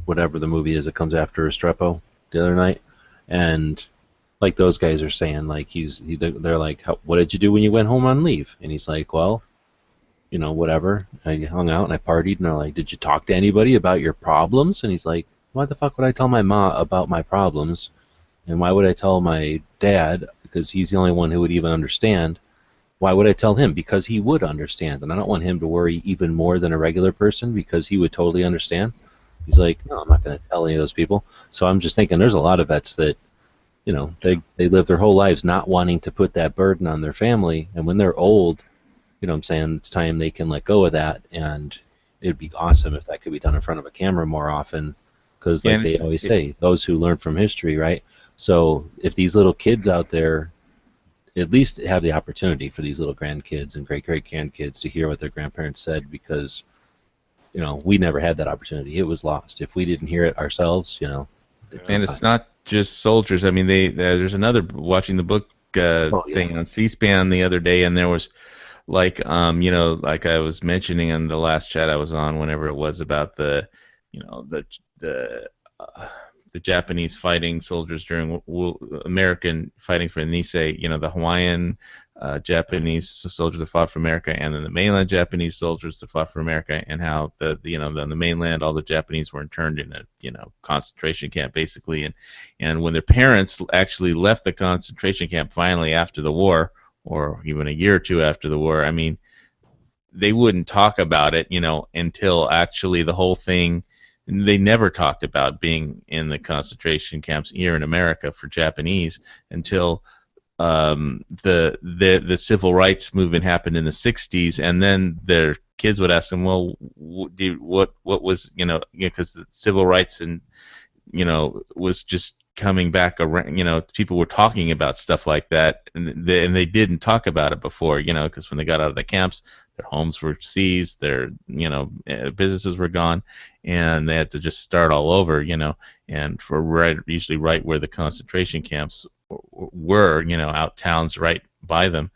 whatever the movie is that comes after Restrepo the other night, and like those guys are saying, like they're like, what did you do when you went home on leave? And he's like, well, whatever. I hung out and I partied, and they're like, did you talk to anybody about your problems? And he's like, why the fuck would I tell my ma about my problems? And why would I tell my dad? Because he's the only one who would even understand. Why would I tell him? Because he would understand. And I don't want him to worry even more than a regular person, because he would totally understand. He's like, no, I'm not going to tell any of those people. So I'm just thinking there's a lot of vets that, they live their whole lives not wanting to put that burden on their family. And when they're old, what I'm saying, it's time they can let go of that. And it'd be awesome if that could be done in front of a camera more often. Because like they always say, those who learn from history, right? So if these little kids out there at least have the opportunity for these little grandkids and great-great-grandkids to hear what their grandparents said, because, we never had that opportunity. It was lost. If we didn't hear it ourselves, And it's not just soldiers. I mean, there's another, watching the book thing on C-SPAN the other day, and there was like like I was mentioning in the last chat I was on, whenever it was about the Japanese fighting soldiers during American fighting for Nisei, the Hawaiian Japanese soldiers that fought for America, and then the mainland Japanese soldiers that fought for America, and how on the mainland all the Japanese were interned in a concentration camp basically, and when their parents actually left the concentration camp finally after the war, or even a year or two after the war, I mean, they wouldn't talk about it, until actually the whole thing. They never talked about being in the concentration camps here in America for Japanese until the civil rights movement happened in the 60s, and then their kids would ask them, well, what was, because the civil rights and was just coming back around, people were talking about stuff like that, and they didn't talk about it before, because when they got out of the camps, their homes were seized, their businesses were gone, and they had to just start all over, and usually right where the concentration camps were, out towns right by them,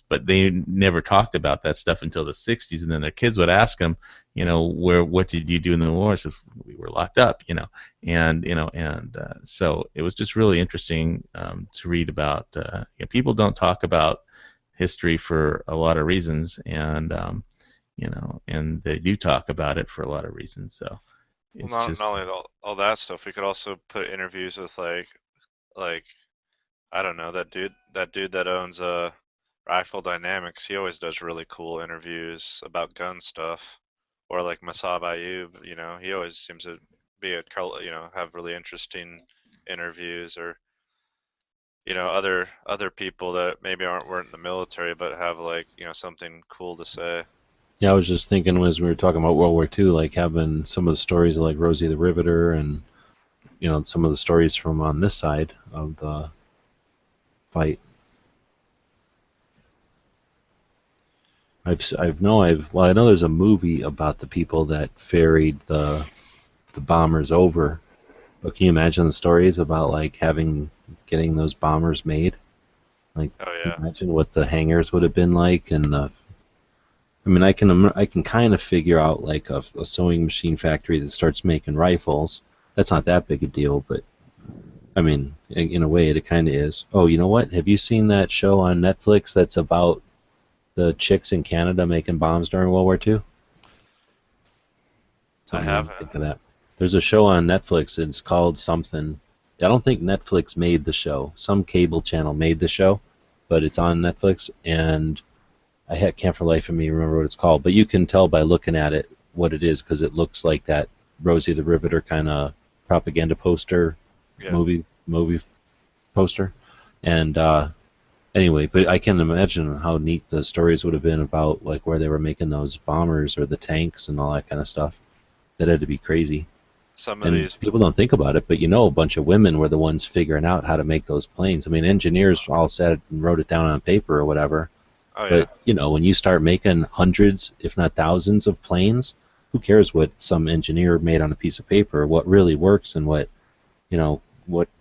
but they never talked about that stuff until the 60s, and then their kids would ask them, what did you do in the war? So we were locked up, so it was just really interesting to read about. People don't talk about history for a lot of reasons, and and they do talk about it for a lot of reasons. So it's not only all that stuff, we could also put interviews with like I don't know, that dude that owns Rifle Dynamics. He always does really cool interviews about gun stuff, or like Masab Ayub. He always seems to be have really interesting interviews, or other people that maybe weren't in the military but have something cool to say. Yeah, I was just thinking as we were talking about World War II, like having some of the stories of like Rosie the Riveter, and some of the stories from on this side of the fight. I know there's a movie about the people that ferried the bombers over. But can you imagine the stories about like getting those bombers made? Like, Oh can you yeah. imagine what the hangars would have been like, and I mean, I can kind of figure out like a sewing machine factory that starts making rifles. That's not that big a deal, but I mean, in a way, it kind of is. Oh, you know what? Have you seen that show on Netflix that's about the chicks in Canada making bombs during World War II? I Something made me haven't. think of that. There's a show on Netflix, and it's called something. I don't think Netflix made the show. Some cable channel made the show, but it's on Netflix, and can't for the life of me remember what it's called. But you can tell by looking at it what it is, because it looks like that Rosie the Riveter kind of propaganda poster, Yeah. movie poster. And anyway, but I can imagine how neat the stories would have been about like where they were making those bombers or the tanks and all that kind of stuff. That had to be crazy. Some of And these. people don't think about it, but a bunch of women were the ones figuring out how to make those planes. I mean, engineers all sat and wrote it down on paper or whatever. Oh yeah. But, when you start making hundreds, if not thousands of planes, who cares what some engineer made on a piece of paper? What really works and what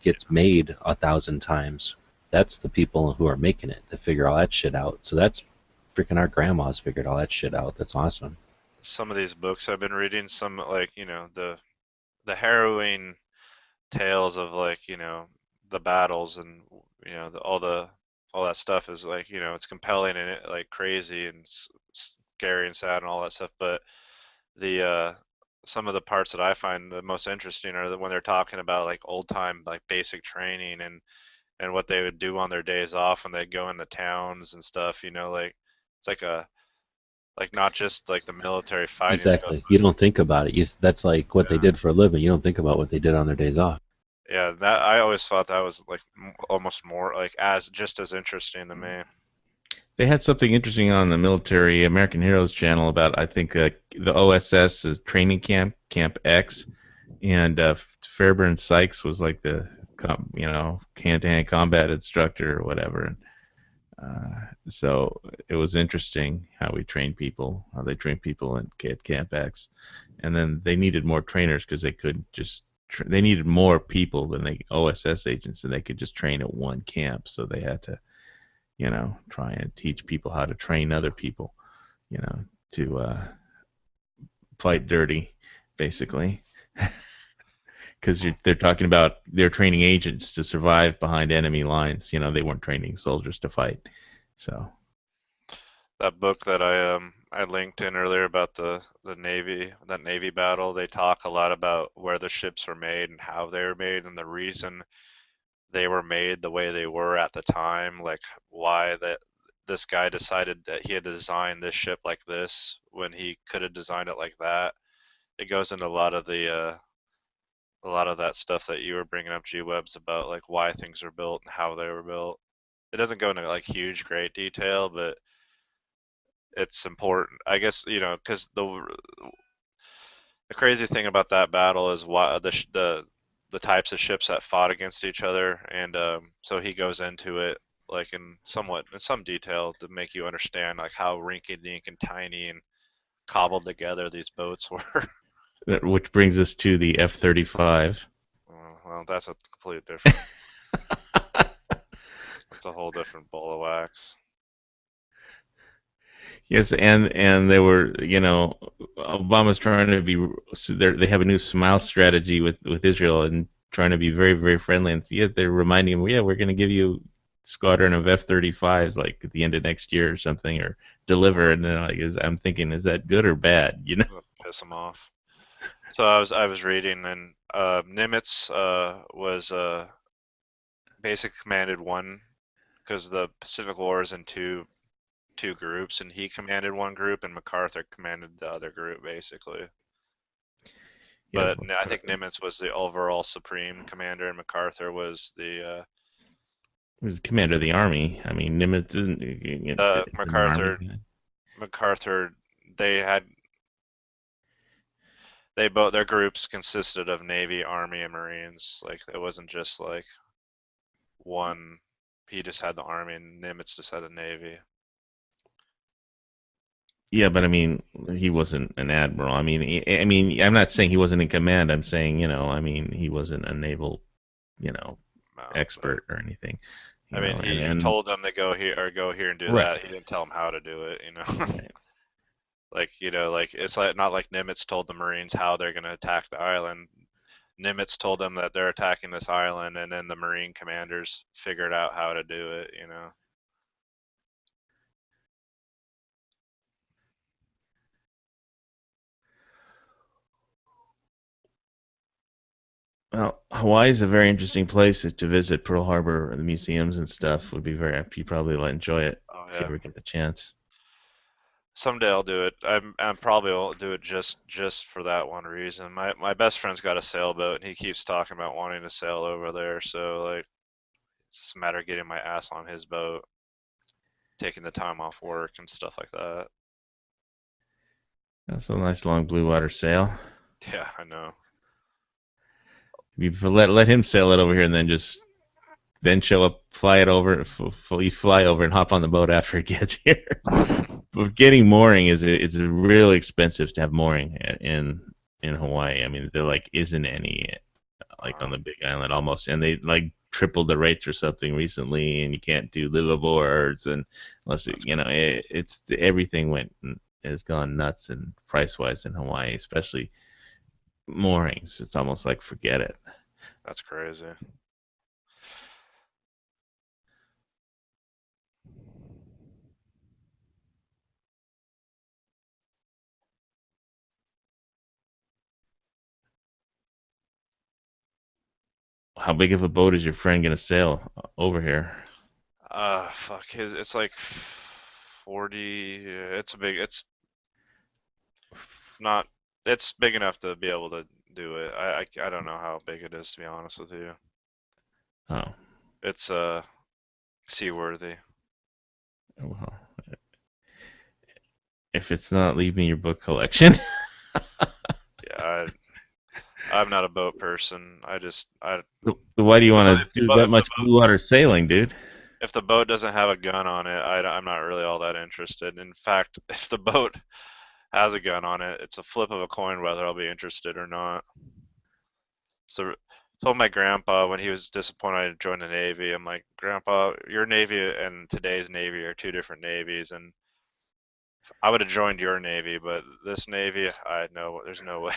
gets made 1,000 times? That's the people who are making it that figure all that shit out. So that's freaking our grandmas figured all that shit out. That's awesome. Some of these books I've been reading, some like the harrowing tales of like the battles and all that stuff is like it's compelling and like crazy and scary and sad and all that stuff. But the some of the parts that I find the most interesting are when they're talking about like old time like basic training and what they would do on their days off when they'd go into towns and stuff. Like it's like not just like the military fighting Exactly. stuff. You don't think about it. That's like what they did for a living. You don't think about what they did on their days off. Yeah, that I always thought that was like almost more like just as interesting to me. They had something interesting on the military American Heroes channel about I think the OSS is training camp, Camp X, and Fairburn Sykes was like the hand-to-hand combat instructor or whatever. So it was interesting how they train people at Camp X, and then they needed more trainers because they couldn't just. They needed more people than OSS agents, and they could just train at one camp. So they had to, try and teach people how to train other people, to fight dirty, basically. Because they're talking about they're training agents to survive behind enemy lines. They weren't training soldiers to fight. So that book that I linked in earlier about the Navy battle, they talk a lot about where the ships were made and how they were made and the reason they were made the way they were at the time, like why this guy decided that he had to design this ship like this when he could have designed it like that. It goes into a lot of that stuff that you were bringing up, G-Webs, about like why things are built and how they were built. It doesn't go into like huge great detail, but it's important, I guess, because the crazy thing about that battle is why the types of ships that fought against each other, and so he goes into it like in some detail to make you understand like how rinky-dink and tiny and cobbled together these boats were. which brings us to the F-35. Well, that's a completely different. It's a whole different ball of wax. Yes, and they were, Obama's trying to be. They have a new smile strategy with Israel and trying to be very, very friendly. And yet they're reminding him, we're going to give you a squadron of F-35s like at the end of next year or something, or deliver. And then I'm thinking, is that good or bad? Piss them off. So I was reading, and Nimitz was basic commanded one because the Pacific War is in two groups, and he commanded one group, and MacArthur commanded the other group, basically. Yeah, But I think Nimitz was the overall supreme commander, and MacArthur was the. He was commander of the army. I mean, Nimitz isn't. MacArthur, their groups consisted of Navy, Army, and Marines. Like it wasn't just like one he just had the army and Nimitz just had the navy. Yeah, but I mean, he wasn't an admiral. I mean, I'm not saying he wasn't in command. I'm saying, I mean, he wasn't a naval, No, expert or anything. I mean, he told them to go here or go here and do Right. that. He didn't tell them how to do it. Right. Like, like it's like not like Nimitz told the Marines how they're going to attack the island. Nimitz told them that they're attacking this island, and then the Marine commanders figured out how to do it. Well, Hawaii is a very interesting place to visit. Pearl Harbor, the museums and stuff would be you probably will enjoy it Oh if you yeah. ever get the chance. Someday I'll do it. I'm probably won't do it just for that one reason. My best friend's got a sailboat, and he keeps talking about wanting to sail over there. So like, it's just a matter of getting my ass on his boat, taking the time off work and stuff like that. That's a nice long blue water sail. Yeah, I know. You let him sail it over here, and then show up, fly over, and hop on the boat after it gets here. But getting mooring is really expensive to have mooring in Hawaii. I mean, there like isn't any like on the Big Island almost, and they like tripled the rates or something recently, and you can't do liveaboards and unless it's everything has gone nuts and price wise in Hawaii, especially moorings. It's almost like forget it. That's crazy. How big of a boat is your friend gonna sail over here? Fuck. It's like 40. It's not. It's big enough to be able to do it. I don't know how big it is, to be honest with you. Oh, It's seaworthy. well, if it's not, leave me your book collection. Yeah, I'm not a boat person. Why do you want to if do the that boat- much blue water sailing, dude? If the boat doesn't have a gun on it, I'm not really all that interested. In fact, if the boat has a gun on it, it's a flip of a coin whether I'll be interested or not. So, told my grandpa when he was disappointed I joined the Navy, I'm like, Grandpa, your Navy and today's Navy are two different navies, and I would have joined your Navy, but this Navy, there's no way.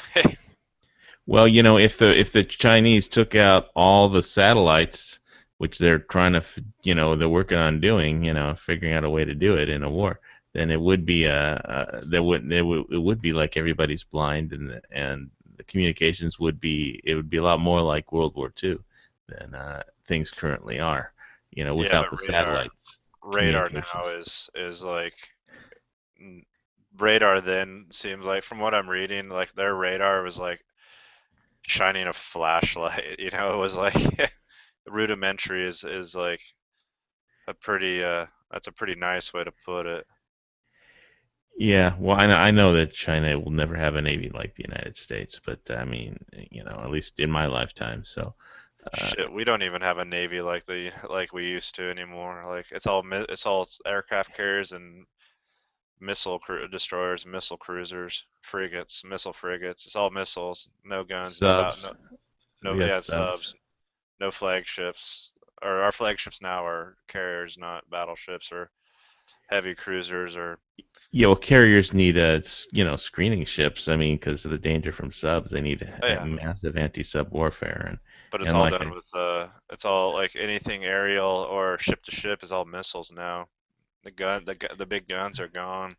Well, if the Chinese took out all the satellites, which they're trying to, they're working on doing, figuring out a way to do it in a war, then it would be it would be like everybody's blind, and the communications would be a lot more like World War II than things currently are, without the satellites. Radar now is like radar then seems like, from what I'm reading, like their radar was like shining a flashlight. It was like rudimentary is like a pretty that's a pretty nice way to put it. Yeah, well, I know that China will never have a navy like the United States, but I mean, at least in my lifetime. So, shit, we don't even have a navy like we used to anymore. Like it's all aircraft carriers and missile destroyers, missile cruisers, frigates, missile frigates. It's all missiles, no guns, subs. subs, no flagships. Or our flagships now are carriers, not battleships or heavy cruisers or. Yeah, well, carriers need screening ships. I mean, because of the danger from subs, they need massive anti-sub warfare. But it's all done with it's all like anything aerial or ship to ship is all missiles now. The big guns are gone.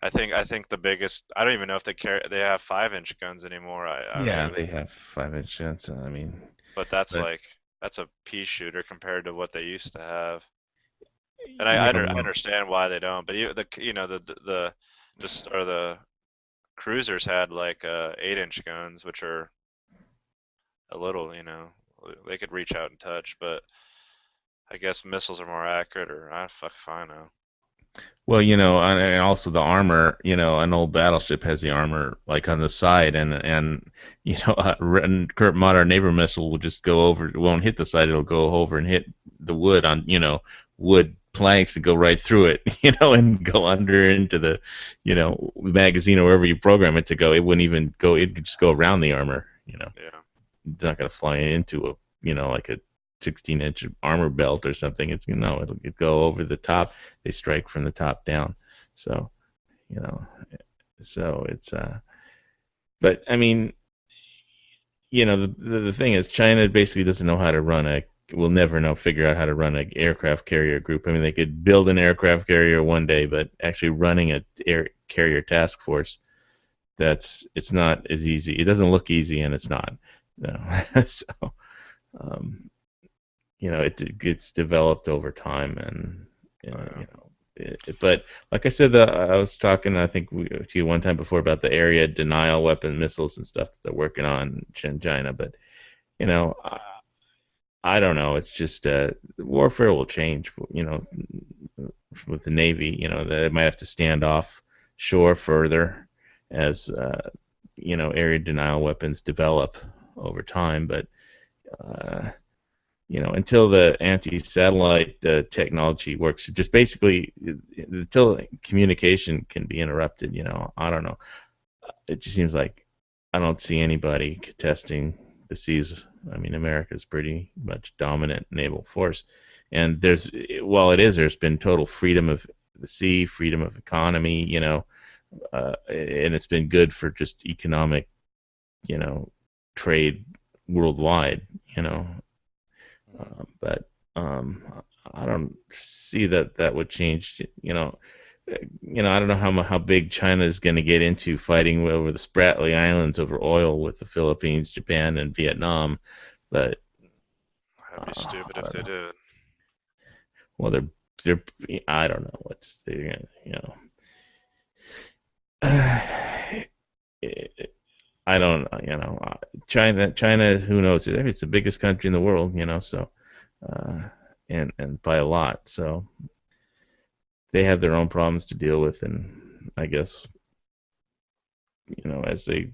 I think the biggest. I don't even know if they have 5-inch guns anymore. They have 5-inch guns. I mean, but that's a pea shooter compared to what they used to have. And I understand why they don't. But the cruisers had like 8-inch guns, which are a little, they could reach out and touch. But I guess missiles are more accurate, or fuck if I know. Well, and also the armor. An old battleship has the armor like on the side, and modern neighbor missile will just go over. It won't hit the side. It'll go over and hit the wood on wood planks and go right through it. And go under into the magazine or wherever you program it to go. It wouldn't even go. It could just go around the armor. Yeah. It's not going to fly into like a 16-inch armor belt or something. It'll go over the top. They strike from the top down. So, you know, so it's but I mean, the thing is, China basically doesn't know how to will never figure out how to run an aircraft carrier group. I mean, they could build an aircraft carrier one day, but actually running an air carrier task force, it's not as easy. It doesn't look easy, and it's not. No. So, um, it gets developed over time, and but like I said, I was talking, I think to you one time before about the area denial weapon missiles and stuff that they're working on in China, but I don't know. It's just warfare will change. With the Navy, they might have to stand off shore further as area denial weapons develop over time, but until the anti-satellite technology works, just basically until communication can be interrupted, I don't know. It just seems like I don't see anybody contesting the seas. I mean, America's pretty much dominant naval force, and there's been total freedom of the sea, freedom of economy, and it's been good for just economic, trade worldwide, but I don't see that would change. I don't know how big China is going to get into fighting over the Spratly Islands over oil with the Philippines, Japan, and Vietnam, but That'd be stupid if they did. well, they're I don't know what's they're I don't, China, who knows? It's the biggest country in the world, so, and by a lot. So they have their own problems to deal with, and I guess, as they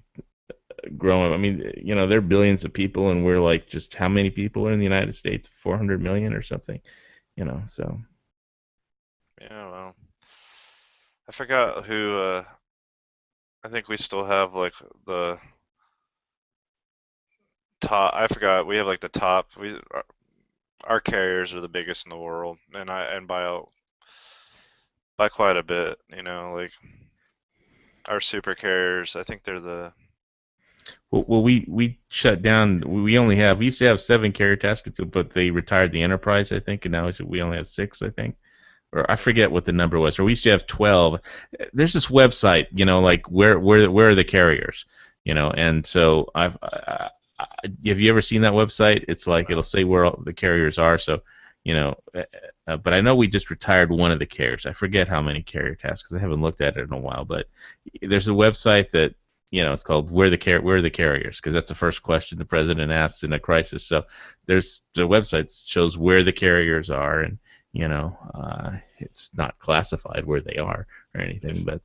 grow, I mean, there are billions of people, and we're like, just how many people are in the United States? 400 million or something, so. Yeah, well, I forgot who. I think we still have like the top. I forgot. We have like the top. Our carriers are the biggest in the world, and by quite a bit. Like our super carriers. I think they're the. Well, we shut down. We used to have 7 carrier task forces, but they retired the Enterprise, I think, and now we only have 6, I think. Or I forget what the number was. Or we used to have 12. There's this website, like where are the carriers, and so have you ever seen that website? It's like it'll say where all the carriers are. So, but I know we just retired one of the carriers. I forget how many carrier tasks because I haven't looked at it in a while. But there's a website that it's called where are the carriers, because that's the first question the president asks in a crisis. So there's the website that shows where the carriers are, and it's not classified where they are or anything, but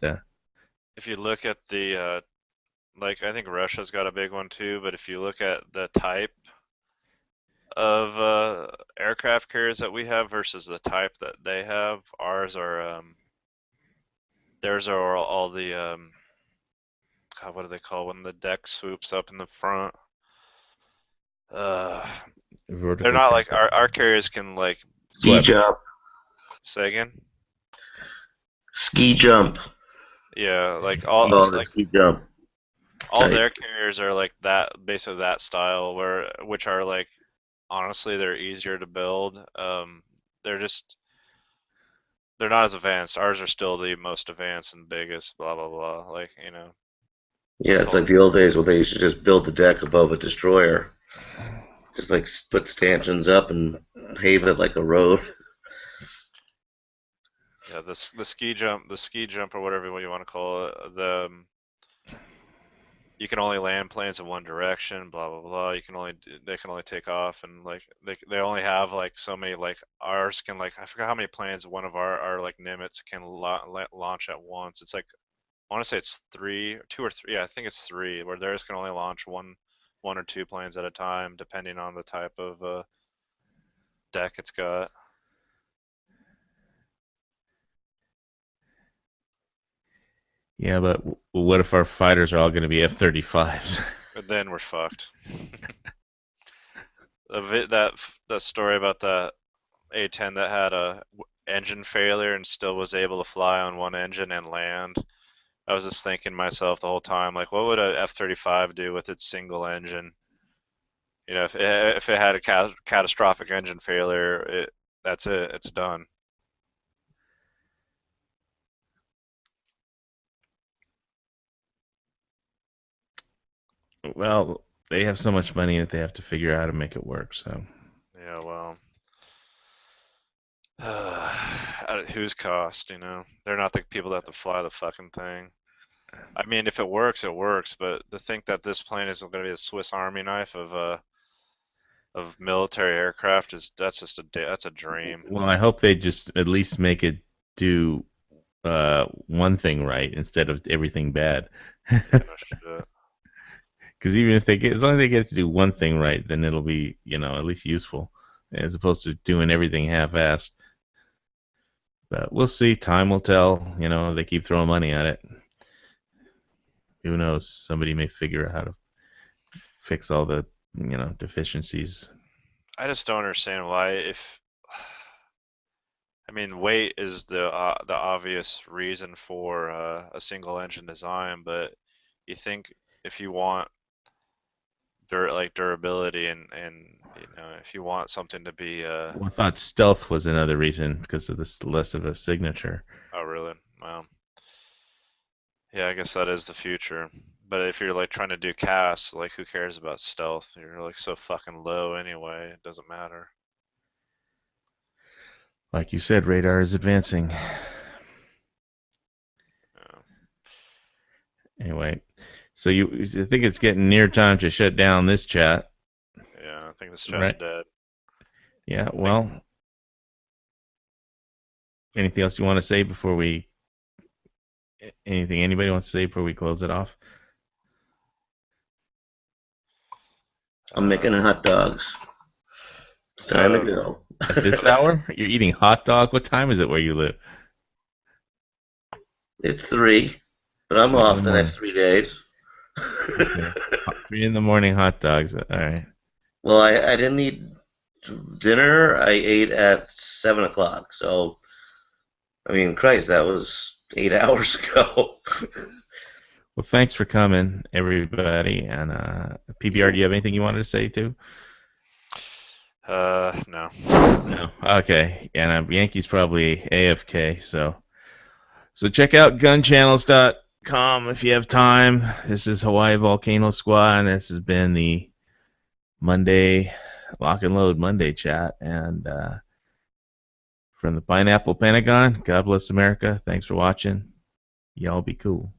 if you look at the like, I think Russia's got a big one too, but if you look at the type of aircraft carriers that we have versus the type that they have, theirs are all the God, what do they call when the deck swoops up in the front? They're not like our carriers can like ski jump. Say again? Ski jump. Yeah, like ski jump. All their carriers are like that, basically that style, which are like, honestly, they're easier to build. They're not as advanced. Ours are still the most advanced and biggest, blah blah blah. Like, Yeah, it's like the old days when they used to just build the deck above a destroyer, just like put stanchions up and pave it like a road. Yeah, the ski jump or whatever you want to call it. you can only land planes in one direction, blah blah blah. They can only take off, and like they only have like so many, like ours can, like I forgot how many planes one of our like Nimitz can launch at once. It's like I want to say it's 2 or 3. Yeah, I think it's 3. Where theirs can only launch one or 2 planes at a time, depending on the type of deck it's got. Yeah, but what if our fighters are all going to be F-35s? But then we're fucked. That story about the A-10 that had a engine failure and still was able to fly on one engine and land. I was just thinking to myself the whole time, like, what would a F-35 do with its single engine? You know, if it had a catastrophic engine failure, that's it. It's done. Well, they have so much money that they have to figure out how to make it work. So. Yeah, well, at whose cost? You know, they're not the people that have to fly the fucking thing. I mean, if it works, it works. But to think that this plane is going to be the Swiss Army knife of military aircraft that's a dream. Well, I hope they just at least make it do one thing right instead of everything bad. Because even if as long as they get to do one thing right, then it'll be, at least useful, as opposed to doing everything half-assed. But we'll see. Time will tell. They keep throwing money at it. Who knows? Somebody may figure out how to fix all the, deficiencies. I just don't understand why. I mean, weight is the obvious reason for a single engine design, but you think if you want durability and if you want something to be Well, I thought stealth was another reason because of this less of a signature. Oh, really? Wow. Yeah, I guess that is the future. But if you're like trying to do casts, like who cares about stealth? You're like so fucking low anyway, it doesn't matter. Like you said, radar is advancing. Yeah. Anyway, so I think it's getting near time to shut down this chat. Yeah, I think this chat's dead. Yeah, well, anything else you want to say before we... Anything anybody wants to say before we close it off? I'm making hot dogs. It's time to go. At this hour? You're eating hot dog? What time is it where you live? It's 3, but I'm off the next 3 days. Okay. 3 in the morning hot dogs. All right. Well, I didn't eat dinner. I ate at 7 o'clock. So, I mean, Christ, that was 8 hours ago. Well, thanks for coming, everybody. And PBR, do you have anything you wanted to say too? No. No. Okay. And Yankee's probably AFK. So check out gunchannels.com if you have time. This is Hawaii Volcano Squad, and this has been the Monday Lock and Load Monday chat. And from the Pineapple Pentagon, God bless America. Thanks for watching. Y'all be cool.